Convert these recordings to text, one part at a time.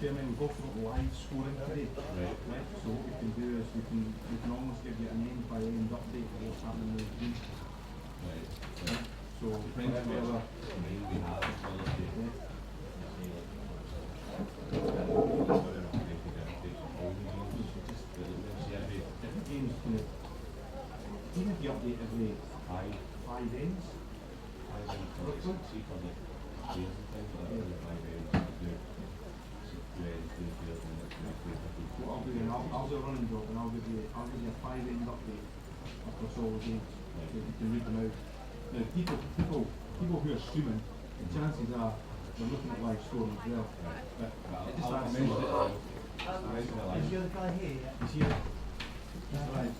Chairman, we go for a live scoring today. Right. So what we can do is we can almost give you an end by end update of what's happening with the team. Right. So whenever we have even if you update every five ends, what I'll do, I'll do a running job and I'll give you a 5 end update across all the games, so you can read them out. Now people who are streaming, the chances are they're looking at live scoring as well. But it just adds to it. Is the other guy here yet? He's here. That's right.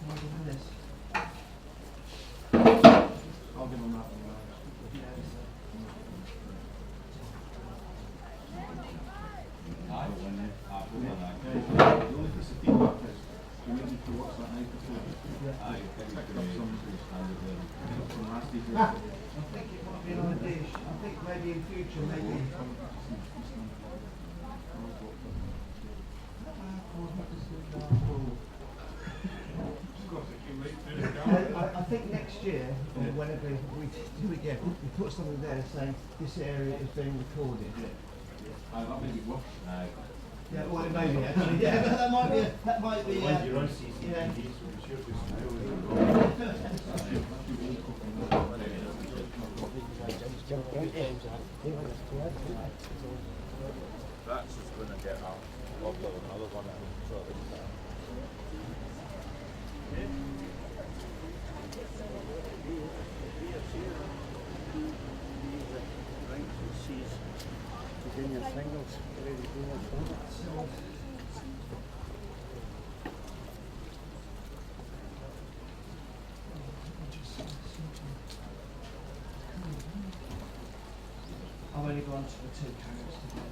Not doing this. I'll give him that one. The only piece of feedback is we need to watch that night before. Picked up some last week. I think it might be an idea. I think maybe in future, maybe. I think next year, or whenever we do it again, we put something there saying this area is being recorded. That may be worse. Yeah, well, it may be actually. Yeah, but that might be. You're on CCTV, yeah. so I'm sure this That's just going to get out. Upload another one and sort of Virginia singles, I've only gone to the 2 cameras today.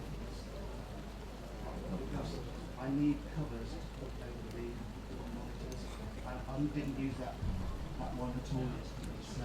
I need covers to put over the monitors. I didn't use that one at all yesterday, so.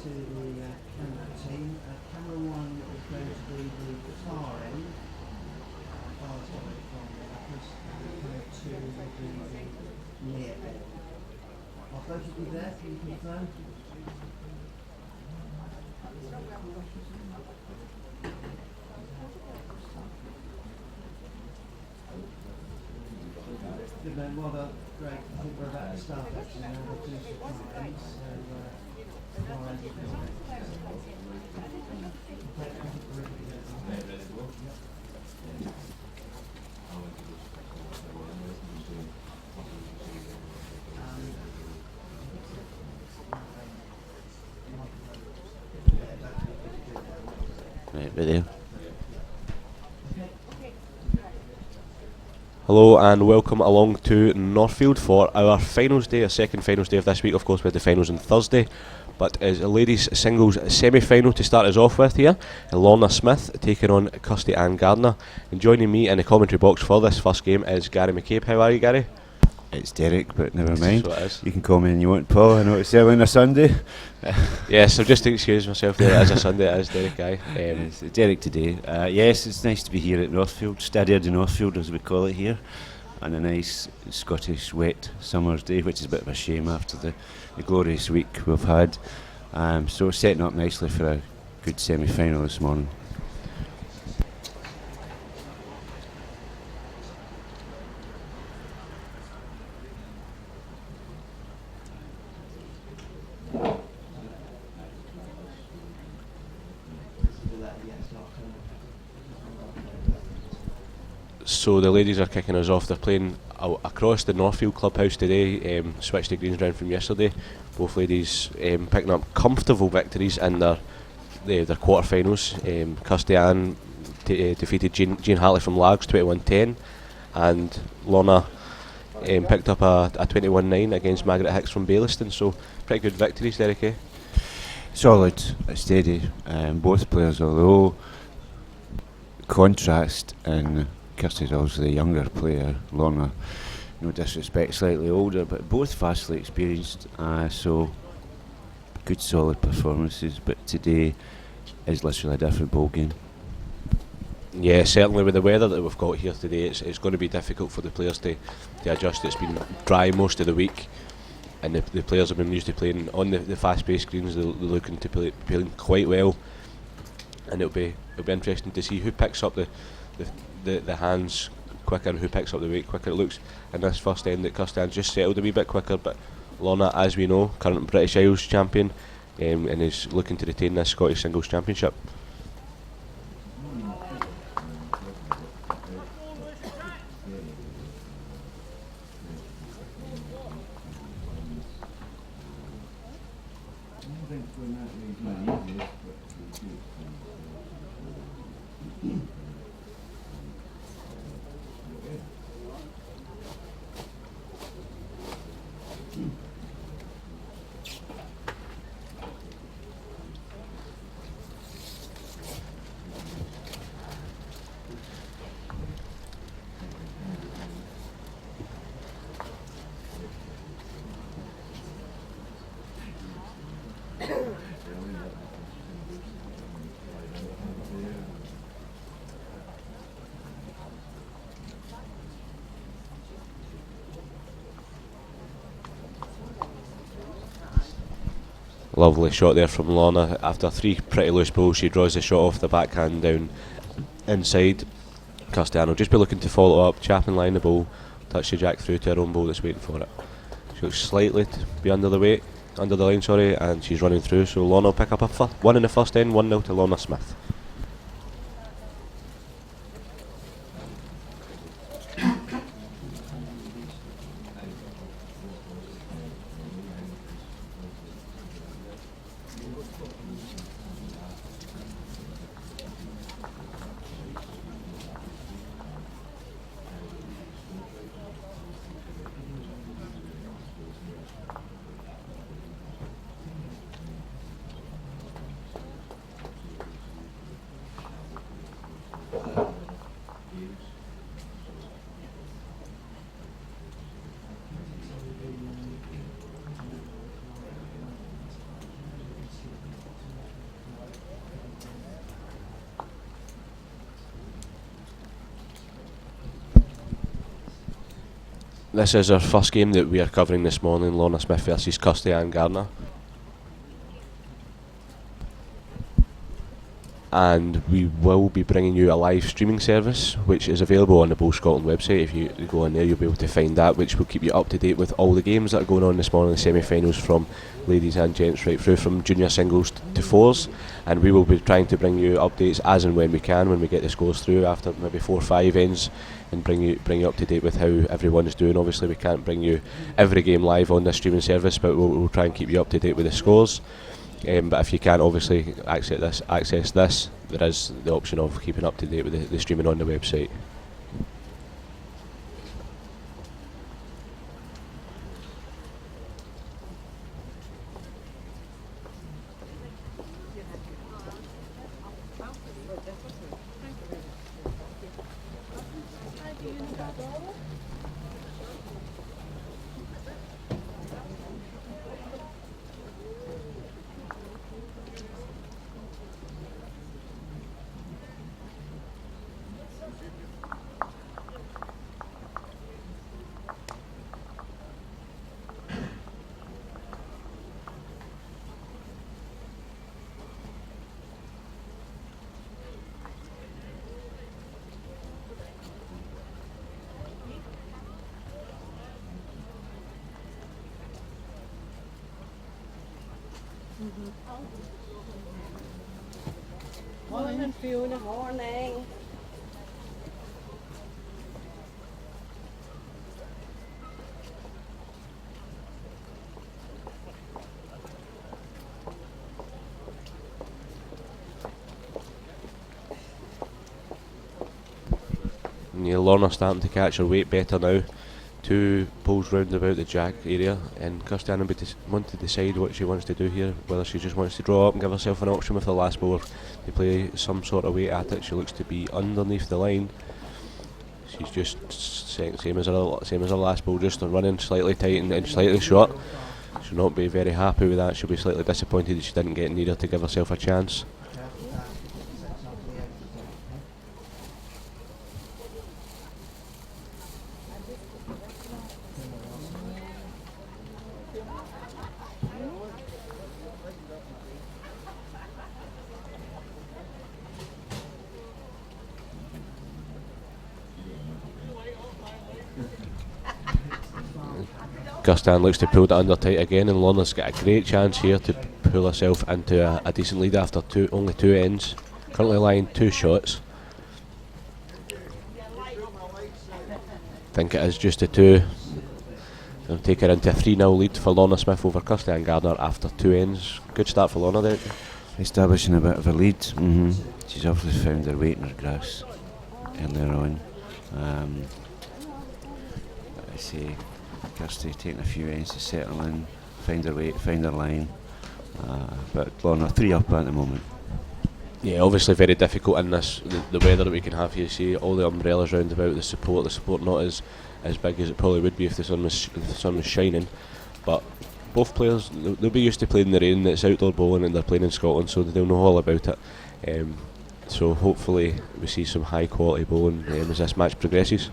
to the camera team. Camera 1 is going to be the far end. Far side from camera 2 will be the near end. Are both of you there? Can you confirm? Good man, well done. Great. I think we're about to start actually now. We'll do some times. So, far end is Right there. Hello and welcome along to Northfield for our finals day, our second finals day of this week. Of course, we had the finals on Thursday, but it's a ladies singles semi-final to start us off with here. Lorna Smith taking on Kirsty Ann Gardner, and joining me in the commentary box for this first game is Gary McCabe. How are you, Gary? It's Derek, but never mind. So it is. You can call me when you want, Paul. I know it's early on a Sunday. Yes, so just to excuse myself there, it is a Sunday, it is Derek Guy. It's Derek today. Yes, it's nice to be here at Northfield, Stadia de Northfield as we call it here, on a nice Scottish wet summer's day, which is a bit of a shame after the glorious week we've had. So setting up nicely for a good semi-final this morning. So the ladies are kicking us off. They're playing across the Northfield clubhouse today, switched to greens ground from yesterday. Both ladies picking up comfortable victories in their quarter-finals. Kirsty Ann defeated Jean Hartley from Largs 21-10, and Lorna picked up a 21-9 against Margaret Hicks from Baillieston. So pretty good victories, Derek, eh? Solid, steady. Both players, although contrast in Kirsty's obviously the younger player, Lorna, no disrespect, slightly older, but both vastly experienced, so good solid performances, but today is literally a different ball game. Yeah, certainly with the weather that we've got here today, it's going to be difficult for the players to adjust. It's been dry most of the week, and the players have been used to playing on the fast-paced greens. They're looking to play playing quite well, and it'll be interesting to see who picks up the hands quicker and who picks up the weight quicker. It looks in this first end that Kirsty Ann's just settled a wee bit quicker, but Lorna, as we know, current British Isles champion, and is looking to retain this Scottish Singles Championship. Lovely shot there from Lorna. After 3 pretty loose balls, she draws the shot off the backhand down inside. Kirsty Ann will just be looking to follow up, chap and line the ball, touch the jack through to her own ball that's waiting for it. She looks slightly to be under the line, and she's running through, so Lorna will pick up a one in the first end, 1-0 to Lorna Smith. This is our first game that we are covering this morning, Lorna Smith versus Kirsty Ann Gardner. And we will be bringing you a live streaming service which is available on the Bowl Scotland website. If you go on there, you'll be able to find that, which will keep you up to date with all the games that are going on this morning, the semi-finals from ladies and gents right through from junior singles to fours, and we will be trying to bring you updates as and when we can, when we get the scores through after maybe 4 or 5 ends, and bring you up to date with how everyone's doing. Obviously we can't bring you every game live on this streaming service, but we'll try and keep you up to date with the scores. But if you can't obviously access this, there is the option of keeping up to date with the streaming on the website. Morning, Fiona. Morning. Yeah, Lorna starting to catch her weight better now. 2 poles round about the jack area, and Kirsty will want to decide what she wants to do here, whether she just wants to draw up and give herself an option with the last bowler to play some sort of weight at it. She looks to be underneath the line. She's just same as her last bowl, just running slightly tight and slightly short. She'll not be very happy with that. She'll be slightly disappointed that she didn't get near her to give herself a chance. Kirsty looks to pull it under tight again, and Lorna's got a great chance here to pull herself into a decent lead after only 2 ends. Currently lying 2 shots. I think it is just a 2. It'll take her into a 3-0 lead for Lorna Smith over Kirsty Ann Gardner after 2 ends. Good start for Lorna there. Establishing a bit of a lead. She's obviously found her weight in her grass earlier on. I say Kirsty taking a few ends to settle in, find her weight, find her line. But Lorna 3 up at the moment. Yeah, obviously very difficult in this, the weather that we can have here. See all the umbrellas round about, the support not as big as it probably would be if the sun was shining. But both players, they'll be used to playing in the rain. It's outdoor bowling and they're playing in Scotland, so they'll know all about it. So hopefully we see some high quality bowling as this match progresses.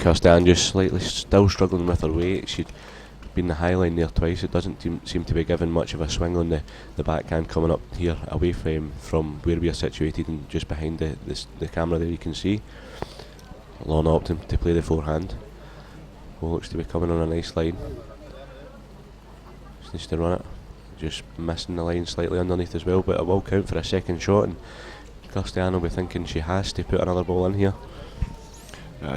Kirsten just slightly still struggling with her weight. She'd been the high line there twice. It doesn't seem to be given much of a swing on the backhand coming up here away from where we are situated, and just behind the camera there you can see Lorna opting to play the forehand. Looks to be coming on a nice line. Just needs to run it. Just missing the line slightly underneath as well, but it will count for a second shot, and Kirsten will be thinking she has to put another ball in here.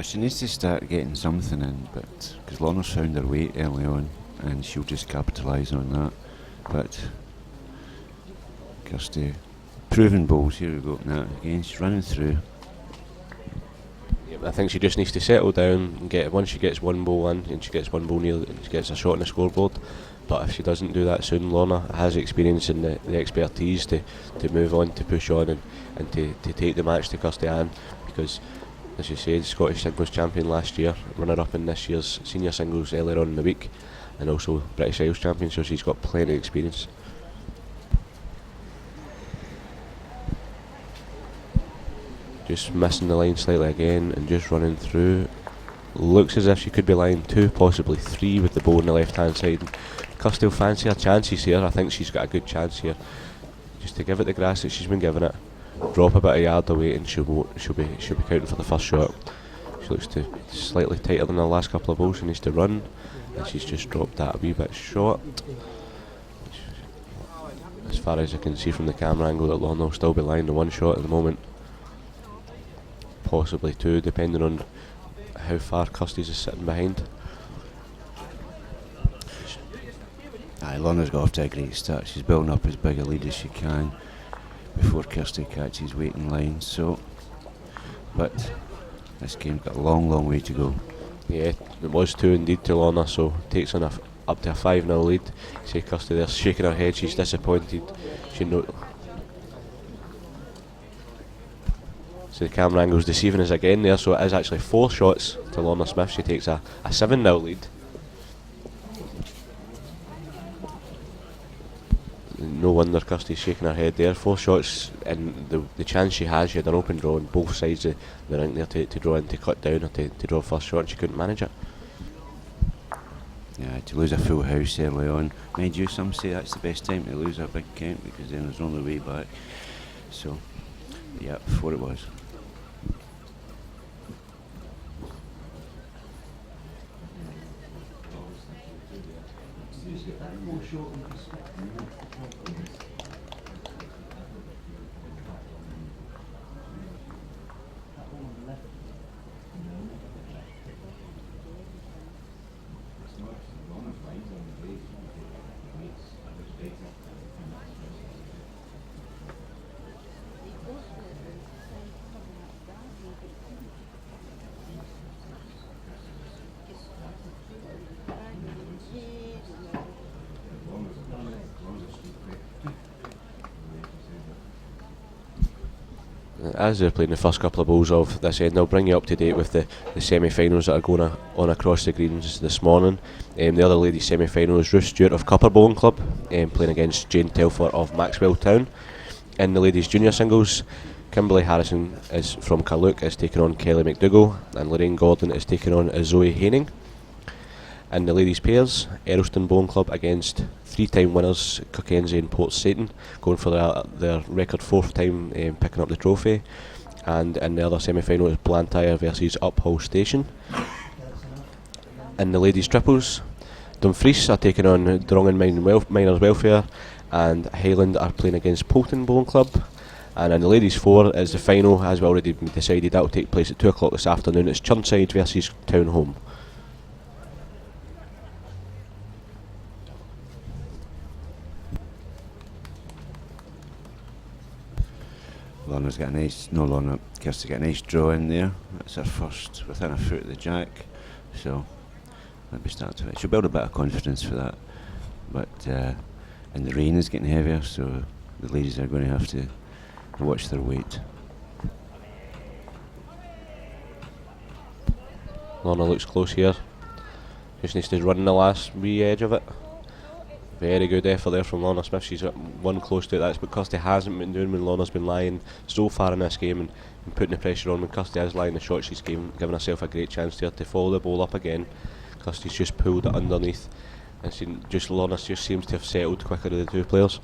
She needs to start getting something in, but because Lorna's found her weight early on, and she'll just capitalise on that. But Kirsty, proven balls. Here we go. Now again, she's running through. I think she just needs to settle down and get, once she gets one ball in and she gets one ball near, she gets a shot on the scoreboard. But if she doesn't do that soon, Lorna has experience and the expertise to move on, to push on and to take the match to Kirsten, because as you said, Scottish singles champion last year, runner up in this year's senior singles earlier on in the week, and also British Isles champion, so she's got plenty of experience. Just missing the line slightly again and just running through. Looks as if she could be line 2, possibly 3 with the ball on the left hand side. Kirsty will fancy her chances here. I think she's got a good chance here. Just to give it the grass that she's been giving it. Drop a bit of yard away and she'll be counting for the first shot. She looks to slightly tighter than the last couple of balls. She needs to run, and she's just dropped that a wee bit short. As far as I can see from the camera angle, that Lorna will still be lying to 1 shot at the moment, possibly 2, depending on how far Kirsty's is sitting behind. Lorna's got off to a great start. She's building up as big a lead as she can before Kirsty catches weight in line. So, but this game's got a long way to go. Yeah, it was 2 indeed to Lorna, so takes on up to a 5-0 lead. You see Kirsty there shaking her head, she's disappointed. So the camera angle's deceiving us again there, so it is actually 4 shots to Lorna Smith. She takes a 7-0 lead. No wonder Kirsty's shaking her head there. 4 shots, and the chance she had, she had an open draw on both sides of the rink there to draw in, to cut down or to draw first shot, and she couldn't manage it. Yeah, to lose a full house early on. Mind you, some say that's the best time to lose a big count, because then there's only way back. So, yeah, 4 it was. As they're playing the first couple of balls of this end, I'll bring you up to date with the semi-finals that are going on across the greens this morning. The other ladies' semi-final is Ruth Stewart of Cupper Bowling Club playing against Jane Telford of Maxwell Town. In the ladies' junior singles, Kimberly Harrison is from Carluke is taking on Kelly McDougall, and Lorraine Gordon is taking on Zoe Haining. In the ladies' pairs, Earlston Bowling Club against 3-time winners Cockenzie and Port Satan, going for their record 4th time picking up the trophy. And in the other semi-final is Blantyre versus Uphull Station. In the ladies' triples, Dumfries are taking on Drongan Miners Welfare, and Highland are playing against Poulton Bowling Club. And in the ladies' 4 is the final, has already been decided. That will take place at 2 o'clock this afternoon. It's Churnside versus Townholme. Lorna's got a nice, no Lorna, Kirsty got a nice draw in there. That's her first within a foot of the jack. So, let me start to it. She'll build a bit of confidence for that. But, and the rain is getting heavier, so the ladies are going to have to watch their weight. Lorna looks close here. Just needs to run the last wee edge of it. Very good effort there from Lorna Smith. She's got one close to it. That's what Kirsty hasn't been doing when Lorna's been lying so far in this game and putting the pressure on. When Kirsty is lying the shot, she's given herself a great chance there to follow the ball up again. Kirsty's just pulled it underneath, and Lorna just seems to have settled quicker than the two players.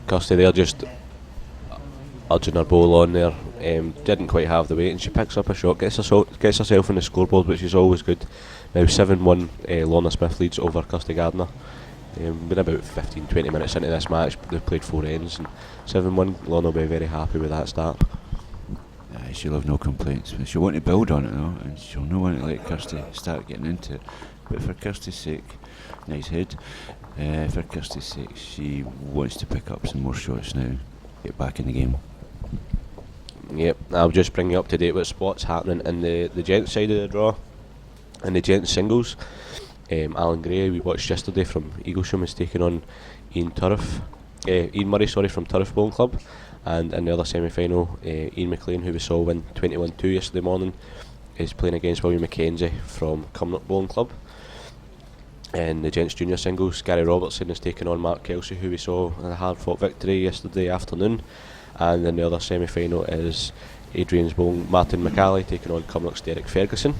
Kirsty there just urging her ball on there, didn't quite have the weight, and she picks up a shot, gets herself on the scoreboard, which is always good. Now 7-1, Lorna Smith leads over Kirsty Gardner. Been about 15-20 minutes into this match, they've played 4 ends, and 7-1, Lorna will be very happy with that start. She'll have no complaints, but she'll want to build on it though, and she'll not want to let Kirsty start getting into it. But for Kirsty's sake, nice head. For Kirsty's sake, she wants to pick up some more shots now, get back in the game. Yep, I'll just bring you up to date with what's happening in the gents side of the draw. In the gents singles, Alan Gray, we watched yesterday from Eaglesham, is taking on Ian Murray from Turriff Bowling Club. And in the other semi-final, Ian McLean, who we saw win 21-2 yesterday morning, is playing against William McKenzie from Cumnock Bowling Club. In the gents junior singles, Gary Robertson is taking on Mark Kelsey, who we saw in a hard-fought victory yesterday afternoon. And in the other semi-final is Adrian's Bowling Martin McCalley taking on Cumnock's Derek Ferguson.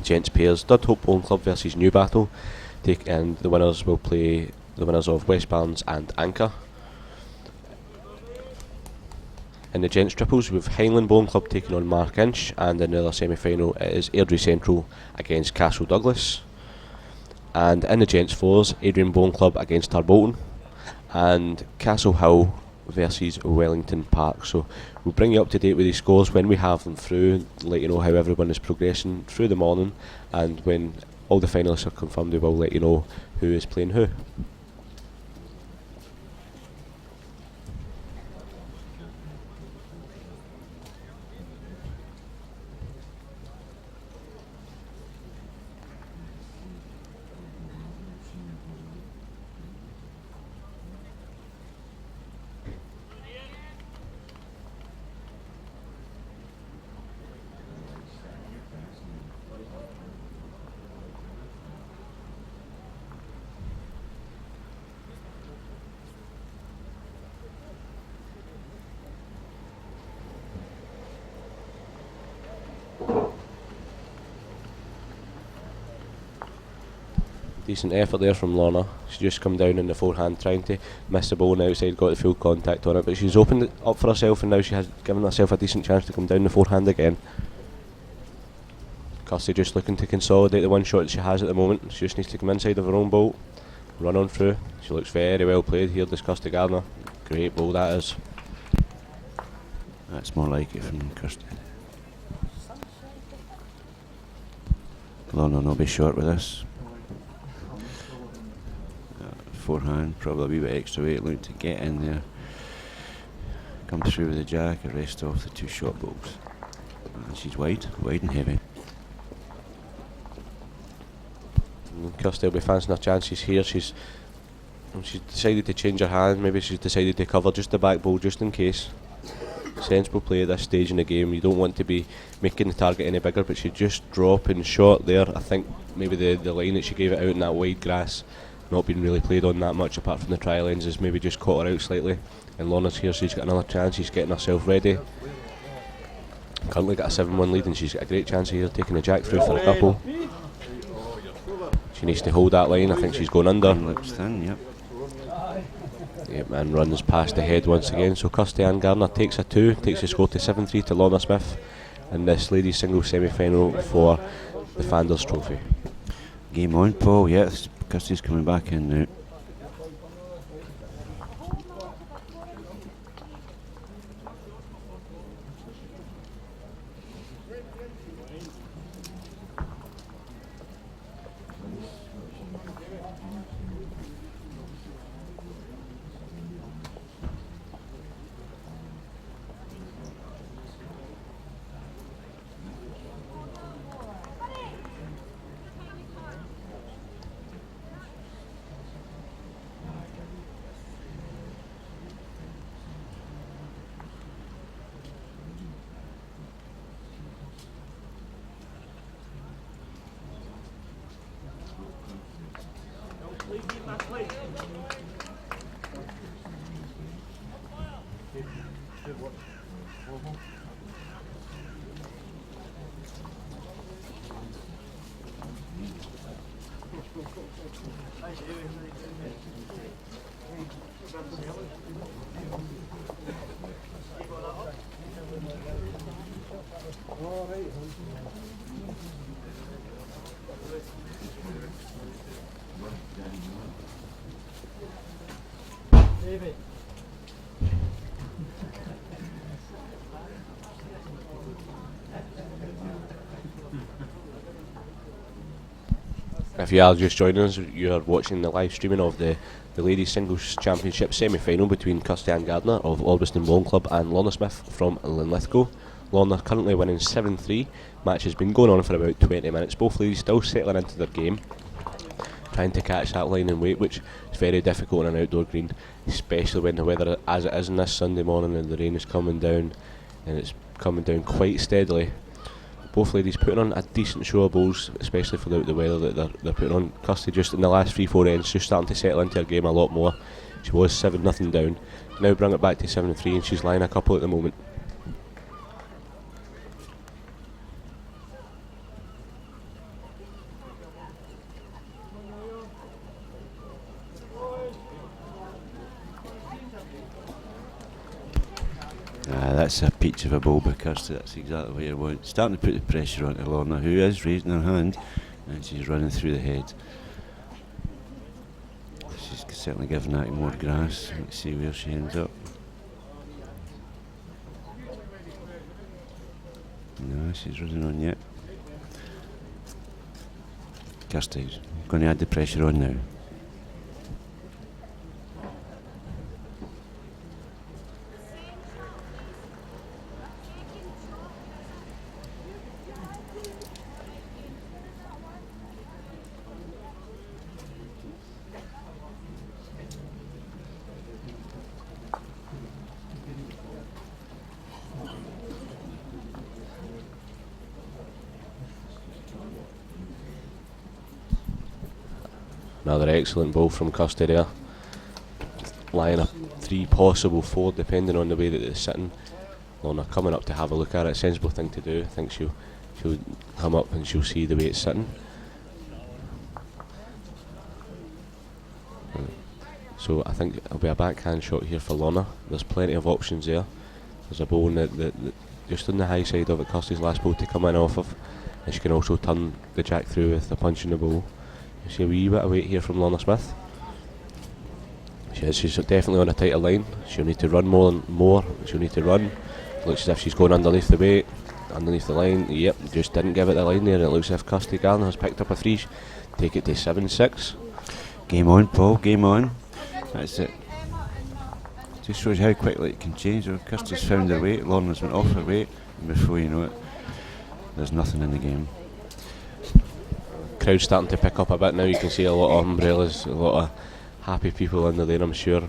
Gents pairs, Dudhope Bowling Club versus Newbattle, and the winners will play the winners of West Barnes and Anchor. In the gents triples, we have Highland Bowling Club taking on Mark Inch, and in the other semi-final it is Airdrie Central against Castle Douglas. And in the gents fours, Adrian Bowling Club against Tarbolton, and Castle Hill versus Wellington Park. So we'll bring you up to date with these scores when we have them through, let you know how everyone is progressing through the morning, and when all the finalists are confirmed, we will let you know who is playing who. Decent effort there from Lorna. She just come down in the forehand, trying to miss the ball on the outside, got the full contact on it, but she's opened it up for herself, and now she has given herself a decent chance to come down the forehand again. Kirsty just looking to consolidate the one shot that she has at the moment. She just needs to come inside of her own bolt, run on through. She looks very well played here, this Kirsty Gardner. Great ball that is. That's more like it from Kirsty. Lorna will be short with this. Forehand, probably a wee bit extra weight, looking to get in there, come through with the jack, arrest off the 2 shot balls. And she's wide and heavy. Kirsty will be fancying her chances here. She's decided to change her hand. Maybe she's decided to cover just the back ball just in case. Sensible play at this stage in the game. You don't want to be making the target any bigger, but she's just dropping short there. I think maybe the line that she gave it out in that wide grass not been really played on that much, apart from the try lenses, maybe just caught her out slightly. And Lorna's here, she's got another chance. She's getting herself ready. Currently got a 7-1 lead, and she's got a great chance here, taking the jack through for a couple. She needs to hold that line. I think she's going under. Lips thin, yep. Yep, and runs past the head once again. So Kirsty Ann Gardner takes a 2, takes the score to 7-3 to Lorna Smith in this ladies singles semi-final for the Fanders Trophy. Game on, Paul. Yeah, it's Kirsty's coming back in now. If you are just joining us, you are watching the live streaming of the Ladies Singles Championship semi-final between Kirsty Ann Gardner of Albiston Bowling Club and Lorna Smith from Linlithgow. Lorna currently winning 7-3. Match has been going on for about 20 minutes. Both ladies still settling into their game, trying to catch that line and weight, which is very difficult on an outdoor green, especially when the weather, as it is on this Sunday morning, and the rain is coming down, and it's coming down quite steadily. Both ladies putting on a decent show of bowls, especially for the weather that they're putting on. Kirsty just in the last 3-4 ends, just starting to settle into her game a lot more. She was 7-0 down, now bring it back to 7-3, and she's lying a couple at the moment. That's a peach of a bowl by Kirsty. That's exactly what you want. Starting to put the pressure on Lorna, who is raising her hand, and she's running through the head. She's certainly giving that more grass. Let's see where she ends up. No, she's running on yet. Kirsty's going to add the pressure on now. Another excellent bowl from Kirsty there. Lying a 3, possible 4, depending on the way that it's sitting. Lorna coming up to have a look at it. Sensible thing to do. I think she'll come up and she'll see the way it's sitting. So I think it'll be a backhand shot here for Lorna. There's plenty of options there. There's a bowl that just on the high side of it, Kirsty's last bowl to come in off of, and she can also turn the jack through with the punch in the bowl. You see a wee bit of weight here from Lorna Smith. She's definitely on a tighter line. She'll need to run more. She'll need to run. Looks as if she's going underneath the weight, underneath the line. Yep, just didn't give it the line there. And it looks as if Kirsty Gardner has picked up a 3. Take it to 7-6. Game on, Paul. Game on. That's it. Just shows how quickly it can change. Kirsty's found her weight. Lorna's went off her weight, and before you know it, there's nothing in the game. Crowd's starting to pick up a bit now. You can see a lot of umbrellas, a lot of happy people in there, I'm sure.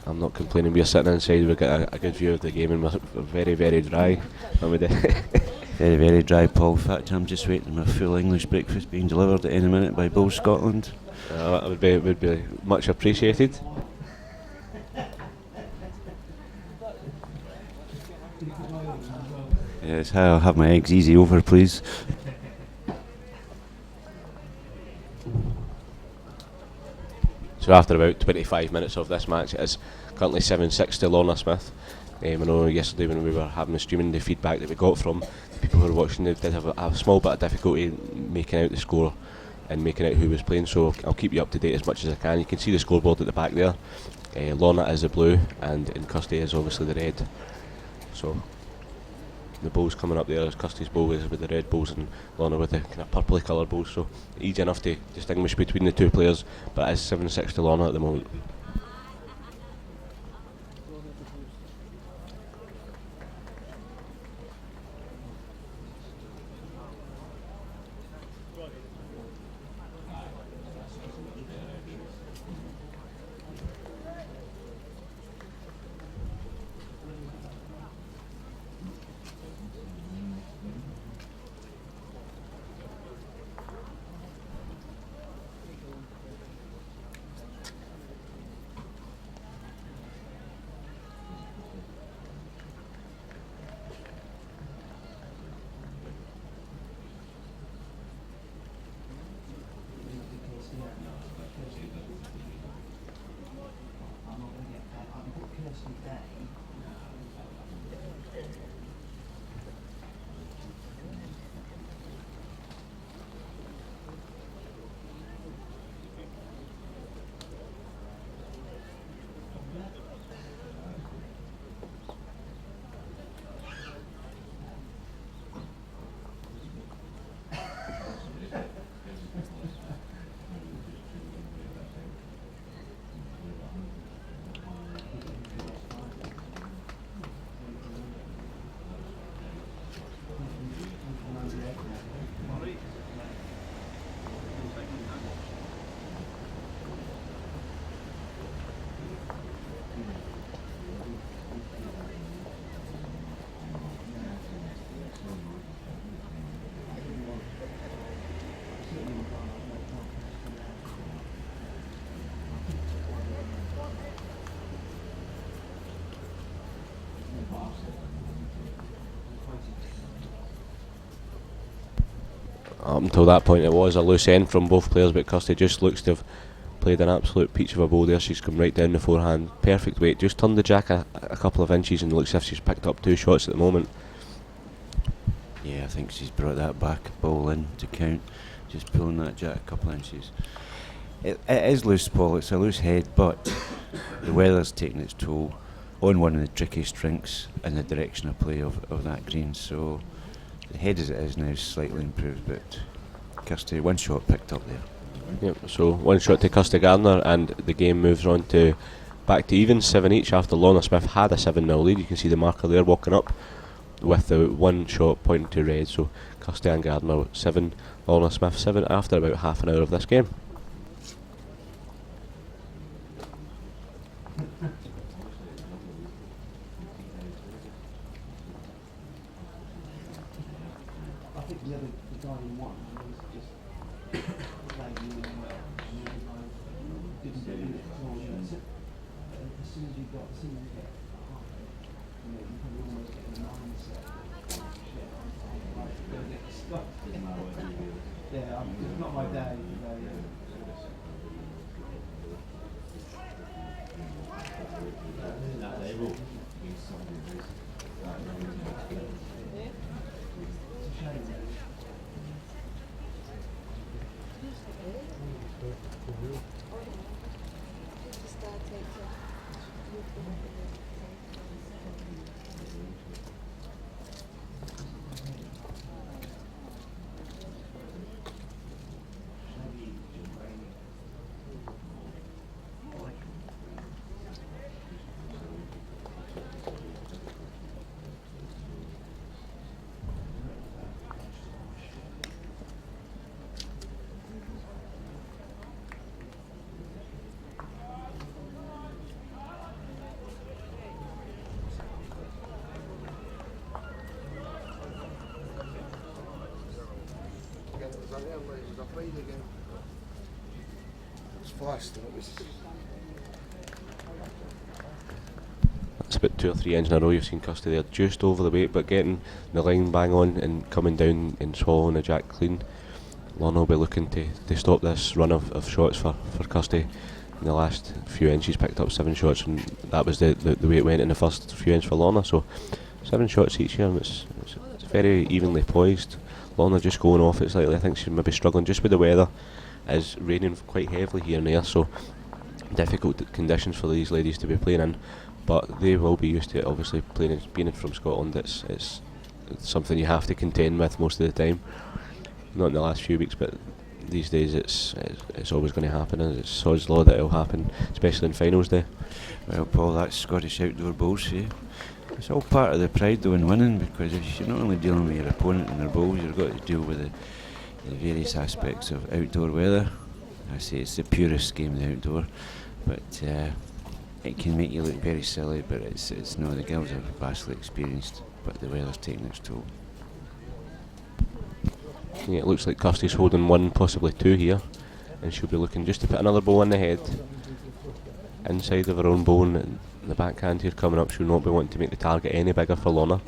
I'm not complaining. We're sitting inside, we get a good view of the game, and we're very, very dry. Very, very dry, Paul. In fact, I'm just waiting for my full English breakfast being delivered at any minute by Bowl Scotland. That would be much appreciated. Yes, I'll have my eggs easy over, please. So after about 25 minutes of this match, it is currently 7-6 to Lorna Smith. I know yesterday when we were having the streaming, the feedback that we got from people who were watching, they did have a small bit of difficulty making out the score and making out who was playing, so I'll keep you up to date as much as I can. You can see the scoreboard at the back there. Lorna is the blue and Custey is obviously the red. So the bowls coming up there, as Custey's bowl is with the red bowls and Lorna with the kind of purpley colour bowls, so easy enough to distinguish between the two players, but it is 7-6 to Lorna at the moment. Up until that point it was a loose end from both players, but Custey just looks to have played an absolute peach of a bowl there. She's come right down the forehand, perfect weight, just turned the jack a couple of inches and looks as if she's picked up 2 shots at the moment. Yeah, I think she's brought that back ball in to count, just pulling that jack a couple of inches. It is loose, Paul, it's a loose head, but the weather's taking its toll on one of the trickiest drinks in the direction of play of that green, so the head as it is now is slightly improved, but Kirsty, 1 shot picked up there. Yep, so 1 shot to Kirsty Gardner and the game moves on to back to even 7 each after Lorna Smith had a 7-0 lead. You can see the marker there walking up with the 1 shot pointing to red, so Kirsty and Gardner 7, Lorna Smith 7 after about half an hour of this game. I think the guy who won was just playing really well. Didn't do it at all. As soon as you get half, you probably almost get the mindset. Shit, I'm gonna get stuck. Yeah, it's not my day. That's about 2 or 3 ends in a row you've seen Kirsty there, just over the weight, but getting the line bang on and coming down and swallowing the jack clean. Lorna will be looking to stop this run of shots for Kirsty. In the last few ends she's picked up 7 shots, and that was the way it went in the first few ends for Lorna, so 7 shots each here, and it's very evenly poised. Lorna just going off it slightly. I think she's maybe struggling just with the weather is raining quite heavily here and there, so difficult conditions for these ladies to be playing in. But they will be used to it. Obviously, being from Scotland, it's something you have to contend with most of the time. Not in the last few weeks, but these days it's always going to happen, and it's sod's law that it'll happen, especially in finals day. Well, Paul, that's Scottish Outdoor Bowls, eh? It's all part of the pride though in winning, because if you're not only dealing with your opponent and their bowls, you've got to deal with the various aspects of outdoor weather. I say it's the purest game, the outdoor, but it can make you look very silly, but it's no, the girls are vastly experienced, but the weather's taking its toll. Yeah, it looks like Kirsty's holding one, possibly two here, and she'll be looking just to put another bowl in the head, inside of her own bowl, and the backhand here coming up. She'll not be wanting to make the target any bigger for Lorna.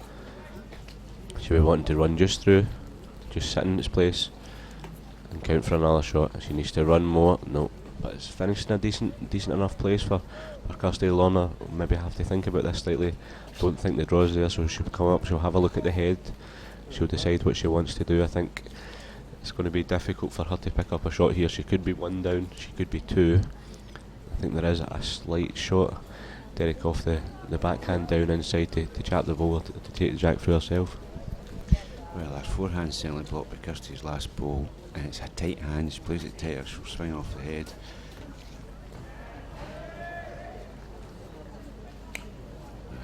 She'll be wanting to run just through, just sit in its place, and count for another shot. She needs to run more, no, but it's finished in a decent enough place for Kirsty. Lorna maybe have to think about this slightly. Don't think the draw's there, so she'll come up, she'll have a look at the head, she'll decide what she wants to do. I think it's going to be difficult for her to pick up a shot here. She could be one down, she could be two. I think there is a slight shot, Derek, off the backhand down inside to jab the bowler to take the jack through herself. Well, that forehand certainly blocked by Kirsty's last bowl, and it's a tight hand. She plays it tighter, she'll swing off the head.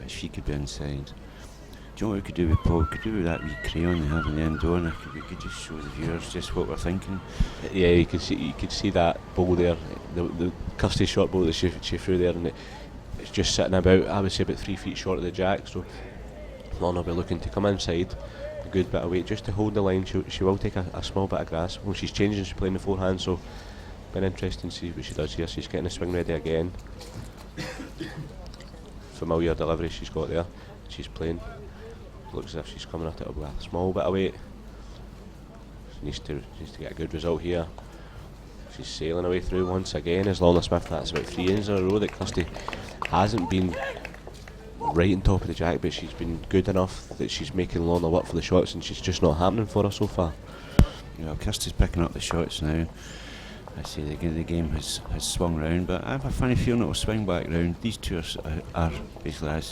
She could be inside. Do you know what we could do with Paul? We could do with that wee crayon they have in the indoor, and we could just show the viewers just what we're thinking. Yeah, you could see that bowl there, the Kirsty short bowl that she threw there, and it's just sitting about, I would say, about 3 feet short of the jack. So Lorna will be looking to come inside a good bit of weight just to hold the line. She will take a small bit of grass. When she's changing, she's playing the forehand, so been interesting to see what she does here. She's getting the swing ready again. Familiar delivery she's got there. She's playing. Looks as if she's coming at it with a small bit of weight. She needs to get a good result here. She's sailing away through once again as Lorna Smith. That's about 3 innings in a row that Kirsty hasn't been right on top of the jack, but she's been good enough that she's making Lorna work for the shots, and she's just not happening for her so far. Yeah, Kirsty's picking up the shots now. I say the game has swung round, but I have a funny feeling it will swing back round. These two are basically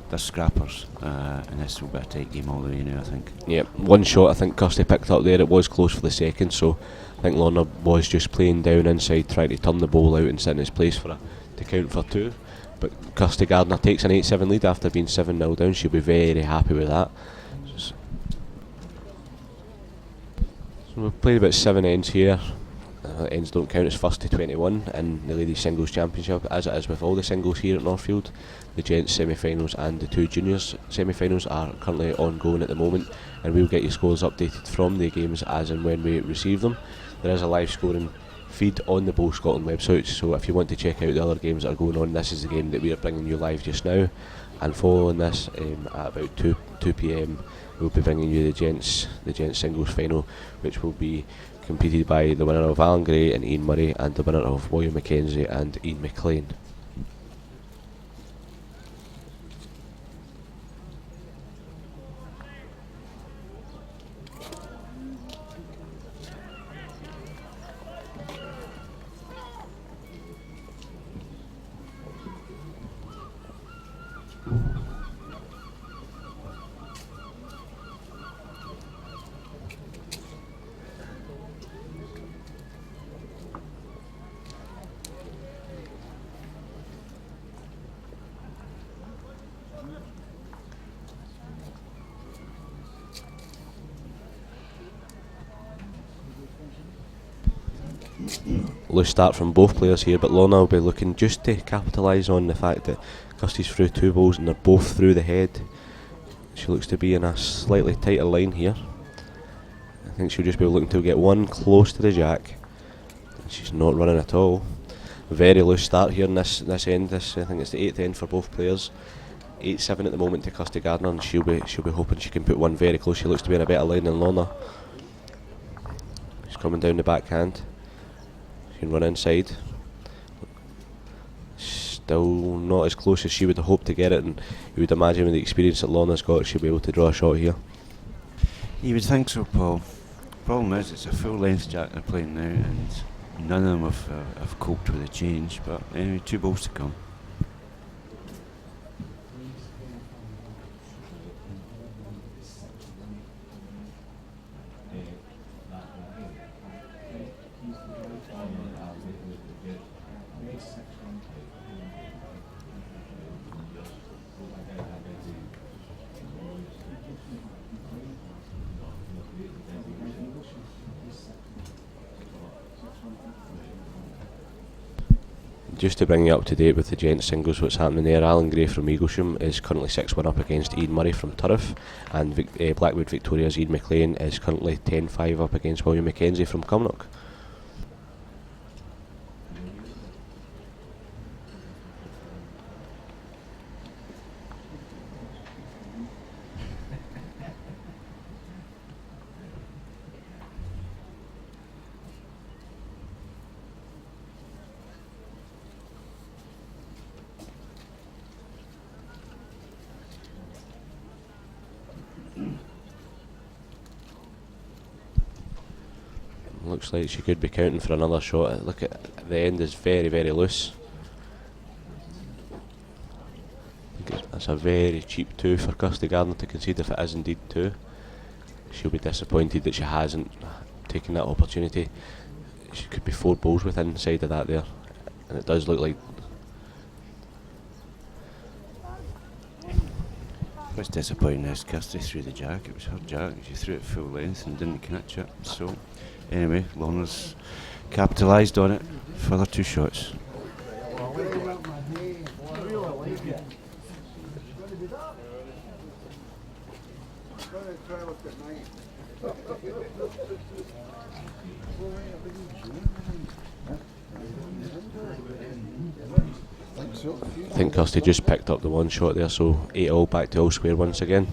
they're scrappers, and this will be a tight game all the way now, I think. Yep, one shot I think Kirsty picked up there. It was close for the second, so I think Lorna was just playing down inside, trying to turn the ball out and sit in its place for to count for two. But Kirsty Gardner takes an 8-7 lead after being 7-0 down. She'll be very happy with that. So we've played about 7 ends here. Ends don't count as first to 21 in the Ladies Singles Championship, as it is with all the singles here at Northfield. The gents semi-finals and the two juniors semi-finals are currently ongoing at the moment, and we'll get your scores updated from the games as and when we receive them. There is a live scoring feed on the Bowl Scotland website, so if you want to check out the other games that are going on, this is the game that we are bringing you live just now. And following this, at about 2 p.m, we'll be bringing you the gents singles final, which will be competed by the winner of Alan Gray and Ian Murray, and the winner of William Mackenzie and Ian McLean. Loose start from both players here, but Lorna will be looking just to capitalise on the fact that Kirsty's threw 2 balls and they're both through the head. She looks to be in a slightly tighter line here. I think she'll just be looking to get one close to the jack. She's not running at all. Very loose start here in this end. I think it's the 8th end for both players. 8-7 at the moment to Kirsty Gardner, and she'll be hoping she can put one very close. She looks to be in a better line than Lorna. She's coming down the backhand. She can run inside. Still not as close as she would have hoped to get it, and you would imagine with the experience that Lorna's got, she'll be able to draw a shot here. You would think so, Paul. Problem is, it's a full length jack they're playing now, and none of them have coped with the change, but anyway, 2 balls to come. Just to bring you up to date with the gents singles, what's happening there, Alan Gray from Eaglesham is currently 6-1 up against Ian Murray from Turriff, and Blackwood Victoria's Ian McLean is currently 10-5 up against William Mackenzie from Cumnock. Looks like she could be counting for another shot. Look at the end is very, very loose. I think that's a very cheap 2 for Kirsty Gardner to concede if it is indeed 2. She'll be disappointed that she hasn't taken that opportunity. She could be 4 balls within side of that there, and it does look like. What's disappointing is Kirsty threw the jack. It was her jack. She threw it full length and didn't catch it. So anyway, Lorna's capitalised on it. Further 2 shots. I think Kirsty just picked up the 1 shot there, so 8-all back to all square once again.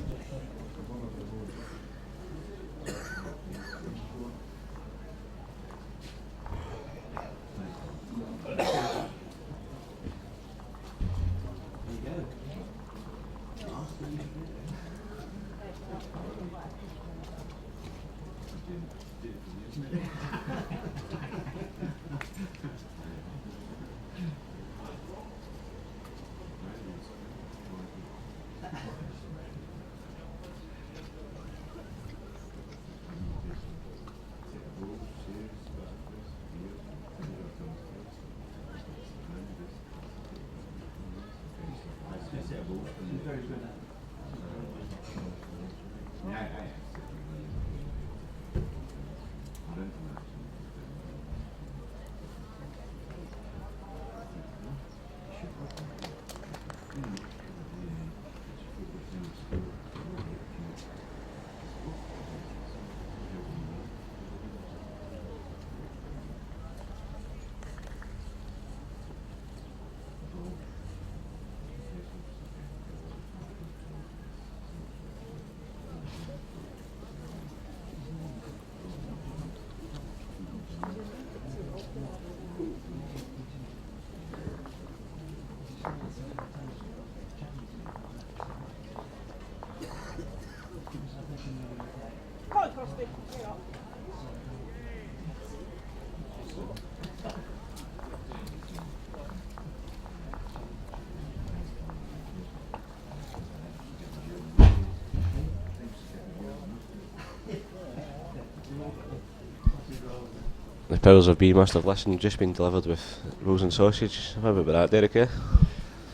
The powers of B must have listened, just been delivered with rolls and sausage. How about that, Derek? Eh?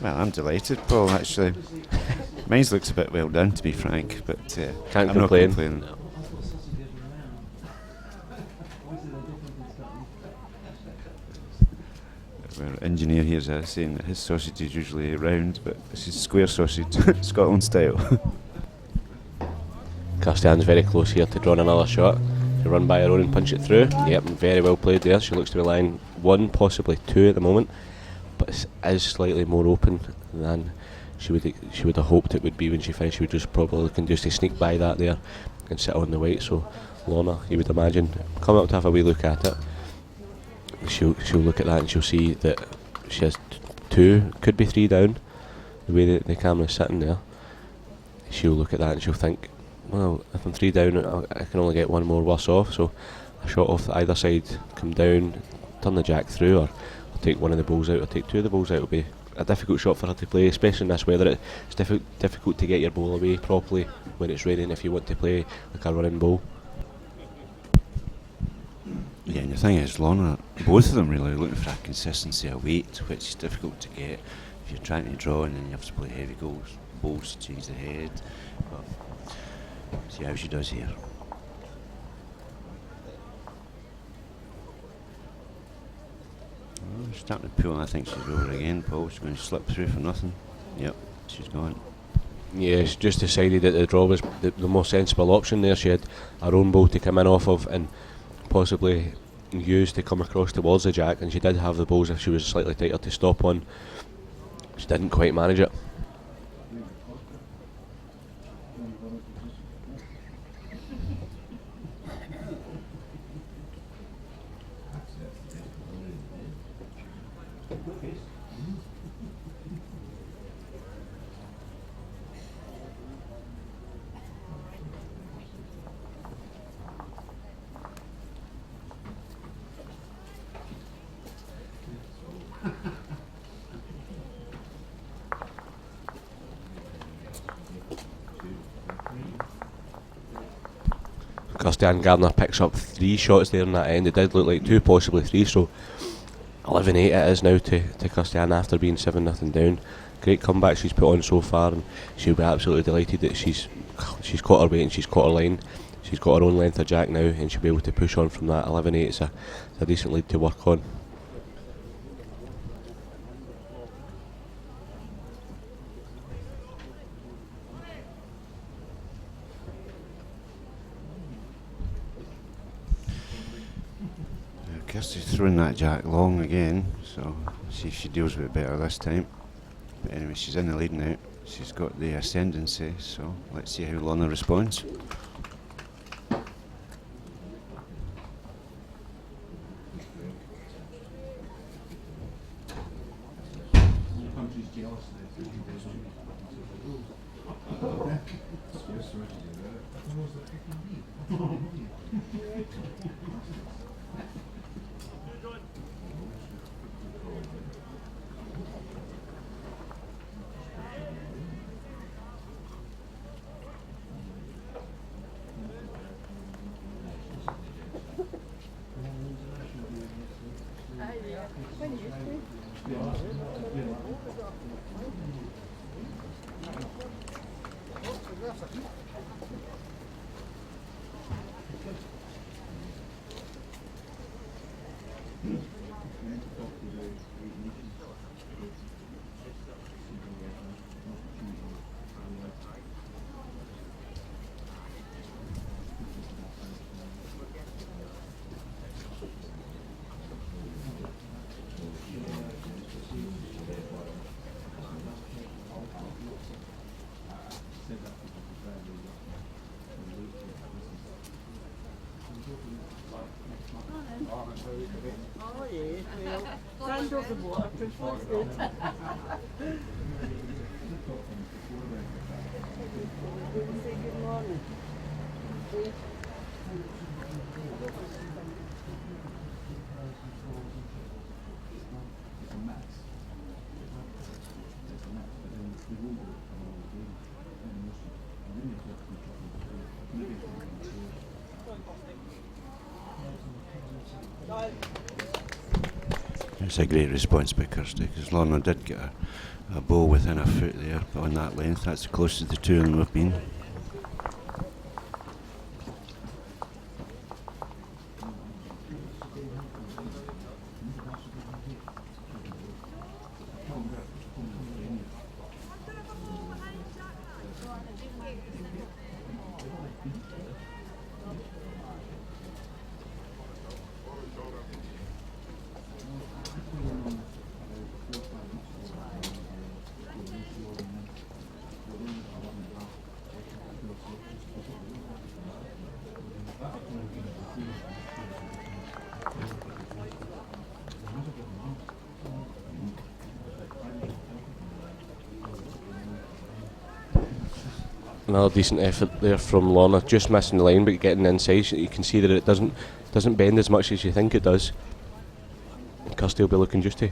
Well, I'm delighted, Paul, actually. Mine looks a bit well done, to be frank, but Can't I'm complain. not complaining. Our engineer here's saying that his sausage is usually round, but this is square sausage, Scotland style. Kirstian's very close here to drawing another shot. To run by her own and punch it through. Yep, very well played there. She looks to be lying 1, possibly 2 at the moment, but it is slightly more open than she would have hoped it would be when she finished. She would just probably looking just to sneak by that there and sit on the white. So Lorna, you would imagine, come up to have a wee look at it. She'll look at that and she'll see that she has 2, could be 3 down. The way that the camera's sitting there, she'll look at that and she'll think, well, if I'm 3 down, I can only get 1 more worse off. So a shot off either side, come down, turn the jack through, or take one of the balls out, or take two of the balls out. It'll be a difficult shot for her to play, especially in this weather. It's difficult to get your ball away properly when it's raining if you want to play like a running ball. Yeah, and the thing is, Lorna, both of them really are looking for a consistency of weight, which is difficult to get if you're trying to draw and then you have to play heavy balls to change the head. But see how she does here. Oh, she's starting to pull. I think she's over again, Paul. She's going to slip through for nothing. Yep, she's gone. Yeah, she just decided that the draw was the more sensible option there. She had her own ball to come in off of and possibly use to come across towards the jack, and she did have the balls if she was slightly tighter to stop on. She didn't quite manage it. Kirstian Gardner picks up 3 shots there in that end. It did look like 2, possibly 3, so 11-8 it is now to Kirstian after being 7-0 down. Great comeback she's put on so far, and she'll be absolutely delighted that she's caught her weight and she's caught her line. She's got her own length of jack now, and she'll be able to push on from that. 11-8, it's a decent lead to work on. Kirsty's throwing that jack long again, so see if she deals with it better this time. But anyway, she's in the lead now. She's got the ascendancy, so let's see how Lorna responds. Oh yes, well, friend of the water, what's good? Say good morning. It's a great response by Kirsty, because Lorna did get a ball within a foot there, but on that length, that's the closest the two of them have been. Another decent effort there from Lorna, just missing the line but getting inside. You can see that it doesn't bend as much as you think it does. Kirsty will be looking just to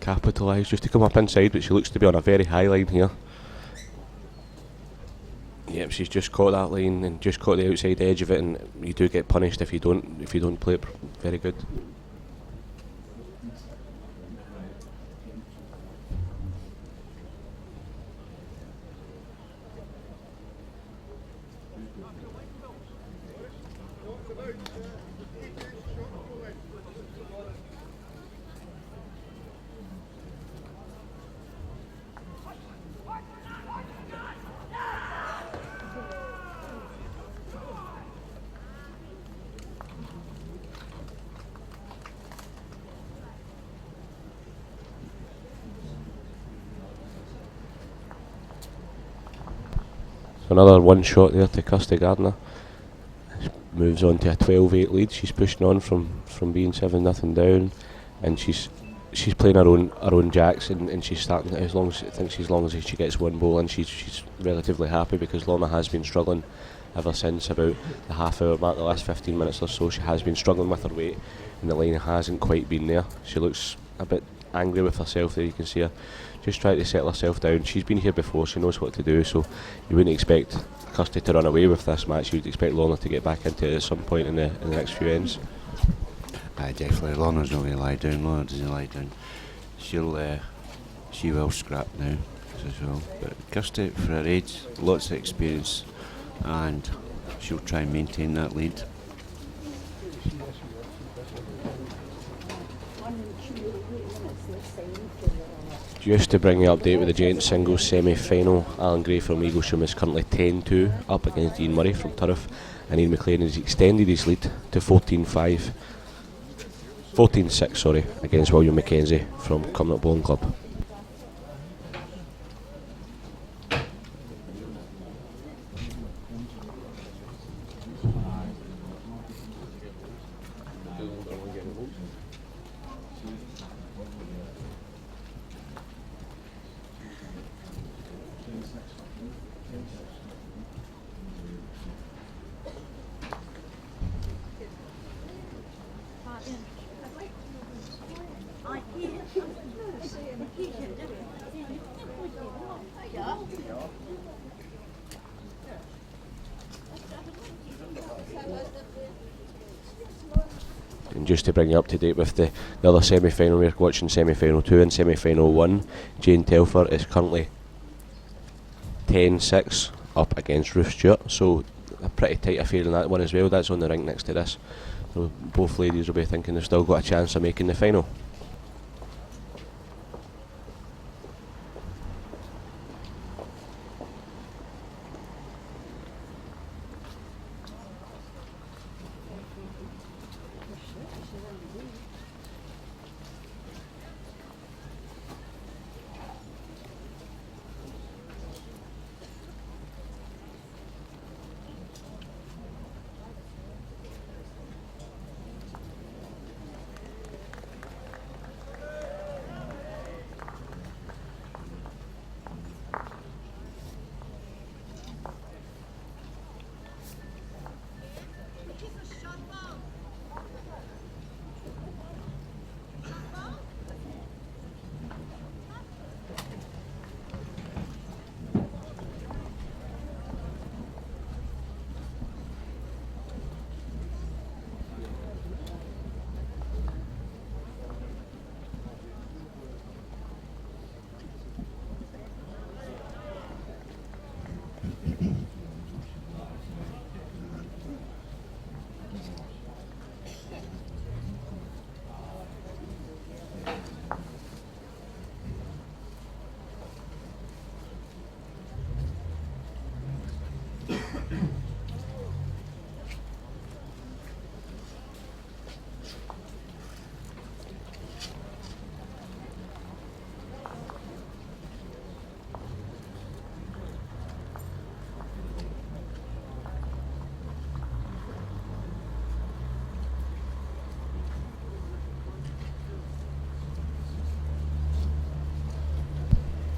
capitalise, just to come up inside, but she looks to be on a very high line here. Yep, she's just caught that line and just caught the outside edge of it, and you do get punished if you don't play it very good. Another one shot there to Kirsty Gardner. Moves on to a 12-8 lead. She's pushing on from being 7-0 down, and she's playing her own jacks, and she's starting as long as she gets one ball, and she's relatively happy, because Lorna has been struggling ever since about the half hour mark, the last 15 minutes or so. She has been struggling with her weight, and the line hasn't quite been there. She looks a bit angry with herself there. You can see her just trying to settle herself down. She's been here before, she knows what to do, so you wouldn't expect Kirsty to run away with this match. You'd expect Lorna to get back into it at some point in the next few ends. Aye, definitely. Lorna's not going to lie down. Lorna doesn't lie down. She will scrap now as well. But Kirsty, for her age, lots of experience, and she'll try and maintain that lead. Just to bring you an update with the Gents singles semi-final, Alan Gray from Eaglesham is currently 10-2 up against Ian Murray from Turriff, and Ian McLean has extended his lead to 14-6 against William Mackenzie from Cumnock Bowling Club. And just to bring you up to date with the other semi-final, we're watching semi-final 2 and semi-final 1. Jane Telfer is currently 10-6 up against Ruth Stewart, so a pretty tight affair in that one as well. That's on the rink next to this, so both ladies will be thinking they've still got a chance of making the final.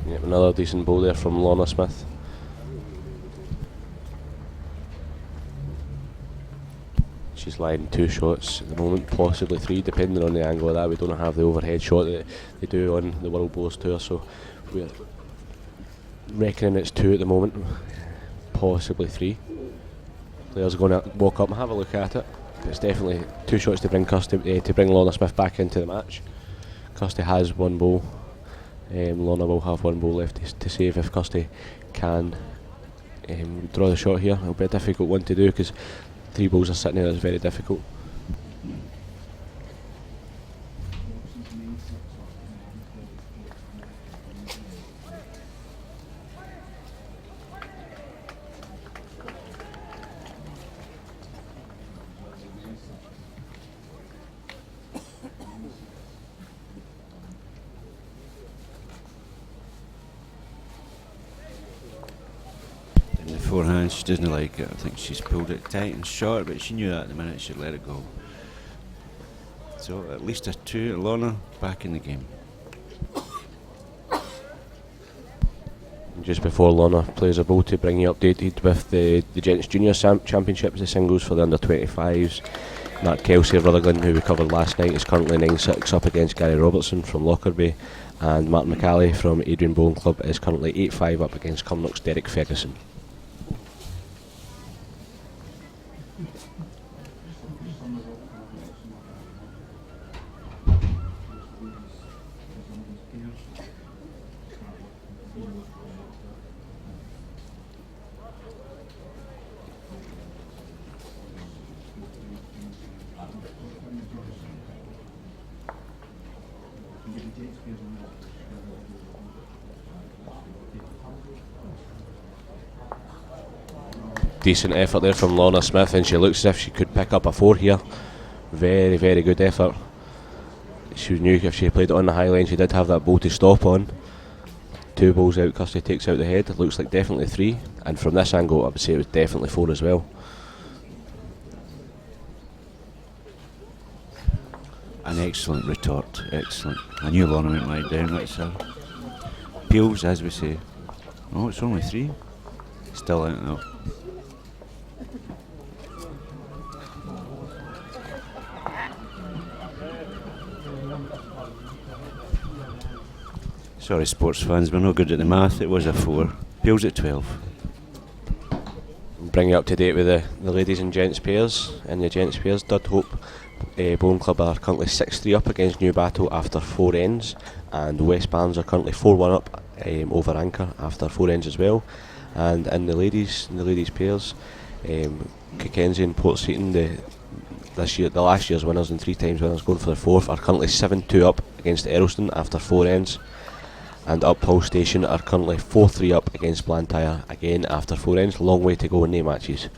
Yep, another decent bowl there from Lorna Smith. She's lying 2 shots at the moment, possibly 3, depending on the angle of that. We don't have the overhead shot that they do on the World Bowls Tour, so we're reckoning it's 2 at the moment, possibly 3. Players are going to walk up and have a look at it. It's definitely 2 shots to bring to bring Lorna Smith back into the match. Kirsty has 1 bowl. Lorna will have 1 bowl left to save if Kirsty can draw the shot here. It'll be a difficult one to do because 3 bowls are sitting there. It's very difficult. In the forehand, she doesn't like it. I think she's pulled it tight and short, but she knew that the minute she'd let it go. So at least a 2. Lorna back in the game. Just before Lorna plays a bowl to bring you updated with the Gents Junior Championships, the singles for the under 25s. Mark Kelsey of Rutherglen, who we covered last night, is currently 9-6 up against Gary Robertson from Lockerbie, and Martin McCalley from Adrian Bowling Club is currently 8-5 up against Cumnock's Derek Ferguson. Decent effort there from Lorna Smith, and she looks as if she could pick up a 4 here. Very, very good effort. She knew if she played it on the high line, she did have that bowl to stop on. 2 bowls out, Kirsty takes out the head. It looks like definitely 3, and from this angle I would say it was definitely 4 as well. An excellent retort, excellent. I knew Lorna went right down, that's her. Peels, as we say. Oh, it's only 3. Still out though. Sorry, sports fans, we're no good at the math. It was a 4. Peels at 12. Bring you up to date with the ladies and gents pairs. In the gents pairs, Dudhope Bowling Club are currently 6-3 up against New Battle after 4 ends, and West Barnes are currently 4-1 up over Anchor after 4 ends as well. And in the ladies pairs, Kickenzie and Port Seaton, the last year's winners and 3 times winners going for the 4th, are currently 7-2 up against Earlston after 4 ends. And Uphull Station are currently 4-3 up against Blantyre, again after 4 ends. Long way to go in the matches.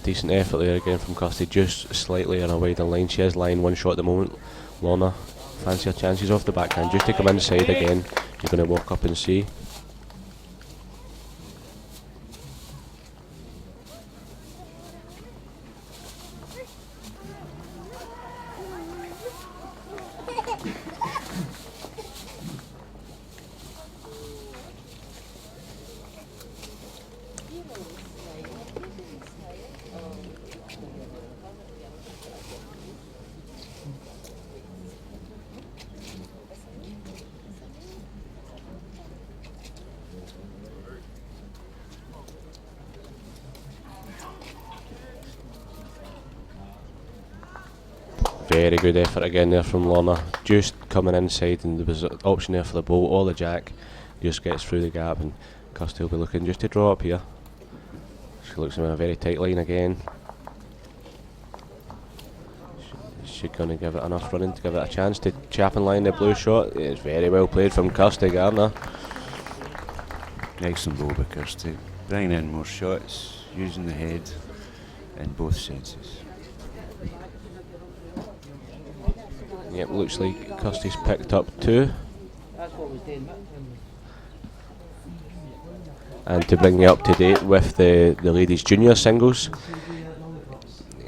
Decent effort there again from Kirsty, just slightly on a wider line. She is lying one shot at the moment. Lorna, fancy her chances off the backhand, just to come inside again. You're going to walk up and see. Very good effort again there from Lorna, just coming inside, and there was an option there for the bolt or the jack. Just gets through the gap, and Kirsty will be looking just to draw up here. She looks in a very tight line again. She's going to give it enough running to give it a chance to chap and line the blue shot. It's very well played from Kirsty Gardner. Excellent ball by Kirsty. Bringing in more shots, using the head in both senses. Yep, looks like Kirsty's picked up 2. And to bring you up to date with the ladies' junior singles,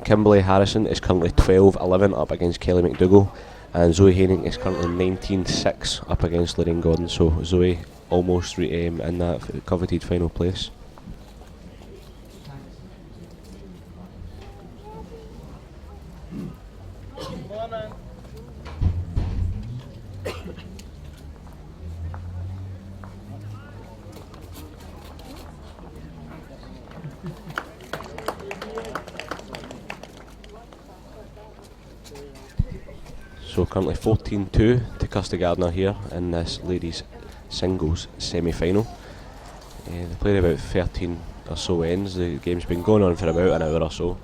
Kimberly Harrison is currently 12-11 up against Kelly McDougall, and Zoe Haining is currently 19-6 up against Lorraine Gordon. So Zoe almost in that coveted final place. So currently 14-2 to Kirsty Gardner here in this ladies singles semi-final. They played about 13 or so ends. The game's been going on for about an hour or so.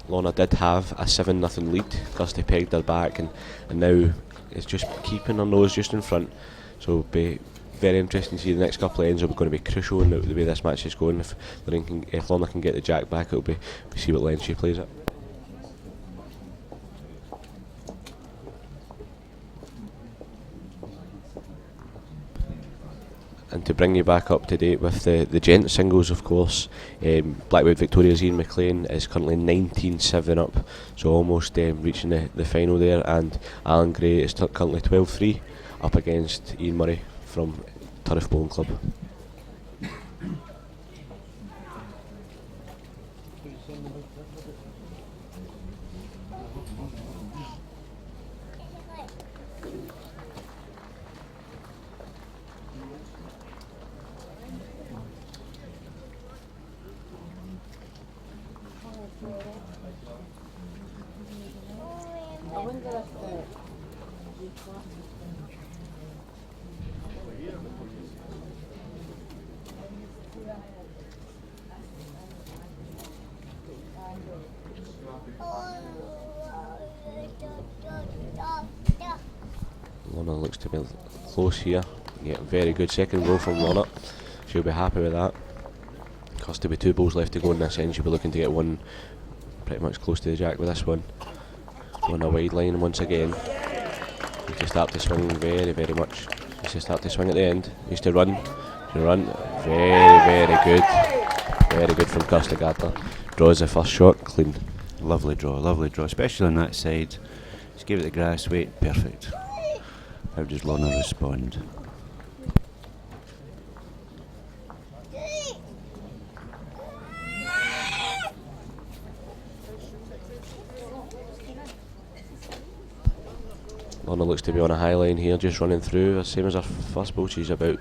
Lorna did have a 7-0 lead. Kirsty pegged her back, and now it's just keeping her nose just in front. So it'll be very interesting to see the next couple of ends. Will be going to be crucial in the way this match is going. If Lorna can get the jack back, it'll be see what length she plays at. And to bring you back up to date with the gent singles, of course, Blackwood Victoria's Ian McLean is currently 19-7 up, so almost reaching the final there, and Alan Gray is currently 12-3 up against Ian Murray from Turriff Bowling Club. Lorna looks to be close here. Yeah, very good second goal from Lorna. She'll be happy with that. Kirsty with 2 balls left to go in this end. She'll be looking to get one pretty much close to the jack with this one. On a wide line once again. Needs to start to swing very much. Needs to start to swing at the end. Needs to run. Very good. Very good from Kirsty Gardner. Draws the first shot clean. Lovely draw, especially on that side. Just gave it the grass weight, perfect. How does Lorna respond? Lorna looks to be on a high line here, just running through, same as her first ball. She's about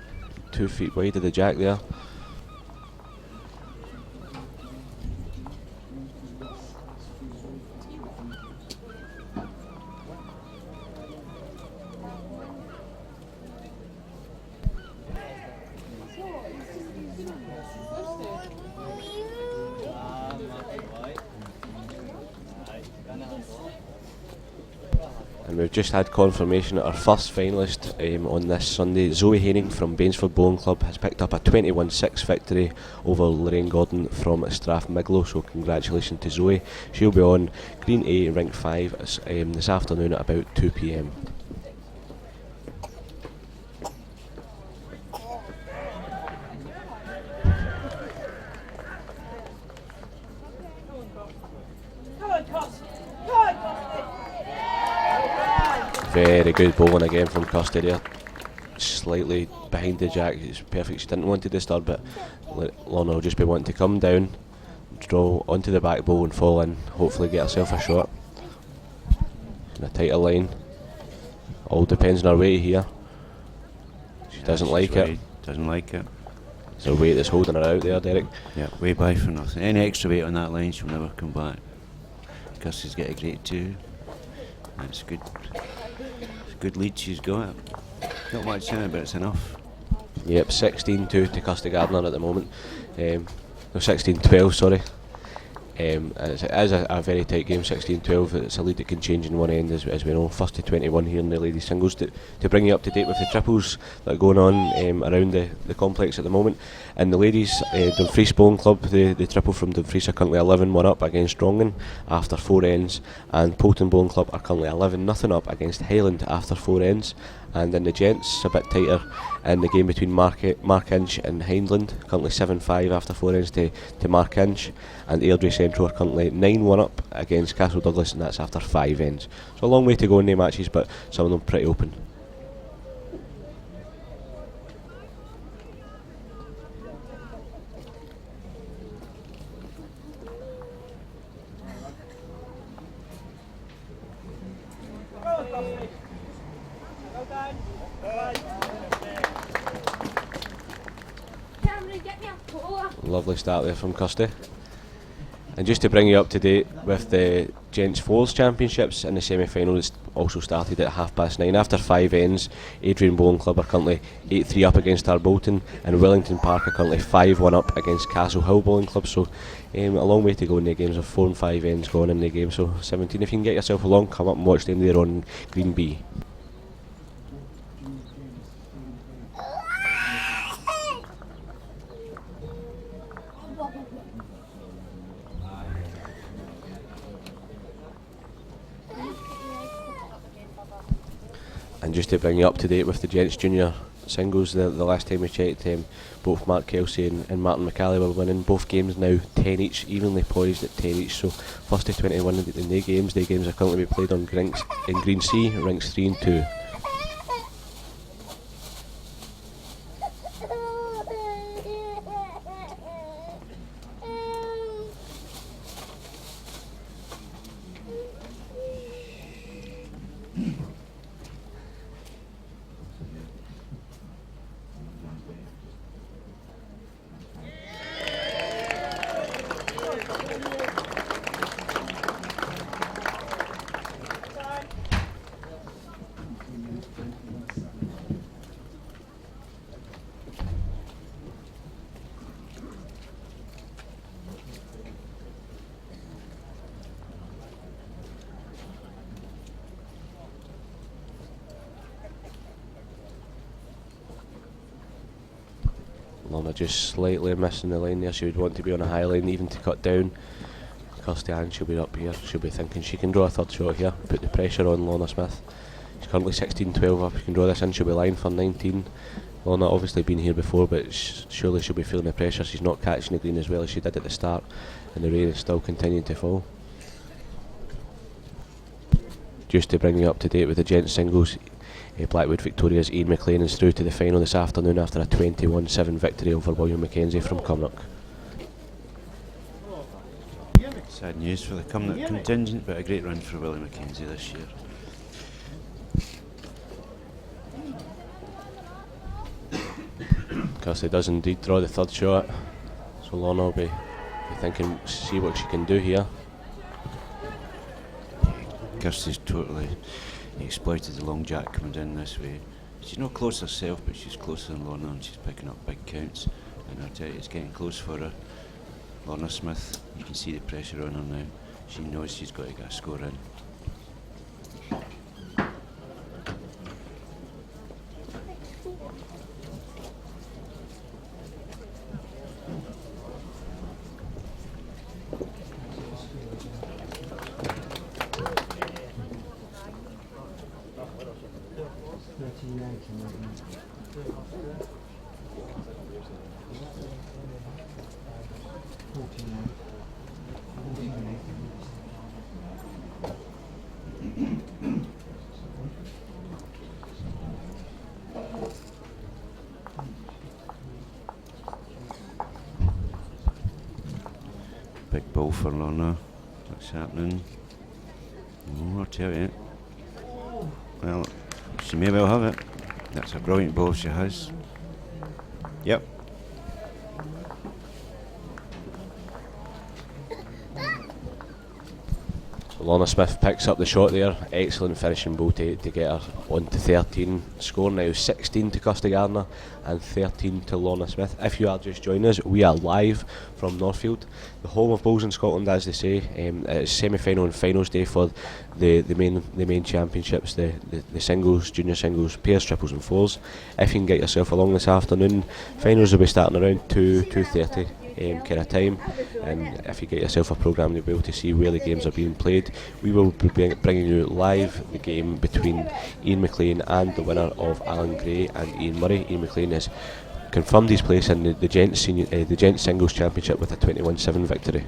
2 feet wide of the jack there. We've just had confirmation that our first finalist on this Sunday, Zoe Haining from Bainsford Bowling Club, has picked up a 21-6 victory over Lorraine Gordon from Strathmiglo, so congratulations to Zoe. She'll be on Green A, Rink 5 this afternoon at about 2 p.m. Very good bowling again from Kirsty there. Slightly behind the jack, it's perfect. She didn't want to disturb it. Lorna will just be wanting to come down, draw onto the back bowl and fall in, hopefully get herself a shot. In a tighter line. All depends on her weight here. She doesn't like it. Doesn't like it. It's her weight that's holding her out there, Derek. Yeah, way by for nothing. Any extra weight on that line, she'll never come back. Kirsty's got a grade 2. That's good. It's a good lead she's got. Not much in it, but it's enough. Yep, 16-2 to Kirsty Gardner at the moment. No, 16-12, sorry. And it is a very tight game, 16-12. It's a lead that can change in one end, as we know. First to 21 here in the ladies singles. To bring you up to date with the triples that are going on around the complex at the moment. In the ladies, Dumfries Bowling Club, the triple from Dumfries are currently 11-1 up against Strongen after 4 ends, and Poulton Bowling Club are currently 11-0 up against Highland after 4 ends. And in the gents, a bit tighter in the game between Markinch and Hindland, currently 7-5 after 4 ends to Markinch, and Airdrie Central are currently 9-1 up against Castle Douglas, and that's after 5 ends. So a long way to go in the matches, but some of them pretty open. Lovely start there from Kirsty. And just to bring you up to date with the Gents Fours Championships, in the semi-final it's also started at 9:30. After 5 ends, Adrian Bowling Club are currently 8-3 up against Tarbolton, and Wellington Park are currently 5-1 up against Castle Hill Bowling Club. So a long way to go in the games, of 4 and 5 ends gone in the game. So 17, if you can get yourself along, come up and watch them there on Green B. And just to bring you up to date with the Gents Junior singles, the last time we checked, both Mark Kelsey and Martin McCalley were winning. Both games now 10 each, evenly poised at 10 each. So first to 21 in their games. Their games are currently being played on rinks in Green C, rinks 3 and 2. Lorna just slightly missing the line there. She would want to be on a high line even to cut down. Kirsty Ann, she'll be up here. She'll be thinking she can draw a third shot here, put the pressure on Lorna Smith. She's currently 16-12 up. If you can draw this in, she'll be lying for 19. Lorna obviously been here before, but surely she'll be feeling the pressure. She's not catching the green as well as she did at the start, and the rain is still continuing to fall. Just to bring you up to date with the gents singles, Blackwood Victoria's Ian McLean is through to the final this afternoon after a 21-7 victory over William Mackenzie from Cumnock. Sad news for the Cumnock contingent, but a great run for William Mackenzie this year. Kirsty does indeed draw the third shot, so Lorna will be thinking, see what she can do here. Kirsty's totally exploited the long jack coming down this way. She's not close herself, but she's closer than Lorna, and she's picking up big counts. And I tell you, it's getting close for her. Lorna Smith, you can see the pressure on her now. She knows she's got to get a score in. Big ball for Lorna. What's happening? Oh, I'll tell you. Well, she may well have it. That's a brilliant ball she has. Yep. Lorna Smith picks up the shot there. Excellent finishing ball to get her on to 13. Score now 16 to Kirsty Gardner and 13 to Lorna Smith. If you are just joining us, we are live from Northfield, the home of bowls in Scotland, as they say. It's semi-final and finals day for the main championships, the singles, junior singles, pairs, triples and fours. If you can get yourself along this afternoon, finals will be starting around 2:30 kind of time, and if you get yourself a programme, you'll be able to see where the games are being played. We will be bringing you live the game between Ian McLean and the winner of Alan Gray and Ian Murray. Ian McLean has confirmed his place in the gents singles championship with a 21-7 victory.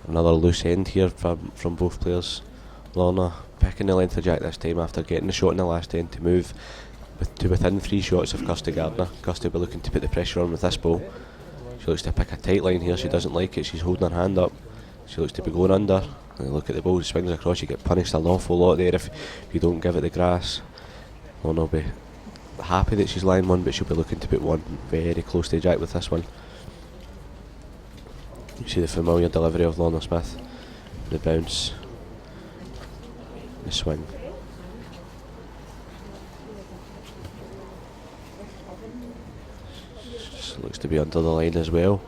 Another loose end here from both players. Lorna picking the length of jack this time after getting the shot in the last end to move to within 3 shots of Kirsty Gardner. Kirsty will be looking to put the pressure on with this ball. She looks to pick a tight line here. She doesn't like it. She's holding her hand up. She looks to be going under. And look at the ball, swings across. You get punished an awful lot there if you don't give it the grass. Lorna will be happy that she's lying one, but she'll be looking to put one very close to jack with this one. You see the familiar delivery of Lorna Smith, the bounce, the swing. Just looks to be under the line as well.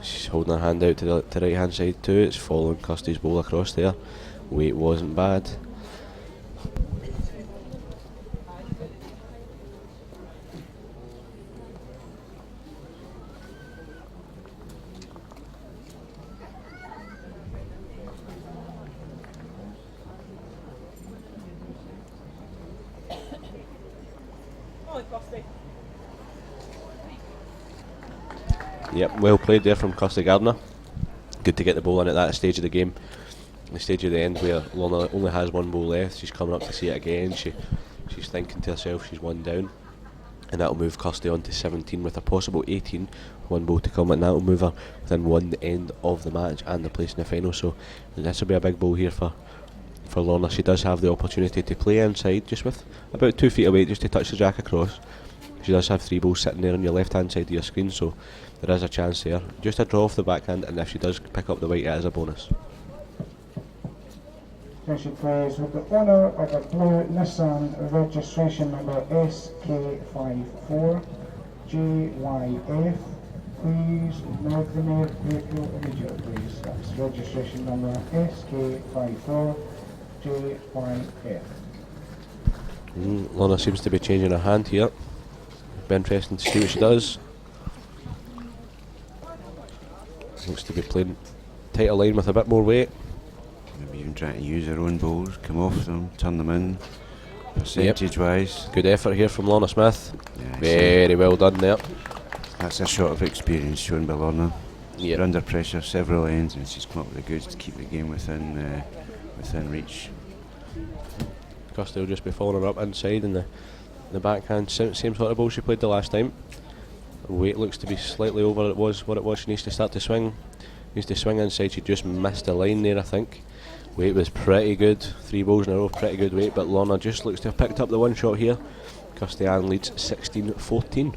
She's holding her hand out to the right hand side too. It's following Kirsty's ball across there. Weight wasn't bad. Yep, well played there from Kirsty Gardner. Good to get the ball in at that stage of the game. The stage of the end where Lorna only has one ball left. She's coming up to see it again. She's thinking to herself she's one down. And that'll move Kirsty on to 17 with a possible 18. One ball to come, and that'll move her within one end of the match and the place in the final. So this will be a big ball here for Lorna. She does have the opportunity to play inside, just with about 2 feet away, just to touch the jack across. She does have 3 balls sitting there on your left hand side of your screen, so there is a chance there. Just a draw off the backhand, and if she does pick up the white, it is a bonus. Attention please, with the owner of a blue Nissan registration number SK54JYF, please move the vehicle immediately please. That's registration number SK54JYF. Lorna seems to be changing her hand here. Be interesting to see what she does. Looks to be playing tighter line with a bit more weight. Maybe even trying to use her own balls, come off them, turn them in, percentage wise. Good effort here from Lorna Smith. Yeah, Very well done there. that's a shot of experience shown by Lorna. Yeah. They're under pressure several ends, and she's come up with the goods to keep the game within reach. Kirsty will just be following her up inside in the backhand. Same sort of ball she played the last time. Weight looks to be slightly over what it was. She needs to start to swing. Needs to swing inside. She just missed a line there, I think. Weight was pretty good. 3 balls in a row, pretty good weight. But Lorna just looks to have picked up the one shot here. Kirsty Ann leads 16-14.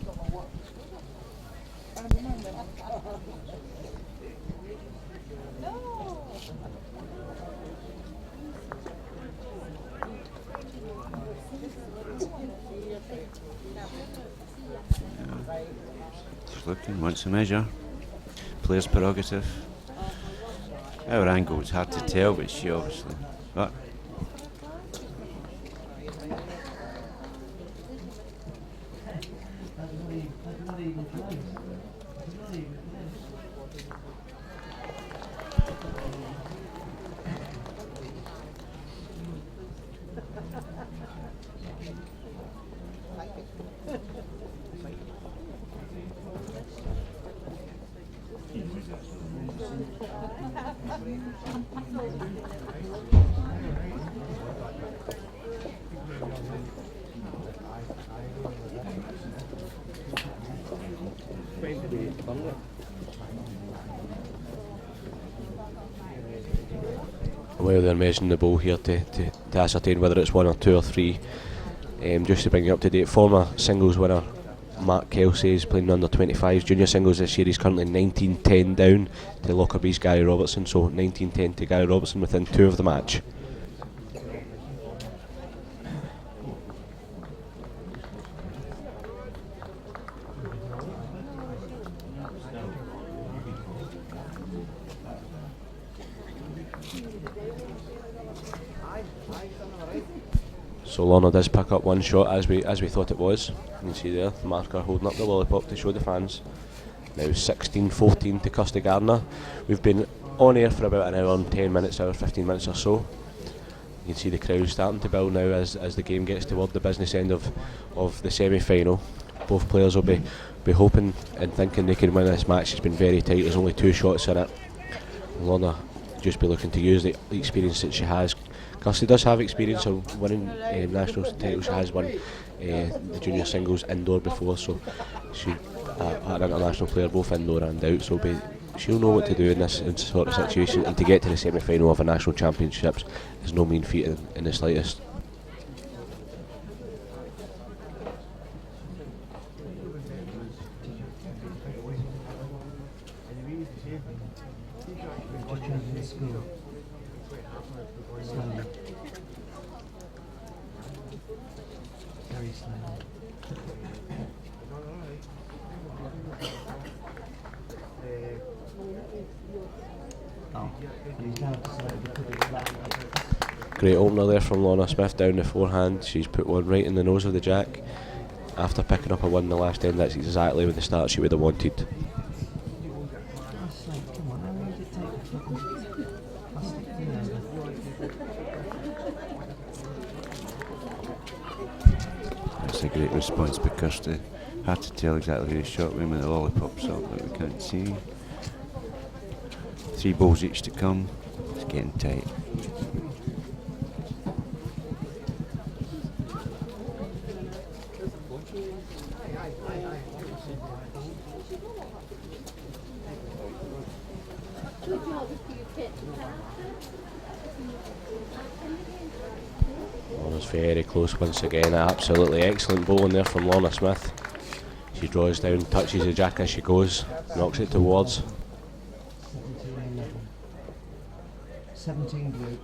Just looking, wants a measure. Player's prerogative. Our angle is hard to tell, but she obviously. But Not even close. Not even close. While they're measuring the ball here to ascertain whether it's 1 or 2 or 3, just to bring you up to date, former singles winner Mark Kelsey is playing under 25s junior singles this year. He's currently 19-10 down to Lockerbie's Gary Robertson, so 19-10 to Gary Robertson within 2 of the match. So Lorna does pick up one shot as we thought it was. You can see there, the marker holding up the lollipop to show the fans. Now 16-14 to Kirsty Gardner. We've been on air for about an hour and 10 minutes, hour 15 minutes or so. You can see the crowd starting to build now as the game gets toward the business end of the semi-final. Both players will be hoping and thinking they can win this match. It's been very tight, there's only 2 shots in it. Lorna just be looking to use the experience that she has. Kirsty does have experience of winning national titles. She has won the junior singles indoor before, so she an international player both indoor and out, so she'll know what to do in this sort of situation, and to get to the semi-final of a national championships is no mean feat in the slightest. Very slowly. He's now decided to put it flat. Great opener there from Lorna Smith down the forehand. She's put one right in the nose of the jack. After picking up a 1 in the last end, that's exactly with the start she would have wanted. Come on, how long did it take the fucking plastic thing over? that's a great response by Kirsty. Hard to tell exactly who shot when with the lollipops up, but we can't see. 3 balls each to come. It's getting tight. Lorna's very close once again. Absolutely excellent bowling there from Lorna Smith. She draws down, touches the jack as she goes, knocks it towards. 17 blue,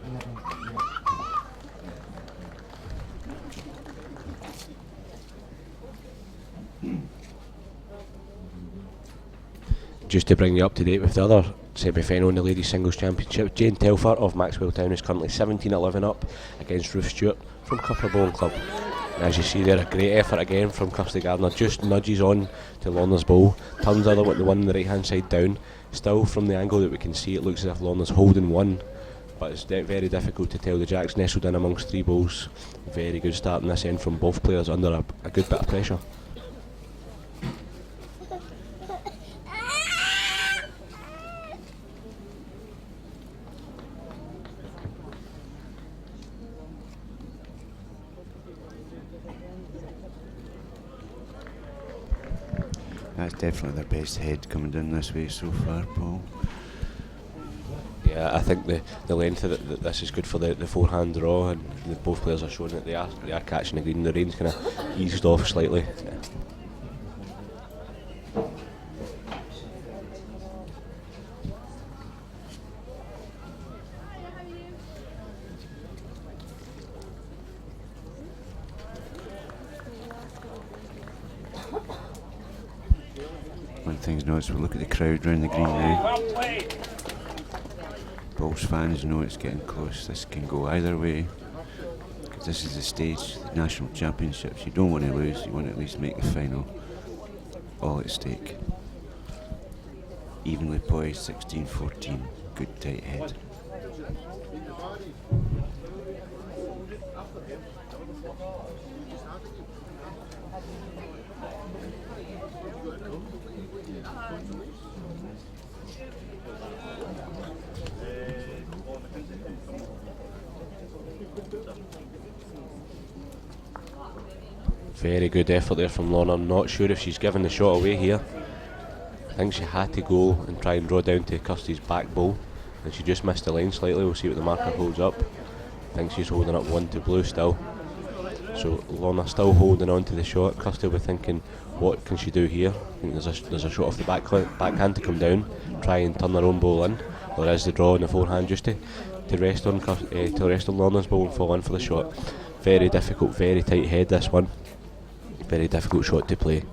11. Just to bring you up to date with the other semi-final in the Ladies Singles Championship, Jane Telfer of Maxwell Town is currently 17-11 up against Ruth Stewart from Cupper Bowling Club. And as you see there, a great effort again from Kirsty Gardner, just nudges on to Lorna's bowl, turns the one on the right hand side down. Still from the angle that we can see, it looks as if Lorna's holding one, but it's very difficult to tell. The jack's nestled in amongst 3 bowls. Very good start in this end from both players under a good bit of pressure. That's definitely their best head coming down this way so far, Paul. Yeah, I think the length of this is good for the forehand draw, and both players are showing that they are catching the green. The rain's kind of eased off slightly. One thing's noticed, we'll look at the crowd round the green now. Paul's fans know it's getting close. This can go either way. Because this is the stage, the national championships. You don't want to lose, you want to at least make the final. All at stake. Evenly poised, 16-14. Good tight head. Very good effort there from Lorna. I'm not sure if she's given the shot away here. I think she had to go and try and draw down to Kirsty's back bowl, and she just missed the line slightly. We'll see what the marker holds up. I think she's holding up 1 to blue still. So Lorna still holding on to the shot. Kirsty will be thinking, what can she do here? I think there's a shot off the backhand to come down, try and turn her own bowl in. Or is the draw in the forehand just to rest on Lorna's bowl and fall in for the shot. Very difficult, very tight head this one. Very difficult shot to play.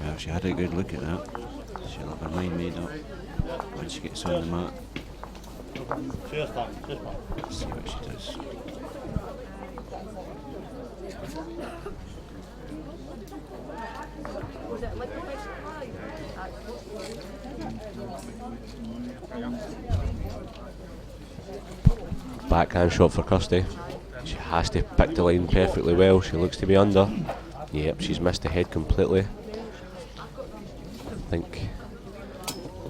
Well, she had a good look at that. She'll have her mind made up when she gets on the mat. Let's see what she does. Backhand shot for Kirsty. She has to pick the line perfectly well. She looks to be under. Yep, she's missed the head completely. I think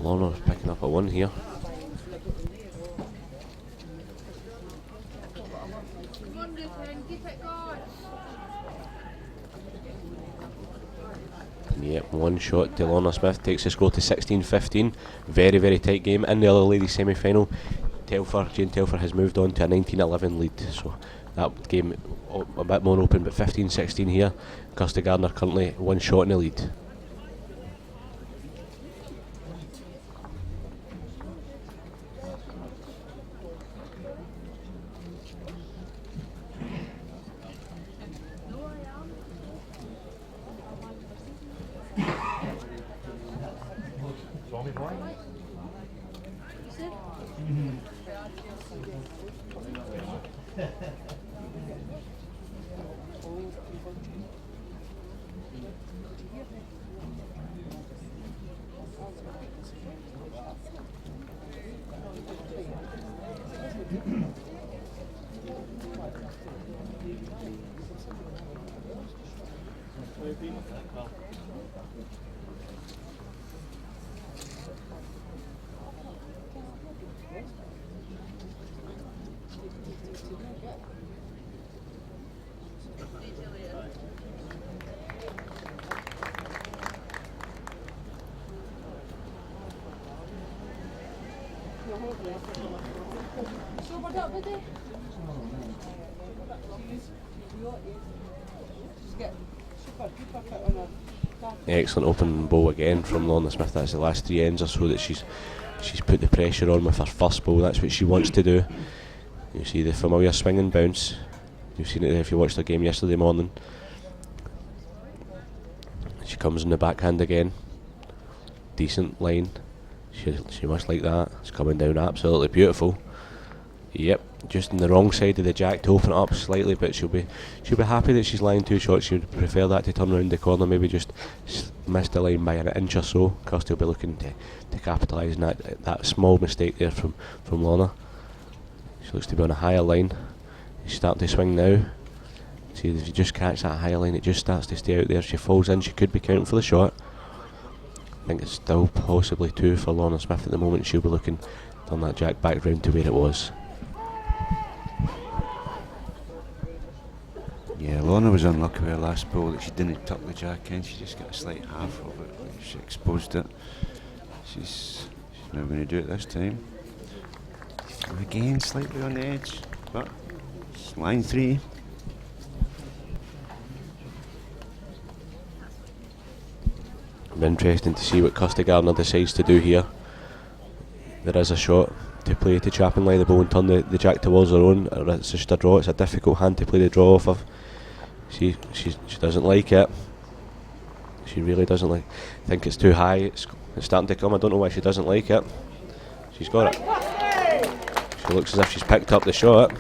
Lorna's picking up a 1 here. Yep, 1 shot to Lorna Smith takes the score to 16-15. Very, very tight game. In the other ladies semi-final, Jane Telfer has moved on to a 19-11 lead. So that game a bit more open, but 15-16 here. Kirsty Gardner currently 1 shot in the lead. Excellent open bowl again from Lorna Smith. That's the last 3 ends or so that she's put the pressure on with her first bowl. That's what she wants to do. You see the familiar swing and bounce. You've seen it there if you watched the game yesterday morning. She comes in the backhand again. Decent line. She must like that. It's coming down absolutely beautiful. Yep, just on the wrong side of the jack to open it up slightly, but she'll be happy that she's lying 2 shots. She would prefer that to turn around the corner, maybe just miss the line by an inch or so. Kirsty will be looking to capitalise on that small mistake there from Lorna. She looks to be on a higher line. She's starting to swing now. See, if you just catch that high line, it just starts to stay out there. She falls in, she could be counting for the shot. I think it's still possibly 2 for Lorna Smith at the moment. She'll be looking on that jack back round to where it was. Yeah, Lorna was unlucky with her last ball that she didn't tuck the jack in. She just got a slight half of it. She exposed it. She's now going to do it this time. And again, slightly on the edge, but it's line 3. Interesting to see what Kirsty Gardner decides to do here. There is a shot to play to Chappinley, the ball, and turn the jack towards her own. It's just a draw. It's a difficult hand to play the draw off of. She doesn't like it. She really doesn't like. I think it's too high. It's starting to come. I don't know why she doesn't like it. She's got it. She looks as if she's picked up the shot.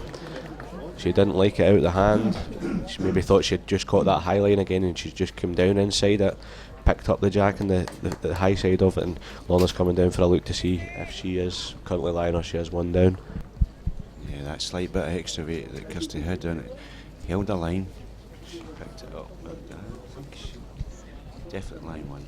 She didn't like it out of the hand. She maybe thought she'd just caught that high line again, and she's just come down inside it, picked up the jack and the high side of it, and Lorna's coming down for a look to see if she is currently lying or she has one down. Yeah, that slight bit of extra weight that Kirsty had on it held a line. She picked it up, but I think she definitely line 1.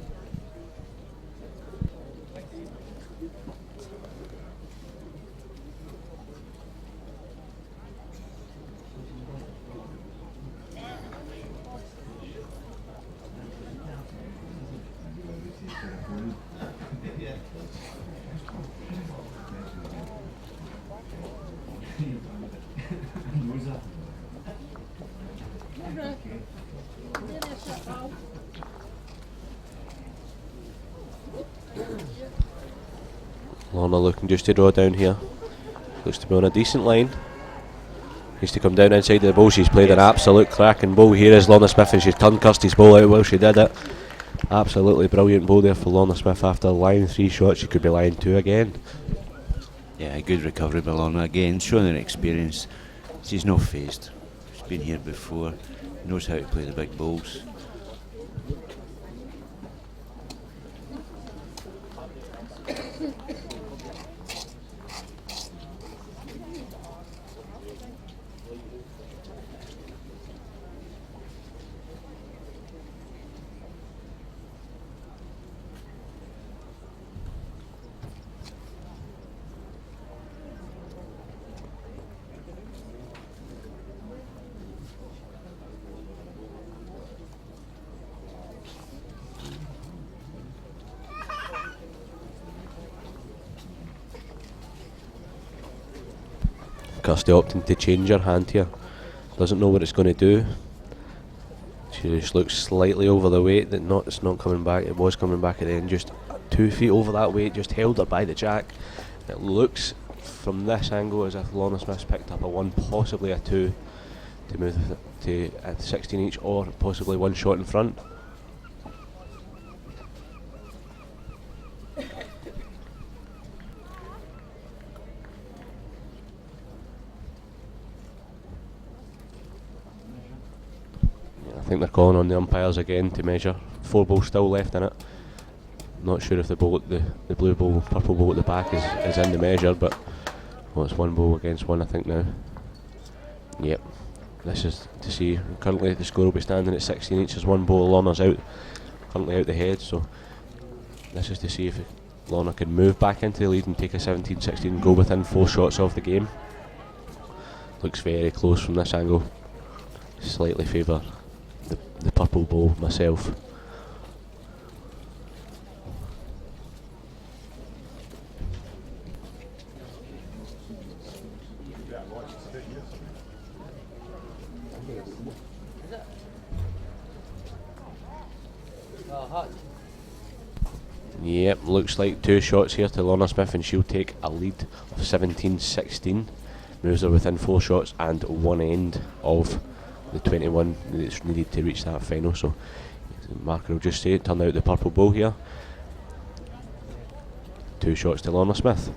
Lorna looking just to draw down here. Looks to be on a decent line. Needs to come down inside the ball. She's played an absolute cracking ball here as Lorna Smith, and she's turned Kirsty's ball out while she did it. Absolutely brilliant ball there for Lorna Smith after line 3 shots. She could be line 2 again. Yeah, good recovery by Lorna again, showing her experience. She's not phased. She's been here before, knows how to play the big balls. Kirsty opting to change her hand here. Doesn't know what it's going to do. She just looks slightly over the weight. It's not coming back. It was coming back at the end. Just 2 feet over that weight. Just held her by the jack. It looks from this angle as if Lorna Smith's picked up a 1, possibly a 2, to move to at 16 each, or possibly 1 shot in front. I think they're calling on the umpires again to measure. 4 balls still left in it. Not sure if the ball, the blue ball, purple ball at the back is in the measure, but well, it's 1 ball against 1, I think now. Yep. This is to see. Currently the score will be standing at 16 each as 1 ball. Lorna's out, currently out the head, so this is to see if Lorna can move back into the lead and take a 17-16 and go within 4 shots of the game. Looks very close from this angle. Slightly favour the purple ball myself. Yep, looks like 2 shots here to Lorna Smith, and she'll take a lead of 17-16. Moves her within 4 shots and 1 end of the 21 that's needed to reach that final. So the marker will just say it, turn out the purple ball here. 2 shots to Lorna Smith.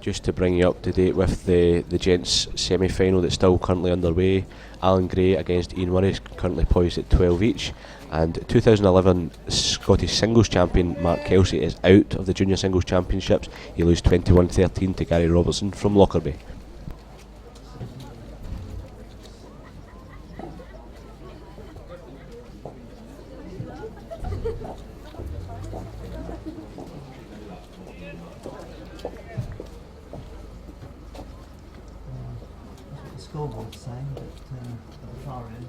Just to bring you up to date with the gents semi-final that's still currently underway. Alan Gray against Ian Murray is currently poised at 12 each, And 2011 Scottish singles champion Mark Kelsey is out of the junior singles championships. He loses 21-13 to Gary Robertson from Lockerbie. That's what the scoreboard's saying, but at the far end.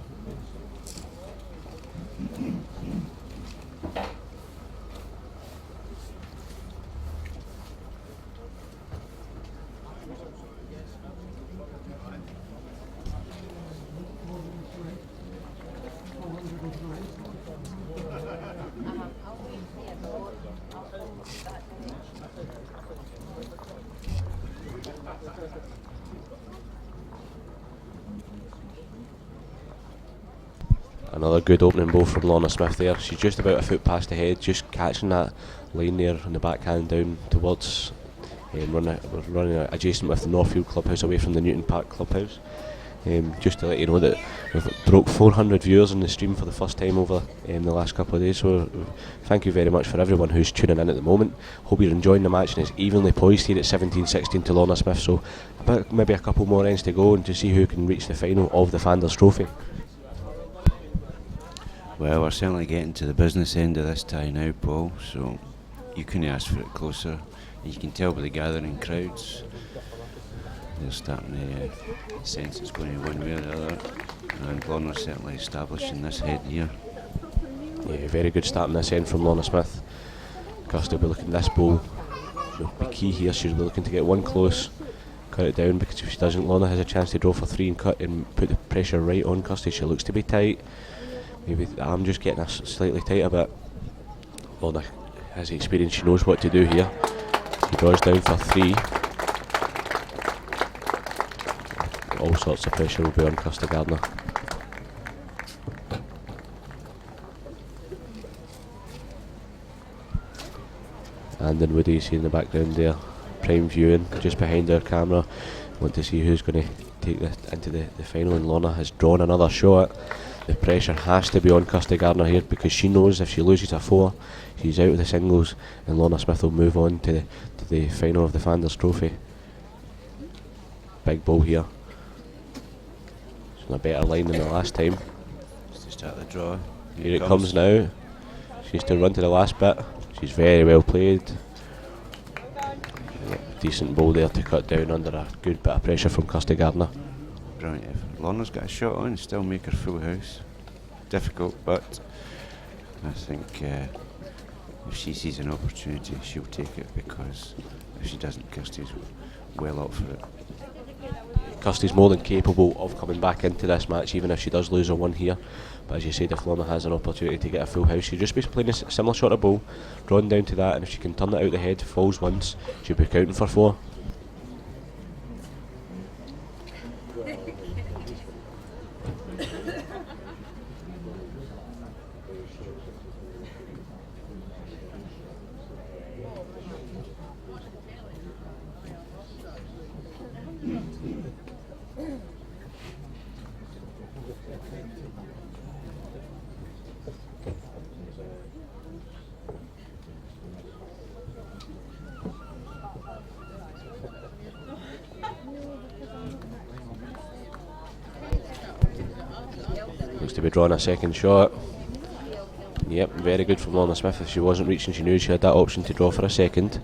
Another good opening ball from Lorna Smith there. She's just about a foot past the head, just catching that line there on the backhand down towards running adjacent with the Northfield Clubhouse away from the Newton Park Clubhouse. Just to let you know that we've broke 400 viewers on the stream for the first time over the last couple of days, so thank you very much for everyone who's tuning in at the moment. Hope you're enjoying the match, and it's evenly poised here at 17-16 to Lorna Smith, so about maybe a couple more ends to go and to see who can reach the final of the Fanders Trophy. Well, we're certainly getting to the business end of this tie now, Paul, so you couldn't ask for it closer. You can tell by the gathering crowds, they're starting to sense it's going to one way or the other, and Lorna's certainly establishing this head here. Yeah, very good start in this end from Lorna Smith. Kirsty will be looking, this ball will be key here. She'll be looking to get one close, cut it down, because if she doesn't, Lorna has a chance to draw for three and cut and put the pressure right on Kirsty. She looks to be tight. Maybe I'm just getting slightly tighter, but Lorna has the experience, she knows what to do here. She draws down for three. All sorts of pressure will be on Kirsty Gardner. And then Woody, you see in the background there, prime viewing just behind our camera. Want to see who's going to take this into the final, and Lorna has drawn another shot. The pressure has to be on Kirsty Gardner here, because she knows if she loses a four, she's out of the singles, and Lorna Smith will move on to the final of the Fanders Trophy. Big ball here. It's on a better line than the last time. Just to start the draw. Here it comes now. She's to run to the last bit. She's very well played. Decent ball there to cut down under a good bit of pressure from Kirsty Gardner. Brilliant. If Lorna's got a shot on, still make her full house. Difficult, but I think if she sees an opportunity, she'll take it, because if she doesn't, Kirsty's well up for it. Kirsty's more than capable of coming back into this match, even if she does lose a one here. But as you said, if Lorna has an opportunity to get a full house, she'll just be playing a similar sort of ball, drawn down to that, and if she can turn it out the head, falls once, she'll be counting for four. Looks to be drawing a second shot. Yep, very good from Lorna Smith. If she wasn't reaching, she knew she had that option to draw for a second.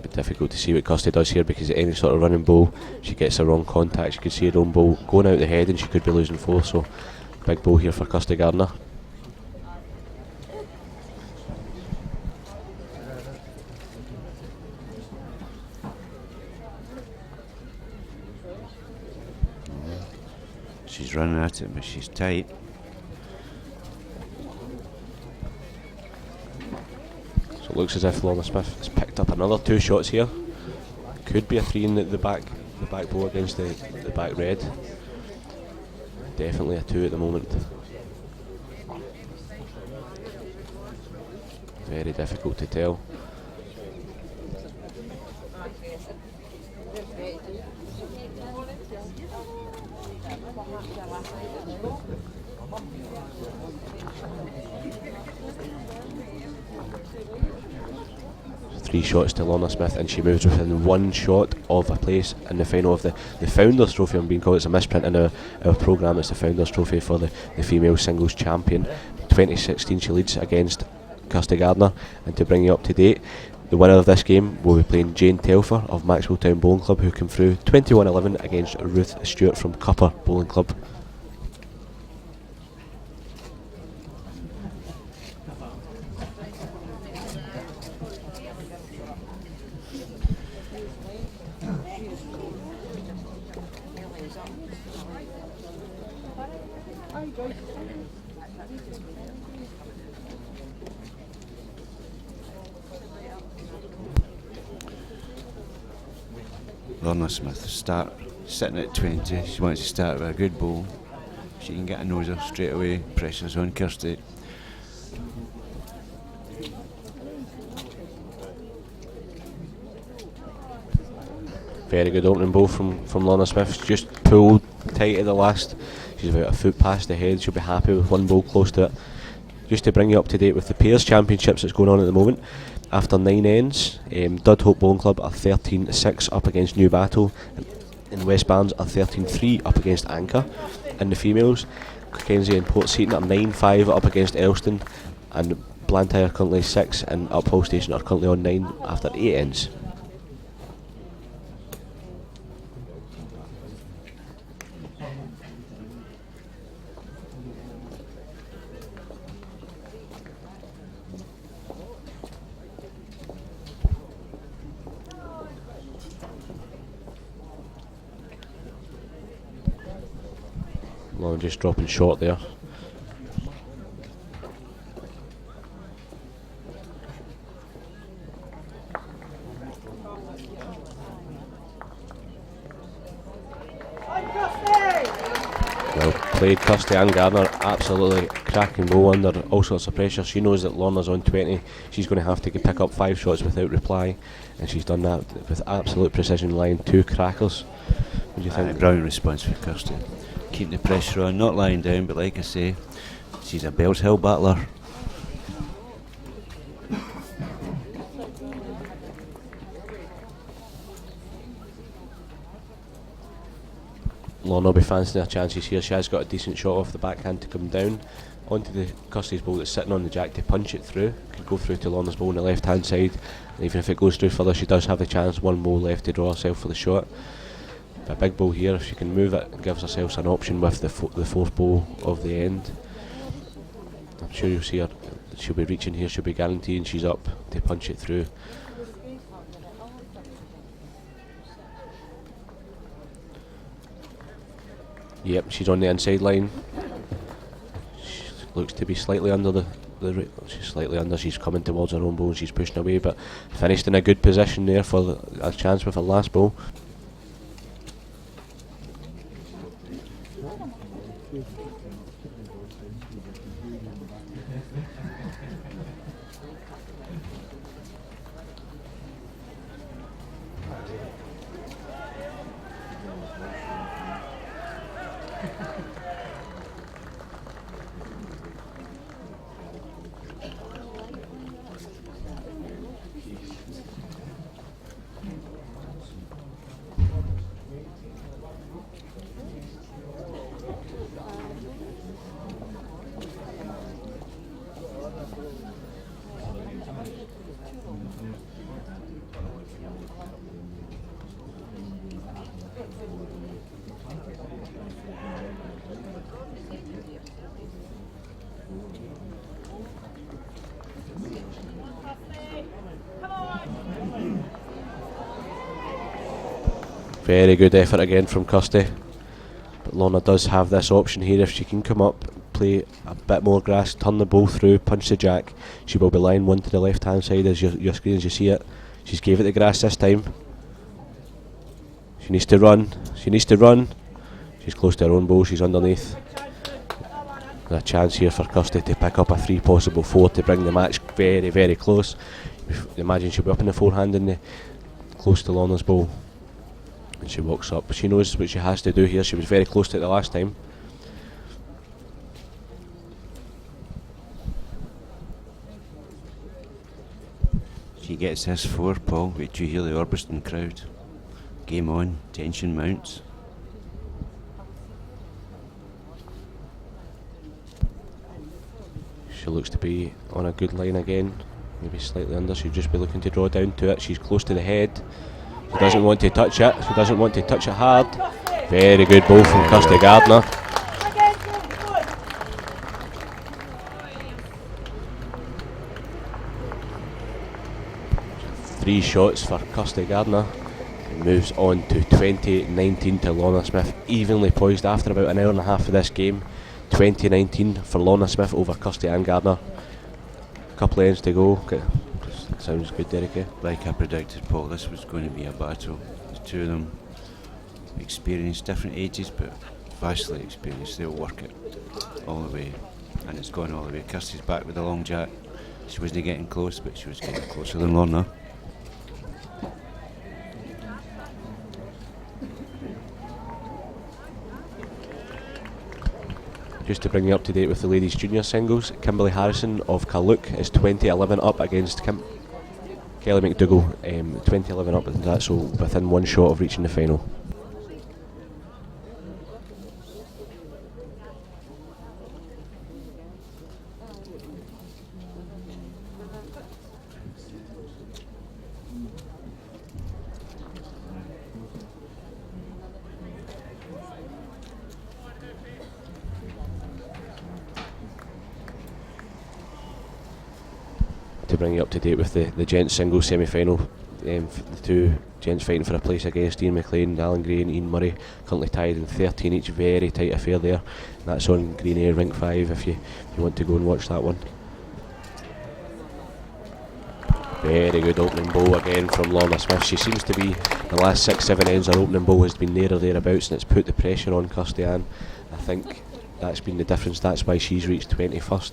But difficult to see what Kirsty does here, because at any sort of running ball, she gets the wrong contact. She could see her own ball going out the head, and she could be losing four. So big ball here for Kirsty Gardner. She's running at it, but she's tight. So it looks as if Lorna Smith has picked up another two shots here. Could be a three in the back bow against the back red. Definitely a two at the moment. Very difficult to tell. Three shots to Lorna Smith, and she moves within one shot of a place in the final of the Founders Trophy. I'm being called, it's a misprint in our programme. It's the Founders Trophy for the female singles champion. 2016 she leads against Kirsty Gardner. And to bring you up to date, the winner of this game will be playing Jane Telfer of Maxwell Town Bowling Club, who came through 21-11 against Ruth Stewart from Cupper Bowling Club. Lorna Smith sitting at 20. She wants to start with a good bowl. She can get a noser straight away. Pressure's on Kirsty. Very good opening bowl from Lorna Smith. She's just pulled tight at the last. She's about a foot past the head. She'll be happy with one bowl close to it. Just to bring you up to date with the Pairs Championships that's going on at the moment. After 9 ends, Dudhope Bowling Club are 13-6 up against New Battle, and West Barnes are 13-3 up against Anchor. In the females, Kenzie and Port Seaton are 9-5 up against Elston, and Blantyre are currently 6, and Uphall Station are currently on 9 after 8 ends. Well, just dropping short there. Well played, Kirsty and Gardner. Absolutely cracking bowl under all sorts of pressure. She knows that Lorna's on 20. She's going to have to pick up 5 shots without reply, and she's done that with absolute precision, lying 2 crackers. What do you think? Brilliant response for Kirsty. Keeping the pressure on, not lying down, but like I say, she's a Bells Hill battler. Lorna will be fancying her chances here. She has got a decent shot off the backhand to come down onto the Kirsty's bowl that's sitting on the jack to punch it through. Could go through to Lorna's bowl on the left hand side, and even if it goes through further, she does have the chance, one bowl left to draw herself for the shot. A big bowl here, if she can move it, gives herself an option with the fourth bowl of the end. I'm sure you'll see her, she'll be reaching here, she'll be guaranteeing she's up to punch it through. Yep, she's on the inside line. She looks to be slightly under she's slightly under, she's coming towards her own bowl and she's pushing away, but finished in a good position there for a chance with her last bowl. Very good effort again from Kirsty, but Lorna does have this option here. If she can come up, play a bit more grass, turn the bowl through, punch the jack, she will be lying one to the left hand side as your screen as you see it. She's gave it the grass this time. She needs to run, she's close to her own bowl, she's underneath. There's a chance here for Kirsty to pick up a 3, possible 4 to bring the match very, very close. Imagine she'll be up in the forehand and close to Lorna's bowl. And she walks up. She knows what she has to do here. She was very close to it the last time. She gets this 4, Paul. Wait till you hear the Orbiston crowd. Game on, tension mounts. She looks to be on a good line again, maybe slightly under. She'll just be looking to draw down to it. She's close to the head. She doesn't want to touch it. She doesn't want to touch it hard. Very good ball from Kirsty Gardner. Three shots for Kirsty Gardner. It moves on to 20-19 to Lorna Smith. Evenly poised after about an hour and a half of this game. 20-19 for Lorna Smith over Kirsty and Gardner. Couple of ends to go. Sounds good, Derek. Like I predicted, Paul, this was going to be a battle. The two of them experienced, different ages, but vastly experienced. They'll work it all the way, and it's gone all the way. Kirsty's back with the long jack. She wasn't getting close, but she was getting closer than Lorna. Just to bring you up to date with the ladies' junior singles, Kimberly Harrison of Carluke is 20-11 up against Kelly McDougall. 20-11 up, and that's so within one shot of reaching the final. To bring you up to date with the gents singles semi-final, the two gents fighting for a place against Ian McLean, Alan Gray and Ian Murray, currently tied in 13 each. Very tight affair there, and that's on Green A Rink 5 if you want to go and watch that one. Very good opening bow again from Lorna Smith. She seems to be, the last 6-7 ends, her opening bow has been there or thereabouts, and it's put the pressure on Kirsty Ann. I think that's been the difference. That's why she's reached 21st.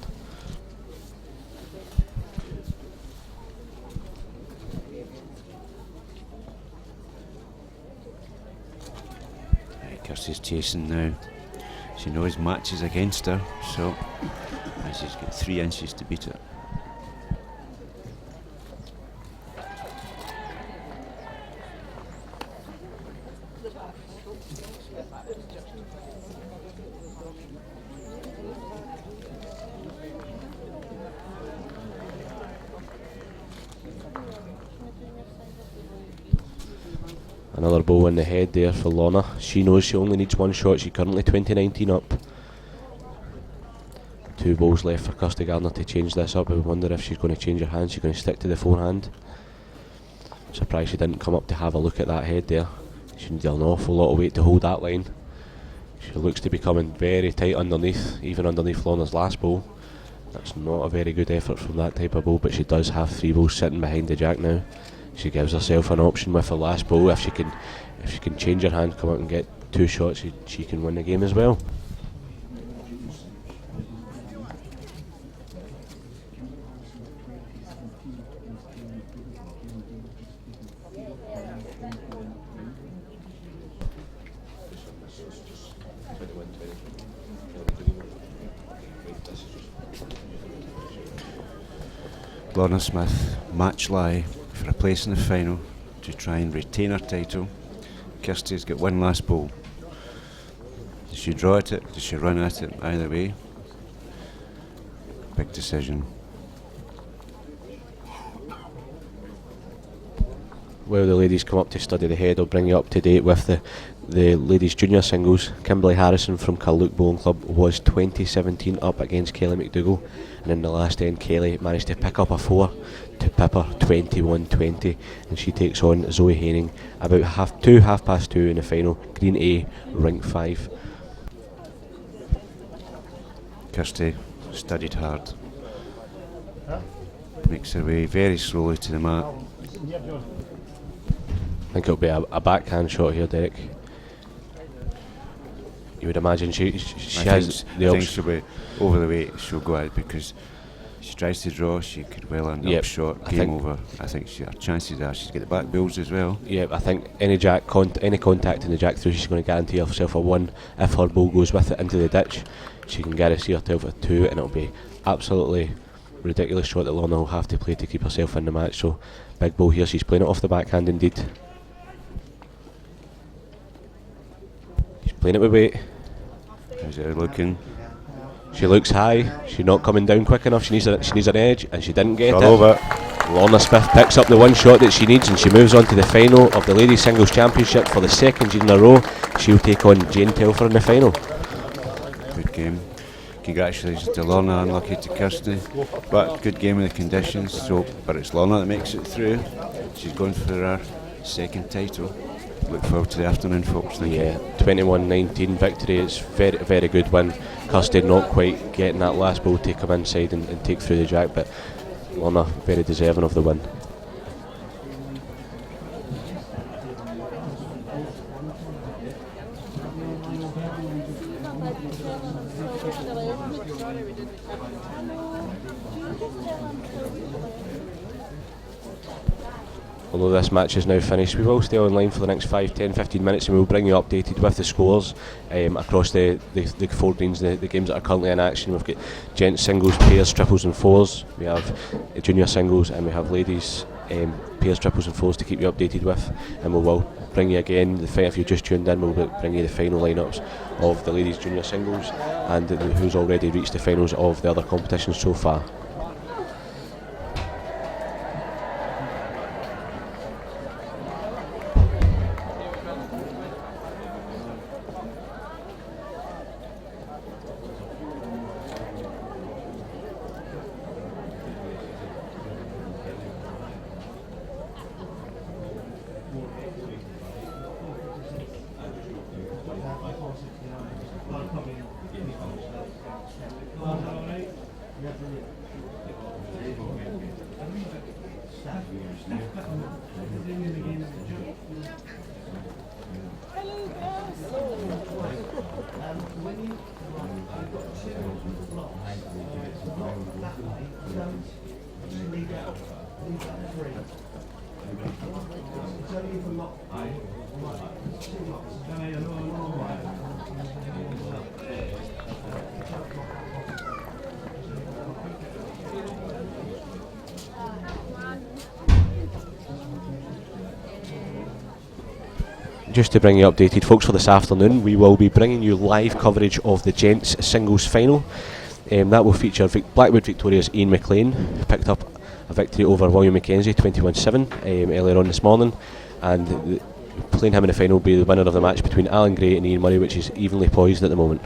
Kirsty's chasing now. She knows matches against her, so she's got 3 inches to beat it. Another bow in the head there for Lorna. She knows she only needs one shot. She's currently 20-19 up. 2 bows left for Kirsty Gardner to change this up. I wonder if she's going to change her hand. She's going to stick to the forehand. Surprised she didn't come up to have a look at that head there. She needs an awful lot of weight to hold that line. She looks to be coming very tight underneath, even underneath Lorna's last bow. That's not a very good effort from that type of bow, but she does have 3 bows sitting behind the jack now. She gives herself an option with her last bow. If she can change her hand, come out and get 2 shots, she can win the game as well. Lorna Smith, match lie for a place in the final to try and retain her title. Kirsty's got one last bowl. Does she draw at it? Does she run at it? Either way, big decision. While the ladies come up to study the head, I'll bring you up to date with the ladies junior singles. Kimberly Harrison from Carluke Bowling Club was 20-17 up against Kelly McDougall, and in the last end Kelly managed to pick up a 4 to pip her 21-20, and she takes on Zoe Haining about half past 2 in the final, Green A, Rink 5. Kirsty studied hard, makes her way very slowly to the mat. I think it'll be a backhand shot here, Derek. You would imagine she has the I think option. she'll be over the weight, she'll go out because she tries to draw, she could well end up short, game over. I think her chances are she's got the back bills as well. Yeah, I think any contact in the jack through, she's going to guarantee herself a 1. If her ball goes with it into the ditch, she can guarantee herself a 2, and it'll be absolutely ridiculous shot that Lorna will have to play to keep herself in the match. So big ball here, she's playing it off the backhand indeed. She's playing it with weight. How's it looking? She looks high, she's not coming down quick enough, she needs an edge, and she didn't get All it. over. Lorna Smith picks up the one shot that she needs, and she moves on to the final of the Ladies Singles Championship for the second year in a row. She'll take on Jane Telfer in the final. Good game. Congratulations to Lorna, unlucky to Kirsty, but good game in the conditions. So, but it's Lorna that makes it through. She's going for her second title. Look forward to the afternoon, folks. Thank you. 21-19 victory. It's very, very good win. Kirsty not quite getting that last ball to come inside and take through the jack, but Lorna very deserving of the win. Although this match is now finished, we will stay online for the next 5, 10, 15 minutes, and we'll bring you updated with the scores across the 4 greens, the games that are currently in action. We've got gents singles, pairs, triples and fours. We have junior singles, and we have ladies pairs, triples and fours to keep you updated with. And we will bring you again, if you've just tuned in, we'll bring you the final lineups of the ladies junior singles and who's already reached the finals of the other competitions so far. Just to bring you updated, folks, for this afternoon, we will be bringing you live coverage of the gents singles final. That will feature Blackwood Victoria's Ian McLean, who picked up a victory over William Mackenzie 21-7 earlier on this morning, and playing him in the final will be the winner of the match between Alan Gray and Ian Murray, which is evenly poised at the moment.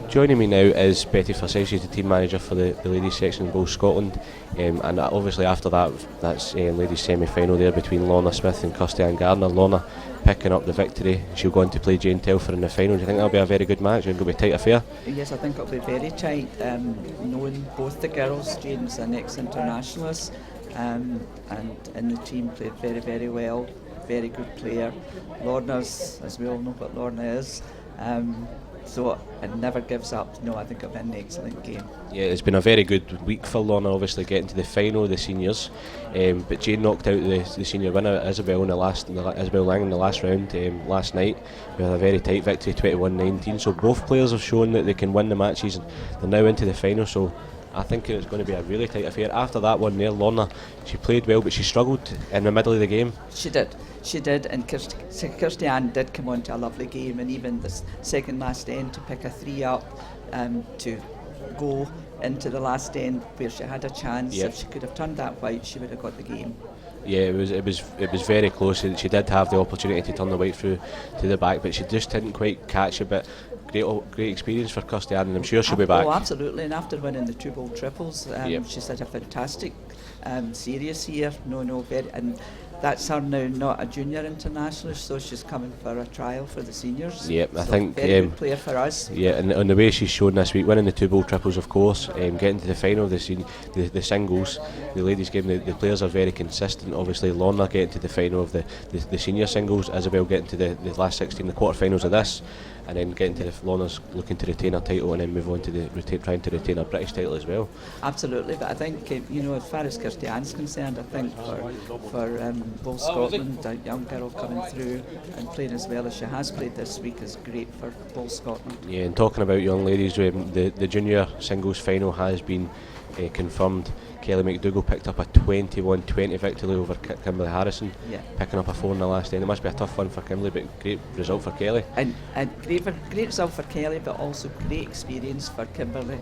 Joining me now is Betty Farsay, she's the team manager for the ladies section in Bowls Scotland, and obviously after that's ladies semi-final there between Lorna Smith and Kirsty Ann Gardner. Lorna picking up the victory, she'll go on to play Jane Telfer in the final. Do you think that'll be a very good match? It'll be a tight affair? Yes, I think it'll be very tight. Knowing both the girls, Jane's an ex-internationalist, and in the team played very, very well. Very good player. Lorna's, as we all know what Lorna is, so it never gives up. No, I think it'll be an excellent game. Yeah, it's been a very good week for Lorna, obviously getting to the final of the seniors, but Jane knocked out the senior winner Isabel Isabel Lang in the last round last night with a very tight victory, 21-19. So both players have shown that they can win the matches, and they're now into the final. So I think it's going to be a really tight affair. After that one there, Lorna, she played well, but she struggled in the middle of the game. She did, and Kirsty Ann did come on to a lovely game, and even the second last end to pick a 3 up to go into the last end where she had a chance. Yep. If she could have turned that white, she would have got the game. Yeah, it was very close. She did have the opportunity to turn the white through to the back, but she just didn't quite catch it. But great experience for Kirsty Ann, and I'm sure she'll be back. Oh, absolutely, and after winning the 2 bowl triples, Yep. she's had a fantastic series here. And that's her now, not a junior internationalist, so she's coming for a trial for the seniors. Yep, so I think very good player for us. Yeah, and on the way she's shown this week, winning the 2 bowl triples, of course, getting to the final of the singles, the ladies game, the players are very consistent. Obviously, Lorna getting to the final of the senior singles, Isabel getting to the last 16, the quarterfinals of this, and then getting to Lorna's looking to retain her title, and then move on to trying to retain her British title as well. Absolutely, but I think as far as Kirsty Ann's concerned, I think for Bowls Scotland, a young girl coming through and playing as well as she has played this week is great for Bowls Scotland. Yeah, and talking about young ladies, the junior singles final has been confirmed. Kelly McDougall picked up a 21-20 victory over Kimberly Harrison, picking up a 4 in the last end. It must be a tough one for Kimberly, but great result for Kelly. And great result for Kelly, but also great experience for Kimberly.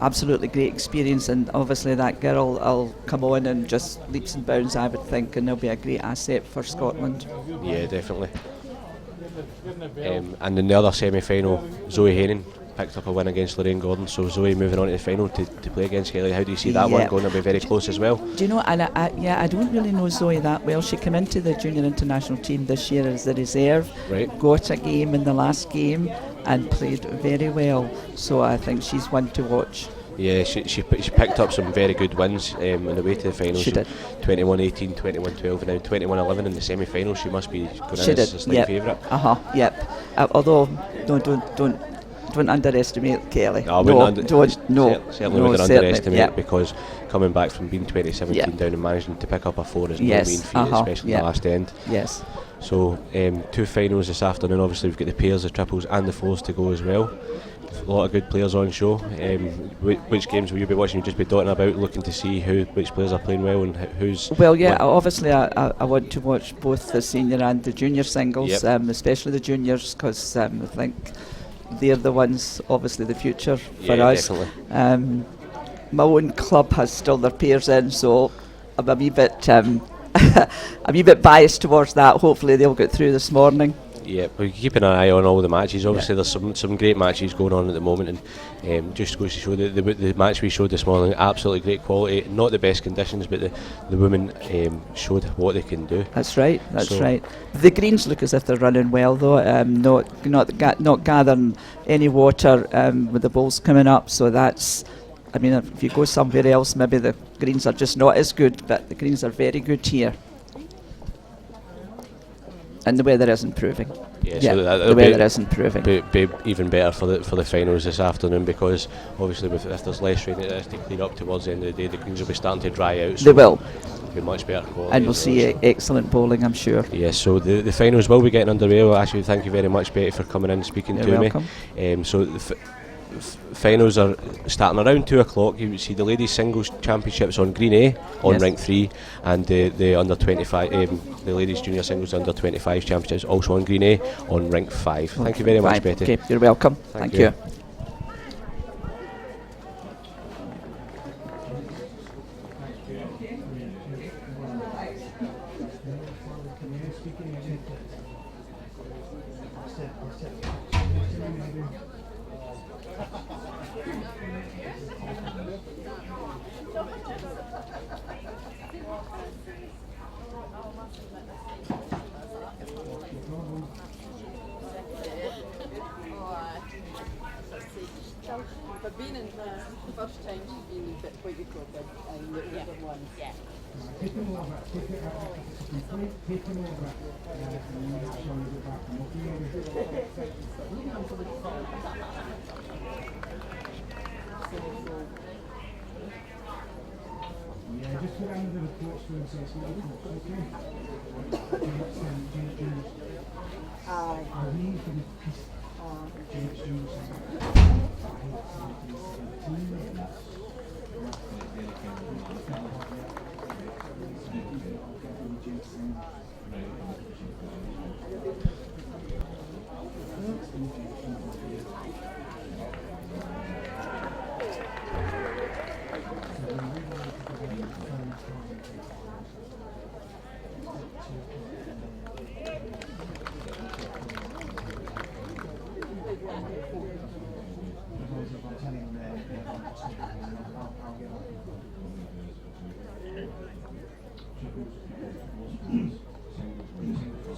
Absolutely great experience, and obviously that girl will come on and just leaps and bounds, I would think, and they'll be a great asset for Scotland. Yeah, definitely. And in the other semi-final, Zoe Hayning picked up a win against Lorraine Gordon, so Zoe moving on to the final to play against Kelly. How do you see that one going? To be very close as well. Do you know, and I don't really know Zoe that well. She came into the junior international team this year as the reserve, got a game in the last game and played very well, so I think she's one to watch. Yeah, she picked up some very good wins on the way to the final. She did. 21-18, 21-12, and now 21-11 in the semi-final. She must be going in as a slight favourite. Although don't underestimate Kelly. Certainly wouldn't underestimate, because coming back from being 2017 down and managing to pick up a 4 is no mean feat, especially in the last end. Yes. So 2 finals this afternoon. Obviously we've got the pairs, the triples and the 4s to go as well. A lot of good players on show. Which games will you be watching? You'll just be dotting about looking to see which players are playing well and who's... Well, obviously I want to watch both the senior and the junior singles, especially the juniors, because I think they're the ones, obviously the future for us. Definitely. My own club has still their pairs in, so I'm a wee bit a wee bit biased towards that. Hopefully they'll get through this morning. Yeah, we're keeping an eye on all the matches. Obviously there's some great matches going on at the moment, and just goes to show that the match we showed this morning, absolutely great quality. Not the best conditions, but the women showed what they can do. That's right. The greens look as if they're running well, though. Not gathering any water with the bowls coming up. So that's, I mean, if you go somewhere else, maybe the greens are just not as good, but the greens are very good here. And the weather is improving. So the weather is improving. Be even better for the finals this afternoon, because obviously if there's less rain, it has to clear up towards the end of the day. The greens will be starting to dry out. So they will. Be much better quality. And we'll see excellent bowling, I'm sure. Yes, so the finals will be getting underway. Well, actually, thank you very much, Betty, for coming in and speaking to welcome. me. So finals are starting around 2 o'clock. You see the ladies singles championships on Green A on Yes. rank 3, and the under 25, the ladies junior singles under 25 championships also on Green A on rank 5. Thank you very much, Right, Betty. okay, you're welcome. Thank you. For being in the first time she's been in what you call the older ones. Yeah. Take them over, take it out, take them over, and make sure you go back and look yeah, just put down the reports for and say it's not reports, okay? James, Aye. I need for the piece. James,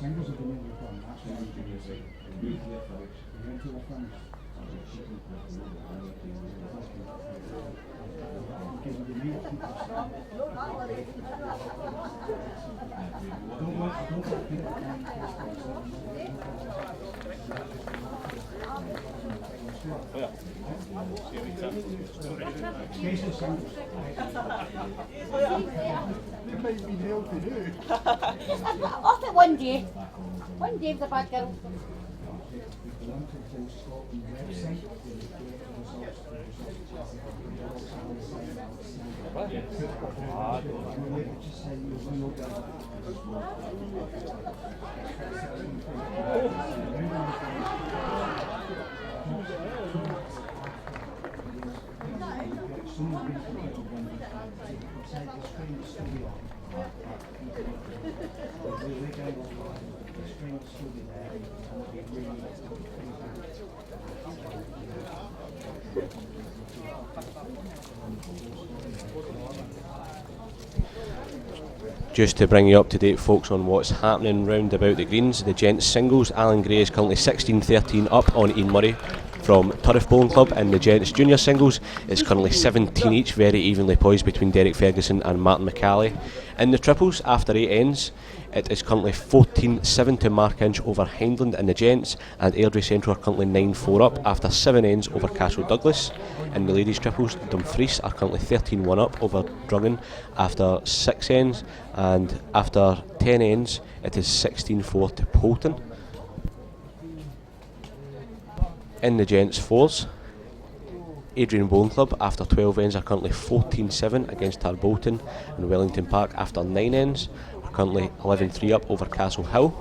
singles have been in your phone, that's what I'm doing. You went to the front. Because of the new people. Don't let people Special singles. Off it one day if the bad girl. Just to bring you up to date, folks, on what's happening round about the greens, the gents singles, Alan Gray is currently 16-13 up on Ian Murray from Turriff Bowling Club, and the gents junior singles is currently 17 each, very evenly poised between Derek Ferguson and Martin McCalley. In the triples, after 8 ends, it is currently 14-7 to Mark Inch over Hindland and the gents, and Airdrie Central are currently 9-4 up after 7 ends over Castle Douglas. In the ladies triples, Dumfries are currently 13-1 up over Druggan after 6 ends, and after 10 ends it is 16-4 to Poulton. In the gents fours, Adrian Bowling Club after 12 ends are currently 14-7 against Tarbolton, and Wellington Park after 9 ends are currently 11-3 up over Castle Hill.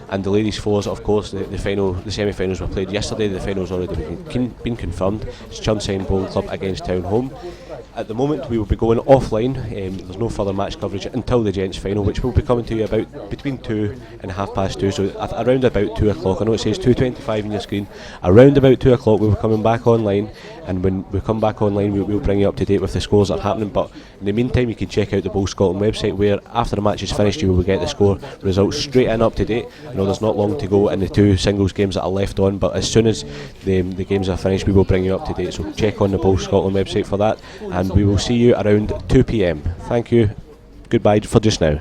And the ladies fours, of course, the semi-finals were played yesterday. The finals already been confirmed. It's Chuntsine Bowling Club against Town Home. At the moment we will be going offline. There's no further match coverage until the gents final, which will be coming to you about between 2 and 2:30, so around about 2 o'clock. I know it says 2:25 on your screen. Around about 2 o'clock we'll be coming back online, and when we come back online we'll bring you up to date with the scores that are happening. But in the meantime, you can check out the Bowl Scotland website, where after the match is finished you will get the score results straight in up to date. I know there's not long to go in the 2 singles games that are left on, but as soon as the games are finished we will bring you up to date, so check on the Bowl Scotland website for that, and we will see you around 2 p.m. Thank you. Goodbye for just now.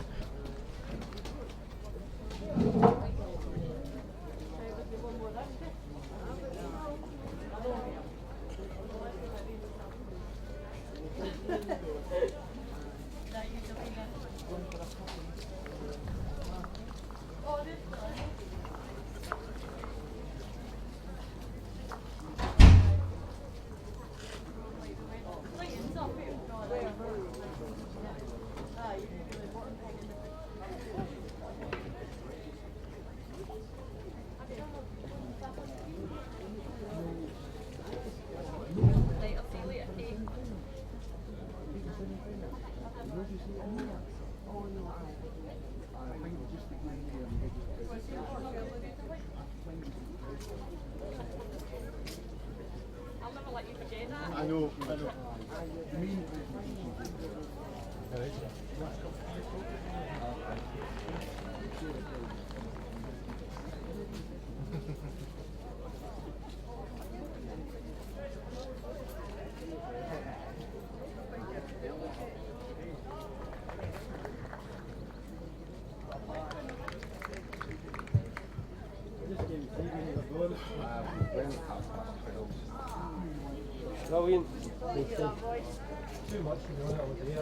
I'll never let you forget that. I know. Brilliant. Too much to be honest with you.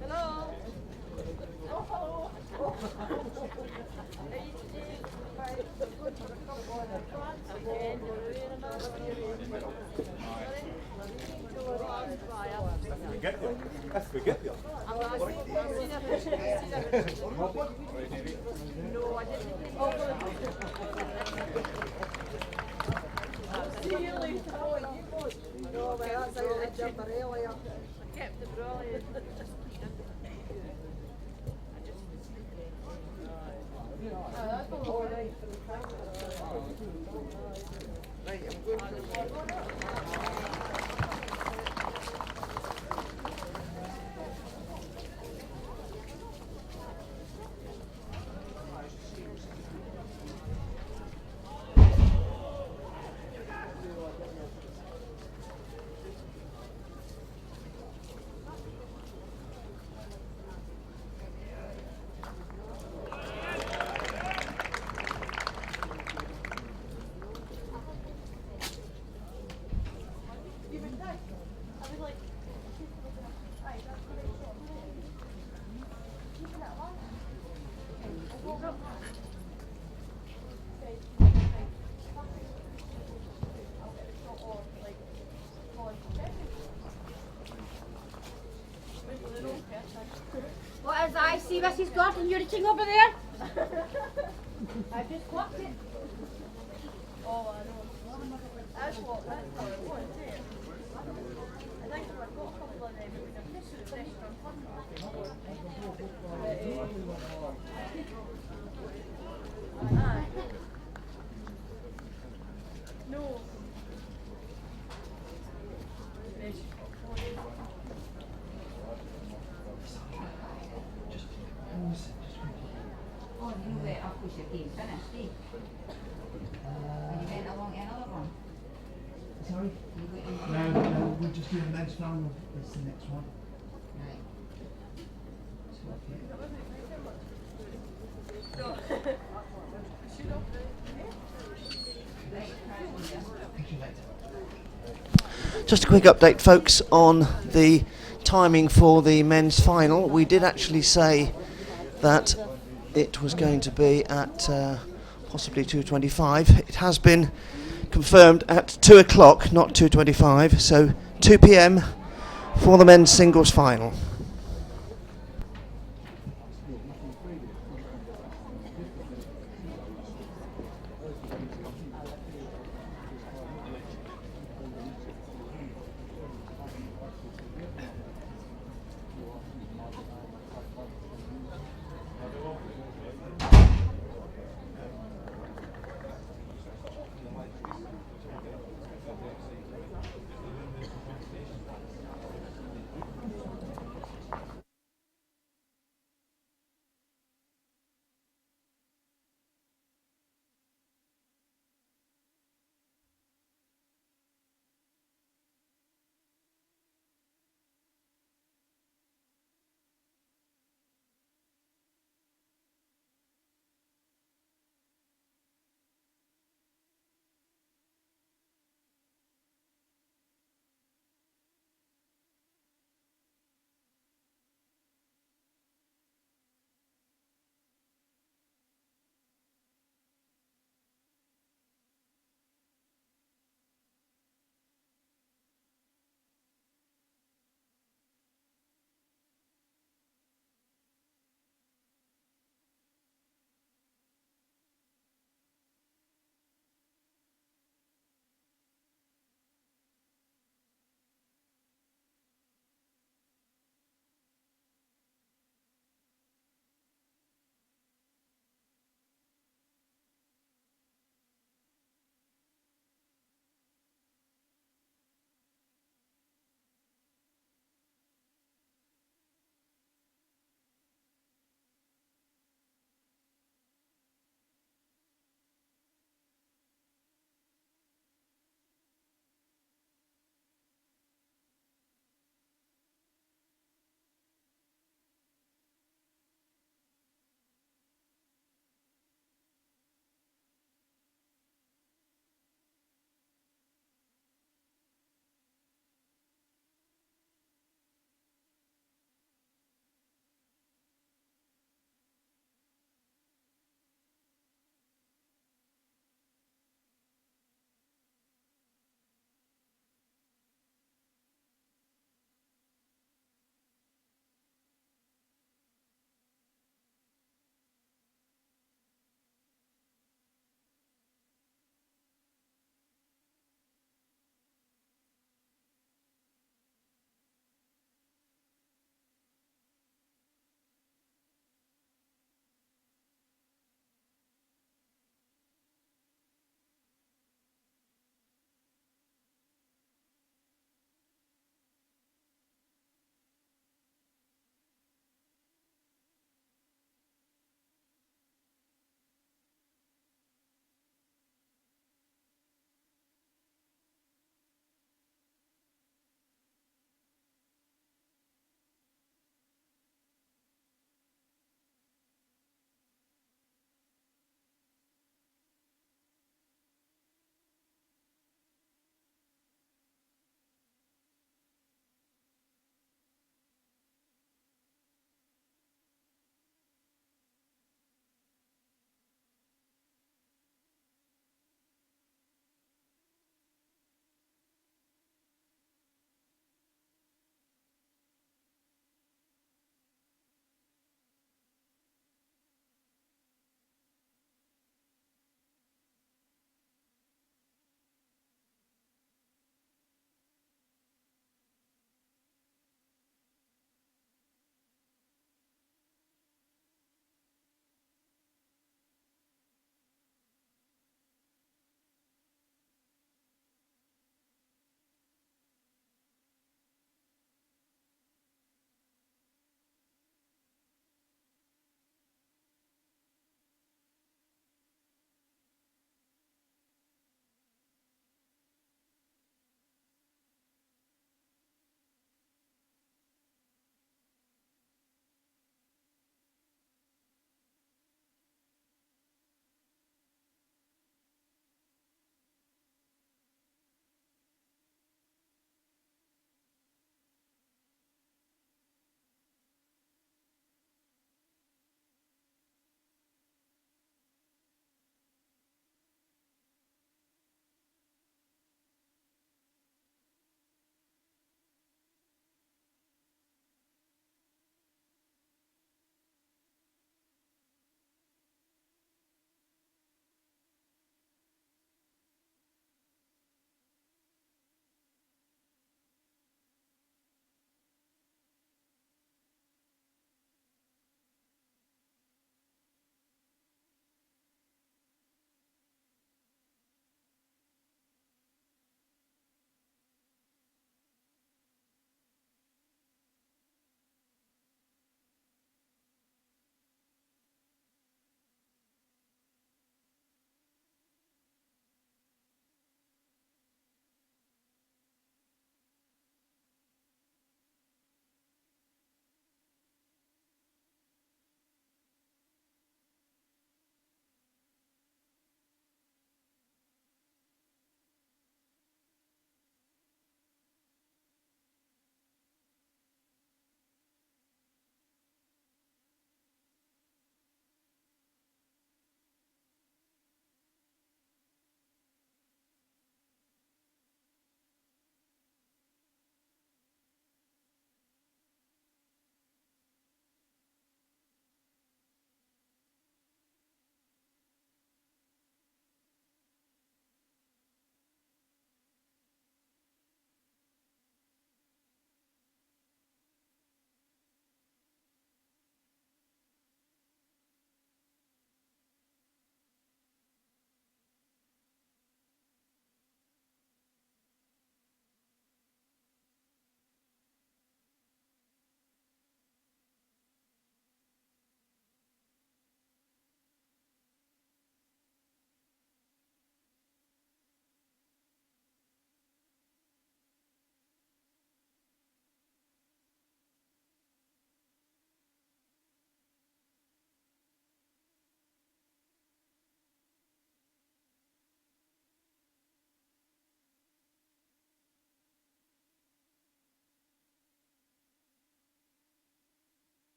Hello. If we get there. No, I didn't. See you later. No, well, that's how I jump earlier. I kept the brilliant. Right, I'm going to What is that? I see Mrs. Gordon, you're eating over there? I just clocked it. Oh, I know. That's what it was, eh? I think I've got a couple of them. This is the restaurant. No. Oh, you were off with your game finished, eh? Are you getting along another one? Sorry? You got into No, we're just doing the men's final. That's the next one. Right. Just a quick update, folks, on the timing for the men's final. We did actually say that it was going to be at possibly 2:25. It has been confirmed at 2 o'clock, not 2:25, so 2 p.m. for the men's singles final.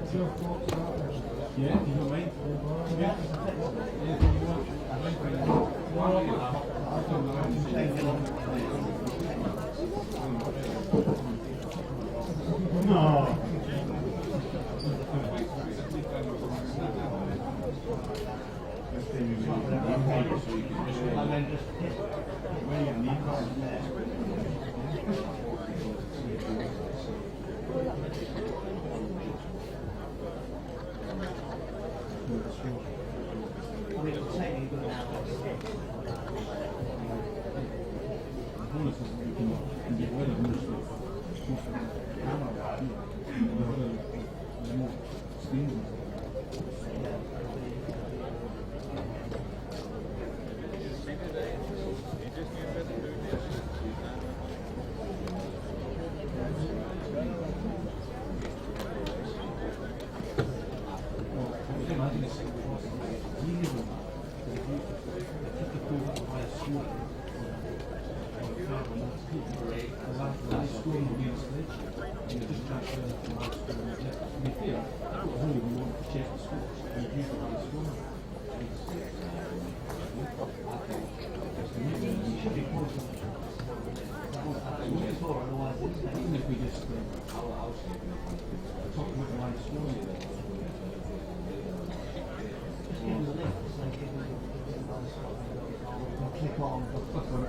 Yeah, you don't mind? Yeah. No.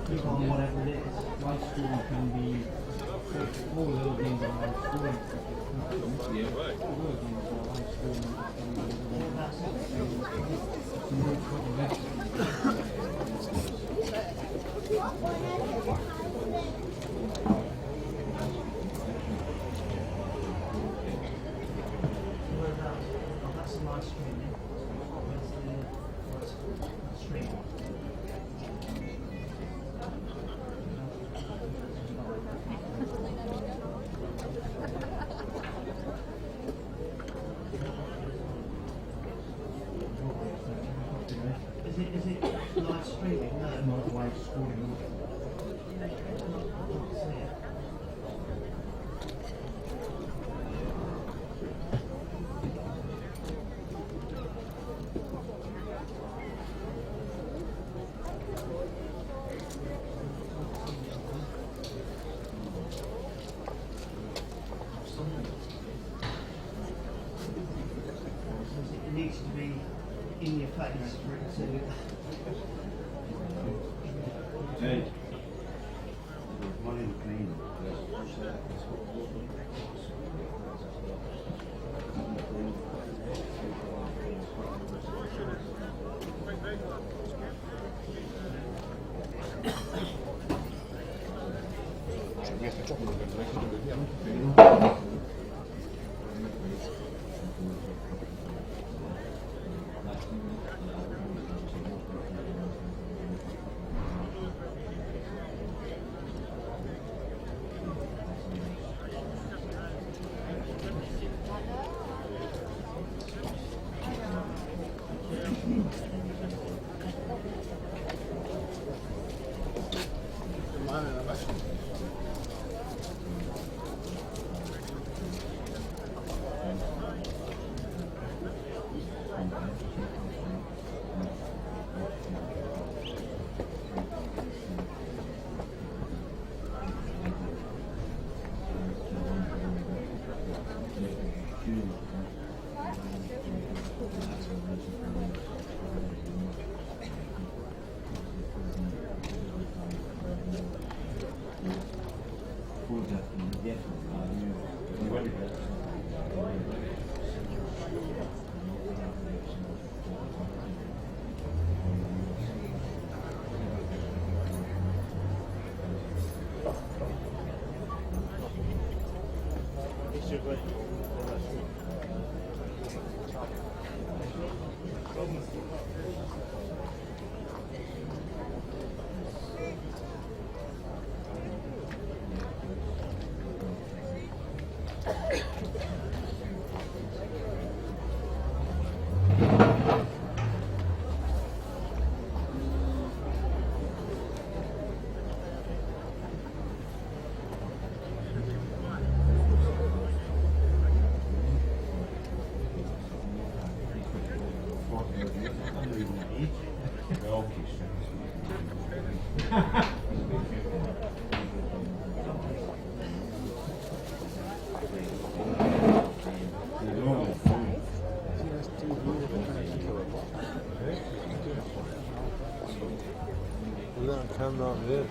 Click on whatever it is. Live streaming can be all the little things on live streaming. That's the live streaming. Where's the stream? Is it live streaming? No, Not live streaming. It needs to be in your face for it to. Hey. Money in clean. there.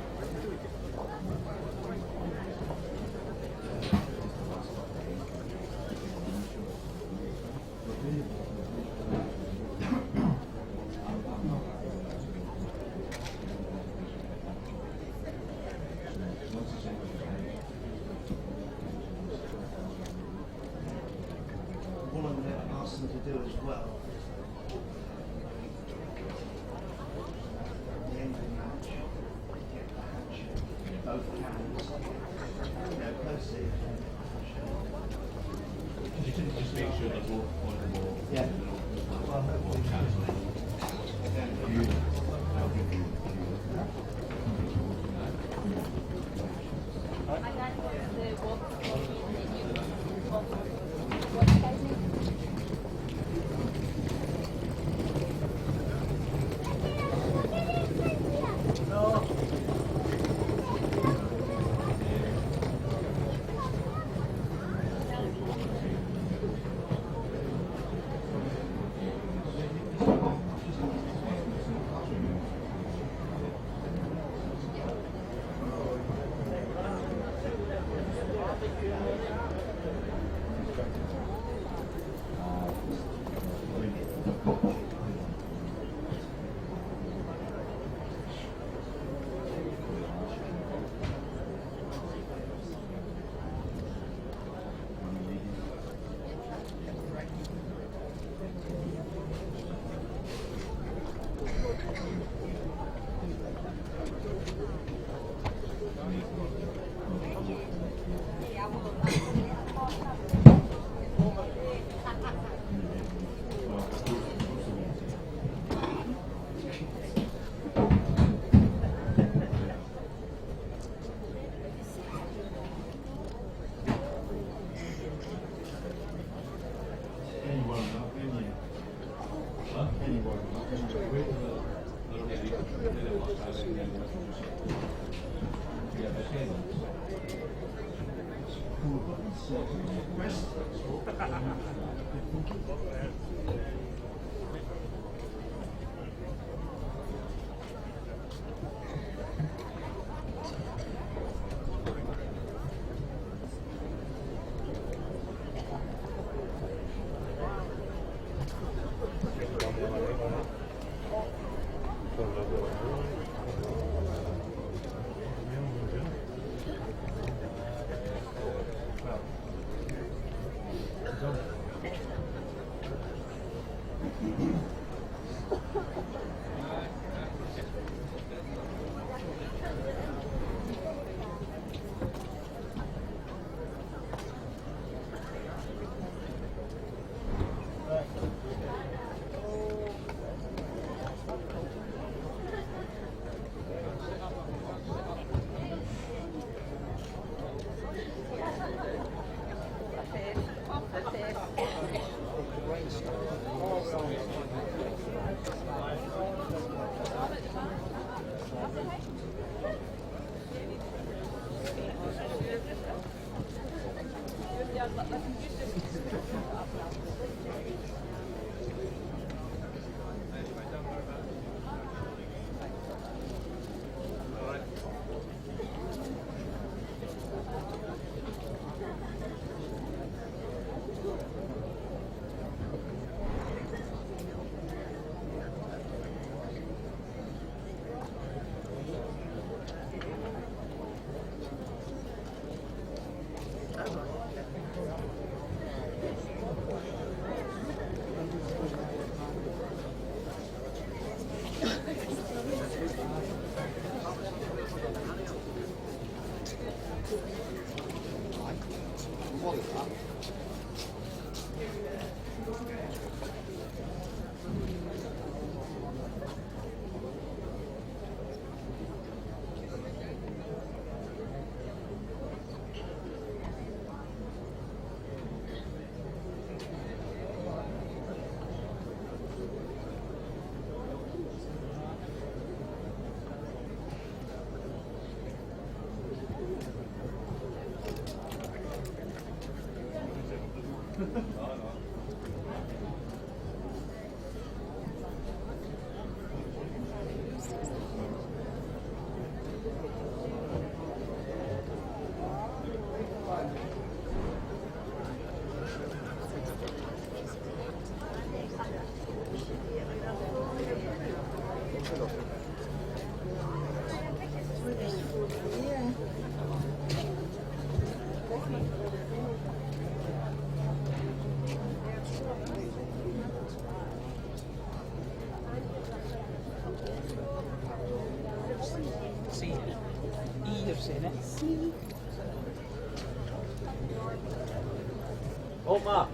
What I'm going to ask them to do as well, at the end of the match, get the handshake, both hands, close to each other. Just make sure they're both on the ball. Yeah. seen it. Omar.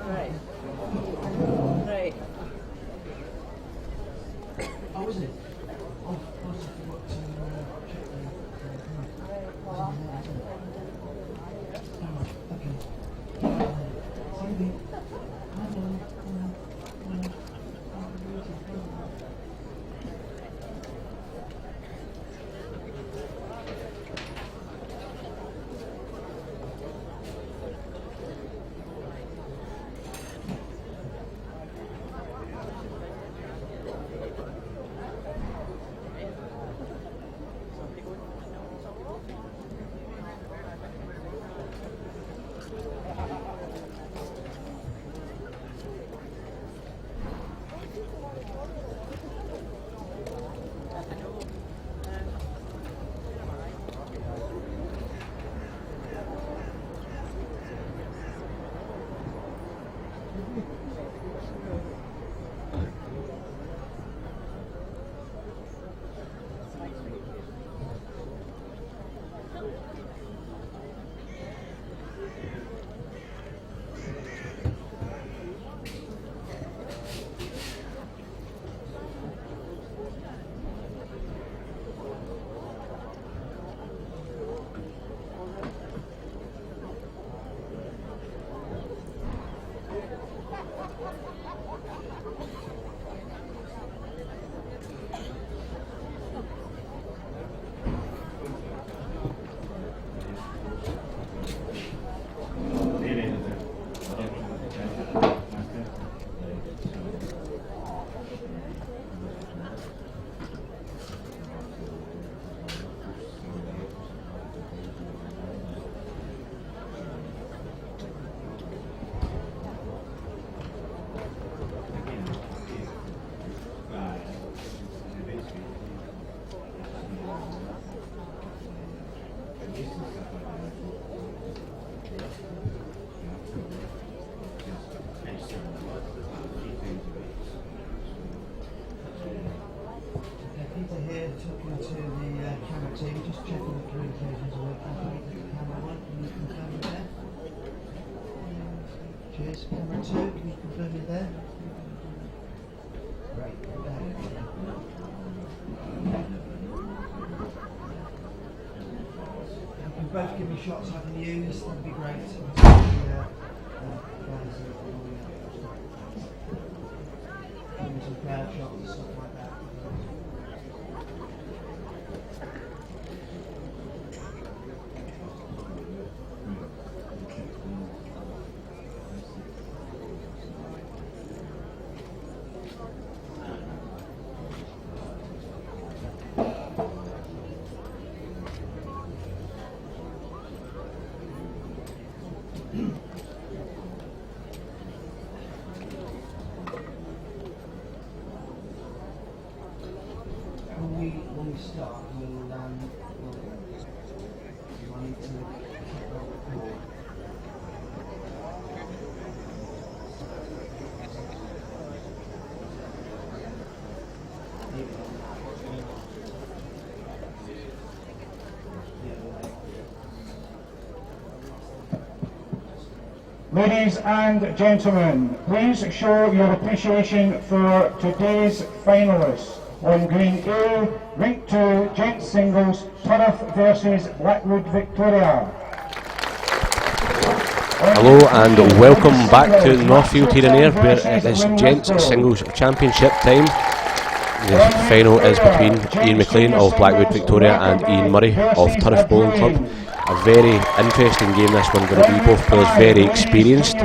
Right. Right. Oh, is it? Oh, I forgot to check talking to the camera team, just checking the communications are working. Camera 1, can you confirm you're there? Cheers. Camera 2, can you confirm you're there? Great. You can both give me shots I can use, that'd be great. Give me some crowd shots, stuff like that. Ladies and gentlemen, please show your appreciation for today's finalists. On Green A, Rink 2, Gents Singles, Turf versus Blackwood Victoria. Hello and welcome back to Northfield here in Ayr, where it is Gents Singles Championship time. The final is between Ian McLean of Blackwood Victoria and Ian Murray of Turf Bowling Club. A very interesting game this one going to be. Both players very experienced.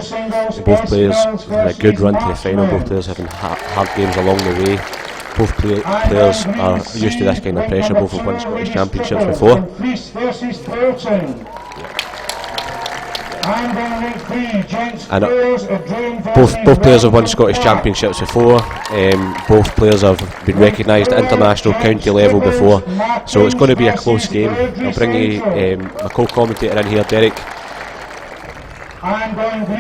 Both players had a good run to the final. Both players having hard games along the way. Both players are used to this kind of pressure. Both have won Scottish Championships before. And both players have won Scottish Championships before. Both players have been recognised at international county level before, so it's going to be a close game. I'll bring you my co-commentator in here, Derek.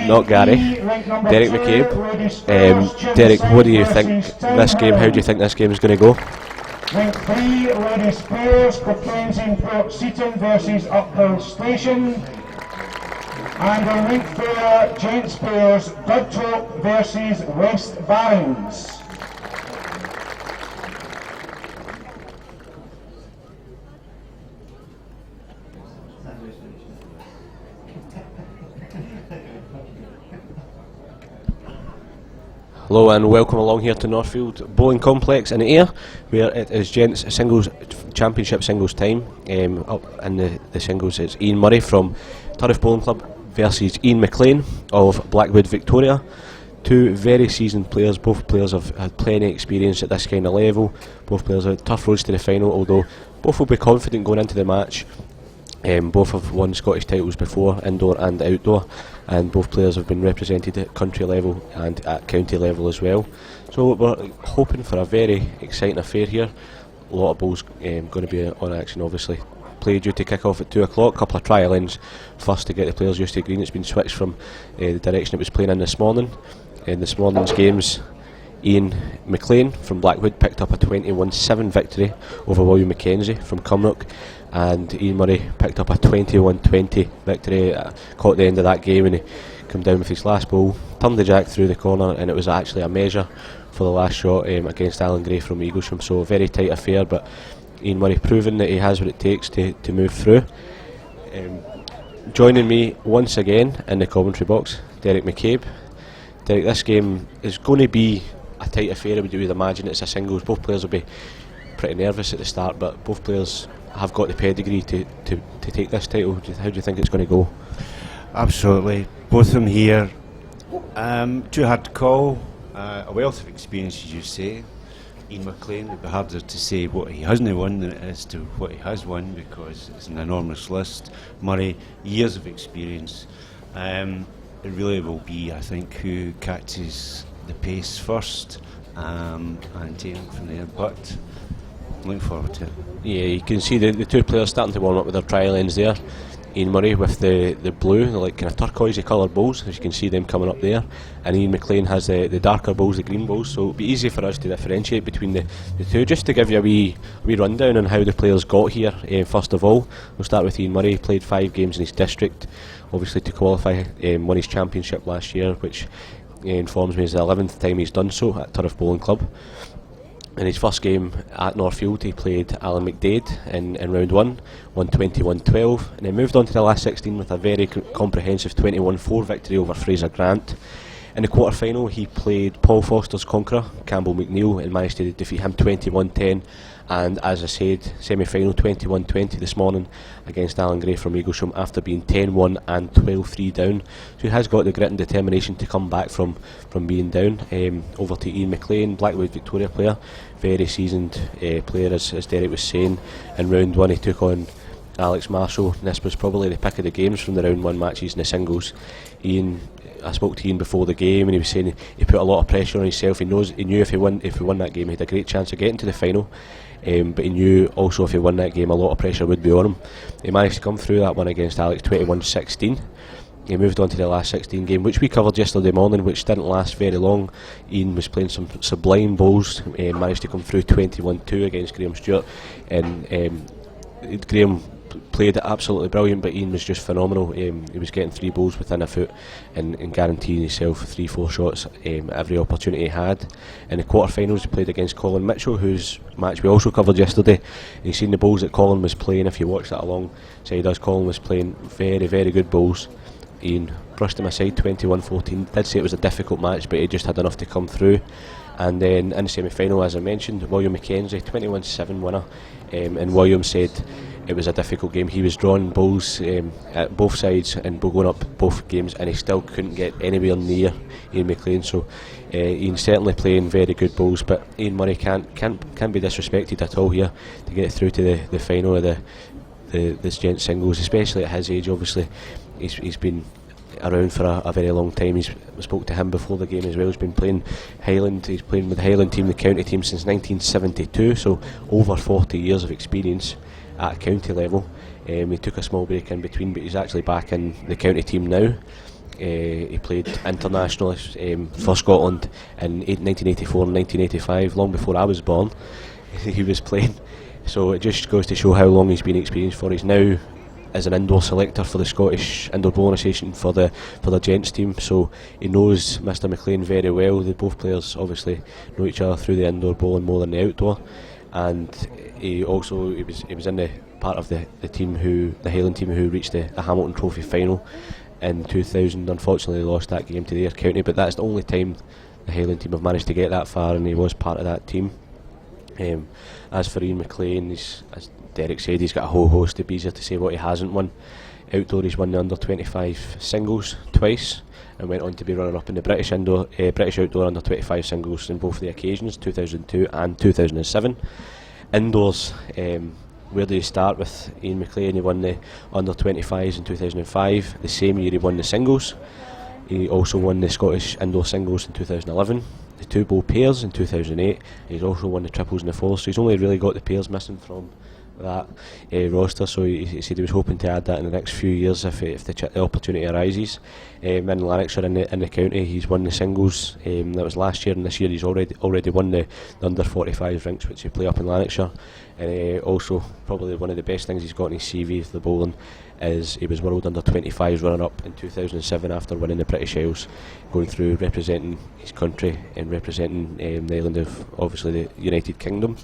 Not Gary, Derek McCabe. Derek, what do you think this game? How do you think this game is going to go? Rink 3, Ladies Pairs, Cockenzie Port Seaton versus Uphill Station. And on Rink 4, Gents Pairs, Dudtrop versus West Barons. Hello and welcome along here to Northfield Bowling Complex in Ayr, where it is Gents Singles Championship Singles time. Up in the singles it's Ian Murray from Turf Bowling Club versus Ian McLean of Blackwood Victoria. Two very seasoned players. Both players have had plenty of experience at this kind of level. Both players have tough roads to the final, although both will be confident going into the match. Both have won Scottish titles before, indoor and outdoor, and both players have been represented at country level and at county level as well. So we're hoping for a very exciting affair here. A lot of bowls going to be on action, obviously. Play due to kick off at 2 o'clock. Couple of trial ends first to get the players used to green. It's been switched from the direction it was playing in this morning. In this morning's games, Ian McLean from Blackwood picked up a 21-7 victory over William Mackenzie from Cumnock, and Ian Murray picked up a 21-20 victory. Caught the end of that game and he came down with his last bowl, turned the jack through the corner, and it was actually a measure for the last shot against Alan Gray from Eaglesham. So a very tight affair, but Ian Murray proving that he has what it takes to move through. Joining me once again in the commentary box, Derek McCabe. Derek, this game is going to be a tight affair, would you imagine? It's a singles. Both players will be pretty nervous at the start, but both players have got the pedigree to take this title. How do you think it's going to go? Absolutely. Both of them here, too hard to call. A wealth of experience, as you say. Ian McLean, it would be harder to say what he hasn't won than it is to what he has won, because it's an enormous list. Murray, years of experience. It really will be, I think, who catches the pace first and take it from there. But looking forward to it. Yeah, you can see the two players starting to warm up with their trial ends there. Ian Murray with the blue, the like kind of turquoisey coloured bowls, as you can see them coming up there, and Ian McLean has the darker bowls, the green bowls. So it'll be easy for us to differentiate between the two. Just to give you a wee rundown on how the players got here. First of all, we'll start with Ian Murray. He played 5 games in his district, obviously to qualify. Won his championship last year, which informs me is the 11th time he's done so at Turf Bowling Club. In his first game at Northfield, he played Alan McDade in round 1, won 21-12, and then moved on to the last 16 with a very comprehensive 21-4 victory over Fraser Grant. In the quarter-final, he played Paul Foster's conqueror, Campbell McNeil, and managed to defeat him 21-10. And as I said, semi-final 21-20 this morning against Alan Gray from Eaglesham after being 10-1 and 12-3 down. So he has got the grit and determination to come back from being down. Over to Ian McLean, Blackwood Victoria player, very seasoned player, as Derek was saying. In round 1 he took on Alex Marshall, and this was probably the pick of the games from the round 1 matches in the singles. I spoke to Ian before the game and he was saying he put a lot of pressure on himself. He knew if he won that game he had a great chance of getting to the final. But he knew also if he won that game a lot of pressure would be on him. He managed to come through that one against Alex 21-16. He moved on to the last 16 game, which we covered yesterday morning, which didn't last very long. Ian was playing some sublime bowls, managed to come through 21-2 against Graham Stewart, and Graham played absolutely brilliant, but Ian was just phenomenal. He was getting 3 balls within a foot and guaranteeing himself 3-4 shots every opportunity he had. In the quarter-finals he played against Colin Mitchell, whose match we also covered yesterday. You've seen the balls that Colin was playing. If you watch that alongside us, Colin was playing very, very good balls. Ian brushed him aside 21-14. Did say it was a difficult match, but he just had enough to come through. And then in the semi-final, as I mentioned, William McKenzie, 21-7 winner, and William said it was a difficult game. He was drawing balls at both sides and going up both games, and he still couldn't get anywhere near Ian McLean. So Ian's certainly playing very good balls, but Ian Murray can't be disrespected at all here to get through to the final of this gents singles, especially at his age. Obviously he's been around for a very long time. We spoke to him before the game as well. He's been playing Highland. He's playing with the Highland team, the county team, since 1972, so over 40 years of experience at county level. He took a small break in between, but he's actually back in the county team now. He played internationally for Scotland in 1984 and 1985, long before I was born. He was playing, so it just goes to show how long he's been experienced for. He's now as an indoor selector for the Scottish Indoor Bowling Association for the gents team, so he knows Mr McLean very well. Both players obviously know each other through the indoor bowling more than the outdoor, and he was in the part of the Highland team who reached the Hamilton Trophy final in 2000. Unfortunately they lost that game to their county, but that's the only time the Highland team have managed to get that far, and he was part of that team. As for Ian McLean, as Derek said, he's got a whole host. It'd be easier to say what he hasn't won. Outdoor, he's won the under-25 singles twice and went on to be runner-up in the British outdoor under-25 singles in both the occasions, 2002 and 2007. Indoors, where did he start with Ian McLean? He won the under-25s in 2005. The same year he won the singles. He also won the Scottish Indoor Singles in 2011, the 2-bowl pairs in 2008. He's also won the triples and the fours, so he's only really got the pairs missing from that roster, so he said he was hoping to add that in the next few years if the opportunity arises. In Lanarkshire in the county, he's won the singles, that was last year, and this year he's already won the under 45 rinks which he play up in Lanarkshire. And also probably one of the best things he's got in his CV for the bowling is he was World Under 25s runner up in 2007 after winning the British Isles, going through representing his country and representing the island of obviously the United Kingdom.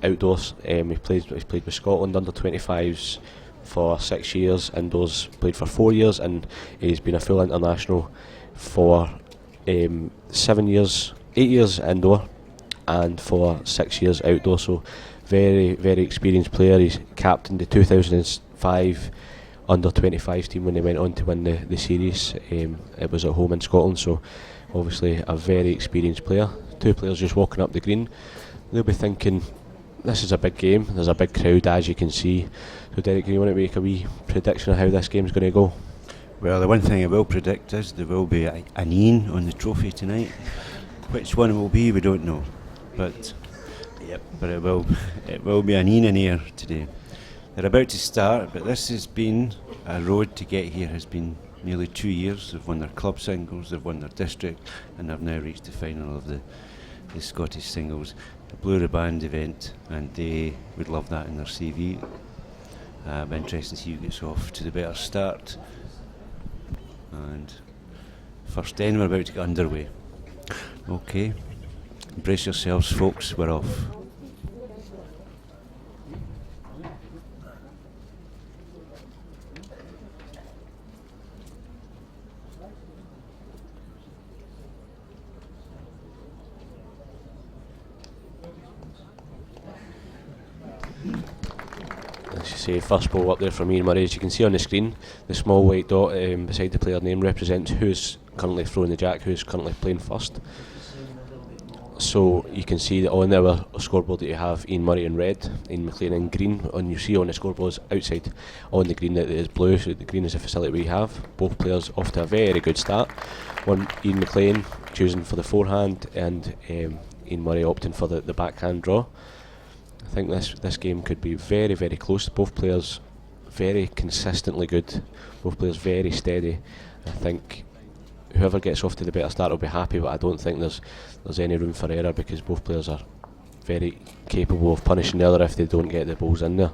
Outdoors, he's played with Scotland under 25s for 6 years, indoors played for 4 years, and he's been a full international for 7 years, 8 years indoor, and for 6 years outdoor. So very, very experienced player. He's captained the 2005 under 25s team when they went on to win the series. It was at home in Scotland, so obviously a very experienced player. 2 players just walking up the green. They'll be thinking, this is a big game, there's a big crowd as you can see. So Derek, do you want to make a wee prediction of how this game's going to go? Well, the one thing I will predict is there will be an Ian on the trophy tonight. Which one it will be, we don't know. But it will be an Ian in air today. They're about to start, but this has been a road to get here. Has been nearly 2 years. They've won their club singles, they've won their district, and they've now reached the final of the Scottish singles, a Blue Riband event, and they would love that in their CV. It'll be interesting to see who gets off to the better start. And first 10, we're about to get underway. Okay, brace yourselves, folks, we're off. Say first ball up there from Ian Murray. As you can see on the screen, the small white dot beside the player name represents who's currently throwing the jack, who's currently playing first. So you can see that on our scoreboard that you have Ian Murray in red, Ian McLean in green, and you see on the scoreboards outside on the green that it is blue, so the green is the facility we have. Both players off to a very good start. One, Ian McLean choosing for the forehand, and Ian Murray opting for the backhand draw. I think this game could be very, very close. Both players very consistently good. Both players very steady. I think whoever gets off to the better start will be happy, but I don't think there's any room for error because both players are very capable of punishing the other if they don't get the balls in there.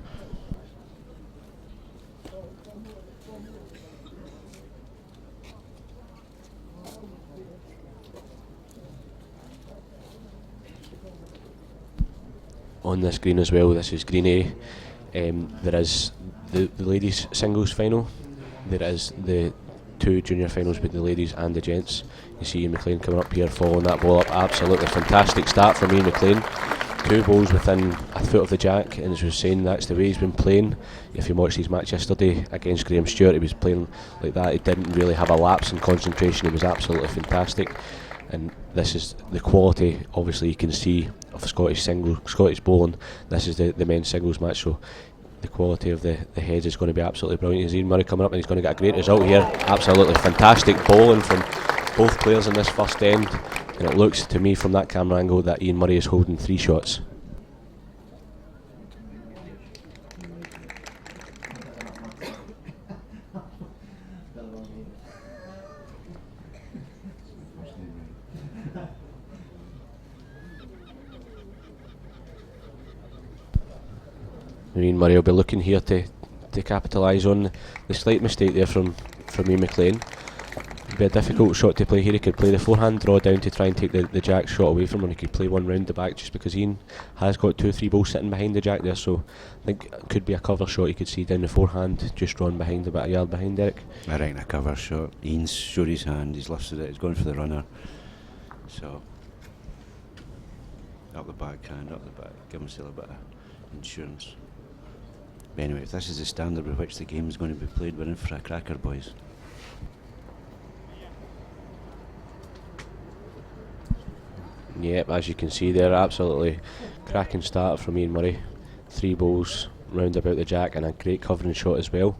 on this green as well. This is Green A. There is the ladies singles final. There is the 2 junior finals with the ladies and the gents. You see Ian McLean coming up here, following that ball up. Absolutely fantastic start from Ian McLean. 2 balls within a foot of the jack, and as we were saying, that's the way he's been playing. If you watched his match yesterday against Graham Stewart, he was playing like that. He didn't really have a lapse in concentration. He was absolutely fantastic, and this is the quality, obviously you can see, of Scottish bowling. This is the men's singles match, so the quality of the heads is going to be absolutely brilliant. Is Ian Murray coming up, and he's going to get a great result here. Absolutely fantastic bowling from both players in this first end, and it looks to me from that camera angle that Ian Murray is holding 3 shots. Ian Murray will be looking here to capitalise on the slight mistake there from Ian McLean. It'd be a difficult shot to play here. He could play the forehand draw down to try and take the jack shot away from him, and he could play one round the back, just because Ian has got 2 or 3 balls sitting behind the jack there, so I think it could be a cover shot. You could see down the forehand, just drawn behind, about a yard behind Derek. I reckon a cover shot. Ian's showed his hand, he's lifted it, he's gone for the runner. So, up the back, give himself a bit of insurance. But anyway, if this is the standard with which the game is going to be played, we're in for a cracker, boys. Yep, as you can see there, absolutely cracking start from Ian Murray. 3 balls round about the jack and a great covering shot as well.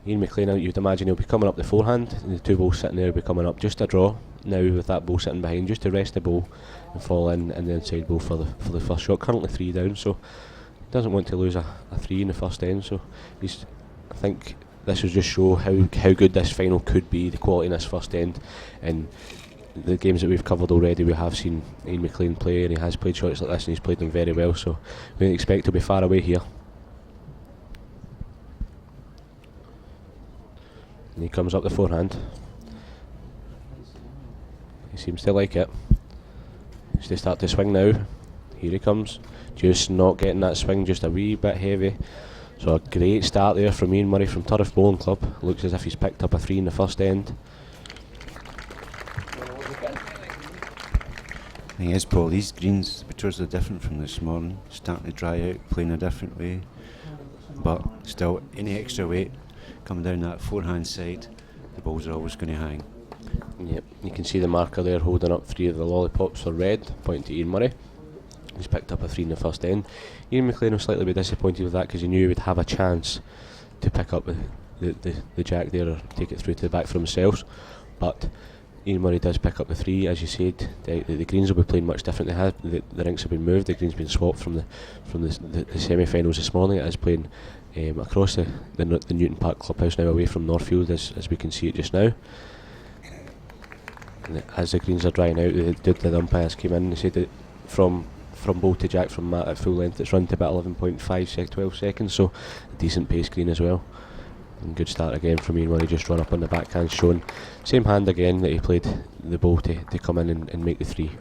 Ian McLean, you'd imagine he'll be coming up the forehand, and the 2 balls sitting there will be coming up. Just a draw now with that ball sitting behind, just to rest the ball and fall in the inside ball for the first shot. Currently 3 down, so doesn't want to lose a 3 in the first end. So I think this will just show how good this final could be, the quality in this first end. And the games that we've covered already, we have seen Ian McLean play, and he has played shots like this, and he's played them very well, so we don't expect to be far away here. And he comes up the forehand. He seems to like it. He's to start to swing now. Here he comes, just not getting that swing, just a wee bit heavy. So a great start there from Ian Murray from Turriff Bowling Club. Looks as if he's picked up a 3 in the first end. I think, as Paul, these greens, the tours are different from this morning, starting to dry out, playing a different way, but still any extra weight coming down that forehand side, the balls are always going to hang. Yep, you can see the marker there holding up 3 of the lollipops for red, pointing to Ian Murray. He's picked up a 3 in the first end. Ian McLean will slightly be disappointed with that, because he knew he would have a chance to pick up the jack there, or take it through to the back for themselves, but Ian Murray does pick up the 3. As you said, the greens will be playing much different. The rinks have been moved, the greens been swapped from the semi-finals this morning. It is playing across the Newton Park clubhouse now, away from Northfield, as we can see it just now. And as the greens are drying out, the umpires came in and said that from bowl to jack, from mat at full length, it's run to about 12 seconds, so a decent pace green as well. And good start again from Ian Murray, just run up on the backhand, showing same hand again that he played the ball to come in and make the 3.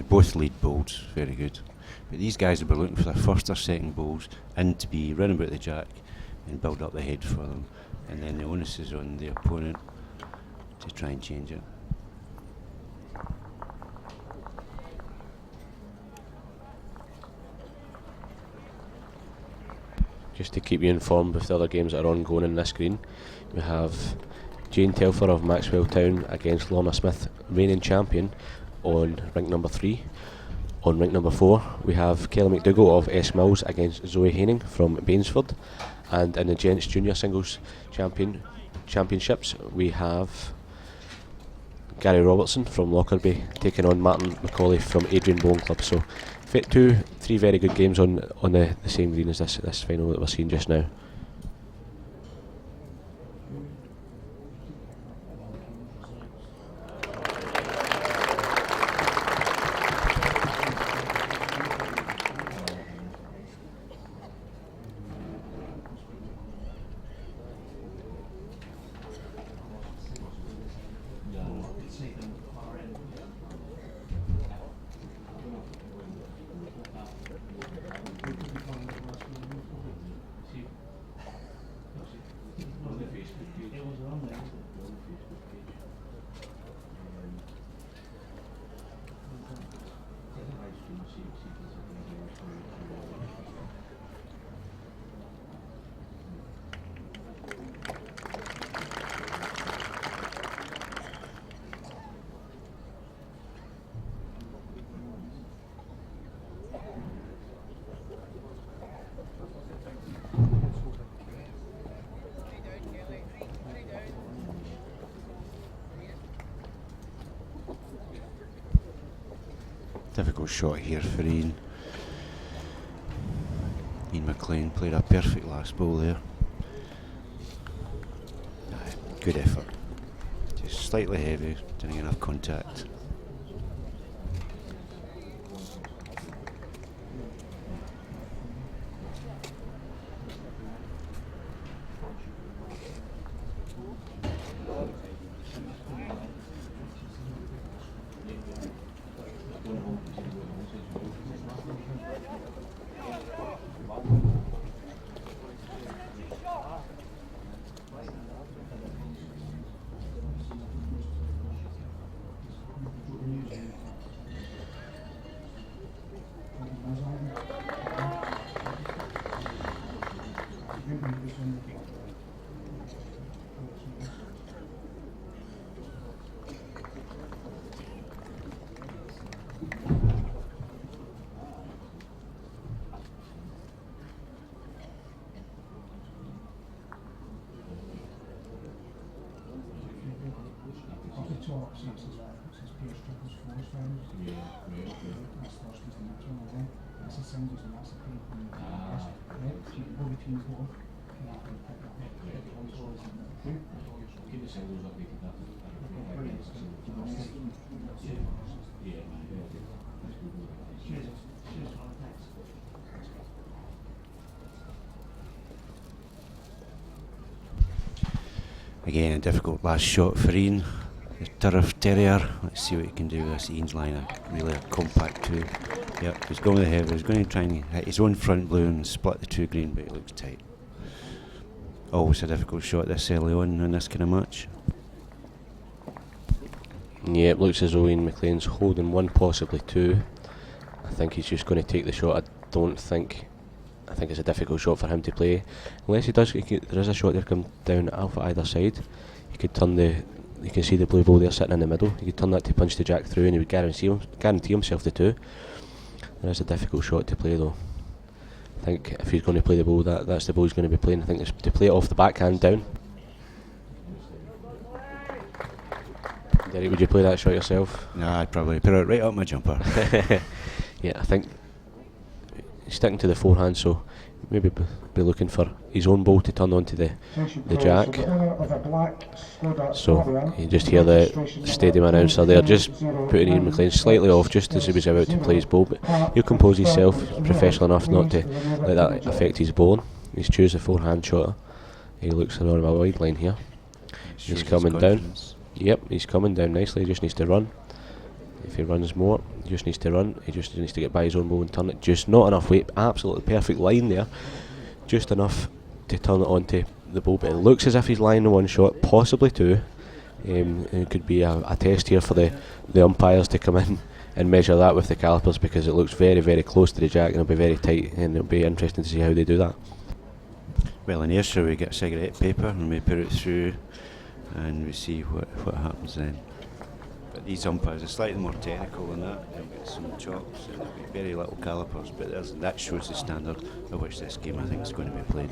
Both lead bowls, very good. But these guys will be looking for their first or second bowls in to be running about the jack and build up the head for them. And then the onus is on the opponent to try and change it. Just to keep you informed with the other games that are ongoing in this green, we have Jane Telfer of Maxwell Town against Lorna Smith, reigning champion, on rink number 3. On rink number 4 we have Kelly McDougall of S Mills against Zoe Haining from Bainsford, and in the gents junior singles championships we have Gary Robertson from Lockerbie taking on Martin McCauley from Adrian Bowling Club. So 3 very good games on the same green as this final that we're seeing just now. Difficult shot here for Ian. Ian McLean played a perfect last ball there. Good effort. Just slightly heavy, didn't get enough contact. Again, a difficult last shot for Ian, the Turf Terrier. Let's see what he can do with this. Ian's line really a compact two. Yep, he's going with the heavy. He's going to try and hit his own front blue and split the two green, but it looks tight. Always a difficult shot this early on in this kind of match. Yeah, it looks as though Ian McLean's holding one, possibly two. I think he's just going to take the shot. I think it's a difficult shot for him to play. Unless he does, there is a shot there come down off either side. He could turn you can see the blue ball there sitting in the middle. He could turn that to punch the jack through and he would guarantee himself the two. There is a difficult shot to play though. I think if he's going to play the ball, that's the ball he's going to be playing. I think it's to play it off the backhand down. Derek, would you play that shot yourself? No, I'd probably put it right up my jumper. Yeah, I think he's sticking to the forehand, so maybe be looking for his own ball to turn onto the jack. So you just hear the stadium announcer there just putting Ian McLean slightly off just as he was about to play his ball, but he'll compose himself, professional enough not to let that affect his bowling. He's choose the forehand shot. He looks around a wide line here. He's coming down. Yep, he's coming down nicely. He just needs to run. If he runs more, he just needs to run. He just needs to get by his own ball and turn it. Just not enough weight. Absolutely perfect line there. Just enough to turn it onto the ball. But it looks as if he's lying in one shot, possibly two. It could be a test here for the umpires to come in and measure that with the calipers, because it looks very, very close to the jack and it'll be very tight, and it'll be interesting to see how they do that. Well, in Ayrshire we get cigarette paper and we put it through and we see what happens then. But these umpires are slightly more technical than that. They'll get some chops and there'll be very little calipers, but that shows the standard at which this game I think is going to be played.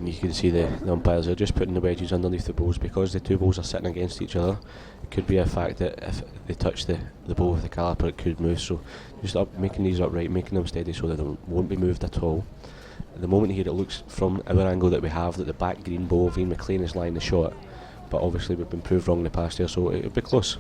You can see the umpires are just putting the wedges underneath the balls because the two balls are sitting against each other. It could be a fact that if they touch the ball with the caliper, it could move. So just making these upright, making them steady so that they won't be moved at all. At the moment here, it looks from our angle that we have that the back green ball of Ian McLean is lying the shot, but obviously we've been proved wrong in the past here, so it'll be close.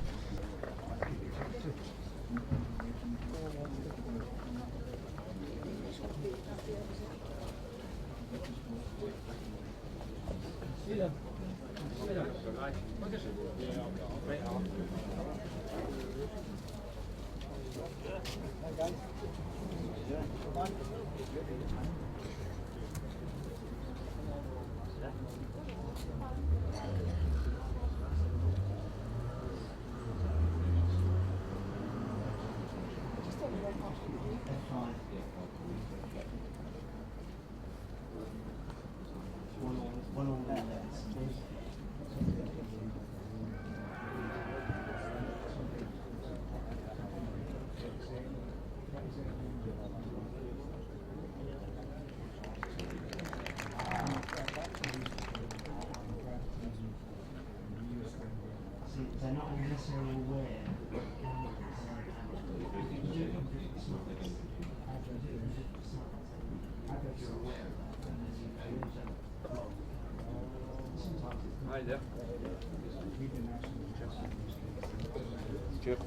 they're not necessarily aware. Hi there. Chip.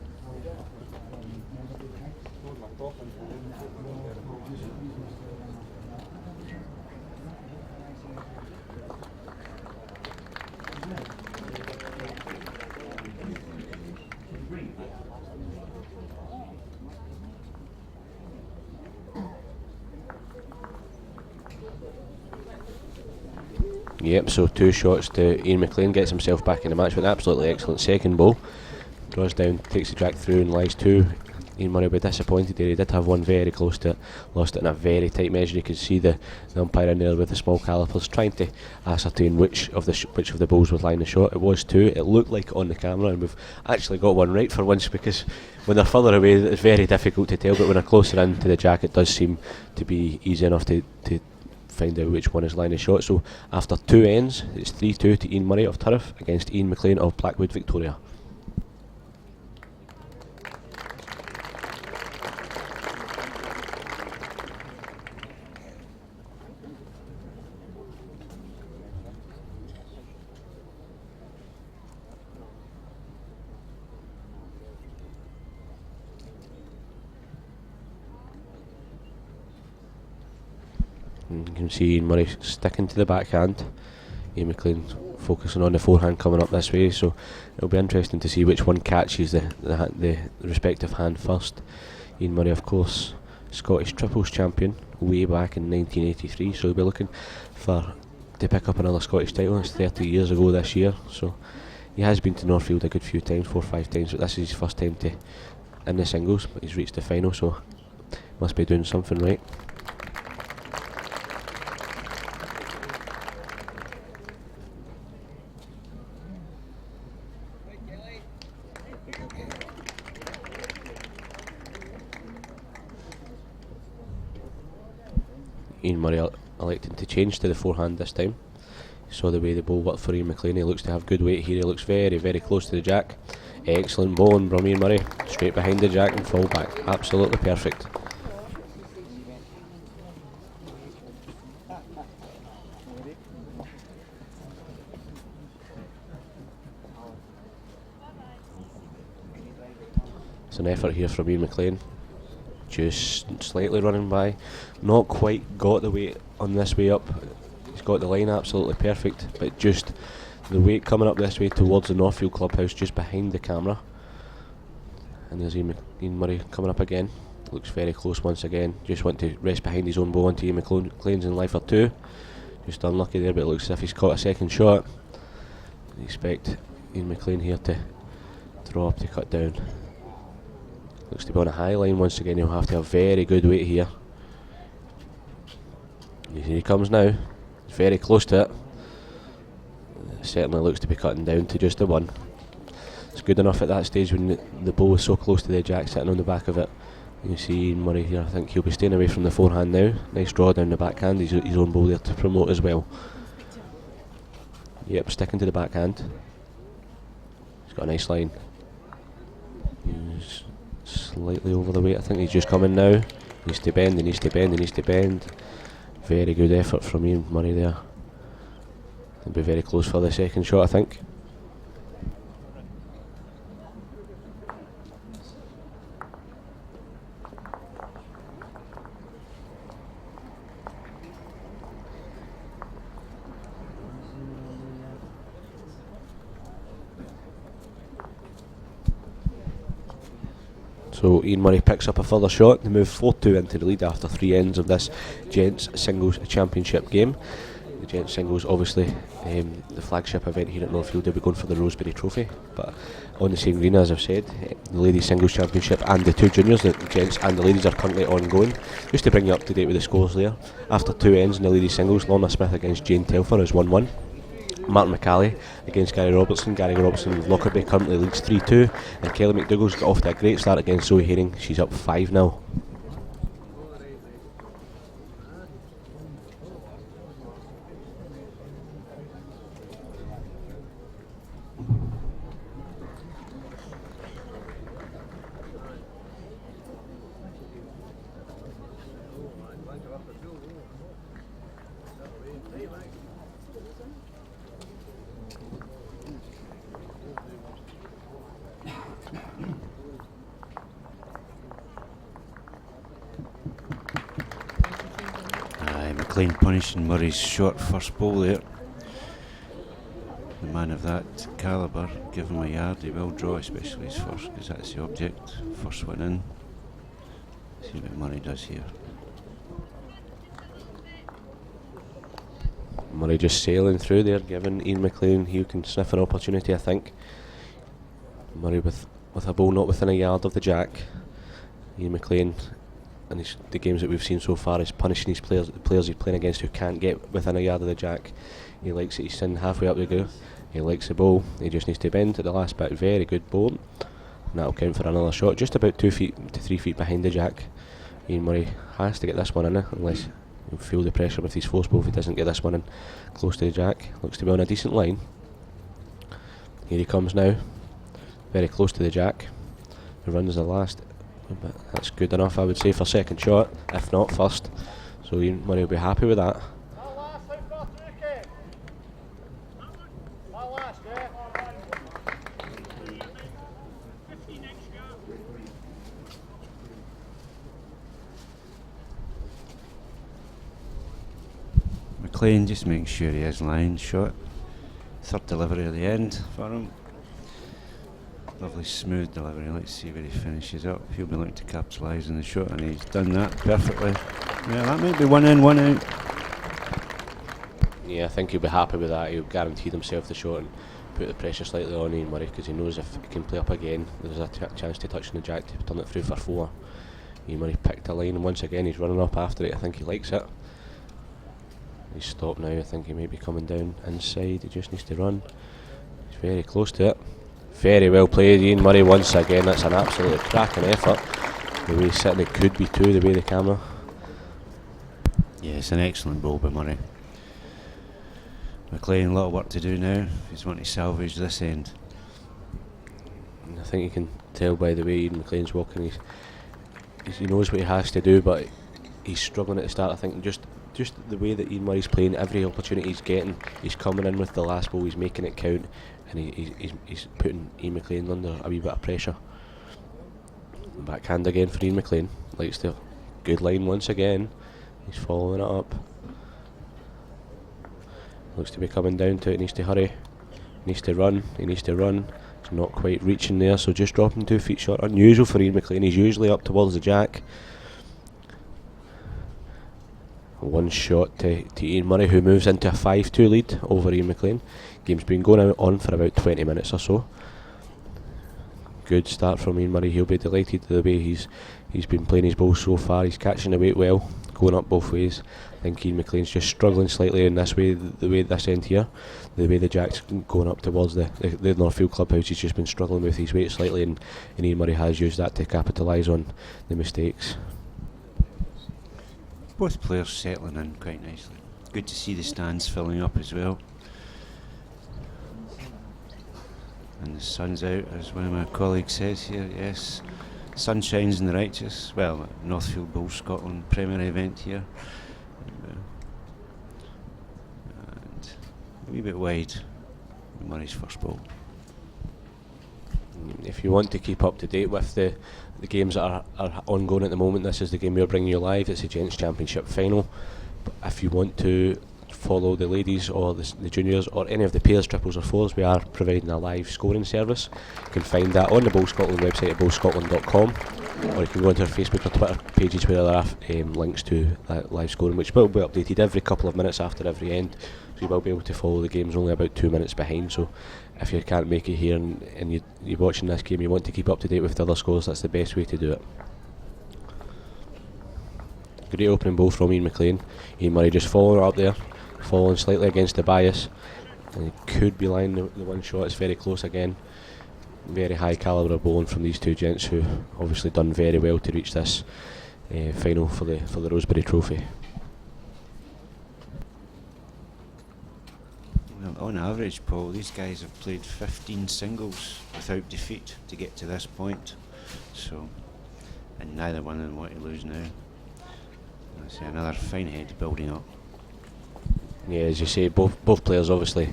Yep, so 2 shots to Ian McLean, gets himself back in the match with an absolutely excellent second bowl. Draws down, takes the jack through and lies 2. Ian Murray will be disappointed there. He did have one very close to it, lost it in a very tight measure. You could see the umpire in there with the small calipers trying to ascertain which of the bowls was lying the shot. It was 2. It looked like on the camera, and we've actually got one right for once, because when they're further away it's very difficult to tell, but when they're closer in to the jack it does seem to be easy enough to find out which one is lying the shot. So after 2 ends, it's 3-2 to Ian Murray of Turriff against Ian McLean of Blackwood Victoria. You can see Ian Murray sticking to the backhand. Ian McLean focusing on the forehand coming up this way, so it'll be interesting to see which one catches the respective hand first. Ian Murray, of course, Scottish triples champion way back in 1983, so he'll be looking to pick up another Scottish title. It's 30 years ago this year, so he has been to Northfield a good few times, 4 or 5 times, but this is his first time in the singles, but he's reached the final, so must be doing something right. Ian Murray electing to change to the forehand this time. Saw the way the ball worked for Ian McLean. He looks to have good weight here. He looks very, very close to the jack. Excellent bowling from Ian Murray. Straight behind the jack and fall back. Absolutely perfect. It's an effort here from Ian McLean. Just slightly running by, not quite got the weight on this way up. He's got the line absolutely perfect, but just the weight coming up this way towards the Northfield clubhouse, just behind the camera. And there's Ian Murray coming up again. Looks very close once again. Just went to rest behind his own bow onto Ian McLean's in life for 2. Just unlucky there, but it looks as if he's caught a second shot. I expect Ian McLean here to throw up to cut down. Looks to be on a high line once again. He'll have to have very good weight here. Here he comes now. He's very close to it. Certainly looks to be cutting down to just the 1. It's good enough at that stage when the ball is so close to the jack sitting on the back of it. You see Ian Murray here. I think he'll be staying away from the forehand now. Nice draw down the backhand. He's his own ball there to promote as well. Yep, sticking to the backhand. He's got a nice line. He's slightly over the weight. I think he's just coming now. Needs to bend, he needs to bend, he needs to bend. Very good effort from Ian Murray there. He'll be very close for the second shot, I think. So Ian Murray picks up a further shot to move 4-2 into the lead after 3 ends of this Gents Singles Championship game. The Gents Singles, obviously, the flagship event here at Northfield. They'll be going for the Rosebery Trophy, but on the same green, as I've said, the Ladies Singles Championship and the 2 juniors, the Gents and the Ladies, are currently ongoing. Just to bring you up to date with the scores there, after 2 ends in the Ladies Singles, Lorna Smith against Jane Telfer is 1-1. Martin McCalley against Gary Robertson. Gary Robertson of Lockerbie currently leads 3-2, and Kelly McDougall's got off to a great start against Zoe Herring. She's up 5-0. McLean punishing Murray's short first ball there. The man of that calibre, give him a yard, he will draw, especially his first, because that's the object. First one in. See what Murray does here. Murray just sailing through there, giving Ian McLean, he can sniff an opportunity, I think. Murray with a ball not within a yard of the jack. Ian McLean, and the games that we've seen so far, is punishing his players, the players he's playing against who can't get within a yard of the jack. He likes it, he's sitting halfway up the go. He likes the ball, he just needs to bend at the last bit. Very good ball, and that'll count for another shot, just about 2 feet to 3 feet behind the jack. Ian Murray has to get this one in, unless he'll feel the pressure with his force ball if he doesn't get this one in close to the jack. Looks to be on a decent line. Here he comes now, very close to the jack. He runs the last, but that's good enough, I would say, for second shot, if not first. So Ian Murray will be happy with that. McLean just making sure he is line shot. Third delivery at the end for him. Lovely smooth delivery. Let's see where he finishes up. He'll be looking to capitalise on the shot, and he's done that perfectly. Yeah, that might be 1 in, 1 out. Yeah, I think he'll be happy with that. He'll guarantee himself the shot and put the pressure slightly on Ian Murray, because he knows if he can play up again, there's a chance to touch on the jack to turn it through for 4. Ian Murray picked a line, and once again he's running up after it. I think he likes it. He's stopped now. I think he may be coming down inside. He just needs to run. He's very close to it. Very well played, Ian Murray, once again. That's an absolutely cracking effort. The way he's sitting, it could be 2, the way the camera. Yeah, it's an excellent ball by Murray. McLean, a lot of work to do now. He's wanting to salvage this end. And I think you can tell by the way Ian McLean's walking. He knows what he has to do, but he's struggling at the start. I think just the way that Ian Murray's playing, every opportunity he's getting, he's coming in with the last ball, he's making it count, and he's putting Ian McLean under a wee bit of pressure. Backhand again for Ian McLean. Likes the good line once again. He's following it up. Looks to be coming down to it. He needs to hurry. He needs to run. He's not quite reaching there, so just dropping 2 feet short. Unusual for Ian McLean. He's usually up towards the jack. One shot to Ian Murray, who moves into a 5-2 lead over Ian McLean. Game's been going on for about 20 minutes or so. Good start from Ian Murray. He'll be delighted the way he's been playing his ball so far. He's catching the weight well, going up both ways. I think Ian McLean's just struggling slightly in this way, the way this end here. The way the jack's going up towards the Northfield clubhouse, he's just been struggling with his weight slightly, and Ian Murray has used that to capitalise on the mistakes. Both players settling in quite nicely. Good to see the stands filling up as well. And the sun's out, as one of my colleagues says here. Yes, sun shines in the righteous. Well, Northfield Bowl Scotland Premier event here. And a wee bit wide, Murray's first ball. If you want to keep up to date with the games that are ongoing at the moment, this is the game we're bringing you live. It's the Gents Championship final. But if you want to follow the ladies or the juniors or any of the pairs, triples or fours, we are providing a live scoring service. You can find that on the Bowl Scotland website at bowlscotland.com, or you can go onto our Facebook or Twitter pages where there are links to that live scoring, which will be updated every couple of minutes after every end, so you will be able to follow the games only about 2 minutes behind. So if you can't make it here and you're watching this game, you want to keep up to date with the other scores, that's the best way to do it. Great opening ball from Ian McLean. Ian Murray just following up there, following slightly against the bias, and he could be lying the one shot. It's very close again. Very high calibre bowling from these two gents, who obviously done very well to reach this final for the Rosebery Trophy. Well, on average, Paul, these guys have played 15 singles without defeat to get to this point. So, and neither one of them want to lose now. I see another fine head building up. Yeah, as you say, both players obviously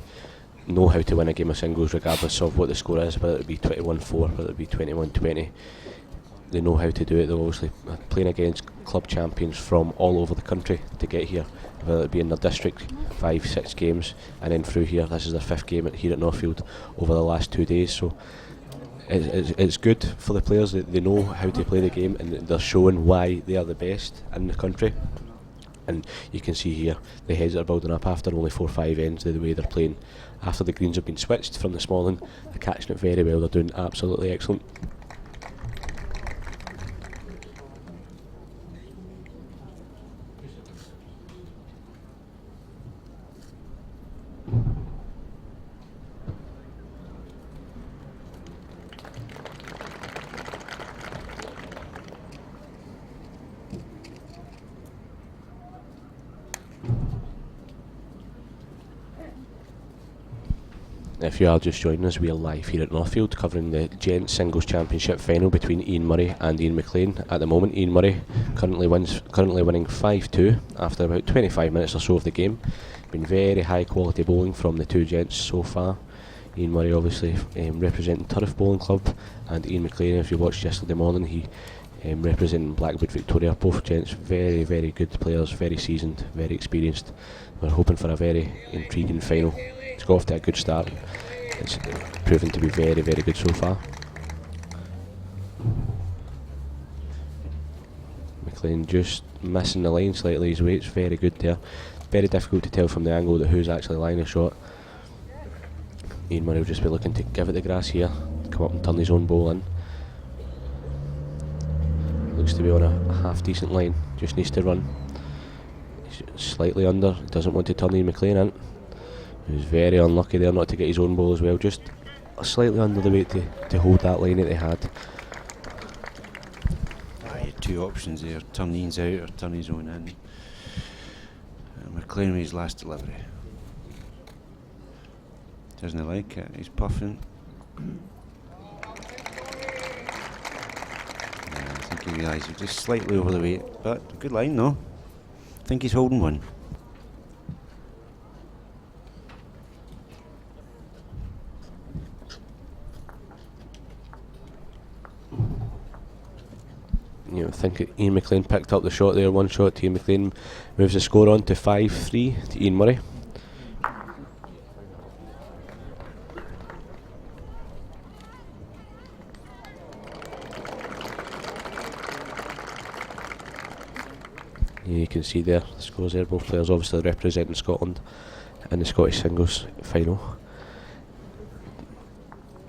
know how to win a game of singles regardless of what the score is, whether it be 21-4, whether it be 21-20. they know how to do it. They're obviously playing against club champions from all over the country to get here, whether it be in their district, 5-6 games, and then through here. This is their 5th game here at Northfield over the last 2 days, so it's good for the players. They know how to play the game, and they're showing why they are the best in the country. And you can see here the heads are building up after only 4 or 5 ends, the way they're playing. After the greens have been switched from the small end, they're catching it very well. They're doing absolutely excellent. If you are just joining us, we are live here at Northfield covering the Gents Singles Championship final between Ian Murray and Ian McLean. At the moment, Ian Murray currently winning 5-2 after about 25 minutes or so of the game. Been very high quality bowling from the 2 gents so far. Ian Murray obviously representing Turf Bowling Club, and Ian McLean, if you watched yesterday morning, he representing Blackwood Victoria. Both gents very, very good players, very seasoned, very experienced. We're hoping for a very intriguing final. It's got off to a good start. It's proven to be very, very good so far. McLean just missing the line slightly. His weight's very good there. Very difficult to tell from the angle that who's actually line the shot. Ian Murray will just be looking to give it the grass here, come up and turn his own bowl in. Looks to be on a half decent line, just needs to run. He's slightly under, doesn't want to turn Ian McLean in. He was very unlucky there not to get his own bowl as well, just slightly under the weight to hold that line that they had. He had 2 options there, turn Ian's out or turn his own in. McLean with his last delivery. Doesn't like it, he's puffing. I think he realised he's just slightly over the weight, but good line though. I think he's holding one. I think Ian McLean picked up the shot there, one shot to Ian McLean, moves the score on to 5-3 to Ian Murray. You can see there the scores there, both players obviously representing Scotland in the Scottish Singles final.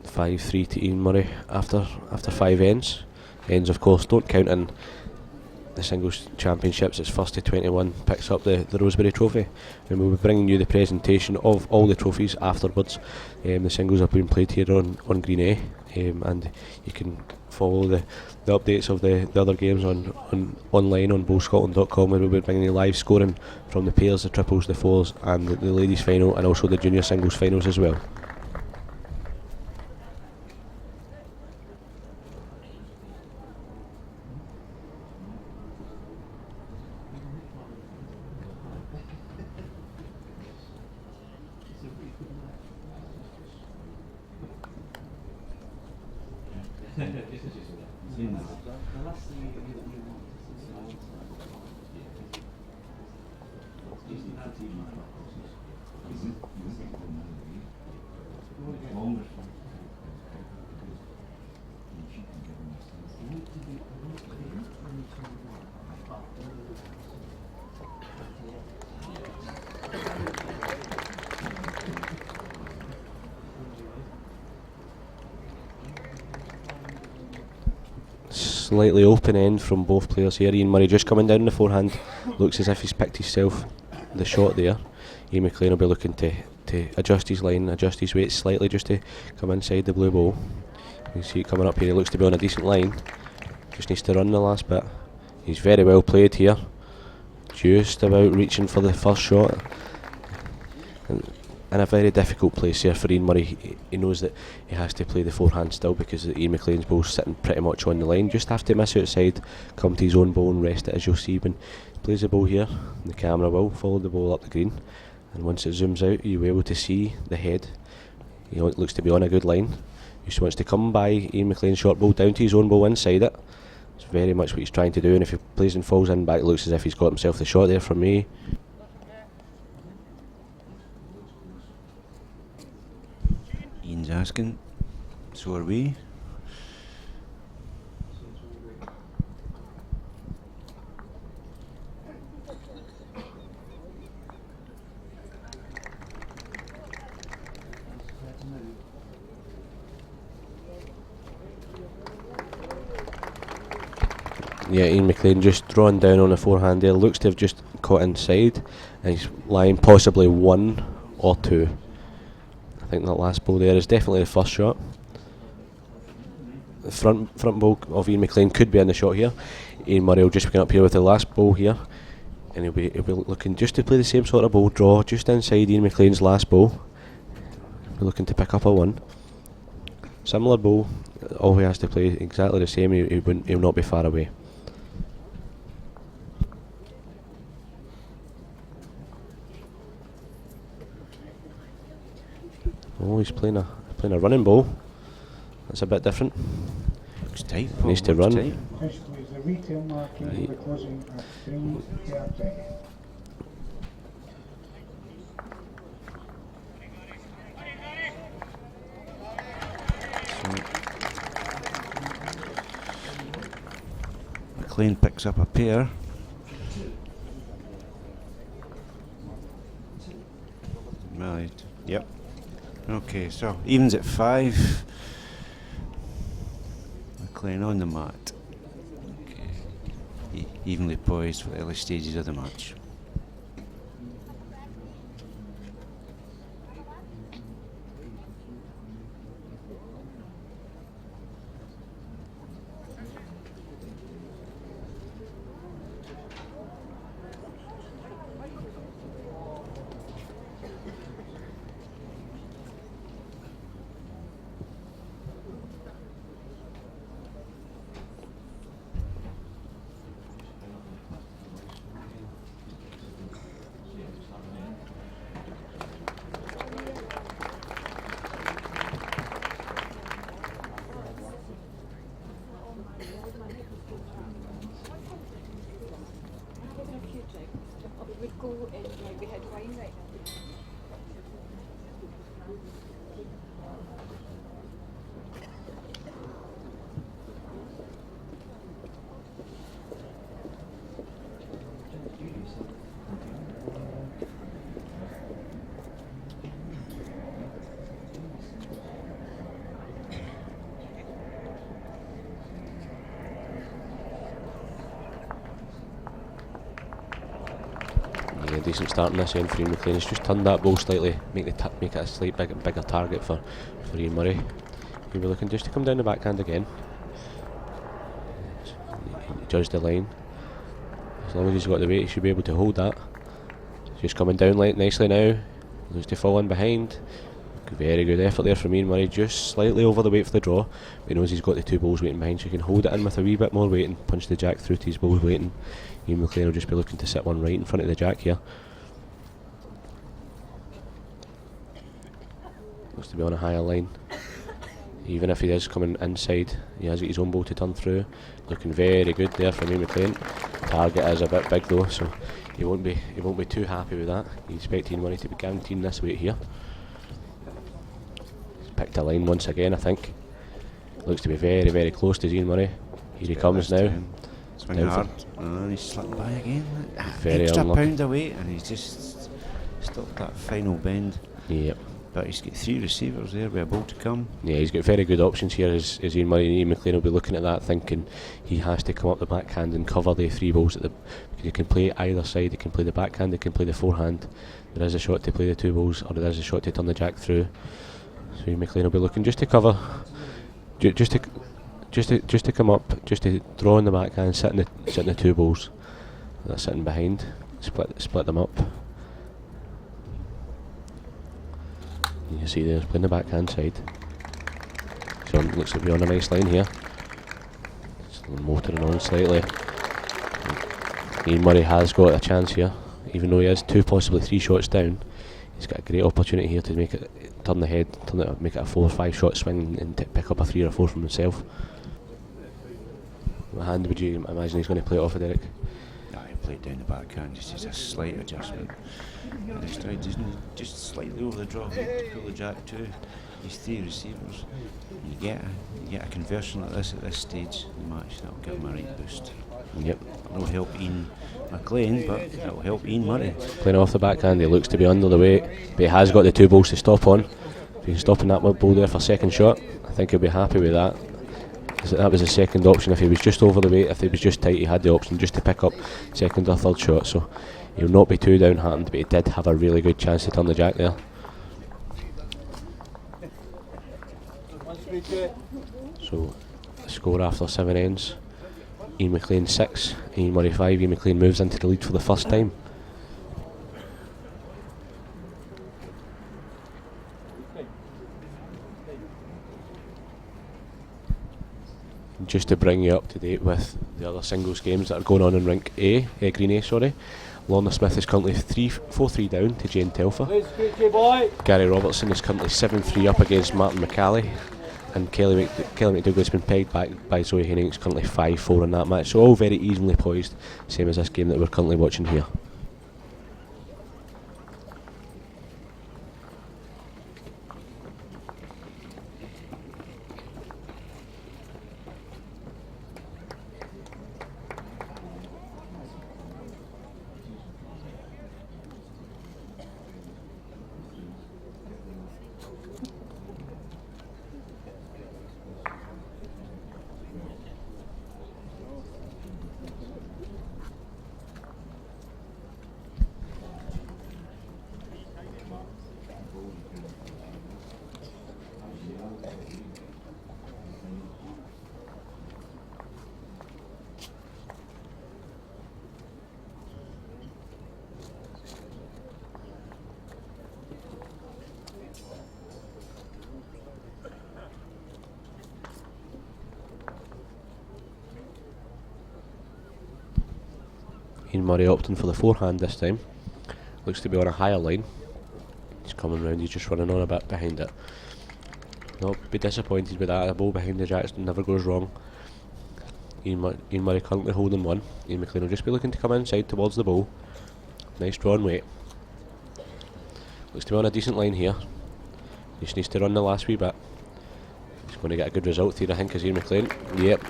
5-3 to Ian Murray after 5 ends. Ends of course don't count in the Singles Championships. It's first to 21 picks up the Rosebery Trophy, and we'll be bringing you the presentation of all the trophies afterwards. The singles are being played here on Green A, and you can follow the updates of the other games online on bowlscotland.com, where we'll be bringing you live scoring from the pairs, the triples, the fours, and the ladies final, and also the junior singles finals as well. Slightly open end from both players here. Ian Murray just coming down the forehand, looks as if he's picked himself the shot there. Ian McLean will be looking to adjust his line, adjust his weight slightly just to come inside the blue ball. You can see it coming up here, he looks to be on a decent line, just needs to run the last bit. He's very well played here, just about reaching for the first shot. In a very difficult place here for Ian Murray. He knows that he has to play the forehand still because Ian McLean's ball's sitting pretty much on the line. Just have to miss outside, come to his own ball and rest it, as you'll see when he plays the ball here. The camera will follow the ball up the green, and once it zooms out you'll be able to see the head. He looks to be on a good line. He just wants to come by Ian McLean's short ball down to his own ball inside it, It's very much what he's trying to do, and if he plays and falls in back, it looks as if he's got himself the shot there from me. Ian's asking, so are we. Yeah, Ian McLean just drawn down on the forehand there. Looks to have just caught inside, and he's lying possibly 1 or 2. I think that last ball there is definitely the first shot. The front ball of Ian McLean could be in the shot here. Ian Murray will just be up here with the last ball here, and he'll be looking just to play the same sort of ball, draw just inside Ian McLean's last ball. He'll be looking to pick up a 1. Similar ball, all he has to play exactly the same. He'll not be far away. Oh, he's playing a running ball. That's a bit different. Looks tight. He needs to run. Officially, the retail marking will be closing at 3:30. McLean picks up a pair. Right. Yep. Okay, so evens at 5. McLean on the mat. Okay. Evenly poised for the early stages of the match. Decent start in this end for Ian McLean. He's just turned that ball slightly, make it a slight bigger target for Ian Murray. He'll be looking just to come down the backhand again. He judged the line. As long as he's got the weight, he should be able to hold that. Just coming down nicely now. Looks to fall in behind. Very good effort there from Ian Murray, just slightly over the weight for the draw. But he knows he's got the 2 balls waiting behind, so he can hold it in with a wee bit more weight and punch the jack through to his balls waiting. Ian McLean will just be looking to sit one right in front of the jack here. Looks to be on a higher line. Even if he is coming inside, he has his own ball to turn through. Looking very good there from Ian McLean. Target is a bit big though, so he won't be too happy with that. He expects Ian Murray to be guaranteeing this weight here. Picked a line once again, I think. Looks to be very, very close to Ian Murray. Here he comes now. Swinging hard. He's slipping by again. Very extra unlucky. pound away, and he's just stopped that final bend. Yep. But he's got 3 receivers there with a ball to come. Yeah, he's got very good options here as Ian Murray, and Ian McLean will be looking at that thinking he has to come up the backhand and cover the 3 balls at the. He can play either side. He can play the backhand, he can play the forehand. There is a shot to play the 2 balls, or there is a shot to turn the jack through. So Ian McLean will be looking just to cover, just to come up, just to draw in the backhand, sit in the 2 balls. That's sitting behind. Split them up. You can see there's playing the backhand side. So looks like we're on a nice line here. Just motoring on slightly. Ian Murray has got a chance here, even though he is 2, possibly 3 shots down. He's got a great opportunity here to make it, turn the head, make it a 4 or 5 shot swing and pick up a 3 or 4 from himself. What hand would you imagine he's going to play it off of, Derek? No, he played down the backhand, just as a slight adjustment. And the stride just slightly over the draw height to pull the jack to his 3 receivers. You get a conversion like this at this stage of the match, that'll give him a right boost. Yep. It'll help Ian McLean, but it'll help Ian Murray. Playing off the backhand, he looks to be under the weight, but he has got the 2 balls to stop on. If he can stop on that ball there for second shot, I think he'll be happy with that. That was his second option. If he was just over the weight, if he was just tight, he had the option just to pick up second or third shot, so he'll not be too downhearted, but he did have a really good chance to turn the jack there. So the score after 7 ends, Ian McLean 6, Ian Murray 5. Ian McLean moves into the lead for the first time. Just to bring you up to date with the other singles games that are going on in Rink A, Green A, sorry. Lorna Smith is currently 4-3 down to Jane Telfer. Gary Robertson is currently 7-3 up against Martin McCallie. And Kelly McDougall has been pegged back by Zoe Hennings, currently 5-4 in that match. So all very evenly poised, same as this game that we're currently watching here. Ian Murray opting for the forehand this time. Looks to be on a higher line. He's coming round, he's just running on a bit behind it. Not be disappointed with that, a ball behind the jacks never goes wrong. Ian Murray currently holding one. Ian McLean will just be looking to come inside towards the ball. Nice drawn weight. Looks to be on a decent line here. He just needs to run the last wee bit. He's going to get a good result here, I think, as Ian McLean. Yep,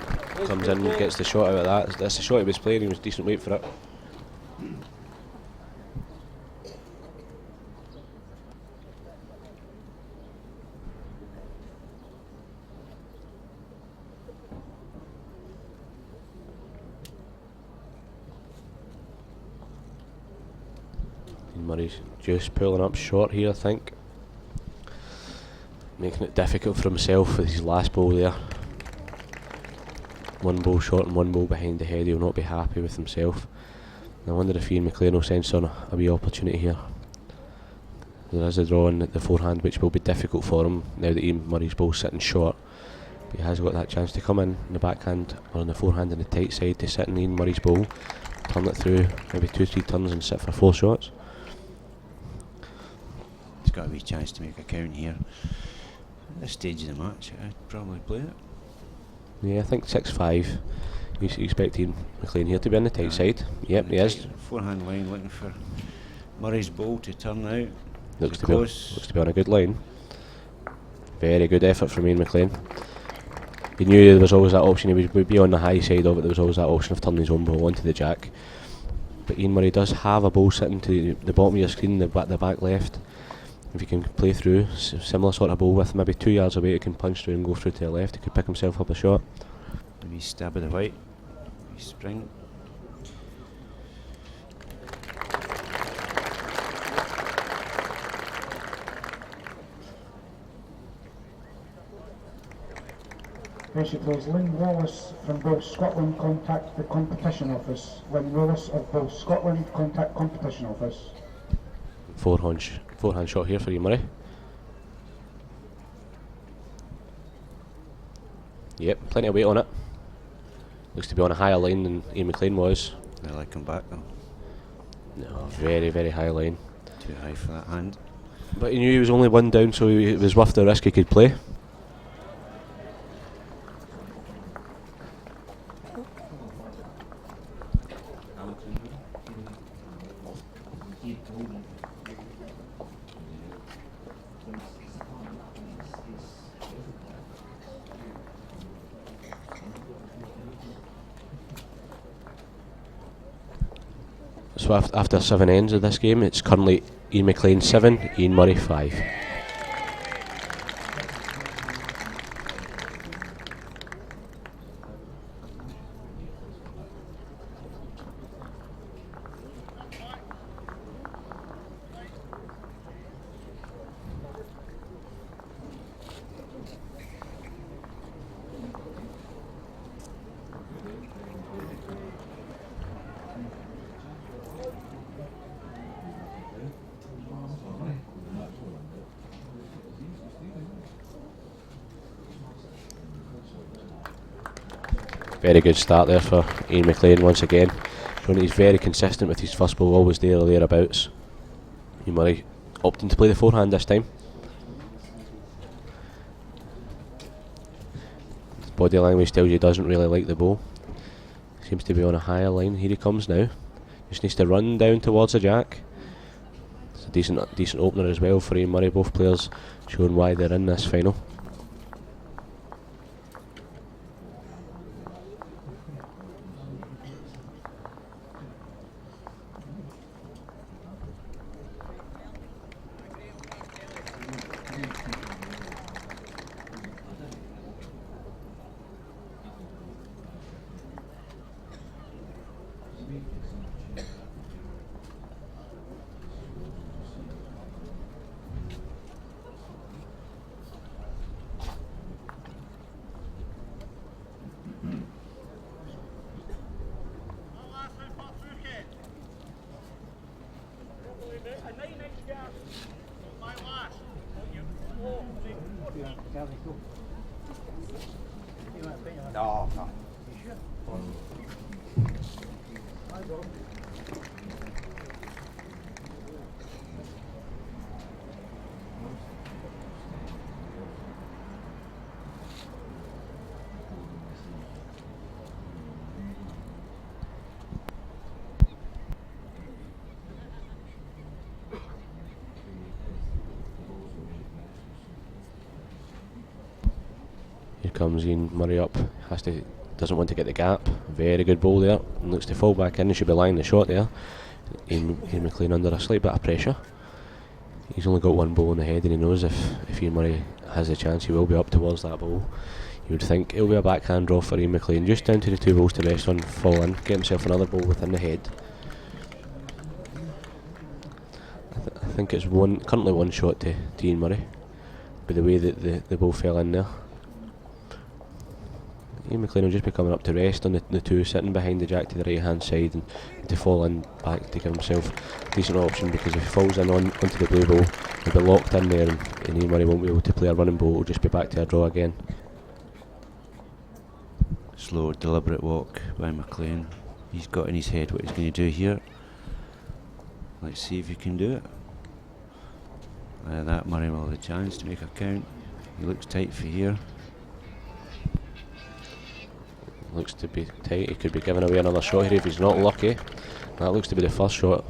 comes in, gets the shot out of that. That's the shot he was playing, he was decent weight for it. Murray's just pulling up short here, I think. Making it difficult for himself with his last ball there. One ball short and one ball behind the head, he'll not be happy with himself. I wonder if Ian McLean will sense on a wee opportunity here. There is a draw in the forehand which will be difficult for him now that Ian Murray's ball's sitting short. But he has got that chance to come in the backhand or on the forehand in the tight side to sit in Ian Murray's ball, turn it through maybe 2-3 turns and sit for 4 shots. He's got a wee chance to make a count here. At this stage of the match, I'd probably play it. Yeah, I think 6-5. You expect Ian McLean here to be on the tight side. Yep, he is. Forehand line looking for Murray's ball to turn out. Looks to be on a good line. Very good effort from Ian McLean. He knew there was always that option, he would be on the high side of it, there was always that option of turning his own ball onto the jack. But Ian Murray does have a ball sitting to the bottom of your screen, the back left. If he can play through, similar sort of ball with maybe 2 yards away, he can punch through and go through to the left, he could pick himself up a shot. A wee stab of the white, wee spring. Yes, please. Lynn Wallace from Both Scotland contact the competition office. Lynn Wallace of Both Scotland contact competition office. Forehand shot here for Ian Murray. Yep, plenty of weight on it. Looks to be on a higher line than Ian McLean was. I like him back though. No, very, very high line. Too high for that hand. But he knew he was only one down, so it was worth the risk he could play. So after 7 ends of this game, it's currently Ian McLean 7, Ian Murray 5. Very good start there for Ian McLean once again. Showing he's very consistent with his first ball, always there or thereabouts. Ian Murray opting to play the forehand this time. His body language tells you he doesn't really like the ball. Seems to be on a higher line. Here he comes now. Just needs to run down towards the jack. It's a decent opener as well for Ian Murray. Both players showing why they're in this final. Here comes Ian Murray up. Doesn't want to get the gap. Very good ball there. And looks to fall back in. He should be lying the shot there. Ian McLean under a slight bit of pressure. He's only got one ball in the head, and he knows if Ian Murray has a chance, he will be up towards that ball. You would think it'll be a backhand draw for Ian McLean. Just down to the 2 balls to rest on, fall in, get himself another ball within the head. I think it's currently one shot to Ian Murray, by the way that the ball fell in there. Ian McLean will just be coming up to rest on the 2 sitting behind the jack to the right hand side, and to fall in back to give himself a decent option, because if he falls in onto the blue ball, he'll be locked in there, and Ian Murray won't be able to play a running ball. It'll just be back to a draw again. Slow, deliberate walk by McLean. He's got in his head what he's going to do here. Let's see if he can do it. That Murray will have a chance to make a count. He looks tight for here. Looks to be tight. He could be giving away another shot here if he's not lucky. That looks to be the first shot,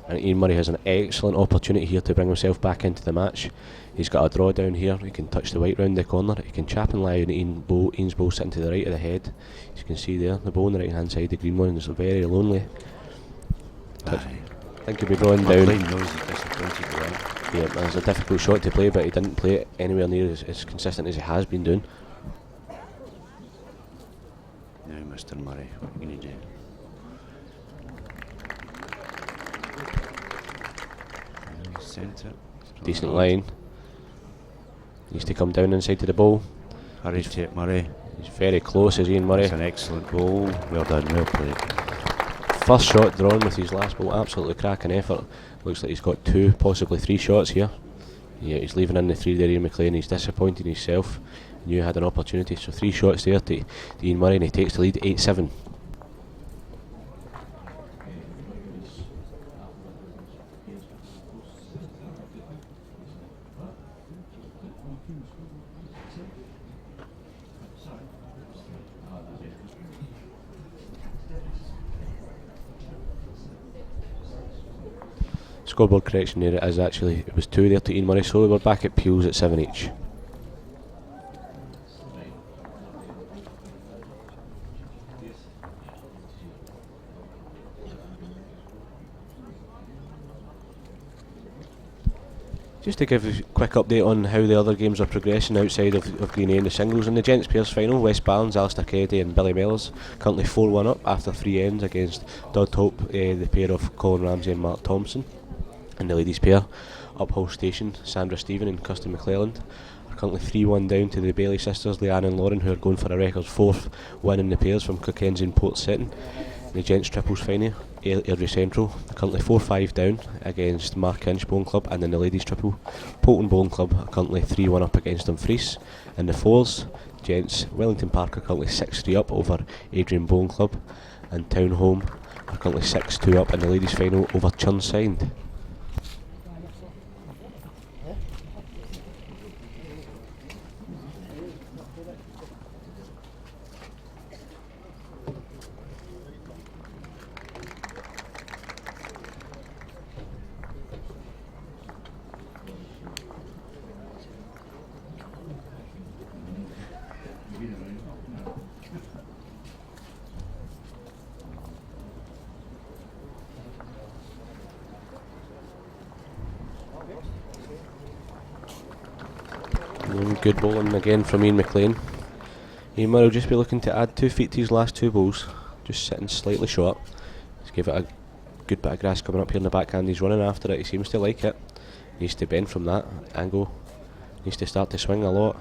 and Ian Murray has an excellent opportunity here to bring himself back into the match. He's got a draw down here. He can touch the white round the corner. He can chap and lie on Ian's ball sitting to the right of the head. As you can see there, the ball on the right hand side, the green one is very lonely. I think he'll be drawing down. McLean knows he's disappointed with that. Yeah, it's a difficult shot to play, but he didn't play it anywhere near as consistent as he has been doing. Now, Mr. Murray, what are you going to do? Centre. Decent line. Needs to come down inside to the ball. Hurry to it, Murray. He's very close as Ian Murray. It's an excellent ball. Well done, well played. First shot drawn with his last ball. Absolutely cracking effort. Looks like he's got 2, possibly 3 shots here. Yeah, he's leaving in the 3 there, Ian McLean. He's disappointed in himself. Knew he had an opportunity. So 3 shots there to Ian Murray, and he takes the lead 8-7. Scoreboard correction there, it is actually, it was 2 there to Ian Murray, so we're back at Peels at 7 each. Just to give a quick update on how the other games are progressing outside of Green A in the singles. In the Gents Pairs final, West Barnes, Alistair Kennedy and Billy Mellors currently 4-1 up after 3 ends against Dudhope, the pair of Colin Ramsey and Mark Thompson. In the ladies pair, Uphill Station, Sandra Stephen and Kirsten McClelland are currently 3-1 down to the Bailey sisters, Leanne and Lauren, who are going for a record 4th win in the pairs from Cockenzie and Port Seton. In the Gents Triples final, Airdrie Central are currently 4-5 down against Mark Inch Bowling Club, and in the ladies triple, Polton Bowling Club are currently 3-1 up against Dumfries. In the fours, Gents Wellington Park are currently 6-3 up over Adrian Bowling Club, and Town Home are currently 6-2 up in the ladies final over Churnside. Good bowling again from Ian McLean. Ian Murray will just be looking to add 2 feet to his last 2 bowls, just sitting slightly short. Let's give it a good bit of grass coming up here in the backhand. He's running after it, he seems to like it. Needs to bend from that angle, needs to start to swing a lot.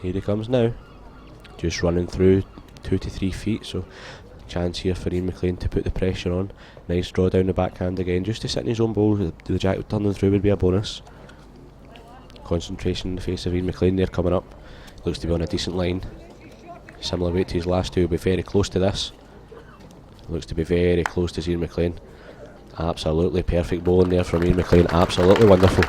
Here he comes now, just running through 2 to 3 feet, so chance here for Ian McLean to put the pressure on. Nice draw down the backhand again, just to sit in his own bowl. The jack turning through would be a bonus. Concentration in the face of Ian McLean there coming up. Looks to be on a decent line. Similar weight to his last 2, will be very close to this. Looks to be very close to Ian McLean. Absolutely perfect bowling there from Ian McLean. Absolutely wonderful.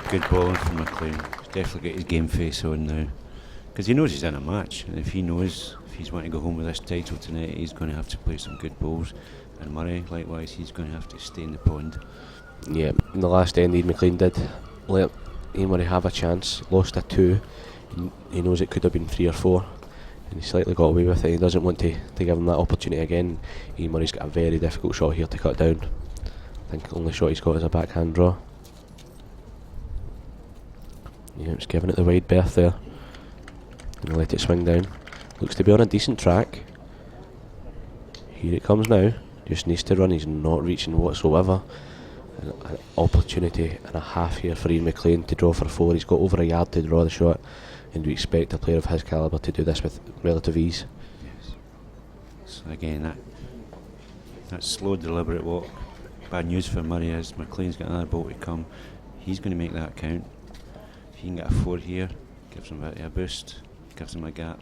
Good bowling from McLean. He's definitely got his game face on now, because he knows he's in a match, and if he knows if he's wanting to go home with this title tonight, he's going to have to play some good bowls. And Murray, likewise, he's going to have to stay in the pond. Yeah, in the last end, Ian McLean did let Ian Murray have a chance. Lost a 2. He knows it could have been 3 or 4, and he slightly got away with it. He doesn't want to give him that opportunity again. Ian Murray's got a very difficult shot here to cut down. I think the only shot he's got is a backhand draw. Yeah, it's giving it the wide berth there, and let it swing down. Looks to be on a decent track. Here it comes now. Just needs to run. He's not reaching whatsoever. An opportunity and a half here for Ian McLean to draw for 4. He's got over a yard to draw the shot, and we expect a player of his calibre to do this with relative ease. Yes. So again, that slow, deliberate walk. Bad news for Murray is McLean's got another ball to come. He's going to make that count. If he can get a 4 here, gives him a boost, gives him a gap.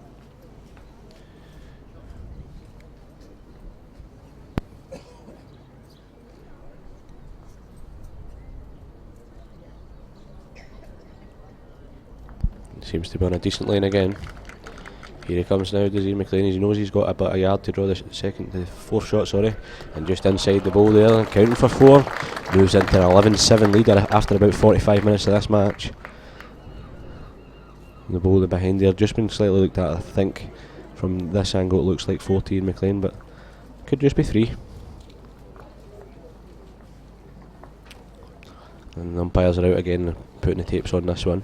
Seems to be on a decent line again. Here he comes now, does Ian McLean. He knows he's got about a yard to draw the 4th shot, sorry. And just inside the bowl there, counting for 4. Moves into an 11-7 lead after about 45 minutes of this match. And the bowler behind there just been slightly looked at. I think from this angle it looks like 4 to Ian McLean, but could just be 3. And the umpires are out again, putting the tapes on this one.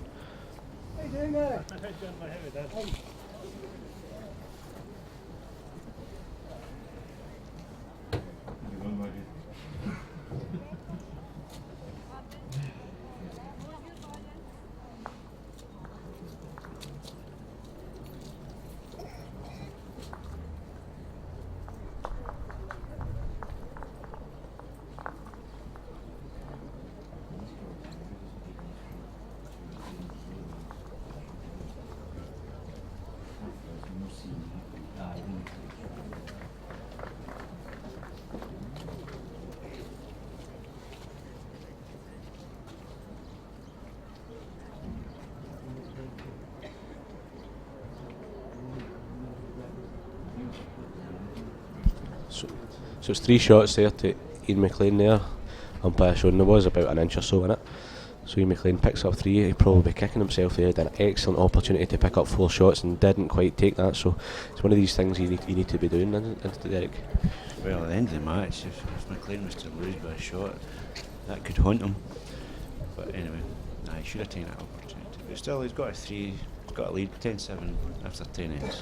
So it's 3 shots there to Ian McLean there. Umpire showing there was about an inch or so in it. So Ian McLean picks up 3. He'd probably be kicking himself there. He had an excellent opportunity to pick up 4 shots and didn't quite take that. So it's one of these things you need to be doing, isn't it, Derek? Well, at the end of the match, if McLean was to lose by a shot, that could haunt him. But anyway, he should have taken that opportunity. But still, he's got a lead, 10-7 after 10 ends.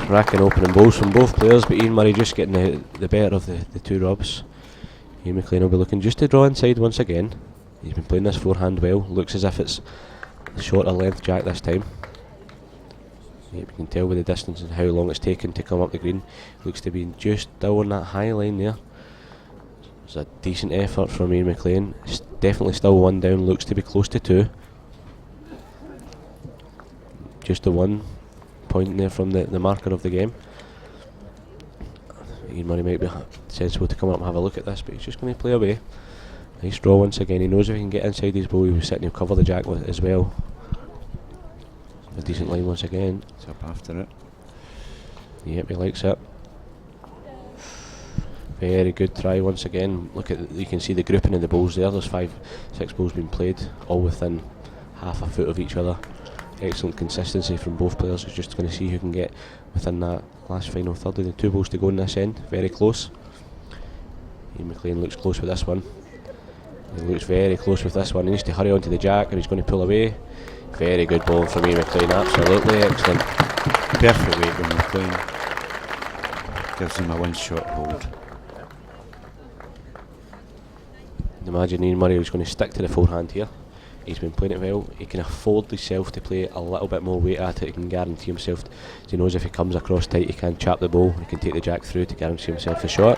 Cracking opening balls from both players, but Ian Murray just getting the better of the two rubs. Ian McLean will be looking just to draw inside once again. He's been playing this forehand well. Looks as if it's a shorter length jack this time. Yep, you can tell with the distance and how long it's taken to come up the green. Looks to be just down on that high line there. It's a decent effort from Ian McLean. It's definitely still one down, looks to be close to two. Just the 1 point there from the marker of the game. Ian Murray might be sensible to come up and have a look at this, but he's just going to play away. Nice draw once again. He knows if he can get inside his ball, he'll be sitting, he'll cover the jack with it as well. A decent line once again. It's up after it. Yep, he likes it. Very good try once again. Look at you can see the grouping in the balls there. There's 5-6 balls being played, all within half a foot of each other. Excellent consistency from both players. He's just going to see who can get within that last final third. The 2 balls to go in this end, very close. Ian McLean looks close with this one. He looks very close with this one. He needs to hurry onto the jack or he's going to pull away. Very good ball from Ian McLean, absolutely excellent. Perfect weight from McLean. Gives him a one-shot hold. Imagine Ian Murray is going to stick to the forehand here. He's been playing it well. He can afford himself to play a little bit more weight at it. He can guarantee himself, he knows if he comes across tight he can chap the ball, he can take the jack through to guarantee himself the shot.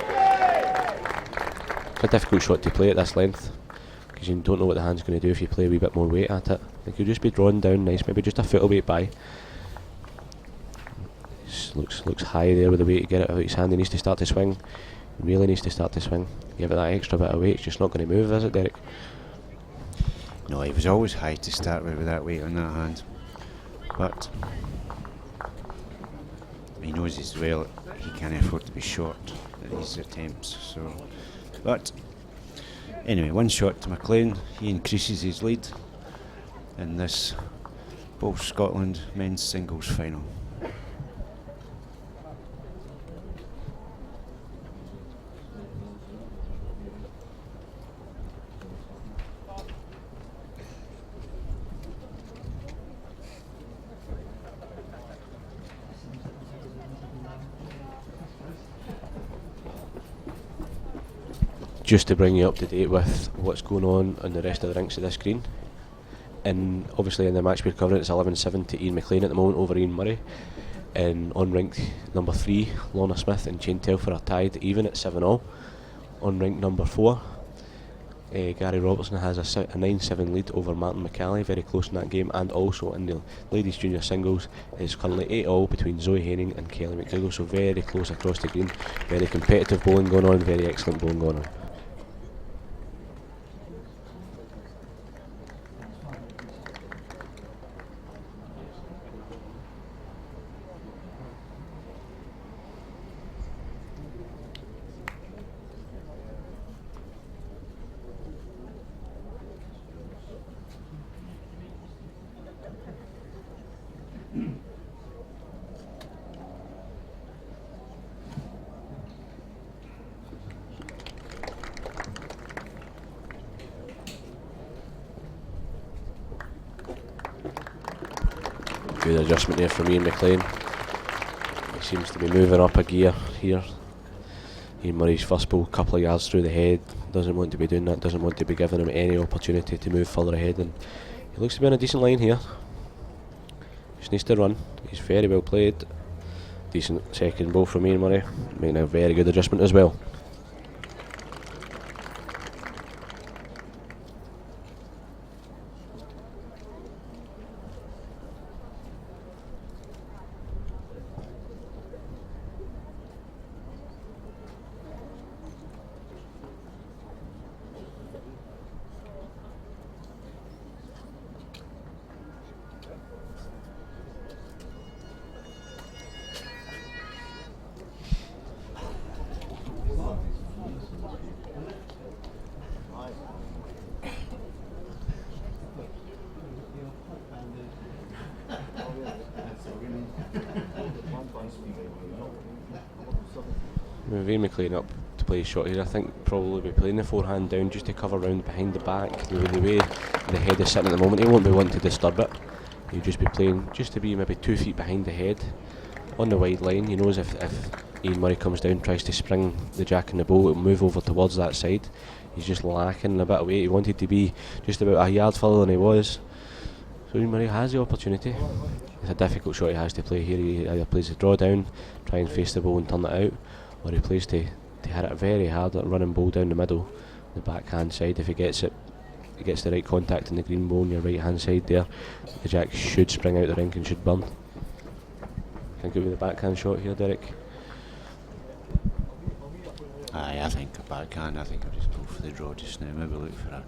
It's a difficult shot to play at this length because you don't know what the hand's going to do if you play a wee bit more weight at it. It could just be drawn down nice, maybe just a foot of weight by. Looks high there with the weight to get it out of his hand. He needs to start to swing. He really needs to start to swing. Give it that extra bit of weight, it's just not going to move, is it, Derek? No, he was always high to start with that weight on that hand. But he knows as well he can't afford to be short at these attempts. So, but anyway, 1 shot to McLean. He increases his lead in this Both Scotland men's singles final. Just to bring you up to date with what's going on the rest of the rinks of this green. And obviously in the match we're covering, it's 11-7 to Ian McLean at the moment over Ian Murray. And on rink number 3, Lorna Smith and Jane Telfer are tied even at 7-all. On rink number 4, Gary Robertson has a 9-7 lead over Martin McCallie, very close in that game. And also in the ladies junior singles is currently 8-all between Zoe Haining and Kelly McDougall, so very close across the green. Very competitive bowling going on, very excellent bowling going on. Good adjustment there from Ian McLean. He seems to be moving up a gear here. Ian Murray's first ball, couple of yards through the head. Doesn't want to be doing that, doesn't want to be giving him any opportunity to move further ahead, and he looks to be on a decent line here. Just needs to run. He's very well played. Decent second ball from Ian Murray, making a very good adjustment as well. With Ian McLean up to play his shot here, I think probably be playing the forehand down just to cover round behind the back. The way the head is sitting at the moment, he won't be wanting to disturb it. He'll just be playing just to be maybe 2 feet behind the head on the wide line. He knows if Ian Murray comes down, tries to spring the jack in the bowl, it'll move over towards that side. He's just lacking a bit of weight. He wanted to be just about a yard further than he was. So Ian Murray has the opportunity. It's a difficult shot he has to play here. He either plays the draw down, try and face the ball and turn it out, or he plays to hit it very hard, at running ball down the middle, the backhand side. If he gets it, he gets the right contact in the green ball on your right hand side there, the jack should spring out the rink and should burn. Think it'll be the backhand shot here, Derek? Aye, I think a backhand. I think I'll just go for the draw just now. Maybe look for a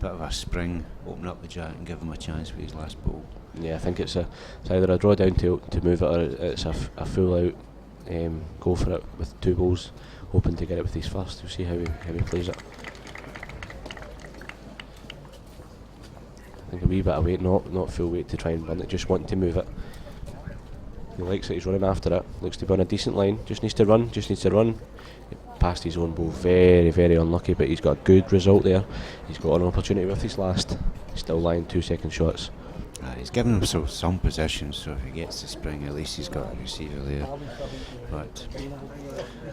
bit of a spring, open up the jack and give him a chance with his last ball. Yeah, I think it's either a draw down to move it, or it's a full out. Go for it with 2 balls, hoping to get it with his first. We'll see how he plays it. I think a wee bit of weight, not full weight to try and burn it, just wanting to move it. He likes it, he's running after it, looks to be on a decent line, just needs to run. He passed his own ball, very, very unlucky, but he's got a good result there. He's got an opportunity with his last. He's still lying 2 second shots. He's given himself some position, so if he gets the spring, at least he's got a receiver there. But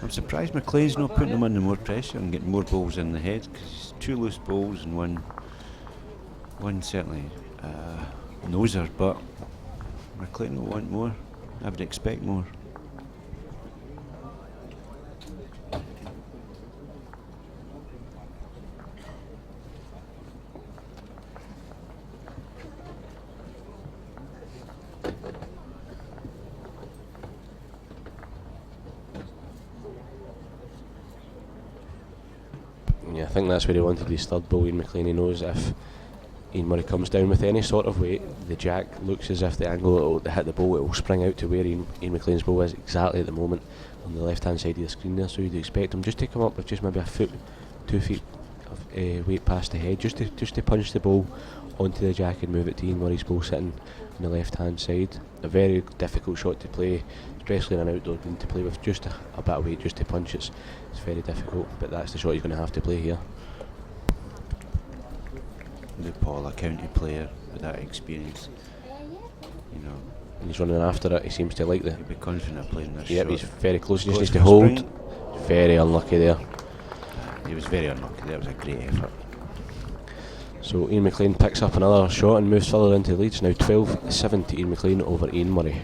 I'm surprised McLean's not putting him under more pressure and getting more balls in the head, because he's 2 loose balls and one certainly noser, but McLean will want more. I would expect more. Yeah, I think that's where he wanted his third ball. Ian McLean, he knows if Ian Murray comes down with any sort of weight, the jack looks as if the angle it will hit the ball, it will spring out to where Ian McLean's ball is exactly at the moment on the left hand side of the screen there. So you'd expect him just to come up with just maybe a foot, 2 feet of weight past the head, just to punch the ball onto the jack and move it to Ian Murray's ball sitting on the left hand side. A very difficult shot to play, especially in an outdoor green, to play with just a bit of weight just to punch. It's very difficult, but that's the shot you're going to have to play here. Luke Paul, a county player with that experience, you know. And he's running after it. He seems to like He'll be confident of playing this Yep, shot. he's very close. He just Goes needs to for hold. spring. Very unlucky there. He was very unlucky. That was a great effort. So Ian McLean picks up another shot and moves further into the lead. It's now 12-7 to Ian McLean over Ian Murray.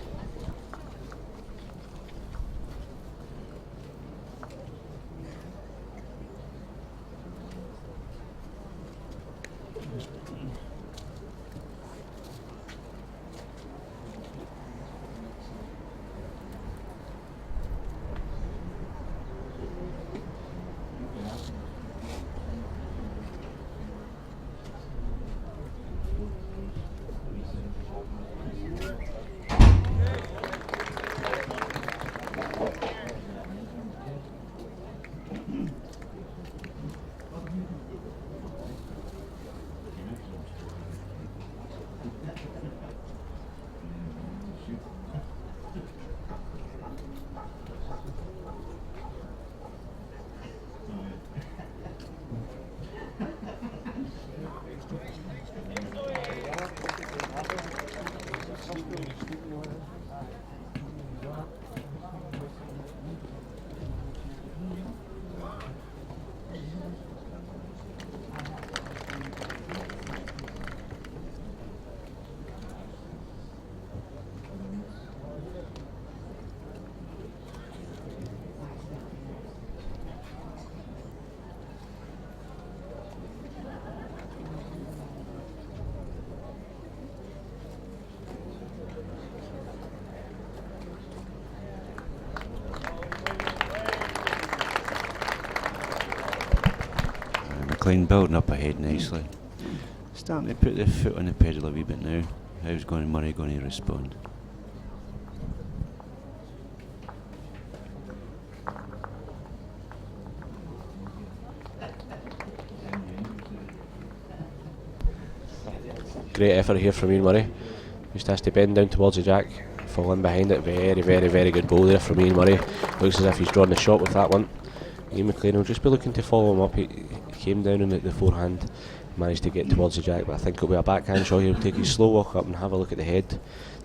McLean building up ahead nicely. Starting to put the foot on the pedal a wee bit now. How's Murray going to respond? Great effort here from Ian Murray. Just has to bend down towards the jack, fall in behind it. Very, very, very good ball there from Ian Murray. Looks as if he's drawn the shot with that one. Ian McLean will just be looking to follow him up. He came down in the forehand, managed to get towards the jack, but I think it'll be a backhand shot. He'll take his slow walk up and have a look at the head,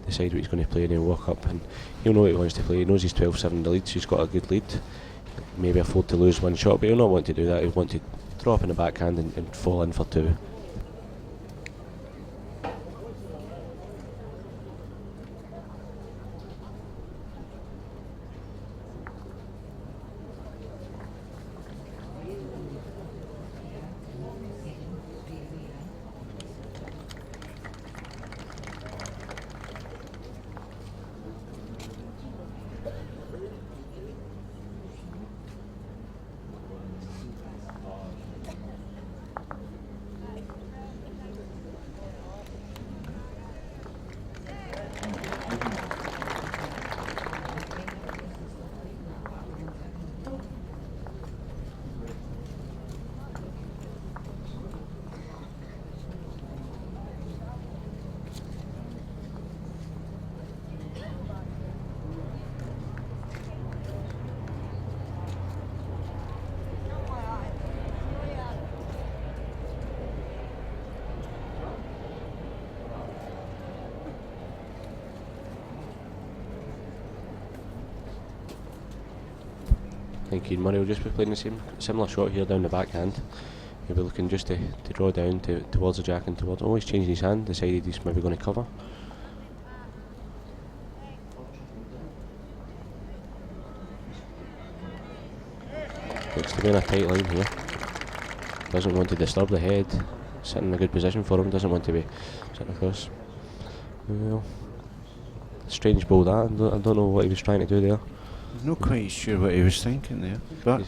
decide what he's going to play, and he'll walk up and he'll know what he wants to play. He knows he's 12-7 in the lead, so he's got a good lead. Maybe afford to lose one shot, but he'll not want to do that. He'll want to throw up in the backhand and fall in for two. I think Ian Murray will just be playing the similar shot here down the backhand. He'll be looking just to draw down towards the jack and towards. Oh, he's changing his hand, decided he's maybe going to cover. Looks to be in a tight line here. Doesn't want to disturb the head. Sitting in a good position for him, doesn't want to be sitting across. Well, strange ball that. I don't know what he was trying to do there. I'm not quite sure what he was thinking there, but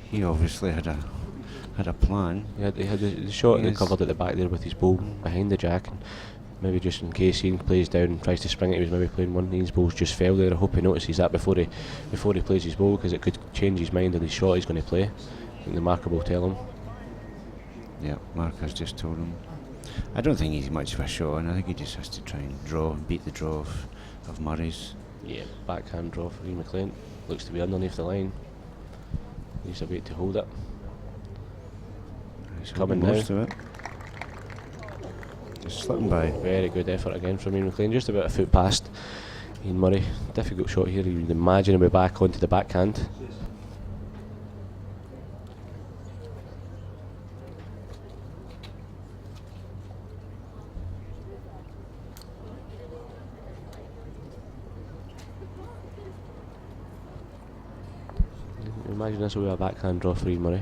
he obviously had a plan. He had the shot that covered at the back there with his ball behind the jack, and maybe just in case Ian plays down and tries to spring it, he was maybe playing one. Ian's balls just fell there. I hope he notices that before he plays his ball, because it could change his mind on the shot he's going to play. I think the marker will tell him. Yeah, marker's just told him. I don't think he's much of a shot, and I think he just has to try and draw and beat the draw of Murray's. Yeah, backhand draw for Ian McLean. Looks to be underneath the line. He's a bit to hold it. He's coming now. Most of it. Just slipping by. Very good effort again from Ian McLean. Just about a foot past Ian Murray. Difficult shot here. You would imagine him back onto the backhand. Imagine this will be a backhand draw for Ian Murray.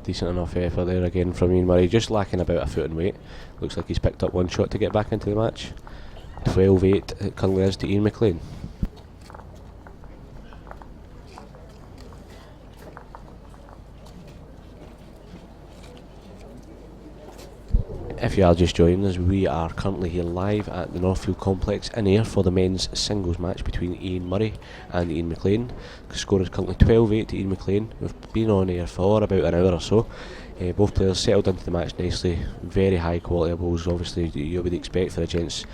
Decent enough effort there again from Ian Murray, just lacking about a foot in weight. Looks like he's picked up one shot to get back into the match. 12-8 it currently is to Ian McLean. If you are just joining us, we are currently here live at the Northfield Complex in Ayr for the men's singles match between Ian Murray and Ian McLean. The score is currently 12-8 to Ian McLean. We've been on air for about an hour or so. Both players settled into the match nicely. Very high quality balls, obviously you would expect for a gents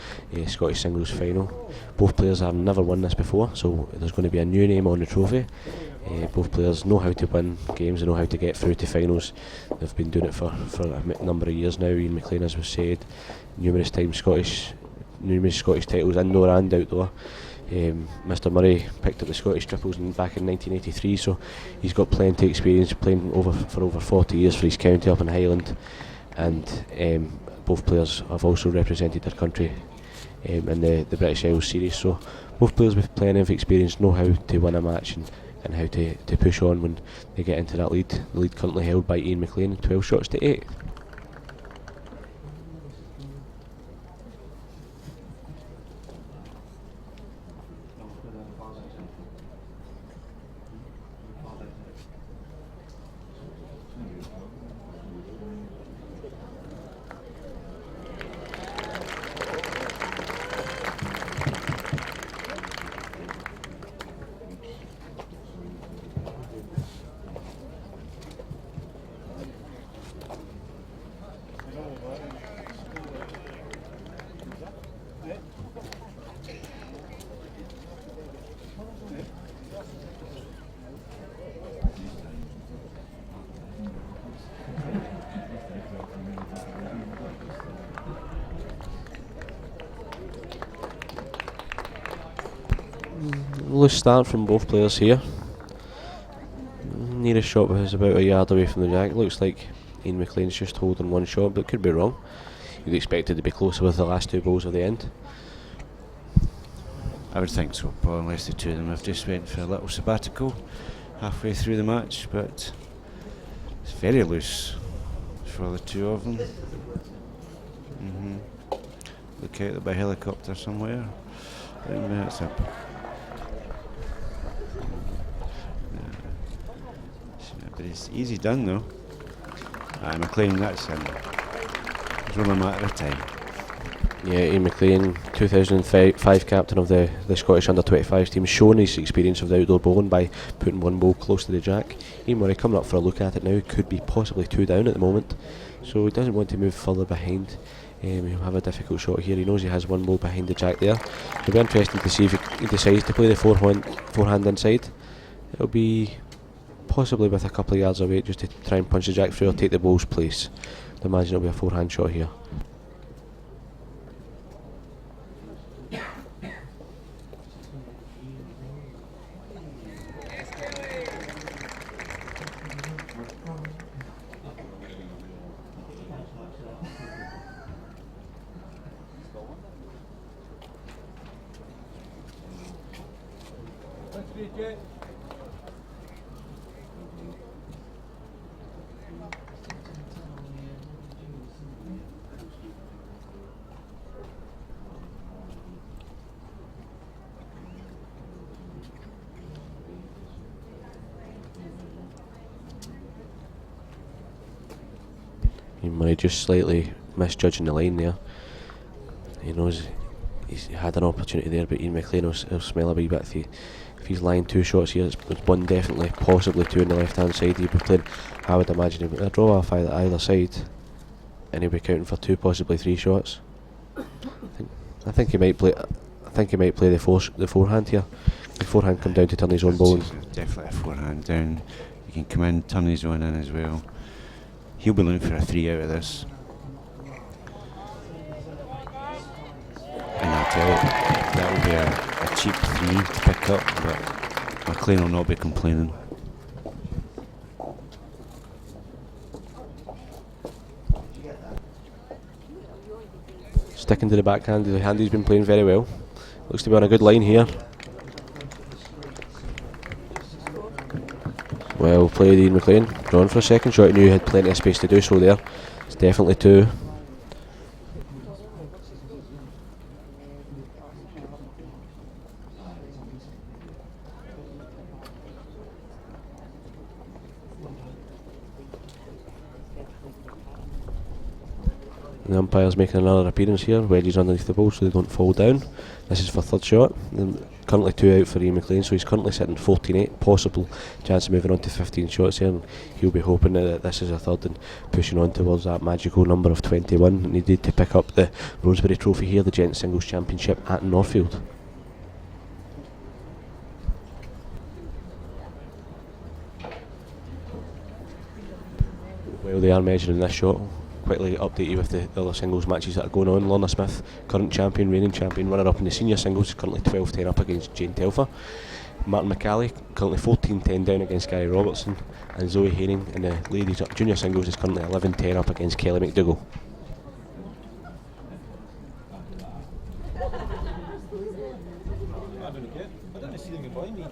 Scottish singles final. Both players have never won this before, so there's going to be a new name on the trophy. Both players know how to win games, they know how to get through to finals. They've been doing it for a number of years now. Ian McLean, as was said, numerous Scottish titles, indoor and outdoor. Mr Murray picked up the Scottish triples back in 1983, so he's got plenty of experience playing for over 40 years for his county up in Highland, and both players have also represented their country in the British Isles series, so both players with plenty of experience know how to win a match, and how to push on when they get into that lead. The lead currently held by Ian McLean, 12 shots to 8. Loose start from both players here. Nearest shot was about a yard away from the jack. Looks like Ian McLean's just holding one shot, but could be wrong. You'd expect it to be closer with the last two balls of the end. I would think so, Paul, unless the two of them have just went for a little sabbatical halfway through the match, but it's very loose for the two of them. Look out, by helicopter somewhere. 9 minutes up. But it's easy done though. McLean, that's him. It's only a matter of time. Yeah, Ian McLean, 2005 captain of the Scottish under-25s team, showing his experience of the outdoor bowling by putting one ball close to the jack. Ian Murray coming up for a look at it now, could be possibly 2 down at the moment, so he doesn't want to move further behind. He'll have a difficult shot here. He knows he has one ball behind the jack there. It'll be interesting to see if he decides to play the forehand inside. It'll be possibly with a couple of yards away just to try and punch the jack through or take the ball's place. I imagine it'll be a forehand shot here. Murray just slightly misjudging the line there. He knows he's had an opportunity there, but Ian McLean will smell a wee bit if he's lying 2 shots here. It's one definitely, possibly 2 on the left hand side. He'll be playing, I would imagine, a draw off either side, and he'll be counting for 2, possibly 3 shots. I think he might play. I think he might play the forehand here. The forehand come down to turn his own ball. Definitely a forehand down. He can come in, turn his own in as well. He'll be looking for a 3 out of this. And I'll tell you, that will be a cheap 3 to pick up, but McLean will not be complaining. Sticking to the backhand, the handy's been playing very well. Looks to be on a good line here. Well played, Ian McLean. Drawn for a second shot. He knew he had plenty of space to do so there. It's definitely 2. The umpire's making another appearance here. Wedges underneath the ball so they don't fall down. This is for 3rd shot. Currently 2 out for Ian McLean, so he's currently sitting 14-8. Possible chance of moving on to 15 shots here, and he'll be hoping that this is a 3rd and pushing on towards that magical number of 21 needed to pick up the Rosebery Trophy here, the Gents Singles Championship at Northfield. Well, they are measuring this shot. Quickly update you with the other singles matches that are going on. Lorna Smith, current champion, reigning champion, runner up in the senior singles, currently 12-10 up against Jane Telfer. Martin McCalley, currently 14-10 down against Gary Robertson, and Zoe Herring in the ladies junior singles is currently 11-10 up against Kelly McDougall. I don't see them behind me.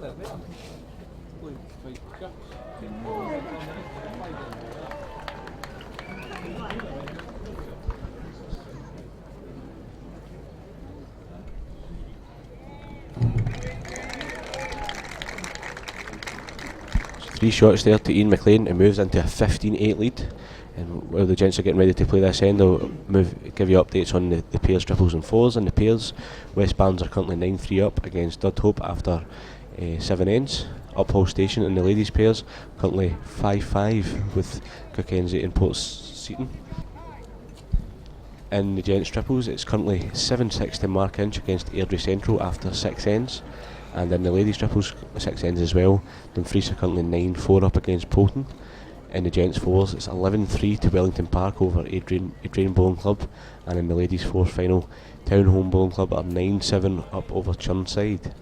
3 shots there to Ian McLean and moves into a 15-8 lead. And while the gents are getting ready to play this end, I'll give you updates on the pairs, triples and fours. And the pairs, West Barnes are currently 9-3 up against Dudhope after 7 ends. Uphill Station in the ladies pairs currently 5-5 with Cookenzie and Port Seaton. In the gents triples, it's currently 7-6 to Mark Inch against Airdrie Central after 6 ends. And in the ladies triples, 6 ends as well. Dumfries are currently 9-4 up against Poulton. In the gents fours, it's 11-3 to Wellington Park over Adrian Bowling Club. And in the ladies fours final, Townholme Bowling Club are 9-7 up over Churnside.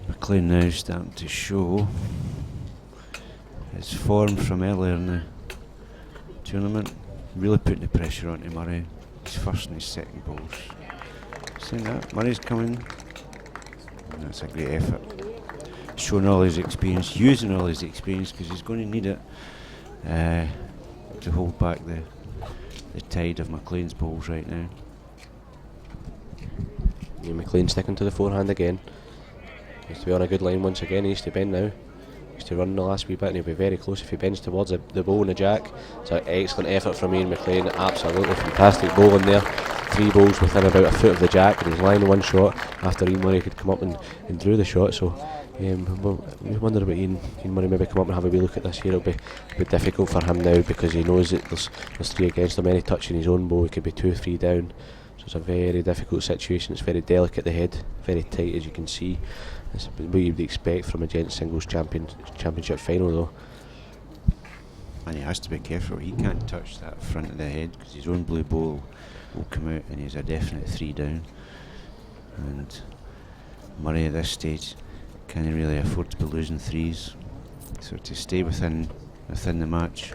McLean now starting to show his form from earlier in the tournament, really putting the pressure onto Murray. His first and his second balls. Seeing that, Murray's coming. And that's a great effort. Showing all his experience, using all his experience, because he's going to need it to hold back the tide of McLean's balls right now. Yeah, McLean sticking to the forehand again. Needs to be on a good line once again. He needs to bend now. He needs to run the last wee bit and he'll be very close if he bends towards the bowl and the jack. It's an excellent effort from Ian McLean. Absolutely fantastic bowling there. 3 bowls within about a foot of the jack, and he's lying 1 shot after Ian Murray could come up and drew the shot. So we wonder about Ian Murray maybe come up and have a wee look at this here. It'll be a bit difficult for him now because he knows that there's 3 against him. Any touch in his own bowl, he could be 2-3 down. So it's a very difficult situation. It's very delicate, the head, very tight as you can see. It's what you'd expect from a gents singles championship final though. And he has to be careful. He can't touch that front of the head because his own blue ball will come out and he's a definite 3 down. And Murray at this stage can't really afford to be losing 3s. So to stay within the match.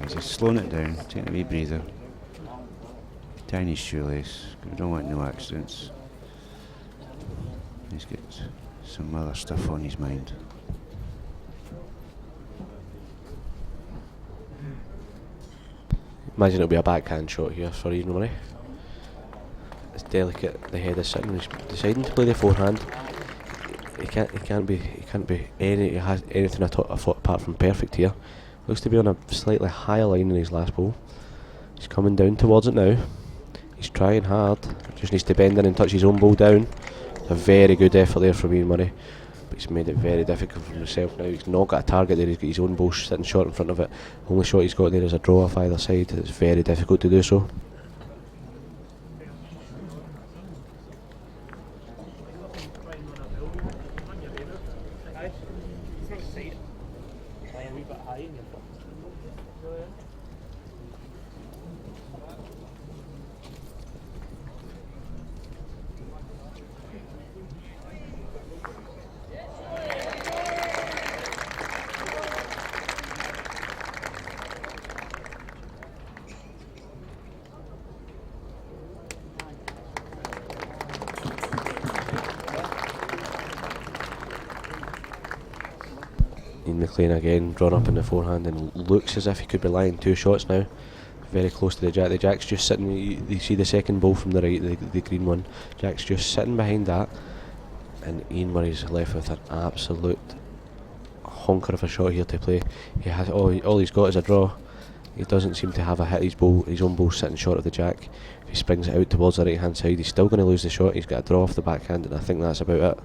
He's just slowing it down, taking a wee breather. Tiny shoelace, we don't want no accidents. He's got some other stuff on his mind. Imagine it'll be a backhand shot here for Ian Murray. It's delicate, the head is sitting, he's deciding to play the forehand. He can't be he has anything apart from perfect here. Looks to be on a slightly higher line in his last ball. He's coming down towards it now. He's trying hard, just needs to bend in and touch his own ball down. A very good effort there from Ian Murray, but he's made it very difficult for himself now. He's not got a target there, he's got his own ball sitting short in front of it. Only shot he's got there is a draw off either side. It's very difficult to do so. Ian McLean again drawn up in the forehand and looks as if he could be lying 2 shots now. Very close to the jack. The jack's just sitting, you see the second ball from the right, the green one. Jack's just sitting behind that, and Ian Murray's left with an absolute honker of a shot here to play. He has all he's got is a draw. He doesn't seem to have a hit. His own ball sitting short of the jack. If he springs it out towards the right hand side, he's still going to lose the shot. He's got a draw off the backhand, and I think that's about it.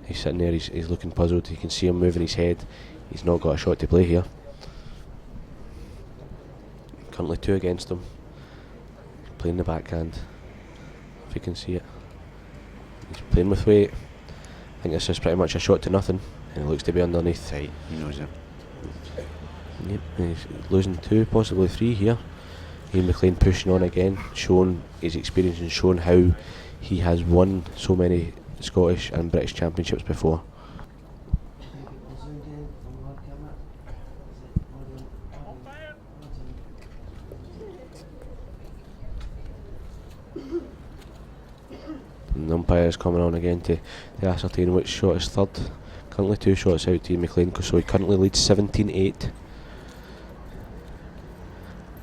He's sitting there, he's looking puzzled. You can see him moving his head. He's not got a shot to play here. Currently 2 against him. Playing the backhand. if you can see it. He's playing with weight. I think this is pretty much a shot to nothing, and it looks to be underneath. Tight, he knows it. Yep, and he's losing 2, possibly 3 here. Ian McLean pushing on again, showing his experience and showing how he has won so many Scottish and British championships before. And the umpire is coming on again to ascertain which shot is third. Currently 2 shots out to Ian McLean, so he currently leads 17-8.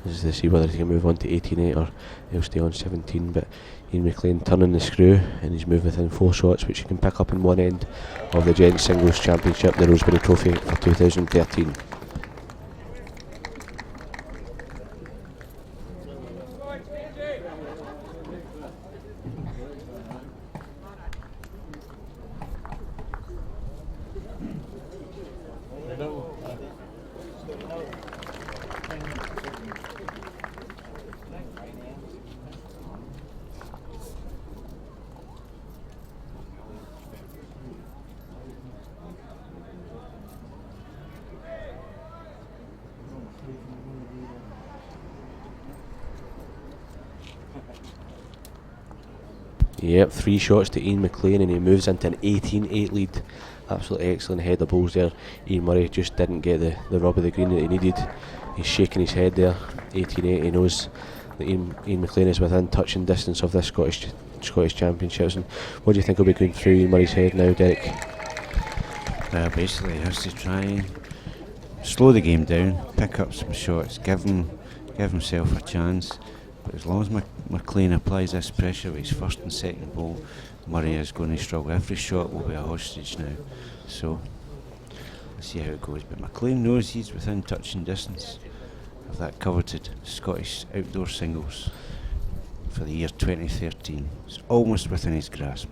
This is to see whether he can move on to 18-8 or he'll stay on 17, but Ian McLean turning the screw and he's moved within 4 shots, which he can pick up in one end of the Gents Singles Championship, the Rosebery Trophy for 2013. Yep, 3 shots to Ian McLean and he moves into an 18-8 lead. Absolutely excellent head of bowls there. Ian Murray just didn't get the rub of the green that he needed. He's shaking his head there. 18-8, he knows that Ian McLean is within touching distance of this Scottish Championships. And what do you think will be going through Ian Murray's head now, Derek? Basically he has to try and slow the game down, pick up some shots, give himself a chance. But as long as McLean applies this pressure with his first and second ball, Murray is going to struggle. Every shot will be a hostage now. So, let's see how it goes. But McLean knows he's within touching distance of that coveted Scottish outdoor singles for the year 2013. It's almost within his grasp.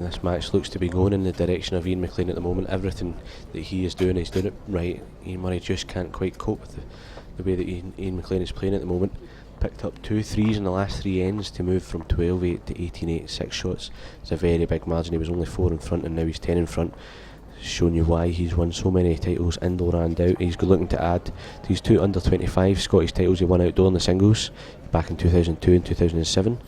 This match looks to be going in the direction of Ian McLean at the moment. Everything that he is doing, he's doing it right. Ian Murray just can't quite cope with the way that Ian McLean is playing at the moment. Picked up 2 threes in the last 3 ends to move from 12-8 to 18-8, 6 shots. It's a very big margin. He was only 4 in front and now he's 10 in front. Showing you why he's won so many titles indoor and out. He's looking to add to his 2 under-25 Scottish titles he won outdoor in the singles back in 2002 and 2007,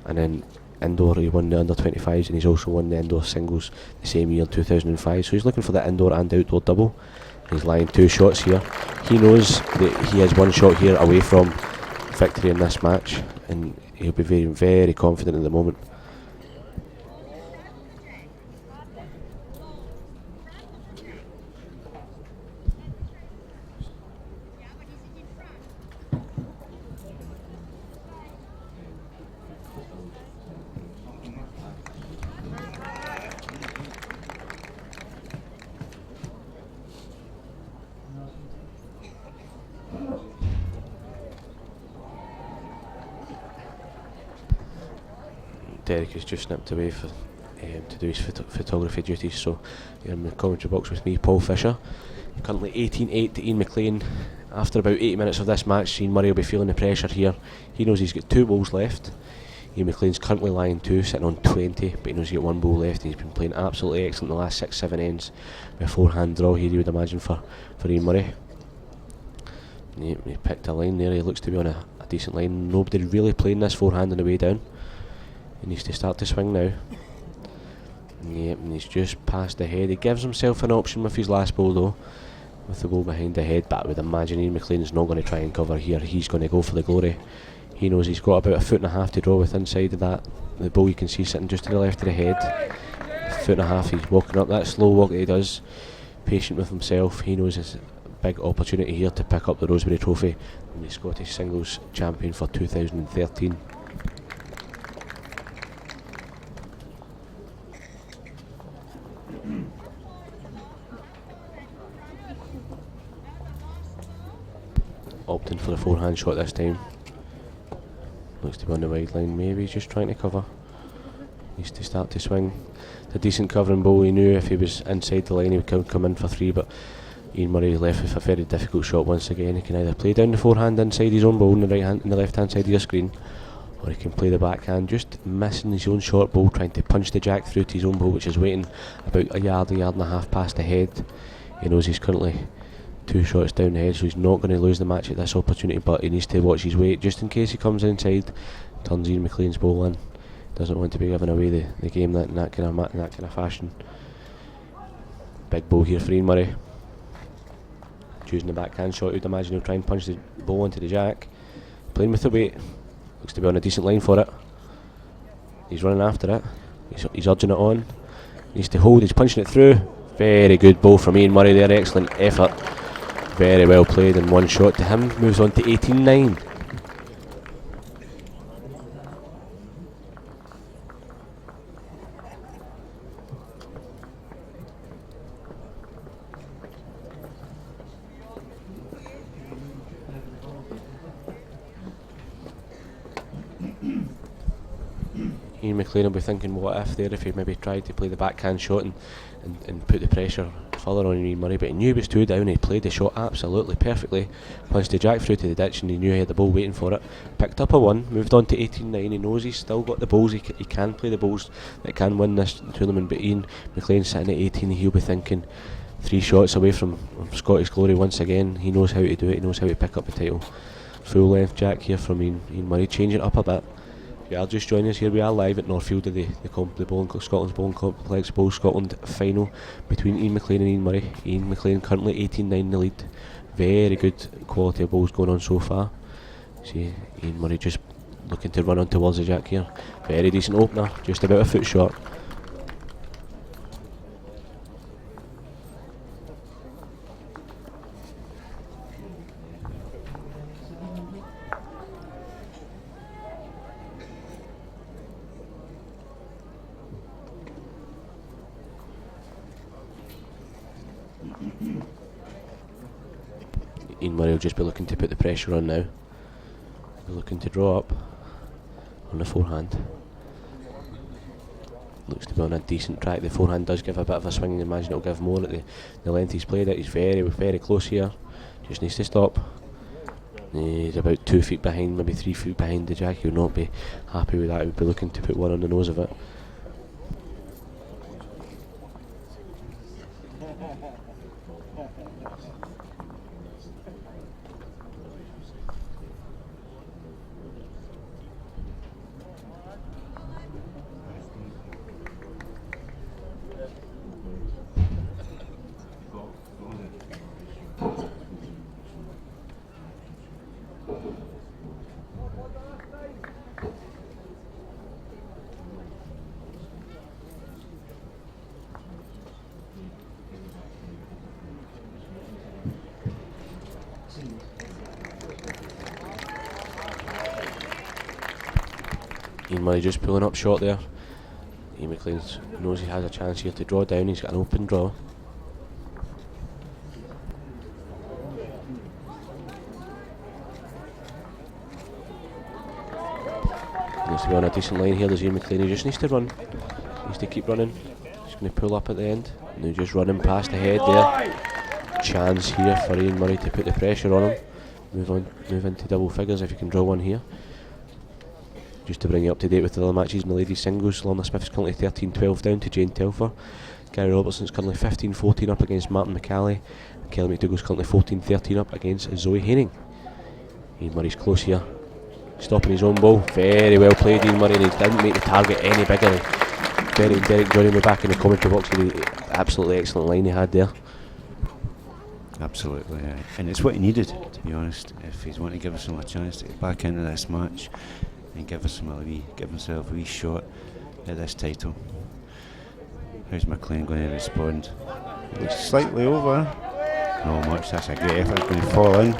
and then indoor he won the under-25s and he's also won the indoor singles the same year, 2005. So he's looking for the indoor and outdoor double. He's lying 2 shots here. He knows that he has 1 shot here away from victory in this match, and he'll be very, very confident at the moment. Derek has just nipped away to do his photography duties, so in the commentary box with me, Paul Fisher. Currently 18-8 to Ian McLean. After about 80 minutes of this match, Ian Murray will be feeling the pressure here. He knows he's got 2 bowls left. Ian McLean's currently lying 2, sitting on 20, but he knows he's got 1 bowl left. He's been playing absolutely excellent the last 6-7 ends. With a 4-hand draw here, you would imagine, for Ian Murray. He picked a line there. He looks to be on a decent line. Nobody really playing this 4-hand on the way down. He needs to start to swing now. Yep, and he's just past the head. He gives himself an option with his last ball though, with the ball behind the head, but I would imagine Ian McLean's not going to try and cover here. He's going to go for the glory. He knows he's got about 1.5 foot to draw with inside of that. The ball you can see sitting just to the left of the head. 1.5 foot, he's walking up that slow walk that he does, patient with himself. He knows it's a big opportunity here to pick up the Rosebery Trophy and the Scottish Singles Champion for 2013. Opting for the forehand shot this time. Looks to be on the wide line, maybe he's just trying to cover. Needs to start to swing. It's a decent covering ball. He knew if he was inside the line he would come in for 3, but Ian Murray left with a very difficult shot once again. He can either play down the forehand inside his own ball on the right hand, on the left hand side of your screen, or he can play the backhand, just missing his own short ball, trying to punch the jack through to his own ball, which is waiting about a yard and a half past the head. He knows he's currently 2 shots down the head, so he's not going to lose the match at this opportunity, but he needs to watch his weight just in case he comes inside, turns Ian McLean's ball in. Doesn't want to be giving away the game in that kind of fashion. Big ball here for Ian Murray. Choosing the backhand shot, you'd imagine he'll try and punch the ball into the jack. Playing with the weight. Looks to be on a decent line for it. He's running after it. He's urging it on. Needs to hold, he's punching it through. Very good ball from Ian Murray there, excellent effort. Very well played in one shot to him. Moves on to 18-9. Ian McLean will be thinking, what if there, if he maybe tried to play the backhand shot and put the pressure further on Ian Murray, but he knew he was 2 down. He played the shot absolutely perfectly, punched the jack through to the ditch, and he knew he had the ball waiting for it. Picked up a 1, moved on to 18-9. He knows he's still got the balls, he can play the balls that can win this tournament, but Ian McLean sitting at 18, he'll be thinking 3 shots away from Scottish glory once again. He knows how to do it, he knows how to pick up the title. Full length jack here from Ian Murray, changing it up a bit. If you are just joining us here, we are live at Northfield of the Scotland's Bowling Complex Bowl Scotland final between Ian McLean and Ian Murray. Ian McLean currently 18-9 in the lead. Very good quality of bowls going on so far. See Ian Murray just looking to run on towards the jack here. Very decent opener, just about a foot short. Ian Murray will just be looking to put the pressure on now. He's looking to draw up on the forehand. Looks to be on a decent track. The forehand does give a bit of a swing, and imagine it'll give more at the length he's played it. He's very, very close here. Just needs to stop. He's about 2 feet behind, maybe 3 feet behind the jack. He would not be happy with that. He would be looking to put one on the nose of it. Ian Murray just pulling up short there. Ian McLean knows he has a chance here to draw down. He's got an open draw. Needs to be on a decent line here. There's Ian McLean. He just needs to run. Needs to keep running. He's going to pull up at the end. Now just running past the head there. Chance here for Ian Murray to put the pressure on him. Move into double figures if you can draw one here. Just to bring you up to date with the other matches in the ladies singles, Lorna Smith's currently 13-12 down to Jane Telfer. Gary Robertson's currently 15-14 up against Martin McCalley. Kelly McDougall's currently 14-13 up against Zoe Haining. Ian Murray's close here. stopping his own ball. Very well played, Ian Murray, and he didn't make the target any bigger. Derek joining me back in the commentary box. Absolutely excellent line he had there. Absolutely, and it's what he needed, to be honest. If he's wanting to give us a chance to get back into this match and give himself a wee shot at this title. How's McLean going to respond? Looks slightly over. Not much. That's a great effort. Going to fall in.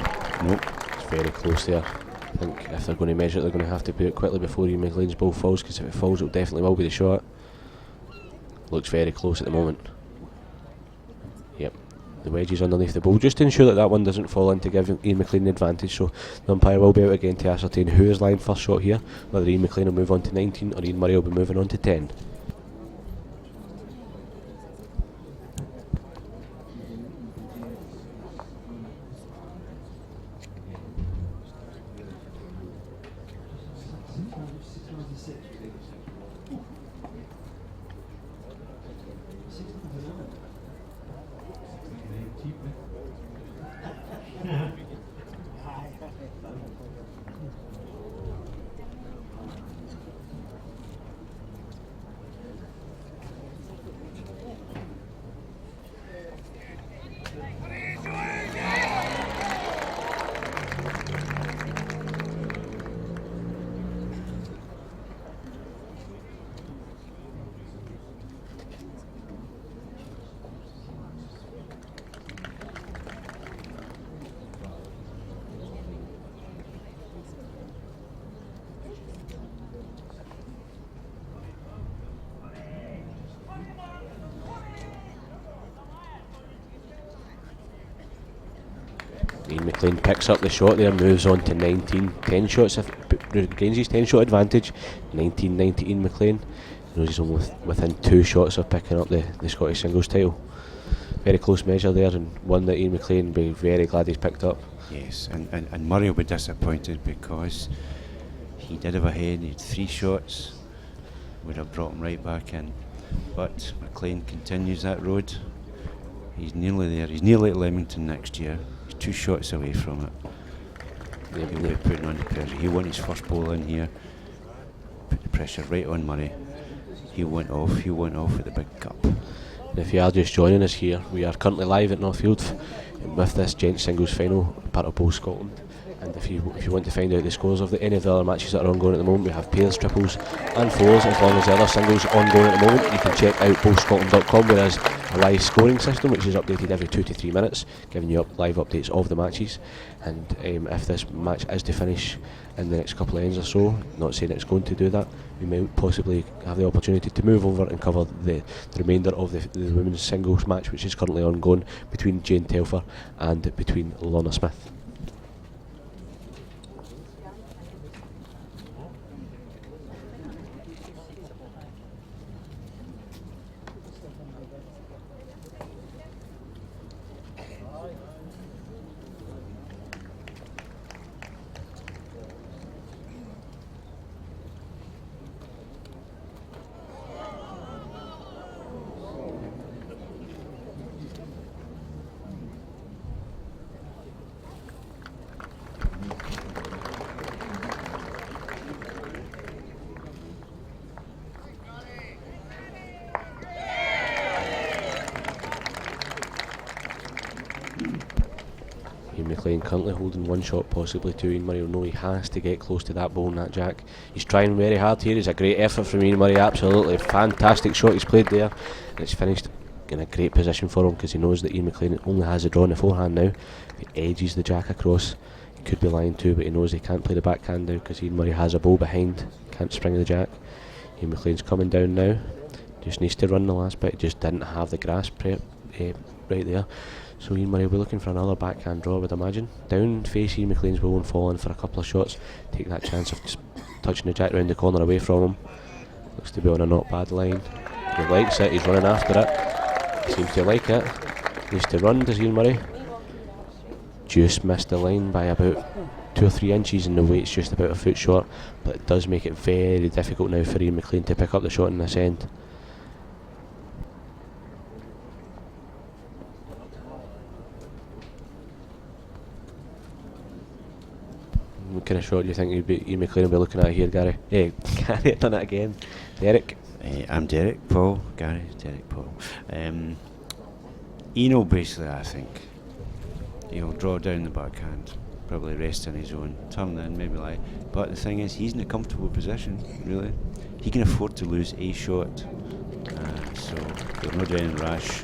Nope. It's very close there. I think if they're going to measure it, they're going to have to put it quickly before Ian McLean's ball falls, because if it falls, it definitely will be the shot. Looks very close at the moment. Yep. The wedge is underneath the ball, just to ensure that that one doesn't fall in to give Ian McLean the advantage. So the umpire will be out again to ascertain who is lying first shot here, whether Ian McLean will move on to 19 or Ian Murray will be moving on to 10. Ian McLean picks up the shot there, moves on to 19. 10 shots, regains his 10 shot advantage. 19-90 Ian McLean. Knows he's only within 2 shots of picking up the Scottish singles title. Very close measure there, and one that Ian McLean will be very glad he's picked up. Yes, and Murray will be disappointed because he did have a head, he had 3 shots, would have brought him right back in. But McLean continues that road. He's nearly there, he's nearly at Leamington next year. 2 shots away from it. He'll be putting on the pressure. He won his first ball in here. Put the pressure right on Murray. He went off at the big cup. If you are just joining us here, we are currently live at Northfield with this gents singles final, part of Bowl Scotland. And if you want to find out the scores of any of the other matches that are ongoing at the moment, we have pairs, triples and fours, as long as the other singles ongoing at the moment. You can check out bowlscotland.com, where there's a live scoring system which is updated every 2 to 3 minutes, giving you live updates of the matches. And if this match is to finish in the next couple of ends or so, not saying it's going to do that, we may possibly have the opportunity to move over and cover the remainder of the women's singles match, which is currently ongoing between Jane Telfer and between Lorna Smith. McLean currently holding 1 shot, possibly 2. Ian Murray will know he has to get close to that ball and that jack. He's trying very hard here. It's a great effort from Ian Murray, absolutely fantastic shot he's played there, and it's finished in a great position for him, because he knows that Ian McLean only has a draw in the forehand now. He edges the jack across. He could be lying too, but he knows he can't play the backhand now because Ian Murray has a ball behind, can't spring the jack. Ian McLean's coming down now, just needs to run the last bit, just didn't have the grasp right there. So Ian Murray will be looking for another backhand draw, I would imagine. Down face Ian McLean's will and fall in for a couple of shots, take that chance of just touching the jack round the corner away from him. Looks to be on a not bad line. He likes it, he's running after it. He seems to like it. Needs to run, does Ian Murray? Just missed the line by about 2 or 3 inches, and the weight's just about a foot short, but it does make it very difficult now for Ian McLean to pick up the shot in this end. What kind of shot do you think Ian McLean will be looking at here, Gary? Hey, Gary, done it again. Derek? I'm Derek Paul. Gary, Derek Paul. Eno, basically, I think. He'll draw down the backhand, probably rest in his own, turn in, maybe lie. But the thing is, he's in a comfortable position, really. He can afford to lose a shot. So he'll not do anything rash,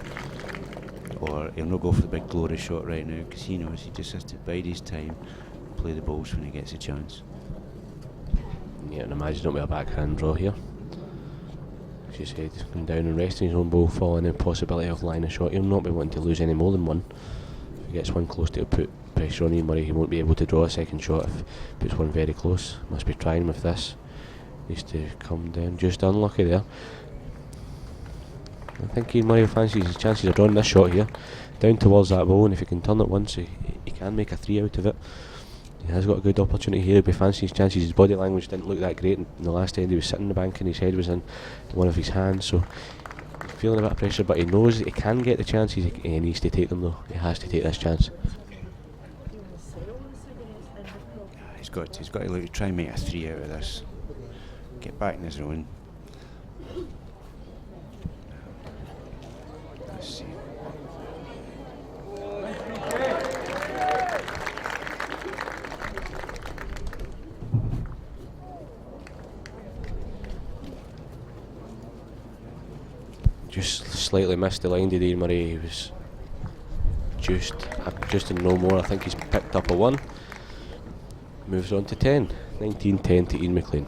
or he'll not go for the big glory shot right now, because he knows he just has to bide his time, play the balls when he gets a chance. Yeah, and imagine it'll be a backhand draw here. As you said, he's going down and resting his own ball, following the possibility of line a shot. He'll not be wanting to lose any more than one. If he gets one close to put pressure on Ian Murray, he won't be able to draw a second shot if he puts one very close. Must be trying with this. Needs to come down, just unlucky there. I think Ian Murray fancies his chances of drawing this shot here, down towards that ball, and if he can turn it once, he can make a 3 out of it. He has got a good opportunity here. He'll be fancying his chances. His body language didn't look that great in the last end. He was sitting in the bank and his head was in one of his hands, so he's feeling a bit of pressure, but he knows that he can get the chances. He needs to take them though. He has to take this chance. He's got to look, try and make a 3 out of this. Get back in his own. Let's see. Just slightly missed the line, did Ian Murray. He was just in no more. I think he's picked up a 1. Moves on to 10. 19-10 to Ian McLean.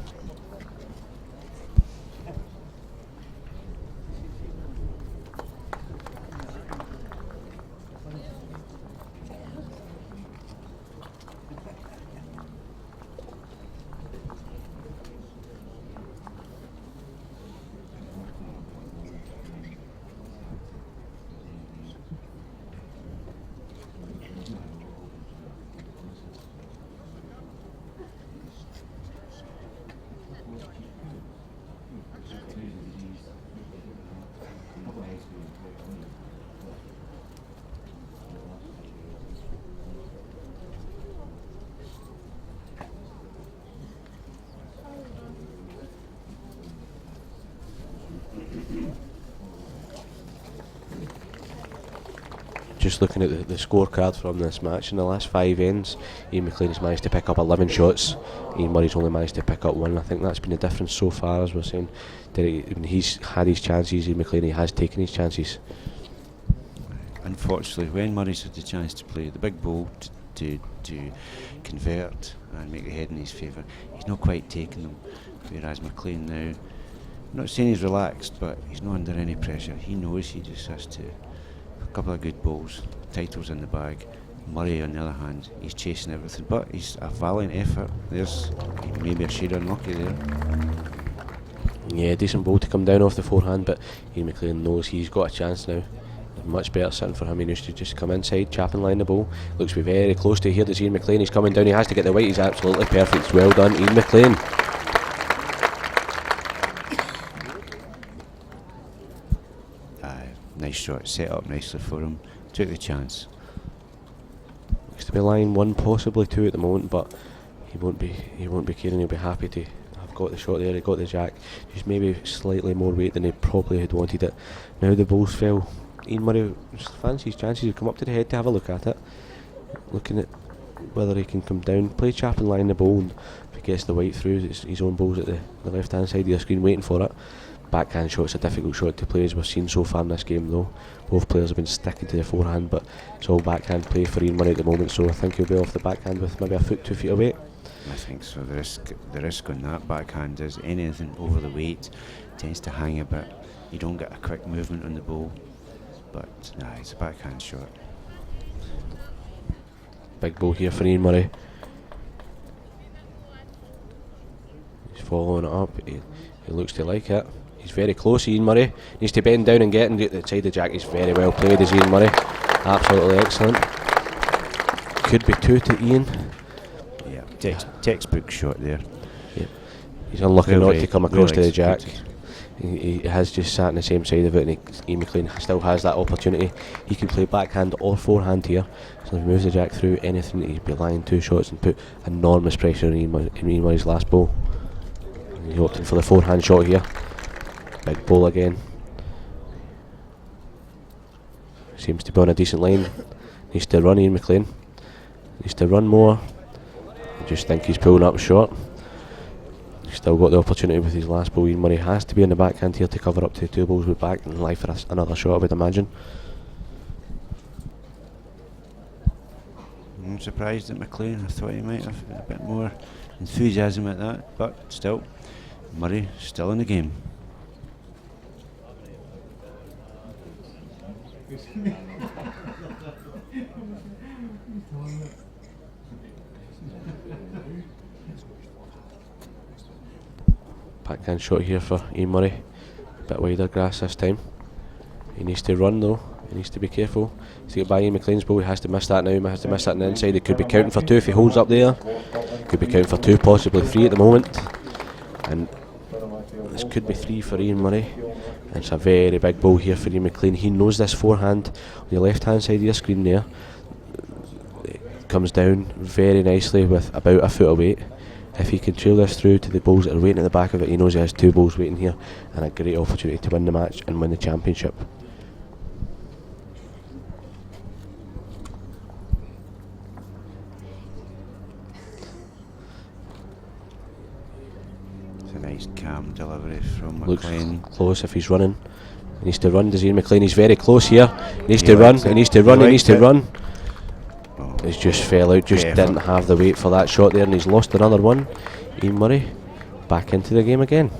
Just looking at the scorecard from this match, in the last 5 ends, Ian McLean has managed to pick up 11 shots. Ian Murray's only managed to pick up 1. I think that's been the difference so far, as we're saying. When he's had his chances, Ian McLean, he has taken his chances. Unfortunately, when Murray's had the chance to play the big ball to convert and make the head in his favour, he's not quite taken them. Whereas McLean now, I'm not saying he's relaxed, but he's not under any pressure. He knows he just has to. A couple of good balls, titles in the bag. Murray, on the other hand, he's chasing everything, but he's a valiant effort. There's maybe a shade unlucky there. Yeah, decent ball to come down off the forehand, but Ian McLean knows he's got a chance now. Much better sitting for him. He needs to just come inside, chap and line the ball. Looks to be very close to here. There's Ian McLean. He's coming down. He has to get the white. He's absolutely perfect. Well done, Ian McLean. Nice shot, set up nicely for him. Took the chance. Looks to be line 1, possibly 2 at the moment, but he won't be caring. He'll be happy to have got the shot there. He got the jack. Just maybe slightly more weight than he probably had wanted it. Now the balls fell. Ian Murray fancies his chances. He'll come up to the head to have a look at it, looking at whether he can come down, play chap and line the ball, and if he gets the white through, his own ball's at the left hand side of the screen waiting for it. Backhand shot's a difficult shot to play, as we've seen so far in this game though. Both players have been sticking to the forehand, but it's all backhand play for Ian Murray at the moment, so I think he'll be off the backhand with maybe a foot, 2 feet away. I think so. The risk on that backhand is anything over the weight tends to hang a bit. You don't get a quick movement on the ball, but nah, it's a backhand shot. Big ball here for Ian Murray. He's following it up. He looks to like it. He's very close, Ian Murray. Needs to bend down and get the side of Jack. He's very well played as Ian Murray. Absolutely excellent. Could be 2 to Ian. Yeah, textbook shot there. Yeah. He's unlucky not to come across to the jack. He has just sat on the same side of it, and Ian McLean still has that opportunity. He can play backhand or forehand here. So if he moves the jack through anything, he'd be lying 2 shots and put enormous pressure on Ian Murray's last ball. And he opted for the forehand shot here. Big ball again. Seems to be on a decent line. Needs to run, Ian McLean. Needs to run more. I just think he's pulling up short. He's still got the opportunity with his last ball. Ian Murray has to be on the backhand here to cover up to 2 balls with back and lie for another shot, I would imagine. I'm surprised at McLean. I thought he might have a bit more enthusiasm at that, but still, Murray still in the game. Backhand shot here for Ian Murray. Bit wider grass this time. He needs to run though. He needs to be careful. To get by Ian McLean's ball, he has to miss that now. He has to miss that on the inside. He could be counting for 2 if he holds up there. Could be counting for 2, possibly 3 at the moment. And this could be 3 for Ian Murray. And it's a very big ball here for Ian McLean. He knows this forehand on the left hand side of your screen there. It comes down very nicely with about a foot of weight. If he can trail this through to the balls that are waiting at the back of it, he knows he has 2 balls waiting here and a great opportunity to win the match and win the championship. It's a nice calm delivery from Looks McLean. close if he's running. He needs to run, does Ian McLean? He's very close here. He needs to run, he needs to run, he needs to run. He's just fell out, just didn't have the weight for that shot there, and he's lost another one. Ian Murray back into the game again.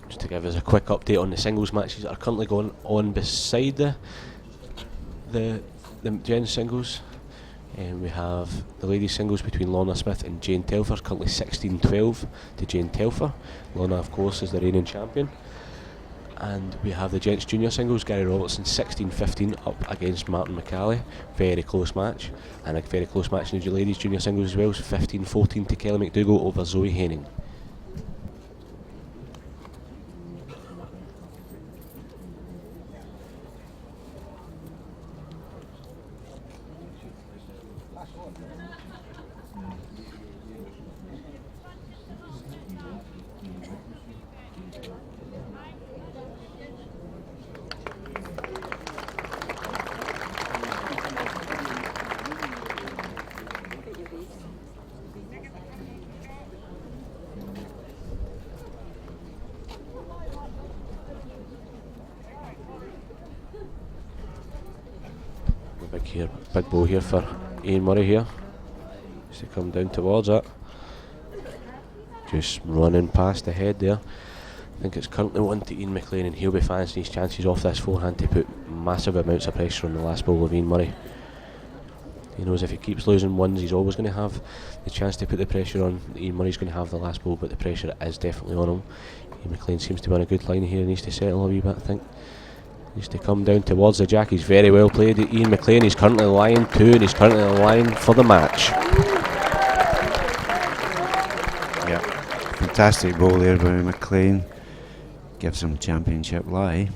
Just to give us a quick update on the singles matches that are currently going on beside the gents singles. We have the ladies singles between Lorna Smith and Jane Telfer, currently 16-12 to Jane Telfer. Lorna, of course, is the reigning champion. And we have the gents junior singles, Gary Robertson 16-15 up against Martin McCalley. Very close match. And a very close match in the ladies junior singles as well, 15-14 to Kelly McDougall over Zoe Haining. Big ball here for Ian Murray here. Just to come down towards it. Just running past the head there. I think it's currently 1 to Ian McLean, and he'll be fancying his chances off this forehand to put massive amounts of pressure on the last ball of Ian Murray. He knows if he keeps losing ones, he's always going to have the chance to put the pressure on. Ian Murray's going to have the last ball, but the pressure is definitely on him. Ian McLean seems to be on a good line here. He needs to settle a wee bit, I think. Needs to come down towards the jack. He's very well played. Ian McLean, he's currently the line 2, and he's currently the line for the match. Yeah, fantastic ball there by McLean. Gives him championship lie.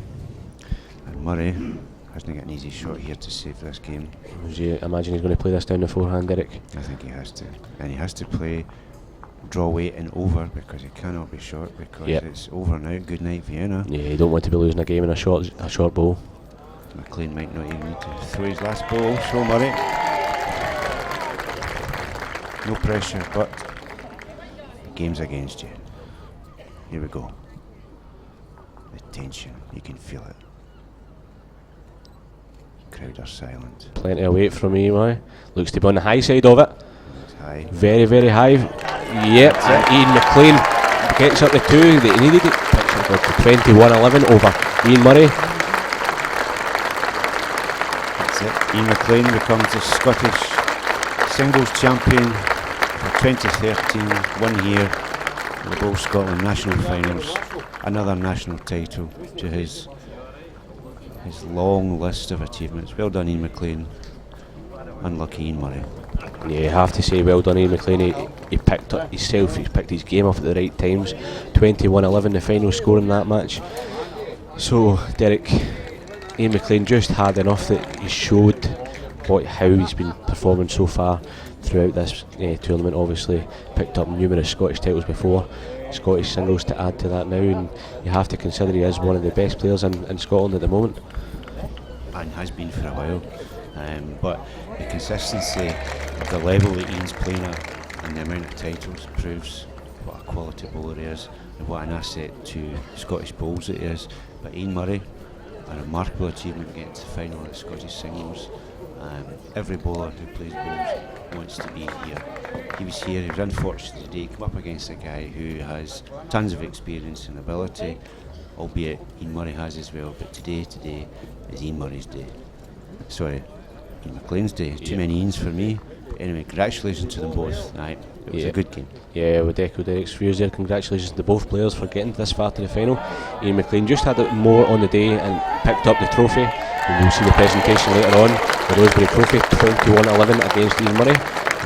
And Murray hasn't got an easy shot here to save this game. Do you imagine he's going to play this down the forehand, Derek? I think he has to. And he has to play draw weight and over, because he cannot be short, because it's over now. Good night, Vienna. Yeah, you don't want to be losing a game in a short ball. McLean might not even need to throw his last ball. So Murray. No pressure, but the game's against you. Here we go. The tension, you can feel it. Crowd are silent. Plenty of weight from Emi. Looks to be on the high side of it. It's high. Very, very high. Yep, and Ian McLean gets up the 2 that he needed. Picks up to 21-11 over Ian Murray. That's it. Ian McLean becomes the Scottish singles champion for 2013. 1 year in the Bowl Scotland National Finals. Another national title to his long list of achievements. Well done, Ian McLean. Unlucky Ian Murray. Yeah, you have to say well done, Ian McLean. He picked up himself, he picked his game up at the right times. 21-11 the final score in that match. So Derek, Ian McLean just had enough that he showed how he's been performing so far throughout this tournament. Obviously picked up numerous Scottish titles before, Scottish singles to add to that now, and you have to consider he is one of the best players in Scotland at the moment. And has been for a while. But the consistency of the level that Ian's playing at and the amount of titles proves what a quality bowler he is and what an asset to Scottish bowls it is. But Ian Murray, a remarkable achievement getting to the final at Scottish singles. Every bowler who plays bowls wants to be here. He was here, he was unfortunate today, come up against a guy who has tons of experience and ability, albeit Ian Murray has as well, but today is Ian Murray's day. Sorry, Ian McLean's day. Too many Ians for me. But anyway, congratulations to them both. It was a good game. Yeah, with echo Derek's views there. Congratulations to both players for getting this far to the final. Ian McLean just had it more on the day and picked up the trophy. And you'll see the presentation later on. The Rosebery Trophy, 21-11 against Ian Murray.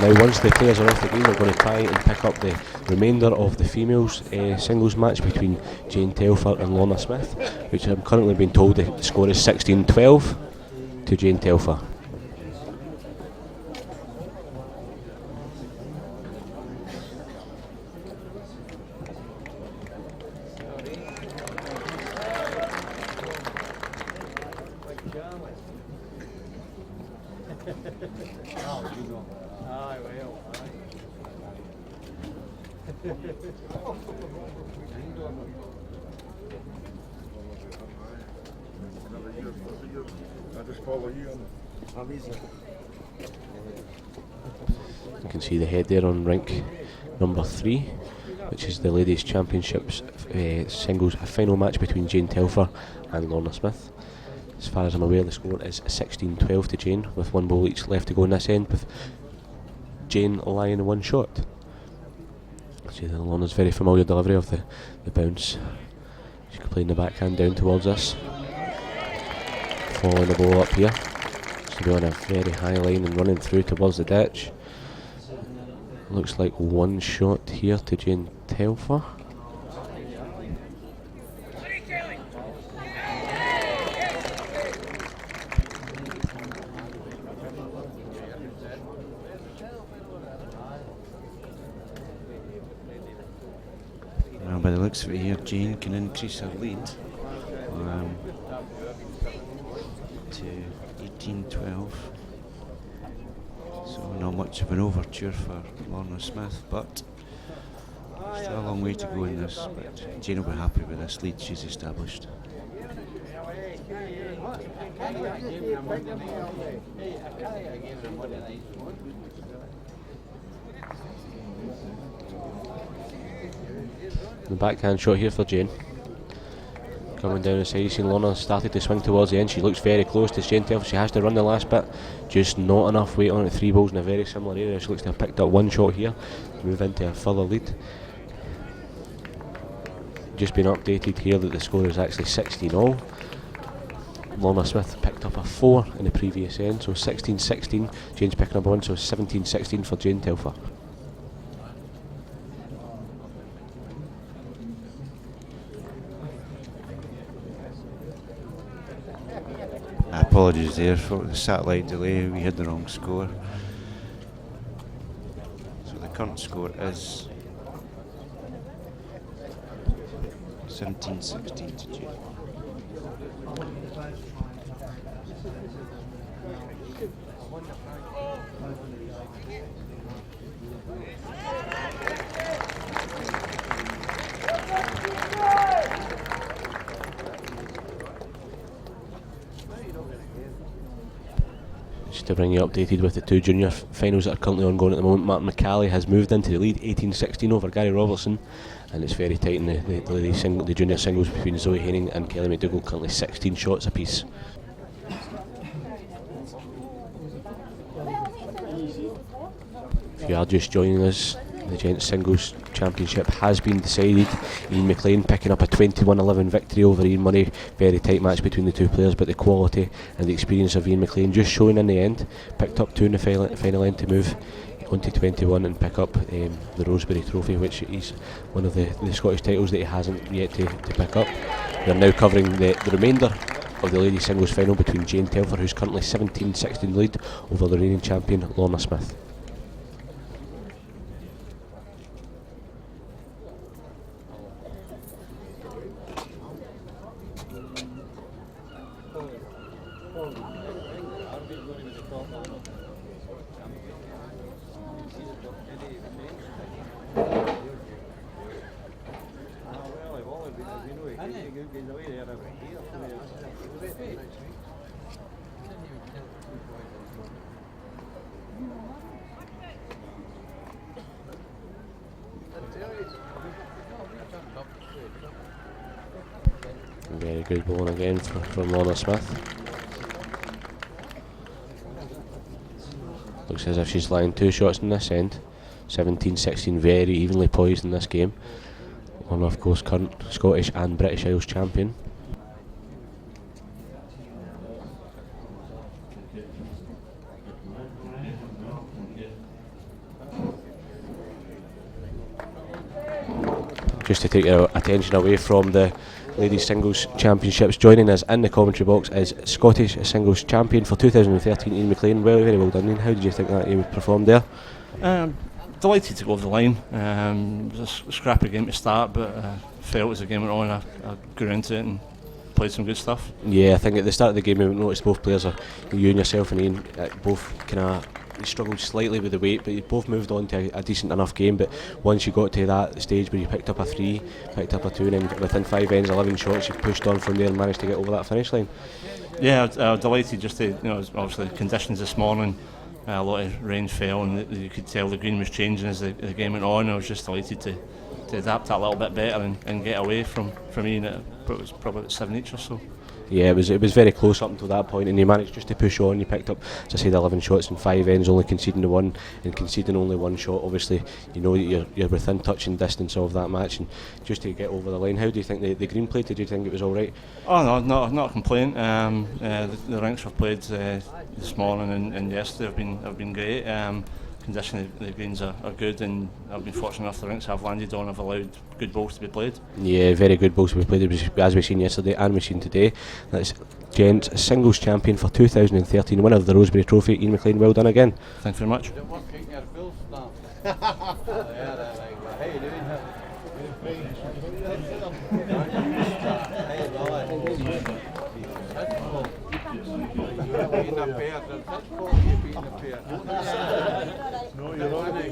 Now, once the players are off the game, we're going to try and pick up the remainder of the females singles match between Jane Telfer and Lorna Smith, which I'm currently being told the score is 16-12 to Jane Telfer. You can see the head there on rink number 3, which is the Ladies' Championships singles final match between Jane Telfer and Lorna Smith. As far as I'm aware, the score is 16-12 to Jane, with one ball each left to go in this end, with Jane lying one shot. See the Lorna's very familiar delivery of the bounce. She's playing the backhand down towards us, following the ball up here. She'll be on a very high line and running through towards the ditch. Looks like one shot here to Jane Telfer. Well, by the looks of it here, Jane can increase her lead to 18-12. So not much of an overture for Lorna Smith, but still a long way to go in this. But Jane will be happy with this lead she's established. The backhand shot here for Jane. Coming down the side, you see Lorna started to swing towards the end. She looks very close to Jane Telfer. She has to run the last bit. Just not enough weight on it. 3 balls in a very similar area. She looks to have picked up one shot here to move into a further lead. Just been updated here that the score is actually 16-all. Lorna Smith picked up a 4 in the previous end, so 16-16. Jane's picking up 1, so 17-16 for Jane Telfer. Apologies there for the satellite delay, we had the wrong score. So the current score is 17-16 to Jane. Just to bring you updated with the two junior finals that are currently ongoing at the moment, Martin McCallie has moved into the lead 18-16 over Gary Robertson, and it's very tight in the junior singles between Zoe Haining and Kelly McDougall, currently 16 shots apiece. If you are just joining us, the Gents Singles Championship has been decided. Ian McLean picking up a 21-11 victory over Ian Murray. Very tight match between the two players, but the quality and the experience of Ian McLean just showing in the end. Picked up 2 in the final end to move on to 21 and pick up the Rosebery Trophy, which is one of the Scottish titles that he hasn't yet to pick up. We are now covering the remainder of the ladies singles final between Jane Telfer, who's currently 17-16 lead over the reigning champion Lorna Smith. Very good bowling again from Lorna Smith. Looks as if she's lying 2 shots in this end. 17-16, very evenly poised in this game. Lorna, of course, current Scottish and British Isles champion. Just to take your attention away from the Ladies Singles Championships, joining us in the commentary box is Scottish Singles Champion for 2013, Ian McLean. Very well done, Ian. How did you think that he would perform there? Delighted to go over the line. It was a scrappy game to start, but felt as the game went on, I grew into it and played some good stuff. Yeah, I think at the start of the game we noticed both players, you and yourself and Ian, both kind of struggled slightly with the weight, but you both moved on to a decent enough game. But once you got to that stage where you picked up a 3, picked up a 2, and then within 5 ends, 11 shots, you pushed on from there and managed to get over that finish line. Yeah, I was delighted just to, obviously the conditions this morning, a lot of rain fell and you could tell the green was changing as the game went on. I was just delighted to adapt that a little bit better and get away from Ian. It was probably about 7 each or so. Yeah, it was very close up until that point, and you managed just to push on. You picked up, as I said, 11 shots in 5 ends, only conceding the 1, and conceding only 1 shot. Obviously, you know that you're within touching distance of that match, and just to get over the line. How do you think the green played? Did you think it was all right? Oh no, not a complaint. The rinks I've played this morning and yesterday have been great. Condition the greens are good, and I've been fortunate enough the rinks I've landed on have allowed good balls to be played. Yeah, very good balls to be played, as we've seen yesterday and we've seen today. That's Gents Singles Champion for 2013, winner of the Rosebery Trophy, Ian McLean. Well done again. Thanks very much. No, you're on it.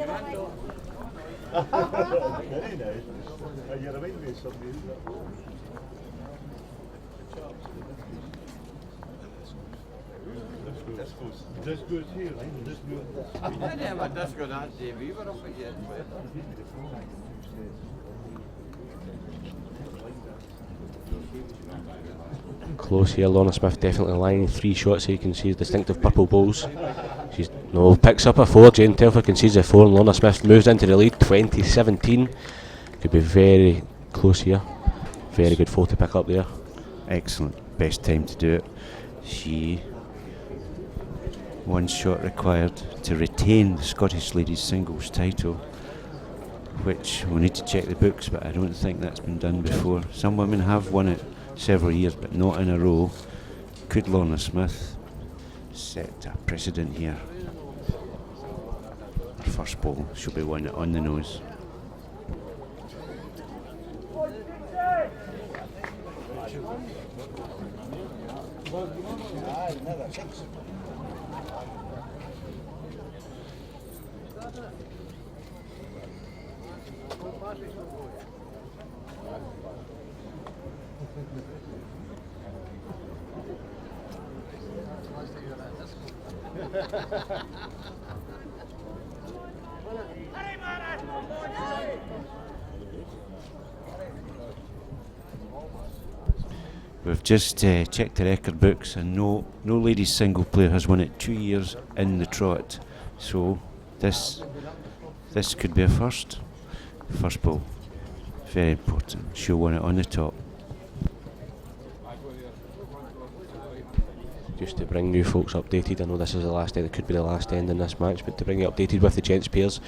Very nice. You remind me of somebody. This goes here, right? This goes. We didn't have a disco that day. We were up again. Close here, Lorna Smith definitely lying 3 shots here. You can see distinctive purple bowls. Picks up a 4, Jane Telfer concedes a 4, and Lorna Smith moves into the lead 2017. Could be very close here. Very good 4 to pick up there. Excellent. best time to do it. She, one shot required to retain the Scottish Ladies Singles title, which we'll need to check the books, but I don't think that's been done before. Some women have won it several years, but not in a row. Could Lorna Smith set a precedent here? Her first ball should be one on the nose. We've just checked the record books, and no ladies single player has won it 2 years in the trot. So this could be a first. First ball, very important. She'll win it on the top. Just to bring new folks updated, I know this is the last end, it could be the last end in this match, but to bring you updated with the gents pairs,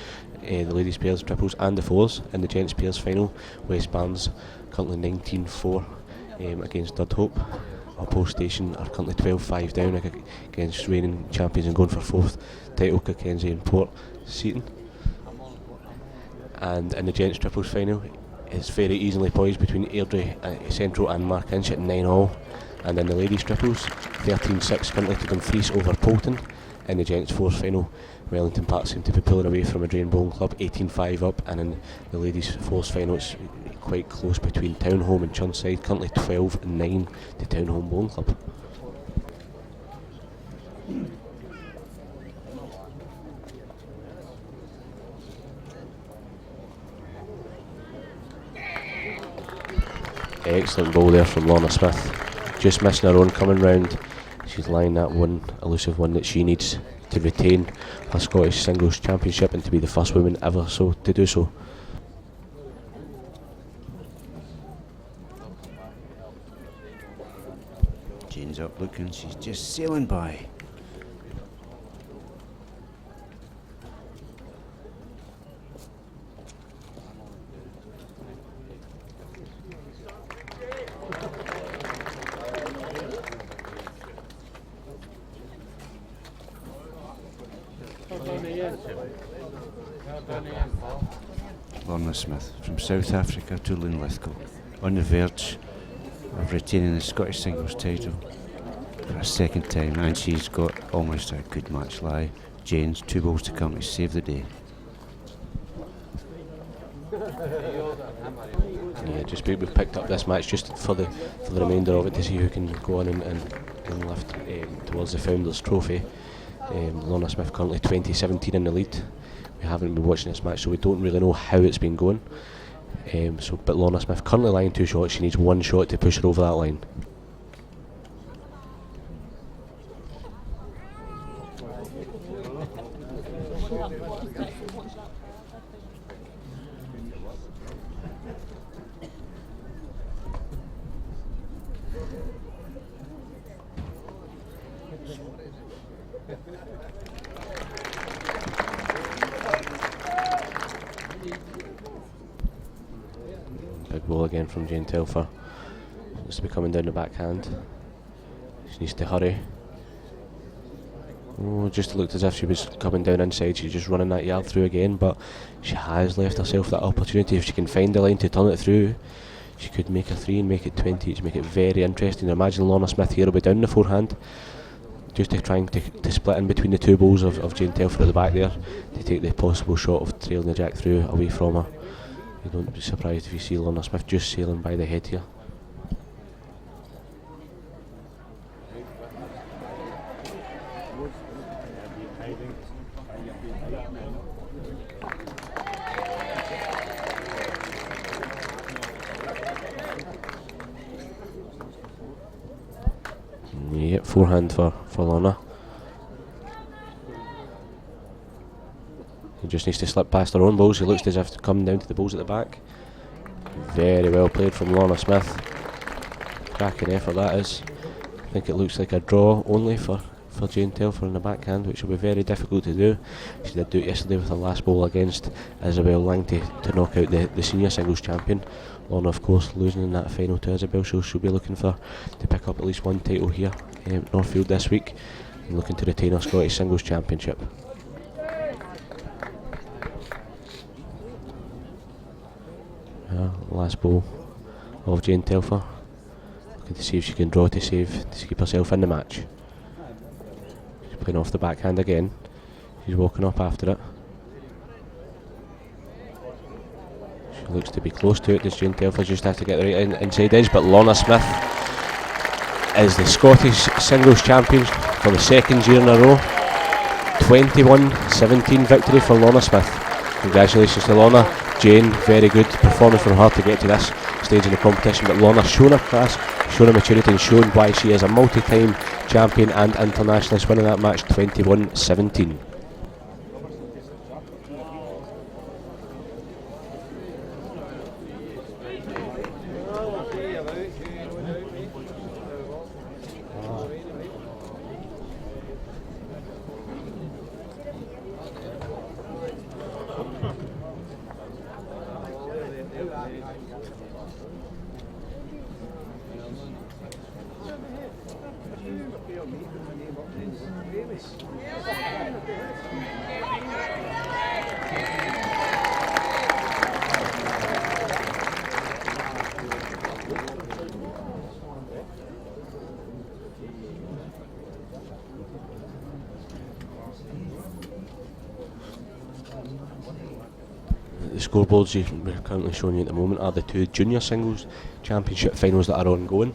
the ladies pairs, triples and the fours in the gents pairs final. West Barnes currently 19-4 against Dudhope. Uphill Station are currently 12-5 down against reigning champions and going for fourth title, Cockenzie and Port Seaton. And in the gents triples final, it's very evenly poised between Airdrie Central and Mark Inch at 9-all. And in the ladies triples, 13-6 currently to Dumfries over Polton. In the gents fours final, Wellington Park seem to be pulling away from Adrian Bowling Club, 18-5 up. And in the ladies fours final, it's quite close between Townholm and Churnside, currently 12-9 to Townholm Bowling Club. Excellent ball there from Lorna Smith. Just missing her own coming round. She's lying that one elusive one that she needs to retain her Scottish Singles Championship and to be the first woman ever to do so. Jane's up looking, she's just sailing by. Lorna Smith from South Africa to Linlithgow, on the verge of retaining the Scottish Singles title for a second time, and she's got almost a good match lie. Jane's 2 balls to come to save the day. Yeah, just we've picked up this match just for the remainder of it to see who can go on and lift towards the Founders Trophy. Lorna Smith currently 20-17 in the lead. We haven't been watching this match, so we don't really know how it's been going. But Lorna Smith currently lying 2 shots. She needs 1 shot to push her over that line. Big ball again from Jane Telfer. Looks to be coming down the backhand. She needs to hurry. Oh, just looked as if she was coming down inside. She's just running that yard through again, but she has left herself that opportunity. If she can find the line to turn it through, she could make a 3 and make it 20 to make it very interesting. Imagine Lorna Smith here will be down the forehand, just to trying to split in between the 2 balls of Jane Telfer at the back there to take the possible shot of trailing the jack through away from her. You don't be surprised if you see Lorna Smith just sailing by the head here. Yep, forehand for Lorna. He just needs to slip past her own balls. He looks as if to come down to the balls at the back. Very well played from Lorna Smith. cracking effort that is. I think it looks like a draw only for Jane Telfer in the backhand, which will be very difficult to do. She did do it yesterday with her last bowl against Isabel Lang to knock out the senior singles champion. Lorna, of course, losing in that final to Isabel, so she'll be looking to pick up at least one title here in Northfield this week, and looking to retain her Scottish singles championship. Last bowl of Jane Telfer, looking to see if she can draw to keep herself in the match. She's playing off the backhand again. She's walking up after it. She looks to be close to it. Does Jane Telfer just have to get the right inside edge? But Lorna Smith is the Scottish singles champion for the second year in a row. 21-17 victory for Lorna Smith. Congratulations to Lorna. Jane, very good performance from her to get to this stage in the competition, but Lorna shown her class, shown her maturity, and shown why she is a multi-time champion and internationalist, winning that match 21-17. The scoreboards we're currently showing you at the moment are the two junior singles championship finals that are ongoing.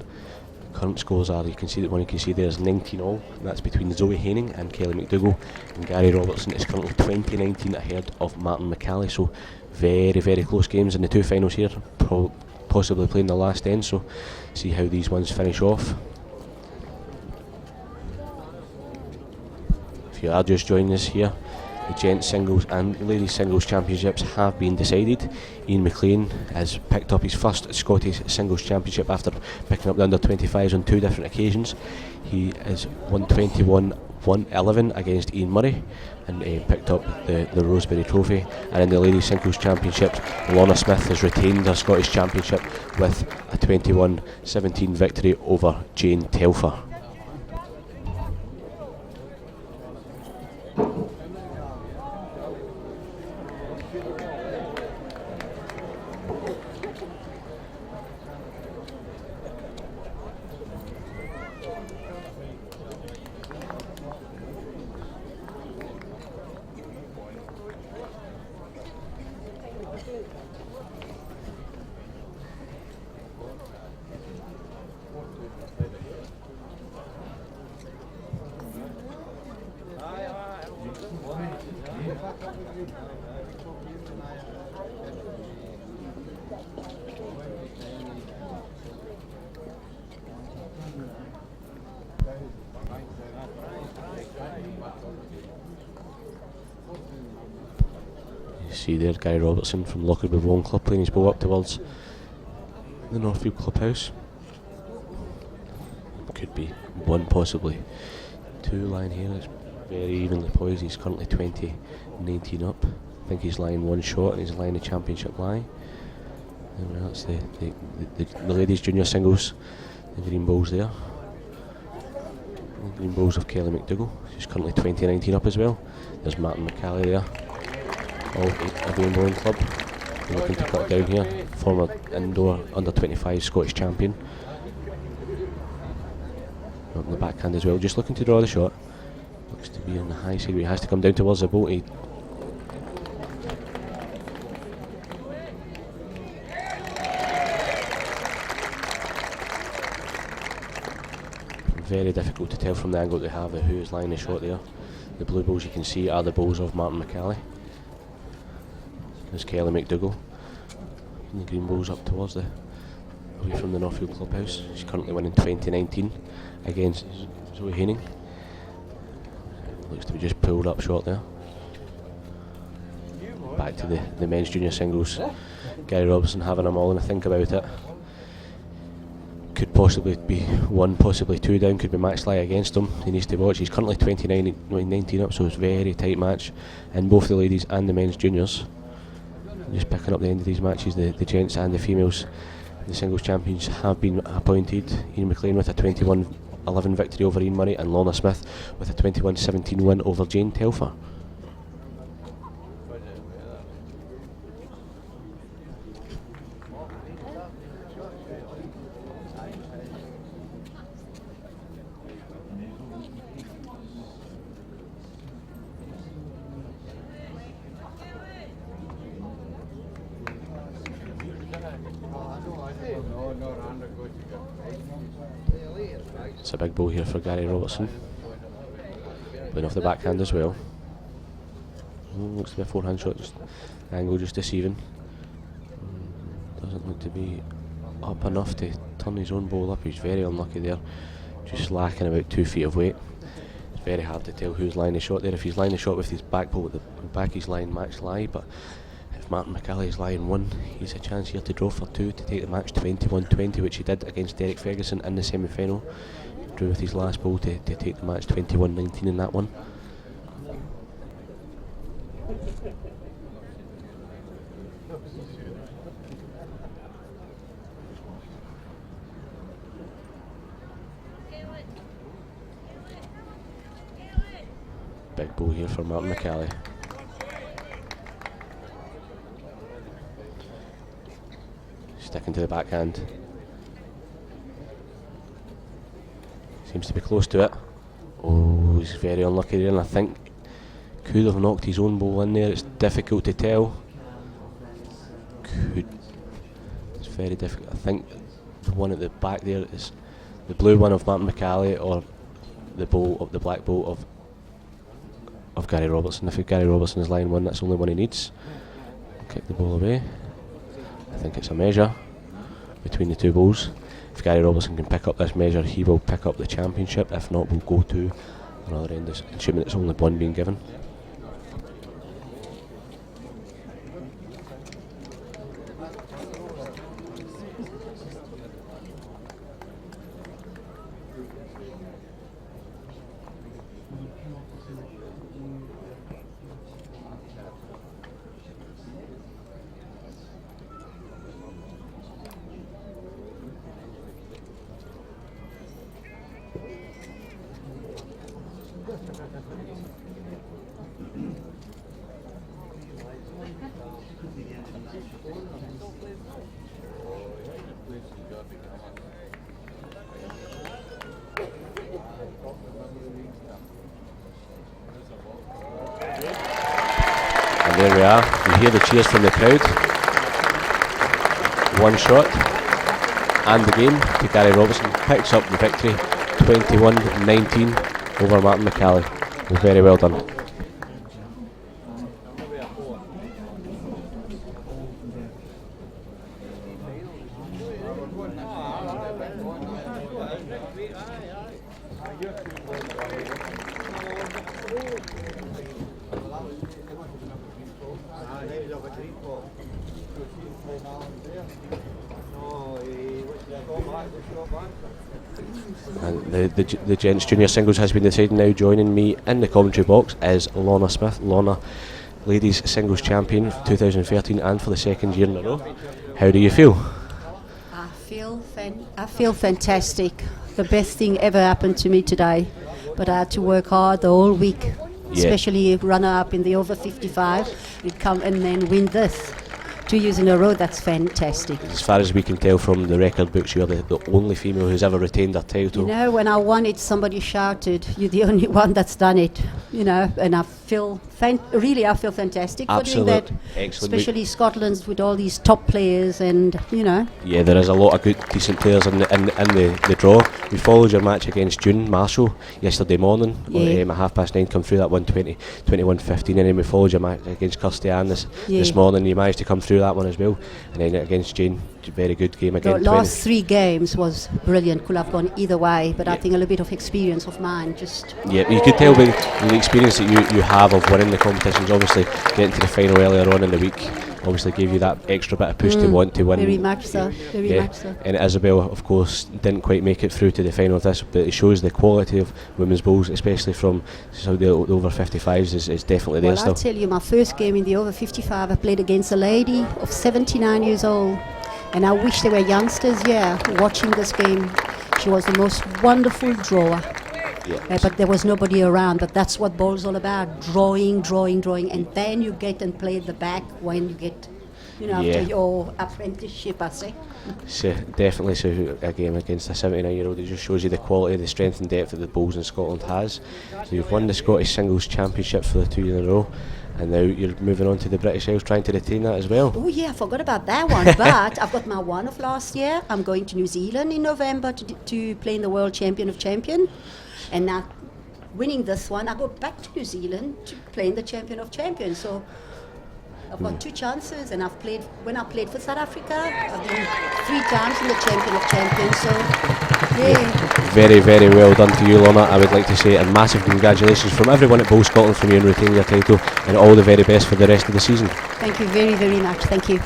Current scores are, you can see that one you can see there is 19 all, and that's between Zoe Haining and Kelly McDougall, and Gary Robertson is currently 20-19 ahead of Martin McCallie. So very, very close games in the two finals here, possibly playing the last end, so see how these ones finish off. If you are just joining us here, the gents singles and ladies singles championships have been decided. Ian McLean has picked up his first Scottish singles championship after picking up the under 25s on two different occasions. He is 121-111 against Ian Murray, and picked up the Rosebery Trophy. And in the ladies singles championships, Lorna Smith has retained her Scottish championship with a 21-17 victory over Jane Telfer. See there, Gary Robertson from Lockerbie Bowling Club playing his ball up towards the Northfield Clubhouse. Could be one, possibly two lying here. It's very evenly poised. He's currently 20-19 up. I think he's lying one shot and he's lying the championship lie. And that's the ladies junior singles, the green balls there. The green balls of Kelly McDougall. She's currently 20-19 up as well. There's Martin McCallie there. All Avian Bowling Club. They're looking to cut down here. Former indoor under 25 Scottish champion. Up in the backhand as well, just looking to draw the shot. Looks to be on the high side, but he has to come down towards the boat. Very difficult to tell from the angle they have who is lying the shot there. The blue balls you can see are the balls of Martin McCallie. There's Kelly McDougall. And the green balls up towards away from the Northfield Clubhouse. She's currently winning 20-19 against Zoe Haining. Looks to be just pulled up short there. Back to the men's junior singles. Gary Robertson having them all and a think about it. could possibly be 1, possibly 2 down, could be match lie against him. He needs to watch. He's currently 19 up, so it's a very tight match in both the ladies and the men's juniors. Just picking up the end of these matches, the gents and the females. The singles champions have been appointed. Ian McLean with a 21-11 victory over Ian Murray, and Lorna Smith with a 21-17 win over Jane Telfer. It's a big ball here for Gary Robertson. Playing off the backhand as well. Looks to be a forehand shot, just angle just deceiving. Doesn't look to be up enough to turn his own ball up. He's very unlucky there, just lacking about 2 feet of weight. It's very hard to tell who's laying the shot there. If he's laying the shot with his back ball at the back, he's lying match lie, but if Martin McCallie is lying 1, he's a chance here to draw for 2 to take the match 21-20, which he did against Derek Ferguson in the semi-final. Drew with his last ball to take the match 21-19 in that one. Big ball here for Martin McCallie. Sticking to the backhand. Seems to be close to it. Oh, he's very unlucky there, and I think could have knocked his own ball in there. It's difficult to tell. It's very difficult. I think the one at the back there is the blue one of Martin McCallie, or the black ball of Gary Robertson. If Gary Robertson is line 1, that's the only one he needs. Kick the ball away. I think it's a measure between the 2 balls. If Gary Robertson can pick up this measure, he will pick up the championship. If not, we'll go to another end, assuming it's only 1 being given. And there we are, you hear the cheers from the crowd. 1 shot and the game to Gary Robertson. Picks up the victory 21-19 over Martin McCallie. Very well done. And the gents junior singles has been decided now. Joining me in the commentary box is Lorna Smith. Lorna, ladies singles champion 2013 and for the 2nd year in a row. How do you feel? I feel fantastic. The best thing ever happened to me today. But I had to work hard the whole week, especially runner up in the over 55. You'd come and then win this 2 years in a row. That's fantastic. As far as we can tell from the record books, you're the only female who's ever retained her title. You know, when I won it, somebody shouted, "You're the only one that's done it." You know, and I feel I feel fantastic for doing that. Excellent. Especially Scotland's with all these top players, and you know. Yeah, there is a lot of good, decent players in the draw. We followed your match against June Marshall yesterday morning. At 9:30, come through that 120, 21-15, and then we followed your match against Kirstian this morning. You managed to come through that one as well, and then against Jane, very good game again. The last 3 games was brilliant. Could have gone either way, but I think a little bit of experience of mine just. Yeah, you could tell by the experience that you have of winning the competitions. Obviously, getting to the final earlier on in the week obviously gave you that extra bit of push to want to win. Very much so, very Yeah. much so. And Isabel, of course, didn't quite make it through to the final of this, but it shows the quality of women's bowls, especially from the over 55s, is definitely there Well, still. I'll tell you, my first game in the over 55, I played against a lady of 79 years old, and I wish there were youngsters here watching this game. She was the most wonderful drawer. But there was nobody around. But that's what bowl's all about: drawing, and then you get and play at the back when you get, after your apprenticeship, I say. So definitely, so a game against a 79-year-old, it just shows you the quality, the strength and depth that the bowls in Scotland has. So you've won the Scottish Singles Championship for the 2 years in a row, and now you're moving on to the British Isles, trying to retain that as well. Oh yeah, I forgot about that one. But I've got my one of last year. I'm going to New Zealand in November to play in the World Champion of Champion. And now, winning this one, I go back to New Zealand to play in the Champion of Champions. So I've got 2 chances, and when I played for South Africa, I've been 3 times in the Champion of Champions. So, yeah. Very, very well done to you, Lorna. I would like to say a massive congratulations from everyone at Bowl Scotland from you in retaining your title, and all the very best for the rest of the season. Thank you very, very much. Thank you.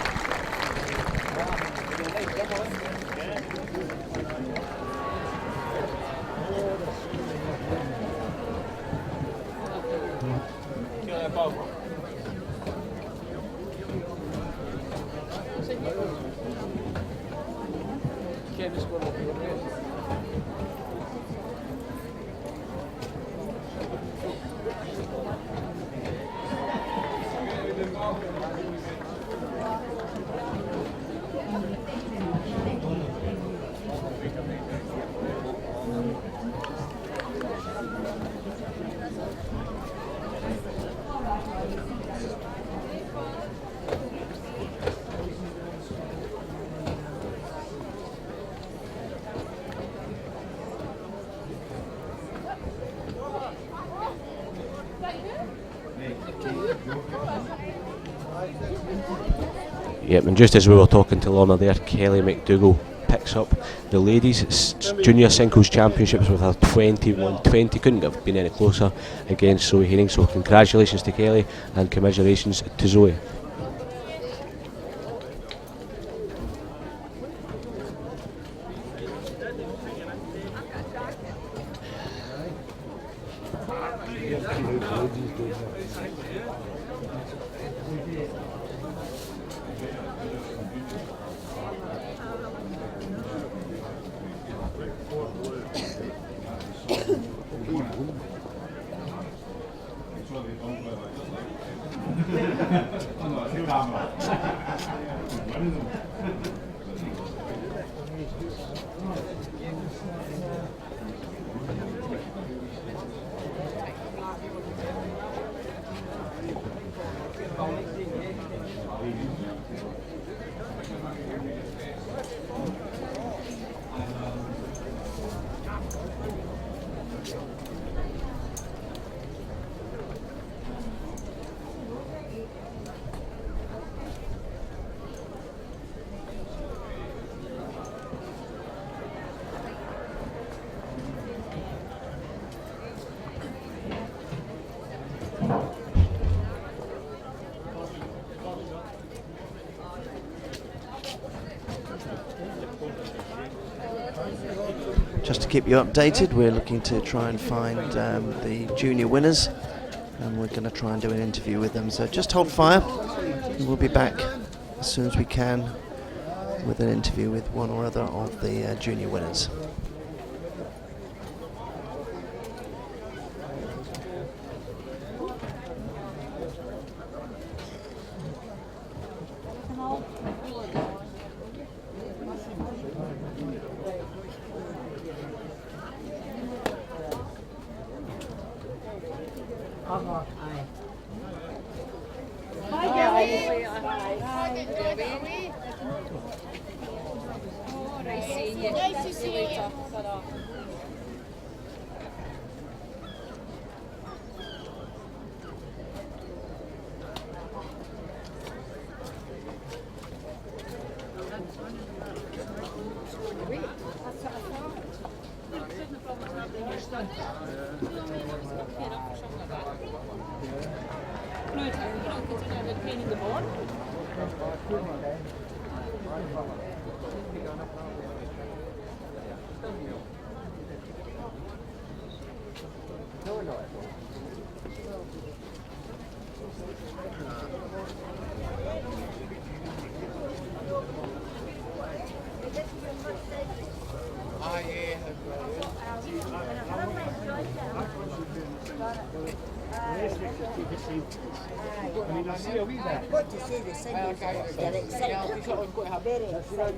Yep, and just as we were talking to Lorna there, Kelly McDougall picks up the ladies' junior singles championships with her 21-20. Couldn't have been any closer against Zoe Hayning. So congratulations to Kelly and commiserations to Zoe. Just to keep you updated, we're looking to try and find the junior winners, and we're going to try and do an interview with them. So just hold fire, and we'll be back as soon as we can with an interview with one or other of the junior winners. Nice to see you. Painting the board. I've got to say the singles, they're exciting. Very exciting.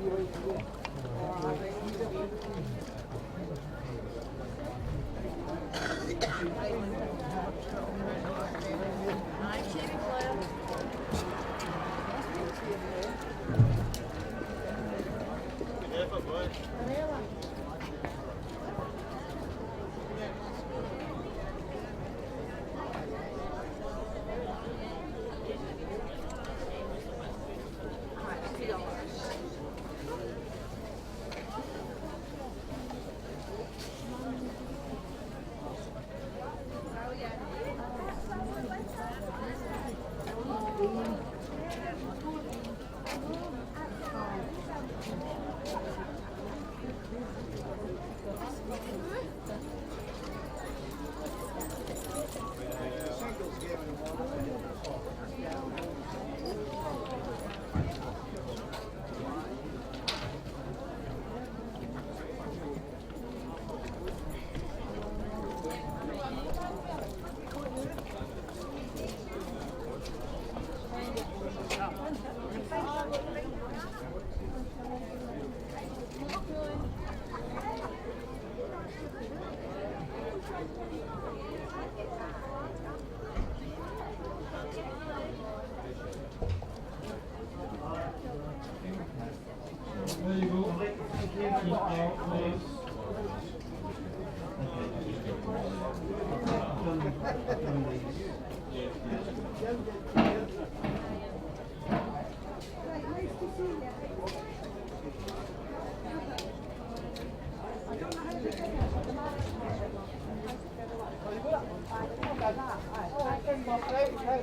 There you go.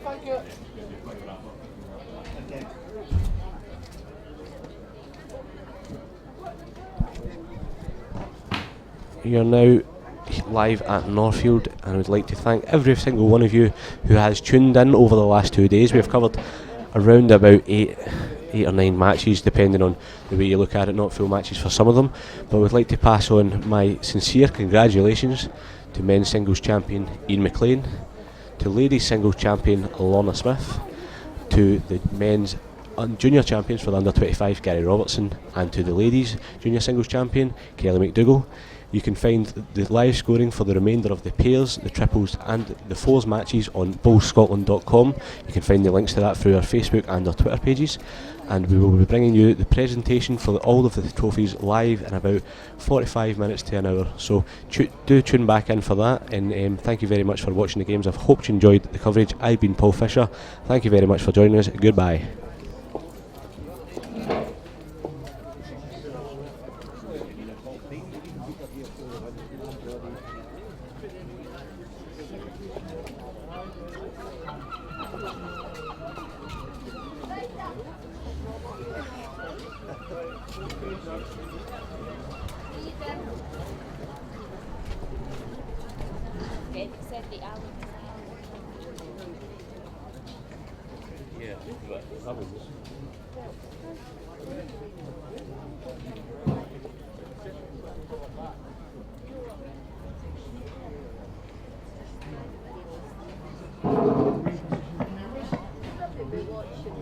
Thank you. You're now live at Northfield, and I would like to thank every single one of you who has tuned in over the last 2 days. We've covered around about eight or nine matches, depending on the way you look at it, not full matches for some of them. But I would like to pass on my sincere congratulations to men's singles champion Ian McLean, to ladies singles champion Lorna Smith, to the men's junior champions for the under 25 Gary Robertson, and to the ladies junior singles champion Kelly McDougall. You can find the live scoring for the remainder of the pairs, the triples and the fours matches on bowlscotland.com. You can find the links to that through our Facebook and our Twitter pages, and we will be bringing you the presentation for all of the trophies live in about 45 minutes to an hour, so do tune back in for that. And thank you very much for watching the games. I've hoped you enjoyed the coverage. I've been Paul Fisher. Thank you very much for joining us. Goodbye.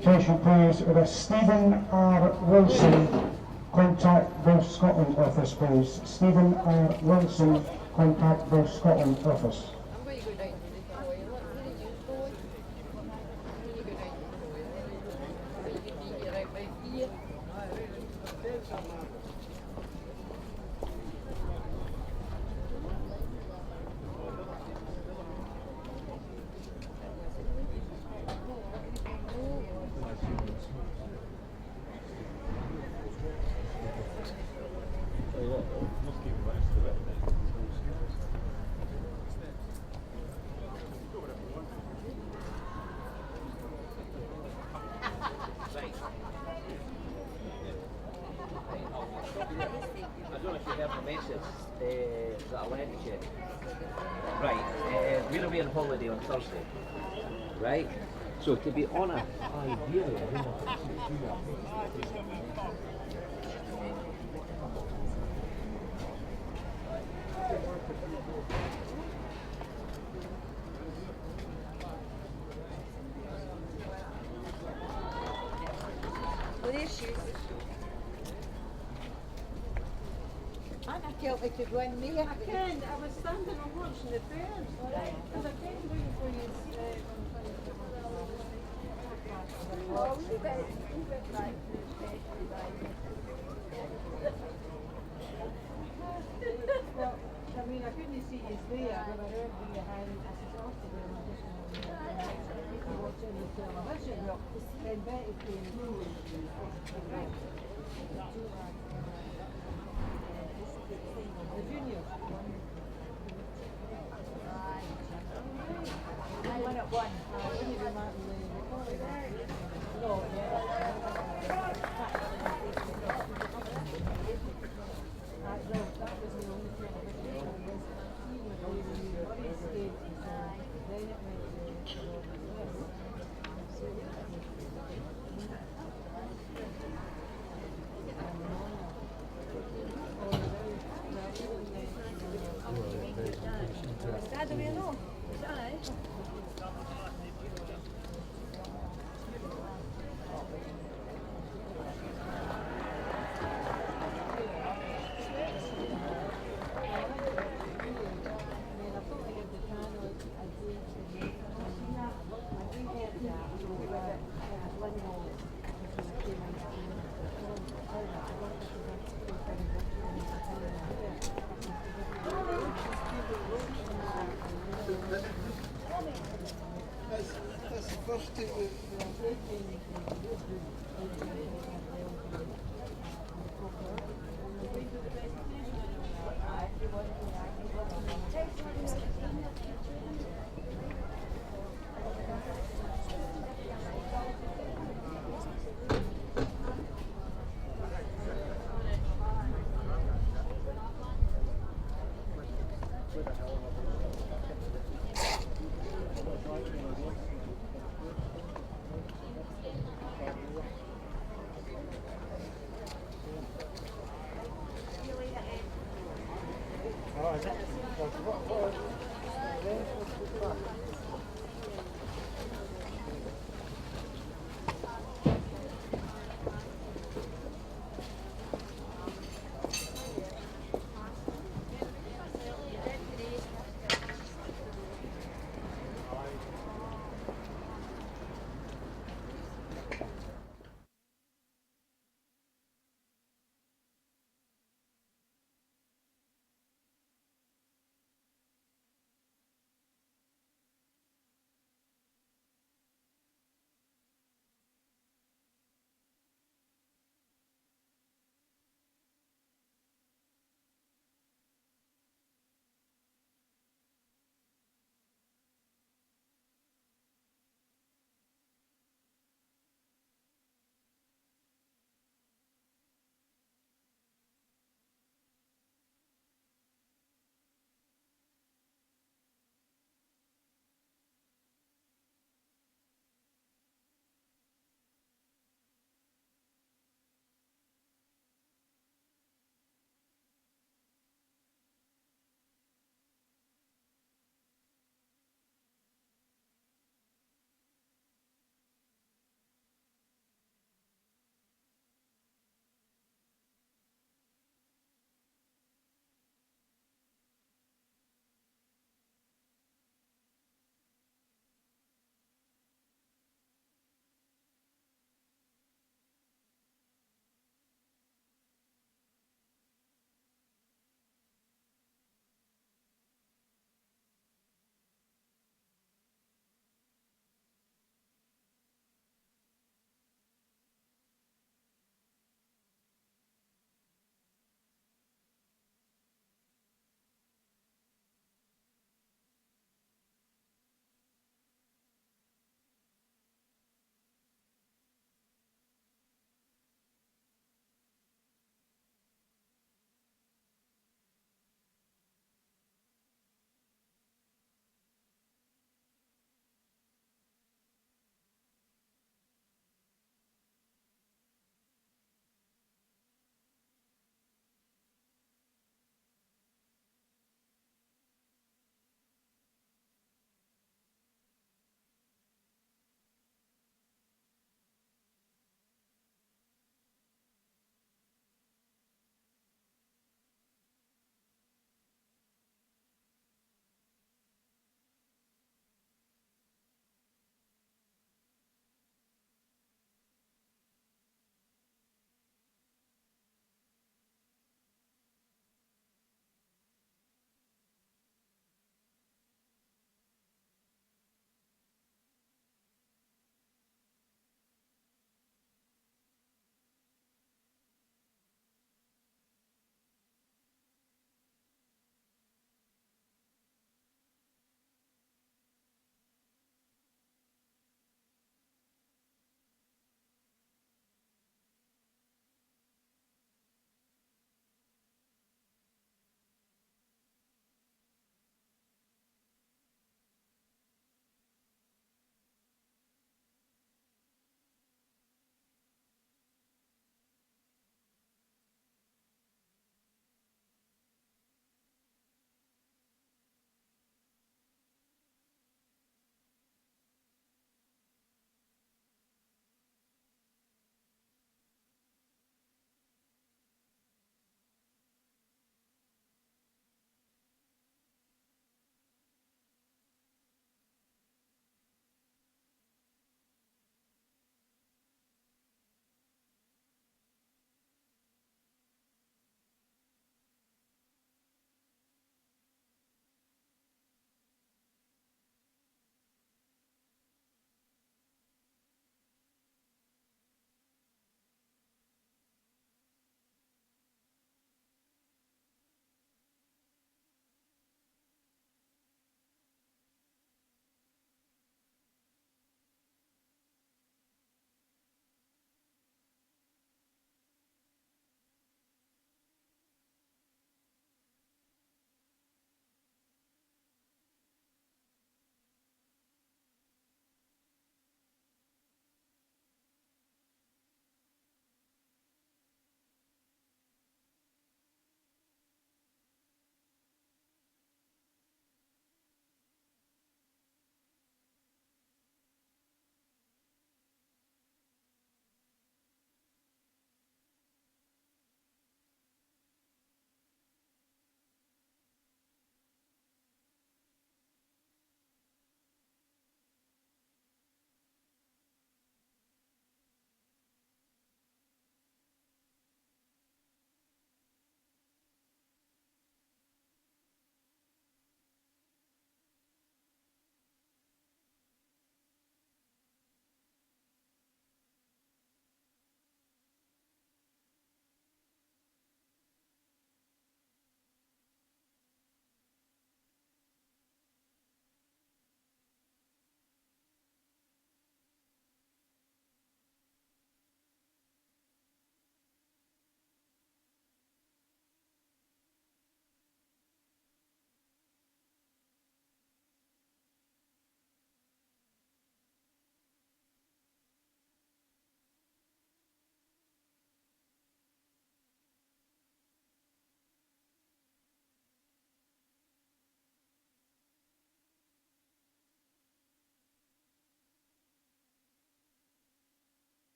Attention please, with Stephen R. Wilson, contact Both Scotland office please. Stephen R. Wilson, contact Both Scotland office. you heard the message that I left you? Right, we're away on holiday on Thursday. Right? So to be honest, ideally, With issues. And I felt like could win me. I can't. I was standing and watching the fairs. Because I kept waiting for you. Oh, we went back to the station, well, I mean, I couldn't see you there, but I heard you behind. I said, oh, today I'm just going to watch the television. Well, then Betty came through. The juniors. I won at one. Wouldn't be Martin the no, that was the only television. He was always skating, so then it went to Está doendo? That's the first thing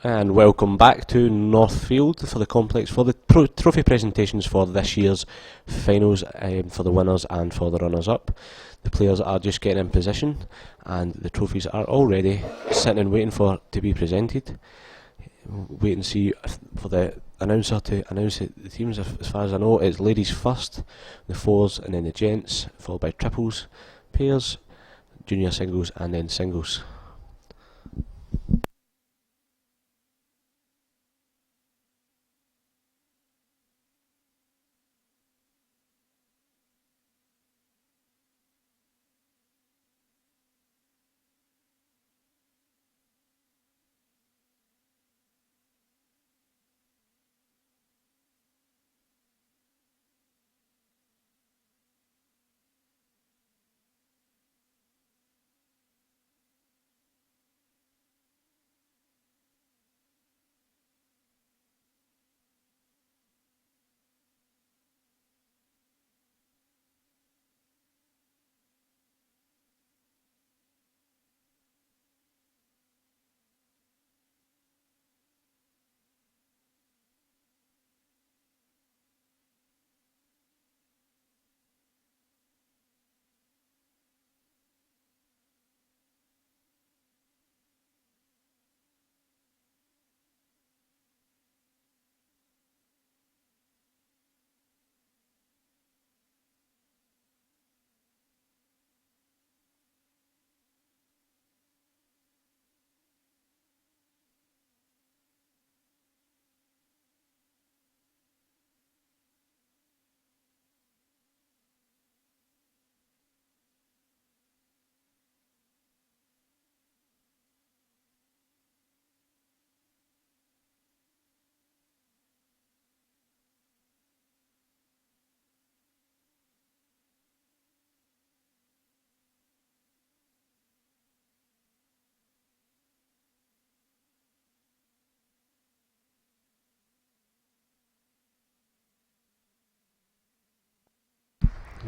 And welcome back to Northfield for the complex for the trophy presentations for this year's finals, for the winners and for the runners-up. The players are just getting in position and the trophies are already sitting and waiting to be presented. Wait and see for the announcer to announce the teams. As far as I know, it's ladies first, the fours, and then the gents, followed by triples, pairs, junior singles, and then singles.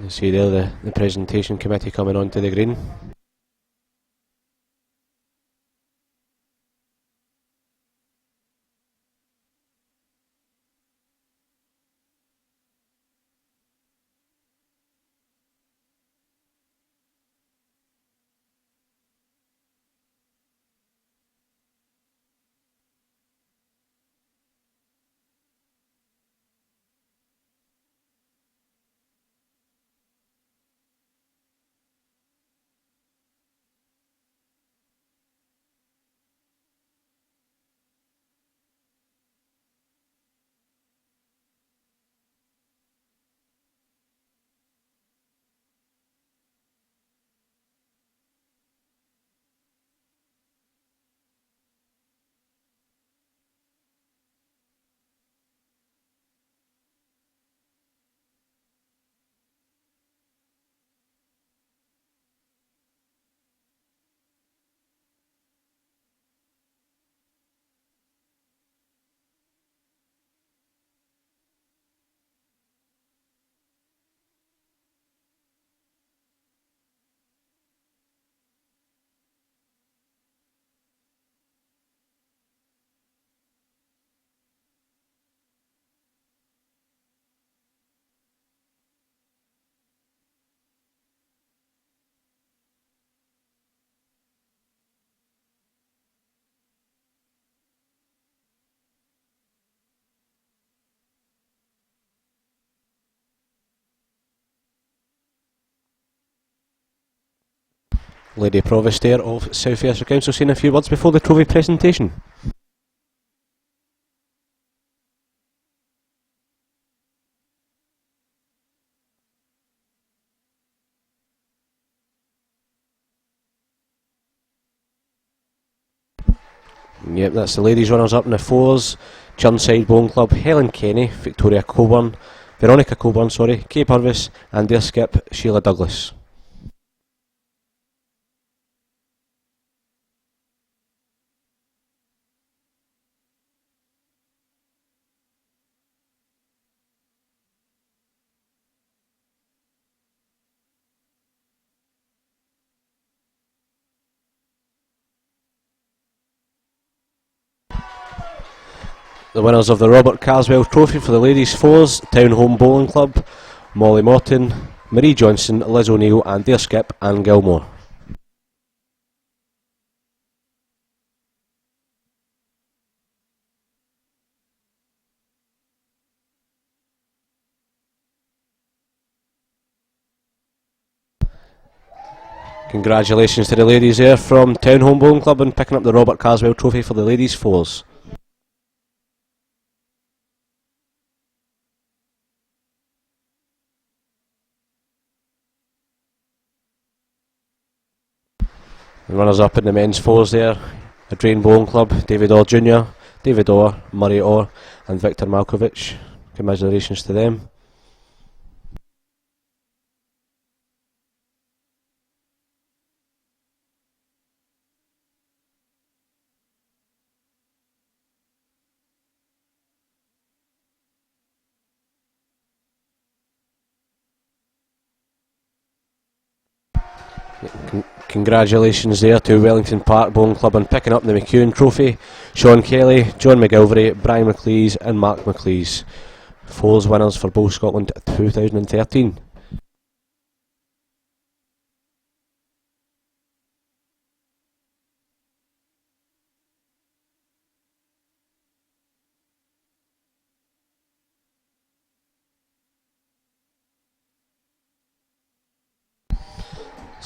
You see there the presentation committee coming onto the green. Lady Provost there of South Ayrshire Council saying a few words before the trophy presentation. Yep, that's the ladies runners up in the fours. Churnside Bowling Club, Helen Kenny, Victoria Coburn, Veronica Coburn, Kay Purvis, and their skip, Sheila Douglas. The winners of the Robert Carswell Trophy for the ladies fours, Town Home Bowling Club, Molly Morton, Marie Johnson, Liz O'Neill and their skip, Anne Gilmore. Congratulations to the ladies there from Town Home Bowling Club and picking up the Robert Carswell Trophy for the ladies fours. The runners up in the men's fours there, the Drain Bowling Club, David Orr Jr., David Orr, Murray Orr and Victor Malkovich. Congratulations to them. Congratulations there to Wellington Park Bowling Club on picking up the McEwen Trophy. Sean Kelly, John McGilvery, Brian McLeese and Mark McLeese. Fours winners for Bowl Scotland 2013.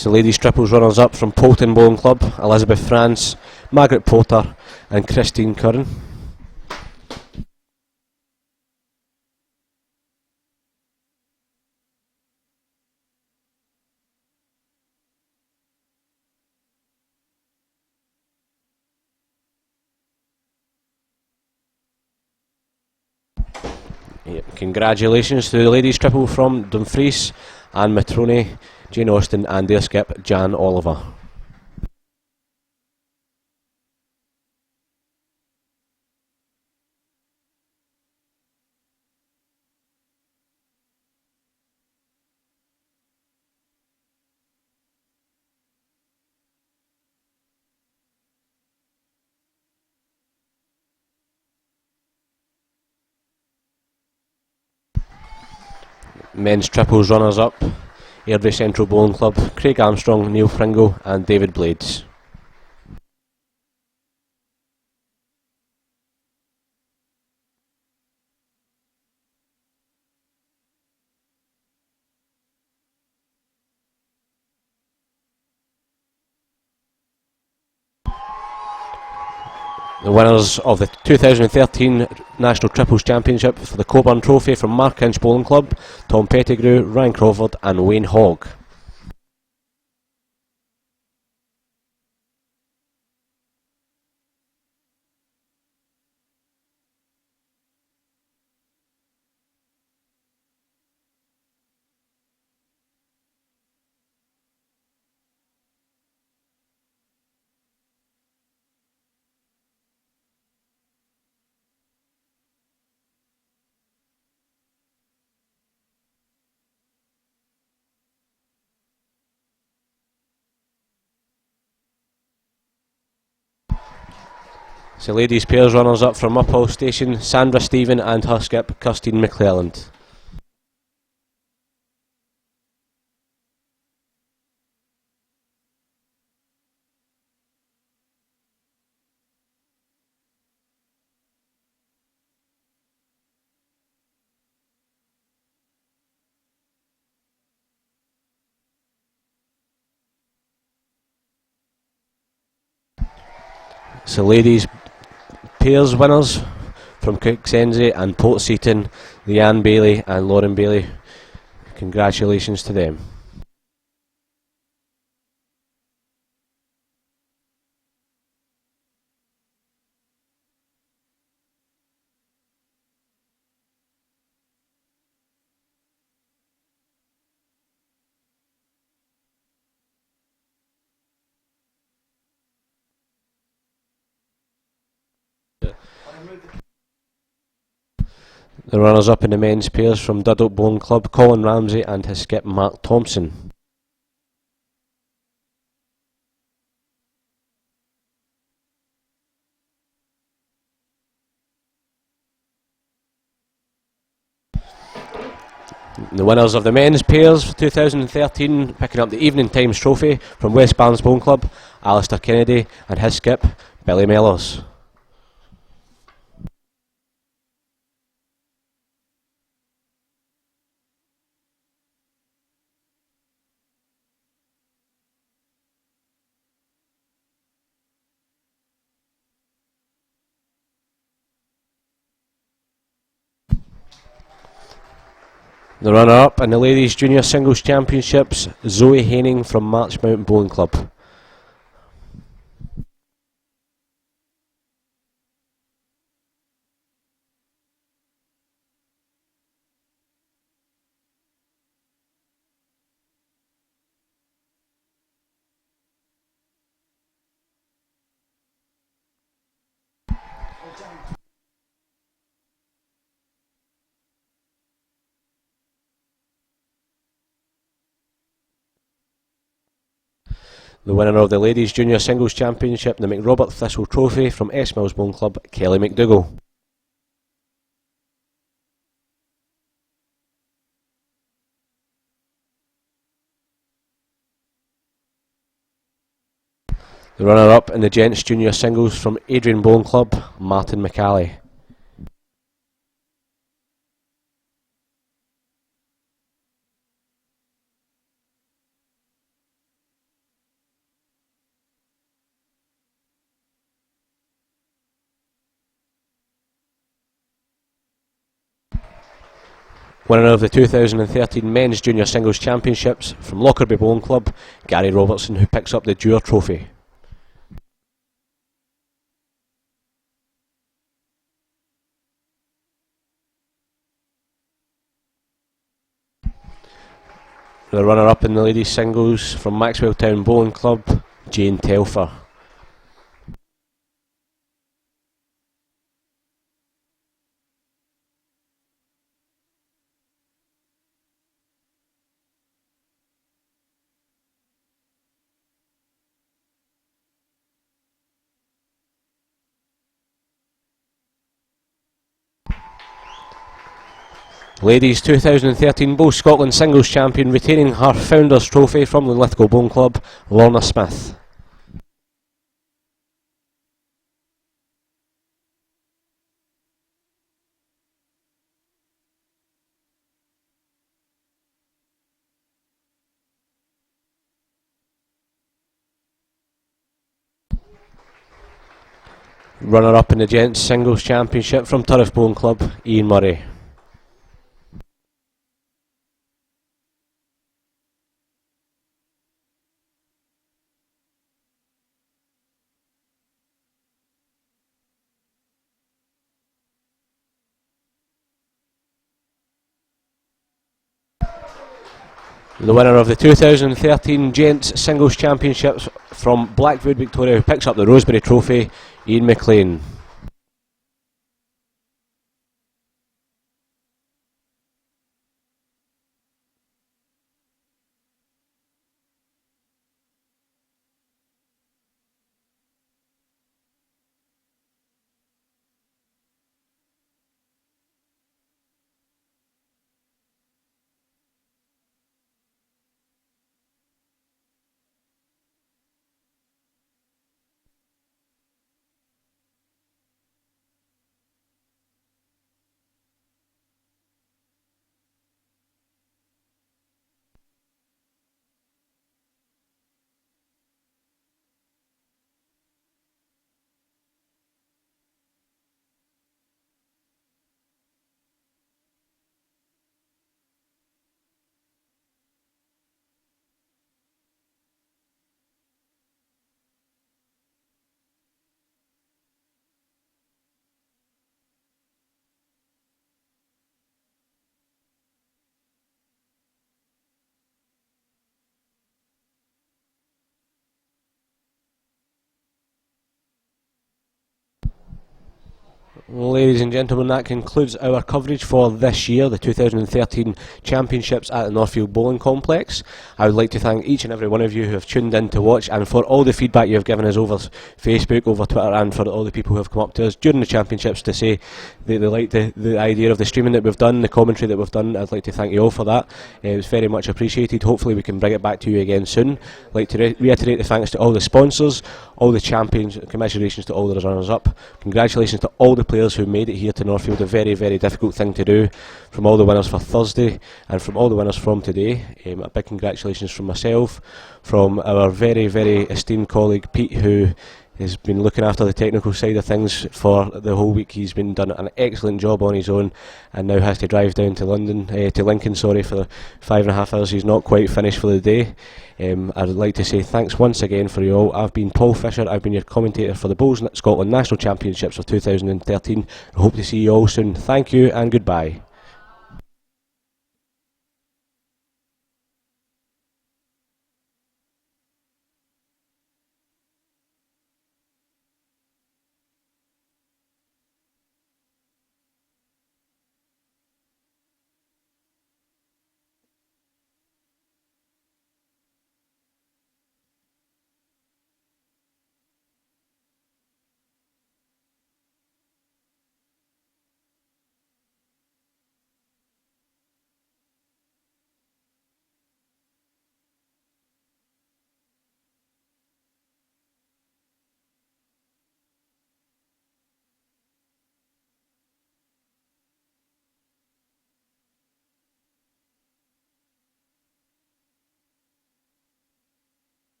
So ladies triples runners up from Polton Bowling Club, Elizabeth France, Margaret Porter and Christine Curran. Congratulations to the ladies triple from Dumfries, Anne Matrone, Jane Austin and their skip Jan Oliver. Men's triples runners up, Airdrie Central Bowling Club, Craig Armstrong, Neil Pringle and David Blades. The winners of the 2013 National Triples Championship for the Coburn Trophy from Markinch Bowling Club, Tom Pettigrew, Ryan Crawford and Wayne Hogg. So ladies pairs runners up from Uphill Station, Sandra Stephen and her skip Kirstine McClelland. So ladies pairs winners from Cooksensie and Port Seaton, Leanne Bailey and Lauren Bailey. Congratulations to them. The runners up in the men's pairs from Duddock Bowling Club, Colin Ramsey and his skip Mark Thompson. The winners of the men's pairs for 2013, picking up the Evening Times trophy from West Barnes Bowling Club, Alistair Kennedy and his skip, Billy Mellors. The runner-up in the Ladies Junior Singles Championships, Zoe Haining from Marchmount Bowling Club. The winner of the Ladies Junior Singles Championship, the McRobert Thistle Trophy from S Mills Bowling Club, Kelly McDougall. The runner-up in the Gents Junior Singles from Adrian Bowling Club, Martin McCalley. Winner of the 2013 Men's Junior Singles Championships from Lockerbie Bowling Club, Gary Robertson, who picks up the Dewar Trophy. The runner-up in the ladies singles from Maxwell Town Bowling Club, Jane Telfer. Ladies 2013 Bow Scotland Singles Champion, retaining her Founders Trophy from the Lithgow Bowling Club, Lorna Smith. Runner-up in the Gents Singles Championship from Turriff Bowling Club, Ian Murray. The winner of the 2013 Gents Singles Championships from Blackwood, Victoria, who picks up the Rosebery Trophy, Ian McLean. Ladies and gentlemen, that concludes our coverage for this year, the 2013 Championships at the Northfield Bowling Complex. I would like to thank each and every one of you who have tuned in to watch, and for all the feedback you have given us over Facebook, over Twitter, and for all the people who have come up to us during the Championships to say they like the idea of the streaming that we've done, the commentary that we've done. I'd like to thank you all for that. It was very much appreciated. Hopefully we can bring it back to you again soon. I'd like to reiterate the thanks to all the sponsors, all the champions, commiserations to all the runners-up. Congratulations to all the players who made it here to Northfield, a very, very difficult thing to do. From all the winners for Thursday and from all the winners from today, a big congratulations from myself, from our very, very esteemed colleague Pete, who has been looking after the technical side of things for the whole week. He's been done an excellent job on his own and now has to drive down to Lincoln, for the 5.5 hours. He's not quite finished for the day. I'd like to say thanks once again for you all. I've been Paul Fisher. I've been your commentator for the Bowls Scotland National Championships of 2013. I hope to see you all soon. Thank you and goodbye.